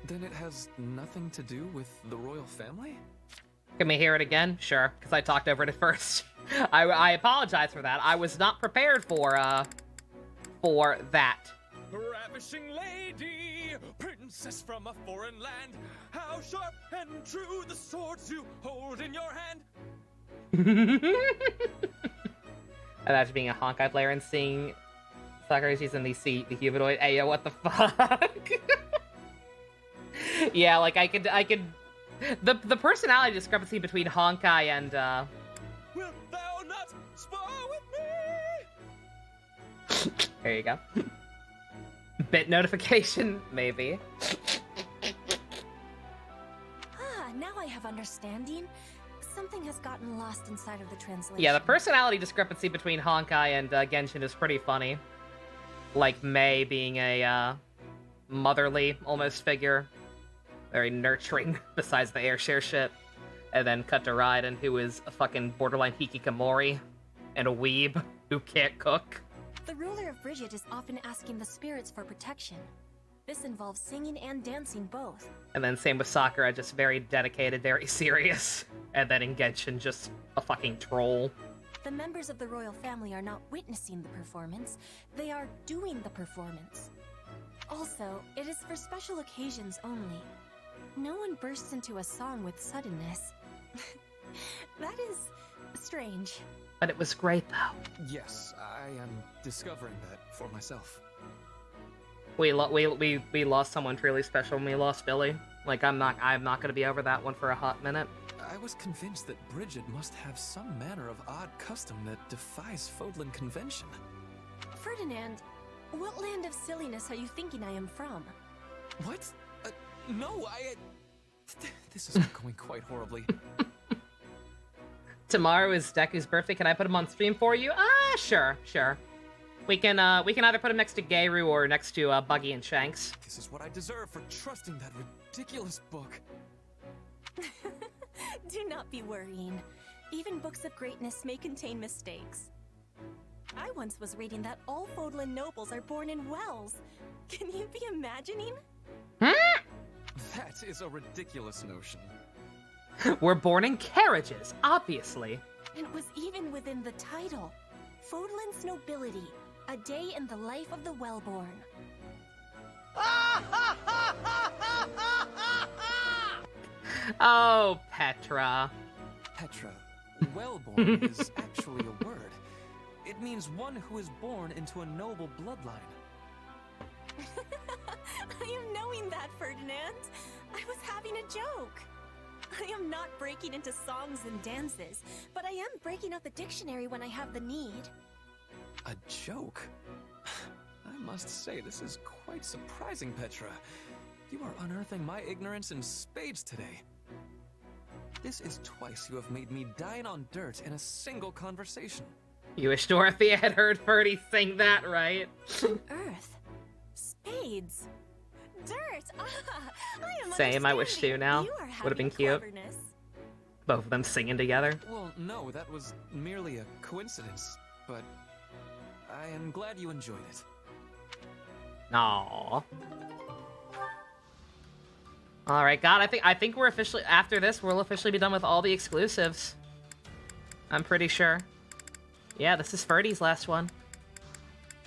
Then it has nothing to do with the royal family? Can we hear it again? Sure, because I talked over it at first. I apologize for that. I was not prepared for that. Ravishing lady, princess from a foreign land, how sharp and true the swords you hold in your hand. Imagine being a Honkai player and seeing Sakurai's and they see the humanoid. Hey, yo, what the fuck? Yeah, like I could. The personality discrepancy between Honkai and Wilt thou not spar with me? There you go. Bit notification, maybe. Now I have understanding. Something has gotten lost inside of the translation. Yeah, the personality discrepancy between Honkai and Genshin is pretty funny. Like Mei being a motherly almost figure, very nurturing besides the airshare shit, and then cut to Raiden, who is a fucking borderline hikikomori and a weeb who can't cook. The ruler of Bridget is often asking the spirits for protection. This involves singing and dancing both. And then same with Sakura, just very dedicated, very serious. And then in Genshin, just a fucking troll. The members of the royal family are not witnessing the performance, they are doing the performance. Also, it is for special occasions only. No one bursts into a song with suddenness. That is strange. But it was great, though. Yes, I am discovering that for myself. We lost someone truly special when we lost Billy. Like, I'm not gonna be over that one for a hot minute. I was convinced that Bridget must have some manner of odd custom that defies Fodlan convention. Ferdinand, what land of silliness are you thinking I am from? What? No, This is going quite horribly. Tomorrow is Deku's birthday. Can I put him on stream for you? Sure. We can either put him next to Geiru or next to Buggy and Shanks. This is what I deserve for trusting that ridiculous book. Do not be worrying. Even books of greatness may contain mistakes. I once was reading that all Fodlan nobles are born in wells. Can you be imagining? That is a ridiculous notion. We're born in carriages, obviously. It was even within the title. Fodlan's nobility, a day in the life of the wellborn. Oh, Petra. Petra, wellborn is actually a word. It means one who is born into a noble bloodline. I am knowing that, Ferdinand. I was having a joke. I am not breaking into songs and dances, but I am breaking out the dictionary when I have the need. A joke? I must say, this is quite surprising, Petra. You are unearthing my ignorance in spades today. This is twice you have made me dine on dirt in a single conversation. You wish Dorothy had heard Ferdy sing that, right? Earth. Spades. Dirt. I am Same, I wish too now. Would have been cute. Cleverness. Both of them singing together. Well, no, that was merely a coincidence, but I am glad you enjoyed it. Aww. Alright, God, I think we're officially, after this, we'll officially be done with all the exclusives. I'm pretty sure. Yeah, this is Ferdy's last one.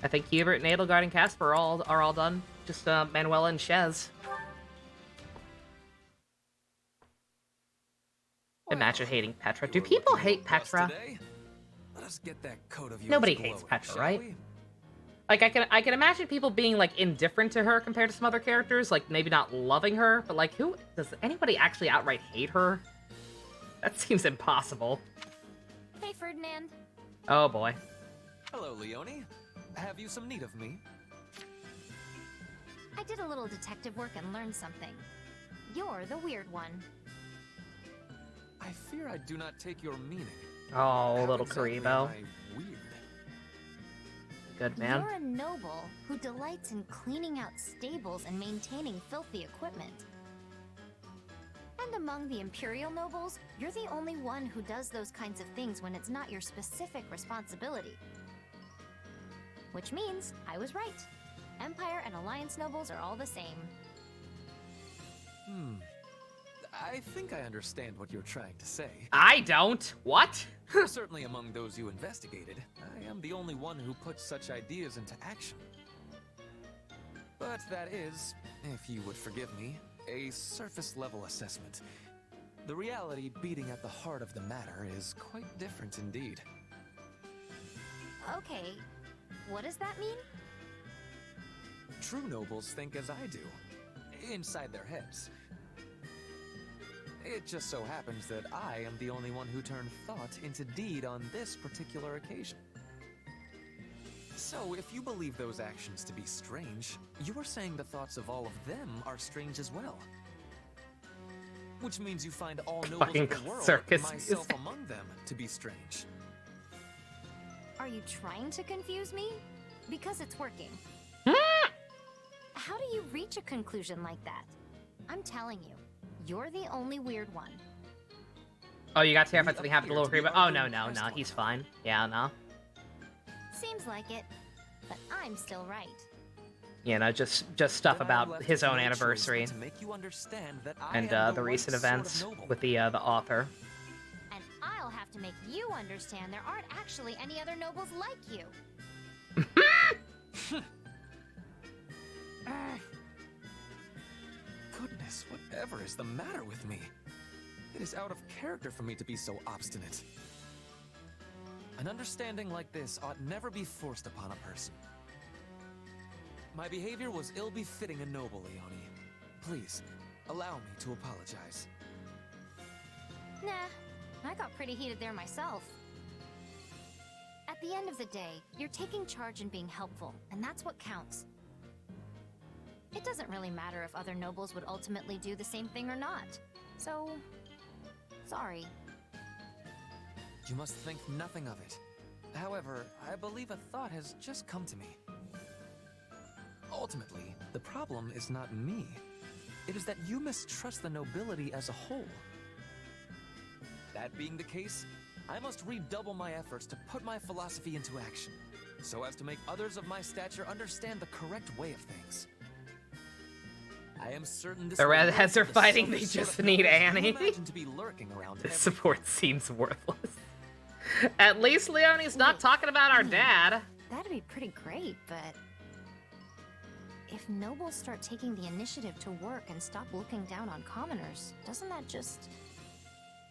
I think Hubert and Edelgard and Casper are all done. Just Manuela and Shez. Imagine hating Petra. Do people hate Petra? Let us get that coat of yours Nobody glowing, hates Petra, shall right? we? Like, I can imagine people being, like, indifferent to her compared to some other characters, like, maybe not loving her, but, like, does anybody actually outright hate her? That seems impossible. Hey, Ferdinand. Oh, boy. Hello, Leonie. Have you some need of me? I did a little detective work and learned something. You're the weird one. I fear I do not take your meaning. Oh, How little exactly am Karibo. I weird? Good man. You're a noble who delights in cleaning out stables and maintaining filthy equipment. And among the Imperial nobles, you're the only one who does those kinds of things when it's not your specific responsibility. Which means I was right. Empire and Alliance nobles are all the same. I think I understand what you're trying to say. I don't. What? Certainly among those you investigated, I am the only one who puts such ideas into action. But that is, if you would forgive me, a surface-level assessment. The reality beating at the heart of the matter is quite different indeed. Okay, what does that mean? True nobles think as I do, inside their heads. It just so happens that I am the only one who turned thought into deed on this particular occasion. So, if you believe those actions to be strange, you are saying the thoughts of all of them are strange as well. Which means you find all nobles of the world, circus myself music. among them, to be strange. Are you trying to confuse me? Because it's working. How do you reach a conclusion like that? I'm telling you, you're the only weird one. Oh, you got terrified something happened to Little Creeper? Oh, no, he's fine. Yeah, no. Seems like it, but I'm still right. You know, just stuff about his own anniversary To make you understand that I and am the recent right sort of events noble. with the author. And I'll have to make you understand there aren't actually any other nobles like you. Goodness, whatever is the matter with me? It is out of character for me to be so obstinate. An understanding like this ought never be forced upon a person. My behavior was ill-befitting a noble, Leone. Please, allow me to apologize. Nah, I got pretty heated there myself. At the end of the day, you're taking charge and being helpful, and that's what counts. It doesn't really matter if other nobles would ultimately do the same thing or not. So, sorry. You must think nothing of it. However, I believe a thought has just come to me. Ultimately, the problem is not me. It is that you mistrust the nobility as a whole. That being the case, I must redouble my efforts to put my philosophy into action, so as to make others of my stature understand the correct way of things. I am certain this The will redheads work are for the fighting, they selfish just sort of need nobles you Annie. imagine to be lurking around This every support seems worthless. At least Leonie's not talking about our dad. That'd be pretty great, but... if nobles start taking the initiative to work and stop looking down on commoners, doesn't that just...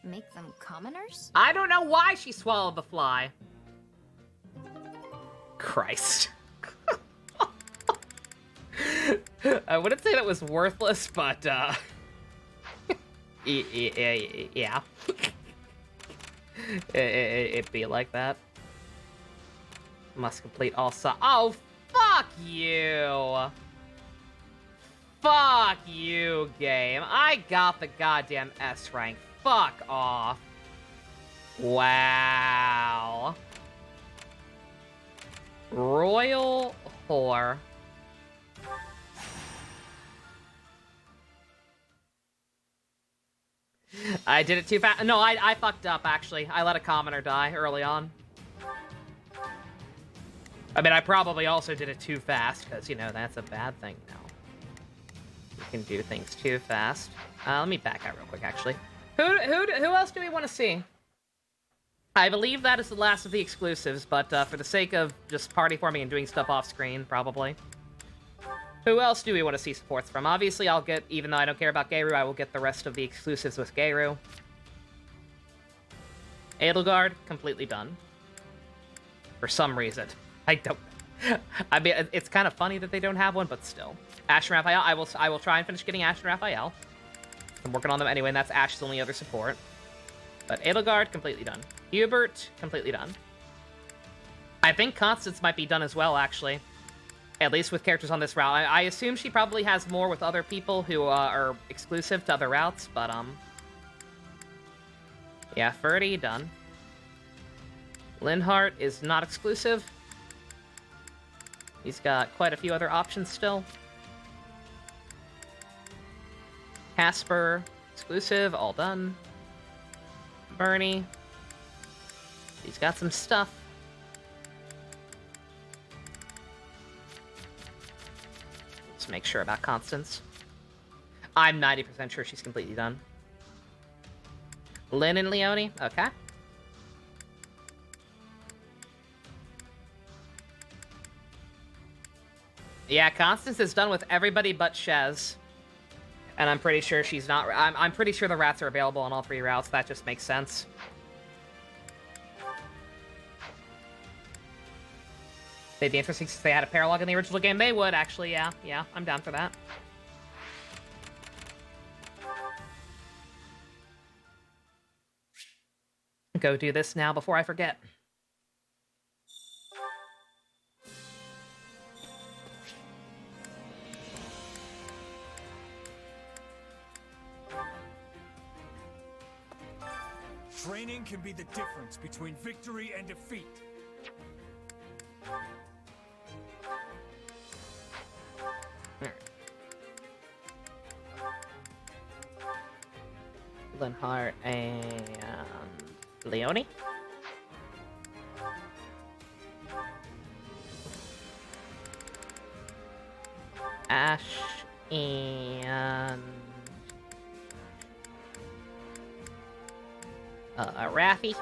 make them commoners? I don't know why she swallowed the fly. Christ. I wouldn't say that was worthless, but, yeah. It'd be like that. Must complete all Oh, fuck you! Fuck you, game. I got the goddamn S rank. Fuck off. Wow. Royal whore. I did it too fast. No, I fucked up, actually. I let a commoner die early on. I mean, I probably also did it too fast, because, you know, that's a bad thing now. You can do things too fast. Let me back out real quick, actually. Who else do we want to see? I believe that is the last of the exclusives, but for the sake of just party forming and doing stuff off screen, probably. Who else do we want to see supports from? Obviously, I'll get, even though I don't care about Geiru, I will get the rest of the exclusives with Geiru. Edelgard, completely done. For some reason. I don't... I mean, it's kind of funny that they don't have one, but still. Ash and Raphael, I will try and finish getting Ash and Raphael. I'm working on them anyway, and that's Ash's only other support. But Edelgard, completely done. Hubert, completely done. I think Constance might be done as well, actually. At least with characters on this route. I assume she probably has more with other people who are exclusive to other routes, but, yeah, Ferdy, done. Linhardt is not exclusive. He's got quite a few other options still. Casper, exclusive, all done. Bernie. He's got some stuff. Let's make sure about Constance. I'm 90% sure she's completely done. Lynn and Leone, okay. Yeah, Constance is done with everybody but Shez. And I'm pretty sure she's not... I'm pretty sure the rats are available on all 3 routes. That just makes sense. They'd be interesting since they had a paralog in the original game. They would, actually, yeah. Yeah, I'm down for that. Go do this now before I forget. Training can be the difference between victory and defeat. Linhart and Leone. Ash and Raffi.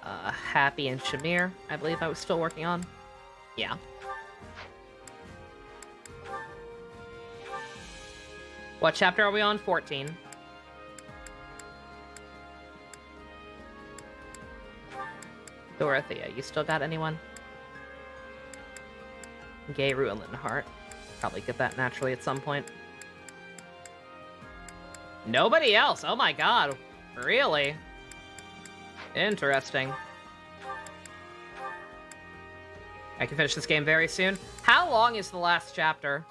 Happy and Shamir, I believe I was still working on. Yeah. What chapter are we on? 14. Dorothea, you still got anyone? Gayru and Linhart. Probably get that naturally at some point. Nobody else! Oh my god. Really? Interesting. I can finish this game very soon. How long is the last chapter?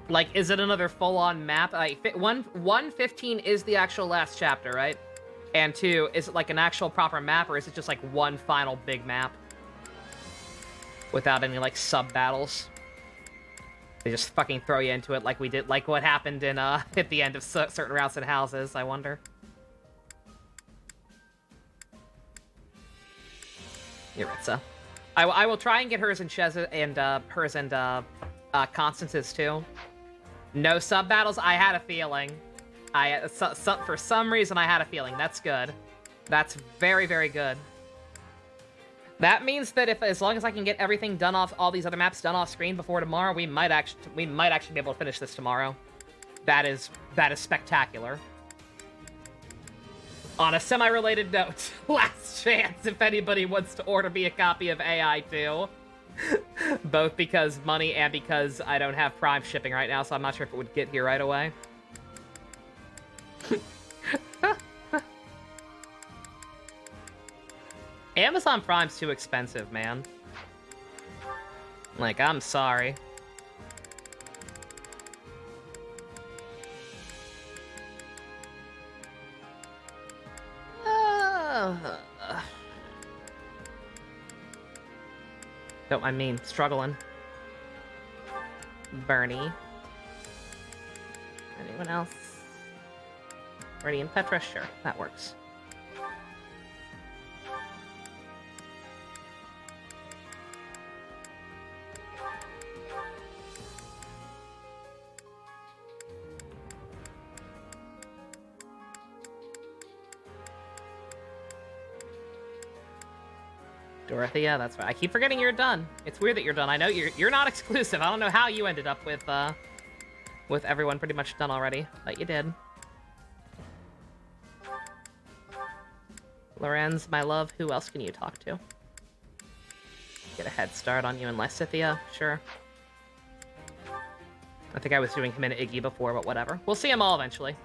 Like, is it another full-on map? Like, 115 is the actual last chapter, right? And 2, is it like an actual proper map, or is it just like one final big map? Without any, like, sub-battles? They just fucking throw you into it like we did, like what happened in, at the end of certain routes and houses, I wonder. Yuritsa. I will try and get hers and Sheza and, hers and, Constance's too. No sub-battles? I had a feeling. For some reason, I had a feeling. That's good. That's very, very good. That means that as long as I can get everything done off, all these other maps done off screen before tomorrow, we might actually be able to finish this tomorrow. That is spectacular. On a semi-related note, last chance if anybody wants to order me a copy of AI2. Both because money and because I don't have Prime shipping right now, so I'm not sure if it would get here right away. Amazon Prime's too expensive, man. Like, I'm sorry. Don't mind me struggling. Bernie. Anyone else? Bernie and Petra? Sure, that works. Dorothea, that's right. I keep forgetting you're done. It's weird that you're done. I know you're not exclusive. I don't know how you ended up with everyone pretty much done already, but you did. Lorenz, my love, who else can you talk to? Get a head start on you and Lysithia, sure. I think I was doing him and Iggy before, but whatever. We'll see them all eventually.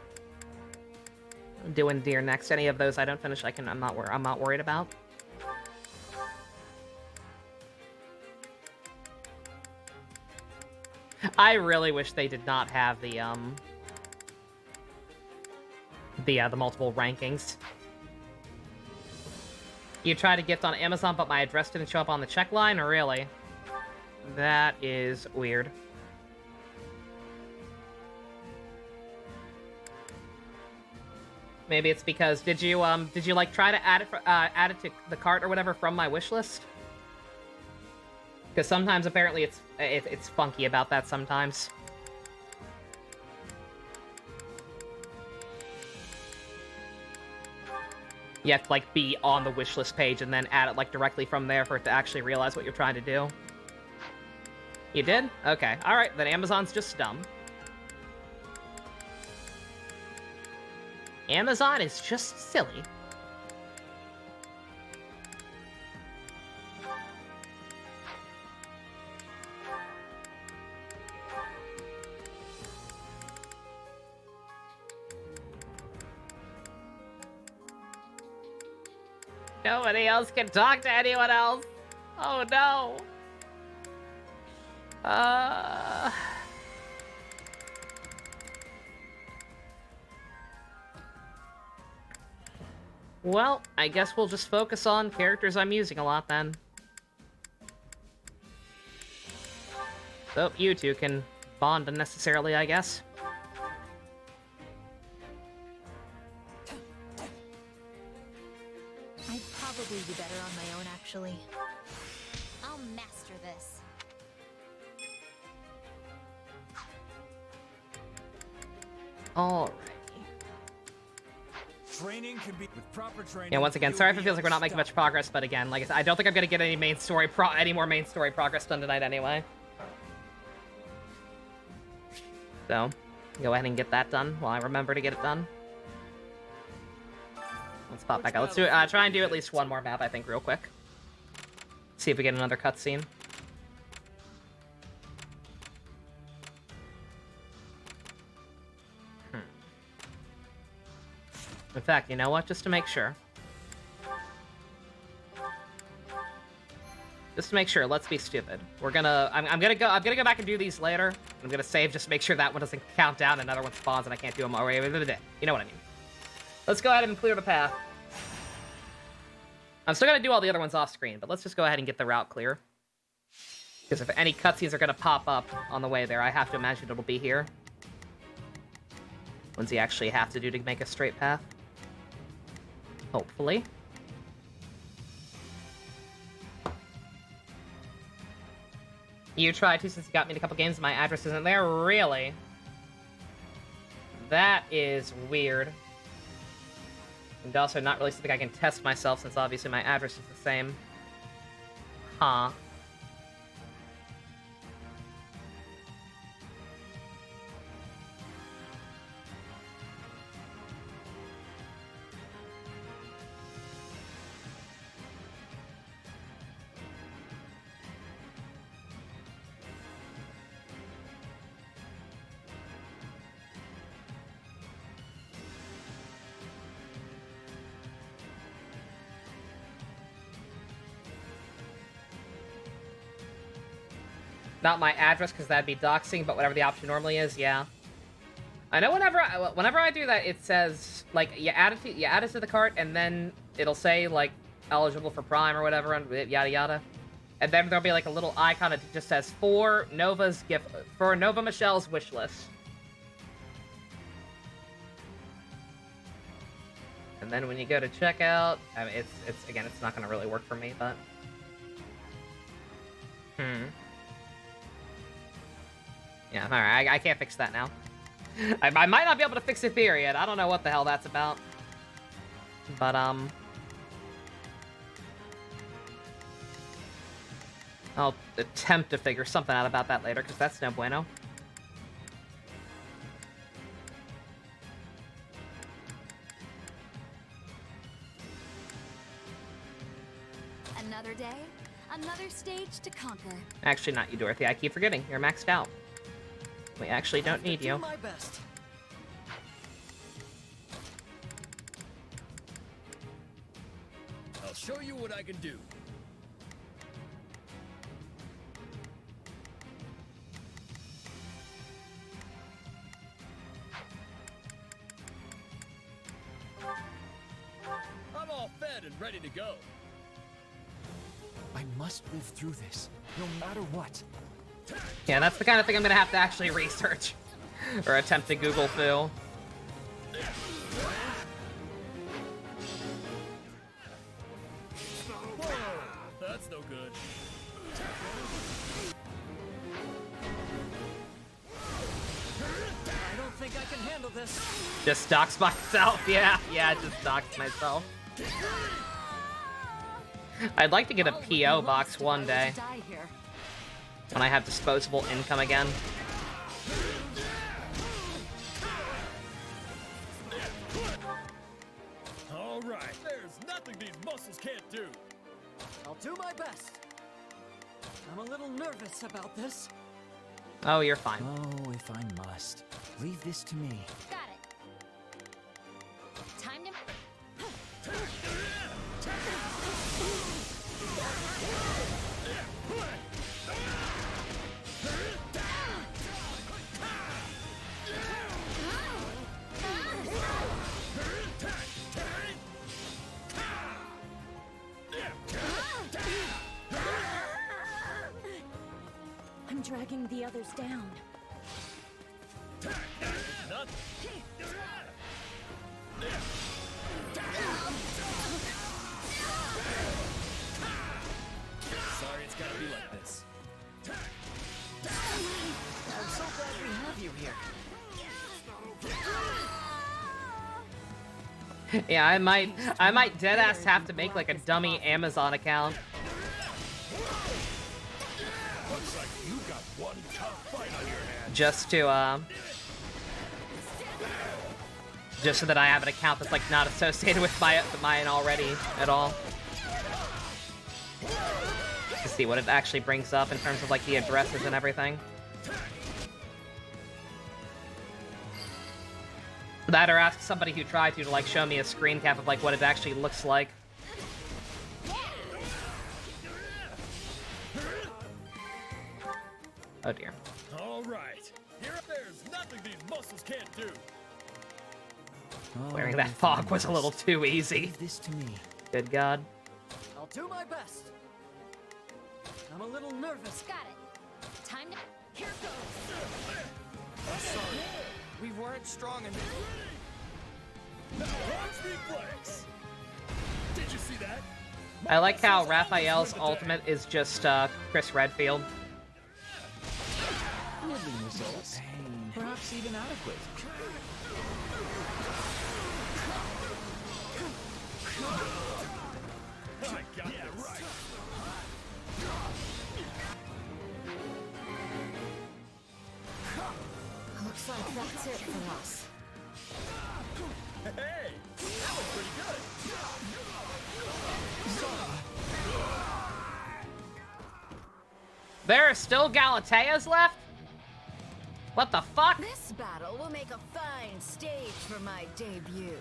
I'm doing Deer next. Any of those I don't finish, I'm not worried about. I really wish they did not have the multiple rankings. You tried to gift on Amazon, but my address didn't show up on the check line? Really? That is weird. Maybe it's because did you like try to add it to the cart or whatever from my wish list? Because sometimes apparently it's funky about that sometimes. You have to, like, be on the wish list page and then add it, like, directly from there for it to actually realize what you're trying to do. You did? Okay. Alright, then Amazon's just dumb. Amazon is just silly. Nobody else can talk to anyone else. Oh no. Well, I guess we'll just focus on characters I'm using a lot then. So you two can bond unnecessarily, I guess. I'd probably be better on my own, actually. I'll master this. Alrighty. Training can be with proper training. Yeah, once again, sorry if it feels like we're not making much progress, but again, like I said, I don't think I'm gonna get any more main story progress done tonight anyway. So, go ahead and get that done while I remember to get it done. Let's pop back out. Let's do it. Try and do at least one more map, I think, real quick. See if we get another cutscene. In fact, you know what? Just to make sure. Just to make sure, let's be stupid. I'm gonna go back and do these later. I'm gonna save just to make sure that one doesn't count down and another one spawns and I can't do them all. You know what I mean. Let's go ahead and clear the path. I'm still gonna do all the other ones off screen, but let's just go ahead and get the route clear. Because if any cutscenes are gonna pop up on the way there, I have to imagine it'll be here. Ones you actually have to do to make a straight path. Hopefully. You tried to since you got me in a couple games, my address isn't there? Really? That is weird. And also not really something I can test myself since obviously my address is the same. Huh. Not my address, because that'd be doxing, but whatever the option normally is, yeah. I know whenever I do that, it says, like, you add it to the cart, and then it'll say, like, eligible for Prime or whatever, and yada yada. And then there'll be, like, a little icon that just says, for Nova Michelle's wish list. And then when you go to checkout, I mean, it's not gonna really work for me, but... Yeah, alright, I can't fix that now. I might not be able to fix Ethereum. I don't know what the hell that's about. But, I'll attempt to figure something out about that later, because that's no bueno. Another day, another stage to conquer. Actually, not you, Dorothy. I keep forgetting. You're maxed out. We actually don't need you. My best. I'll show you what I can do. I'm all fed and ready to go. I must live through this, no matter what. Yeah, that's the kind of thing I'm gonna have to actually research. Or attempt to Google through. That's no good. I don't think I can handle this. Just dox myself. Yeah, just dox myself. I'd like to get a PO box one day. When I have disposable income again. All right, there's nothing these muscles can't do. I'll do my best. I'm a little nervous about this. Oh, you're fine. Oh, if I must. Leave this to me. Got it. Time to... I'm dragging the others down. Sorry, it's gotta be like this. I'm so glad we have you here. Yeah, I might deadass have to make like a dummy Amazon account. Looks like you got one tough fight on your hands. Just to just so that I have an account that's like not associated with mine already at all. To see what it actually brings up in terms of like the addresses and everything. That or ask somebody who tried to like show me a screen cap of like what it actually looks like. Oh dear. All right, there's nothing these muscles can't do. Wearing that fog was a little too easy. Leave this to me. Good God. I'll do my best. I'm a little nervous. Got it. Time to... Here goes. I'm sorry. We weren't strong enough. Now watch me flex. Did you see that? I like how Raphael's ultimate is just Chris Redfield. Middling results. Perhaps even adequate. I got that right. Looks like that's it for us. Hey, that was pretty good. There are still Galateas left? What the fuck? This battle will make a fine stage for my debut.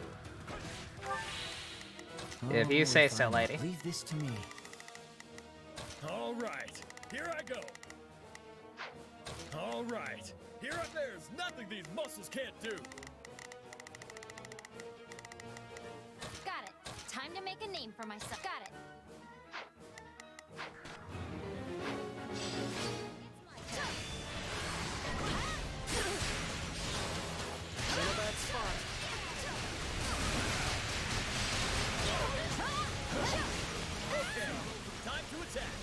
If you say so, lady. Leave this to me. All right, here I go. All right, there's nothing these muscles can't do. Got it. Time to make a name for myself. Got it. In a bad spot. Okay, time to attack.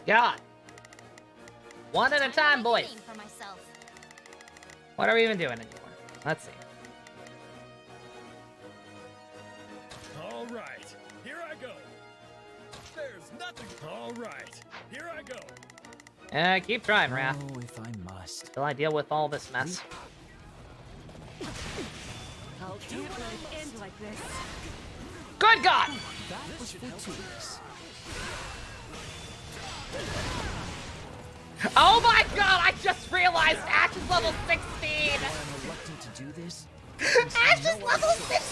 God. One at a time, boys. Name for myself. What are we even doing anymore? Let's see. All right, here I go. There's nothing. All right, here I go. Keep trying, Raph. Oh, if I must. Till I deal with all this mess. How can't life end like this? Good God! That was fortuitous. Oh my god, I just realized Ash is level 16! I'm reluctant to do this. Ash is level 16!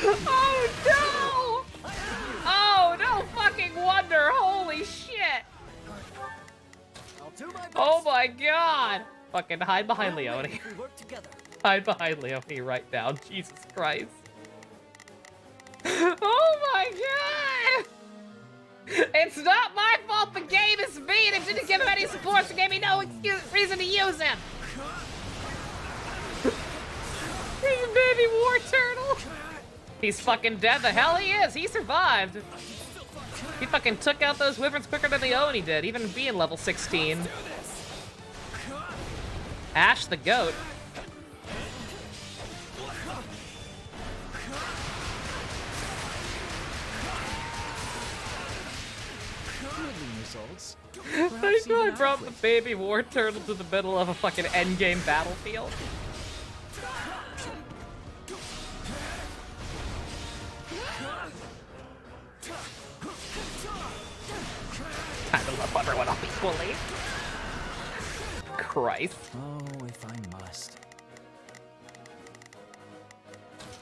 Oh no! Oh, no fucking wonder! Holy shit! I'll do my best. Oh my god! Fucking hide behind We'll win Leone. if we work together. Hide behind Leone right now. Jesus Christ. Oh my god! It's not my fault the game is mean! It didn't give him any support, so it gave me no reason to use him! He's a baby war turtle! He's fucking dead. The hell he is! He survived! He fucking took out those wyverns quicker than Leone did, even being level 16. Ash the goat. Results. I brought the baby war turtle to the middle of a fucking endgame battlefield. Time to love everyone up equally. Christ. Oh, if I must.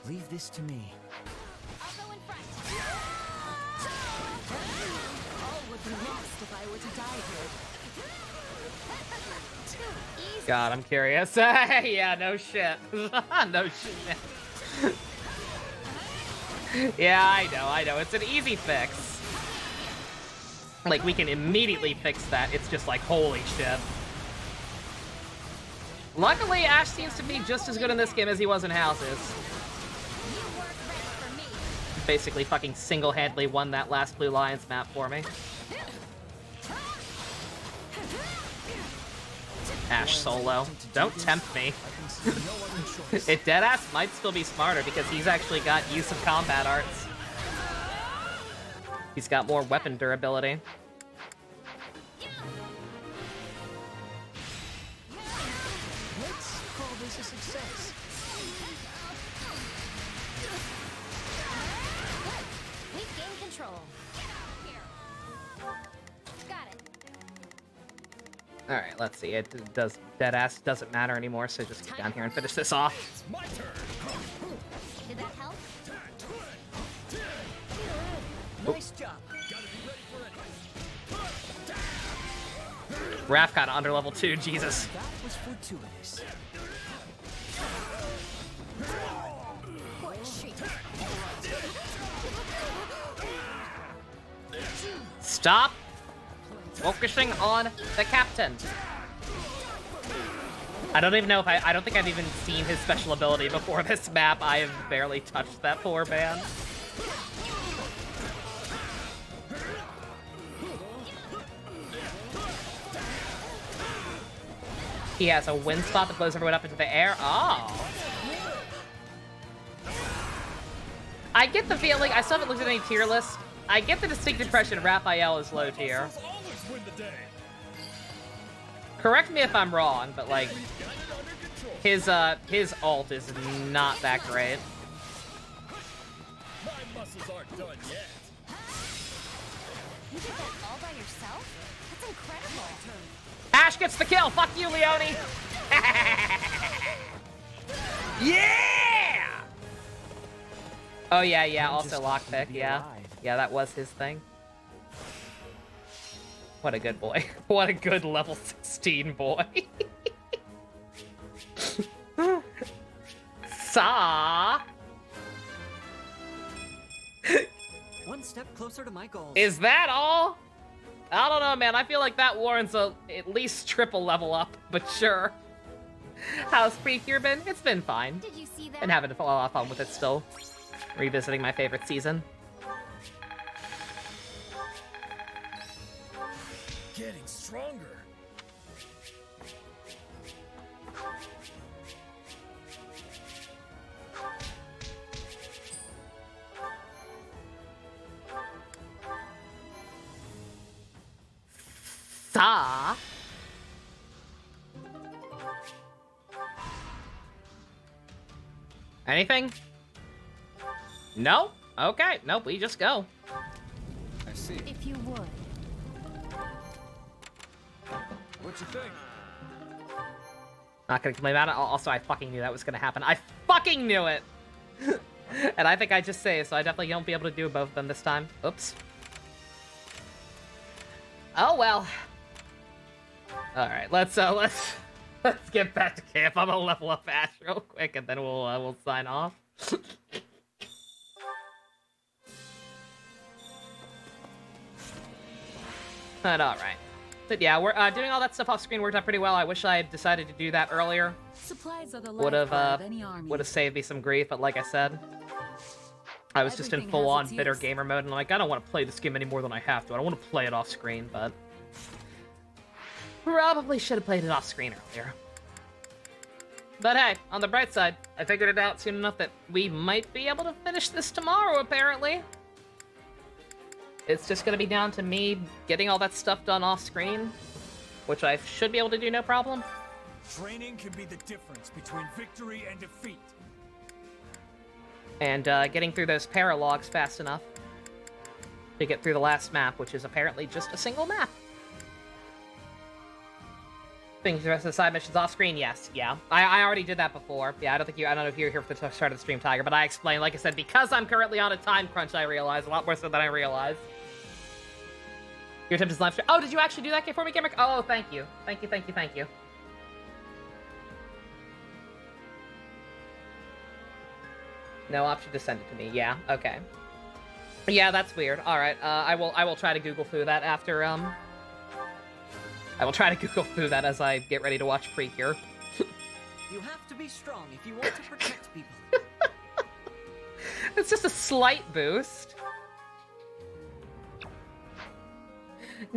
Leave this to me. I'll go in front. All would be lost if I were to die here. Too easy. God, I'm curious. Yeah, no shit. No shit. Yeah, I know. It's an easy fix. Like, we can immediately fix that. It's just like, holy shit. Luckily, Ash seems to be just as good in this game as he was in Houses. Basically fucking single-handedly won that last Blue Lions map for me. Ash solo. Don't tempt me. It deadass might still be smarter because he's actually got use of combat arts. He's got more weapon durability. Let's call this a success. We've gained control. Got it. Alright, let's see. It does deadass doesn't matter anymore, so just get down here and finish this off. Did that help? Nice job. Raph kinda under level 2, Jesus. That was fortuitous. Stop focusing on the captain. I don't even know if I don't think I've even seen his special ability before this map. I have barely touched that poor man. He has a wind spot that blows everyone up into the air. Oh. I get the feeling, I still haven't looked at any tier list. I get the distinct impression Raphael is low tier. Correct me if I'm wrong, but like, his ult is not that great. My muscles aren't done yet. You did that all by yourself? That's incredible. Ash gets the kill. Fuck you, Leone. Yeah! Oh, yeah. Also lockpick, yeah. Yeah, that was his thing. What a good boy. What a good level 16 boy. Saw. One step closer to my goals. Is that all? I don't know, man. I feel like that warrants at least triple level up, but sure. How's pre-cure been? It's been fine. Did you see that? Been having a lot of fun with it still. Revisiting my favorite season. Getting stronger. Saw. Anything? No? Okay. Nope, we just go. I see. If you would. What you think? Not gonna complain about it. Also, I fucking knew that was gonna happen. I fucking knew it! And I think I just saved, so I definitely won't be able to do both of them this time. Oops. Oh well. Alright, let's get back to camp. I'm gonna level up Ash real quick, and then we'll sign off. But alright. But yeah, we're doing all that stuff off screen worked out pretty well. I wish I had decided to do that earlier. Supplies are the Would lifeblood of any army. have saved me some grief, but like I said, I was just in Everything full-on has its bitter use. gamer mode, and I'm like, I don't want to play this game any more than I have to. I don't want to play it off screen, but probably should have played it off screen earlier. But hey, on the bright side, I figured it out soon enough that we might be able to finish this tomorrow, apparently. It's just gonna be down to me getting all that stuff done off screen, which I should be able to do no problem. Training can be the difference between victory and defeat. And getting through those paralogs fast enough to get through the last map, which is apparently just a single map. Things the rest of the side missions off screen, yes, yeah. I already did that before. Yeah, I don't know if you were here for the start of the stream, Tiger, but I explained, like I said, because I'm currently on a time crunch, I realized, a lot more so than I realized. Your attempt is live stream. Oh, did you actually do that for me, Gamer? Oh, thank you. Thank you, thank you, thank you. No option to send it to me. Yeah, okay. Yeah, that's weird. Alright, I will try to Google through that after, I will try to Google through that as I get ready to watch Precure. You have to be strong if you want to protect people. It's just a slight boost.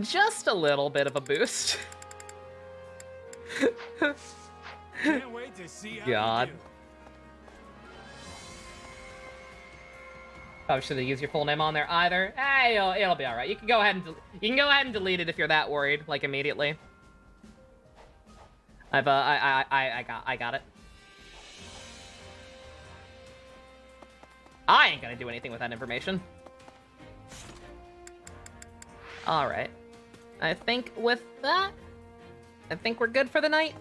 Just a little bit of a boost. Can't wait to see how God. you do. Probably shouldn't use your full name on there either. Hey, it'll be all right. You can go ahead and delete it if you're that worried, like immediately. I got it. I ain't gonna do anything with that information. All right. I think with that, I think we're good for the night.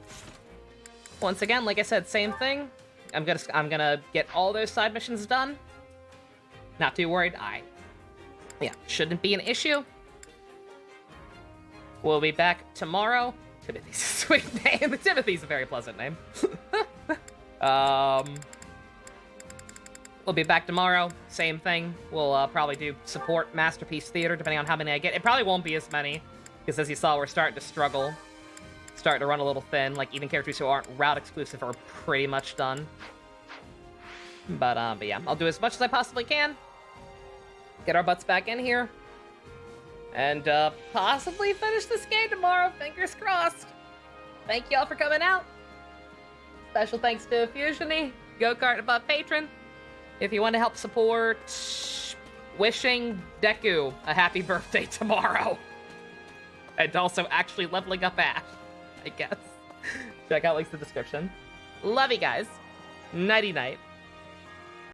Once again, like I said, same thing. I'm gonna get all those side missions done. Not too worried. Yeah, shouldn't be an issue. We'll be back tomorrow. Timothy's a sweet name. Timothy's a very pleasant name. We'll be back tomorrow. Same thing. We'll probably do support Masterpiece Theater, depending on how many I get. It probably won't be as many, because as you saw, we're starting to struggle. Starting to run a little thin. Like, even characters who aren't route exclusive are pretty much done. But yeah, I'll do as much as I possibly can. Get our butts back in here. And possibly finish this game tomorrow. Fingers crossed. Thank y'all for coming out. Special thanks to Fusiony, Go-Kart Above Patron. If you want to help support, wishing Deku a happy birthday tomorrow. And also actually leveling up Ash, I guess. Check out links in the description. Love you guys. Nighty-night.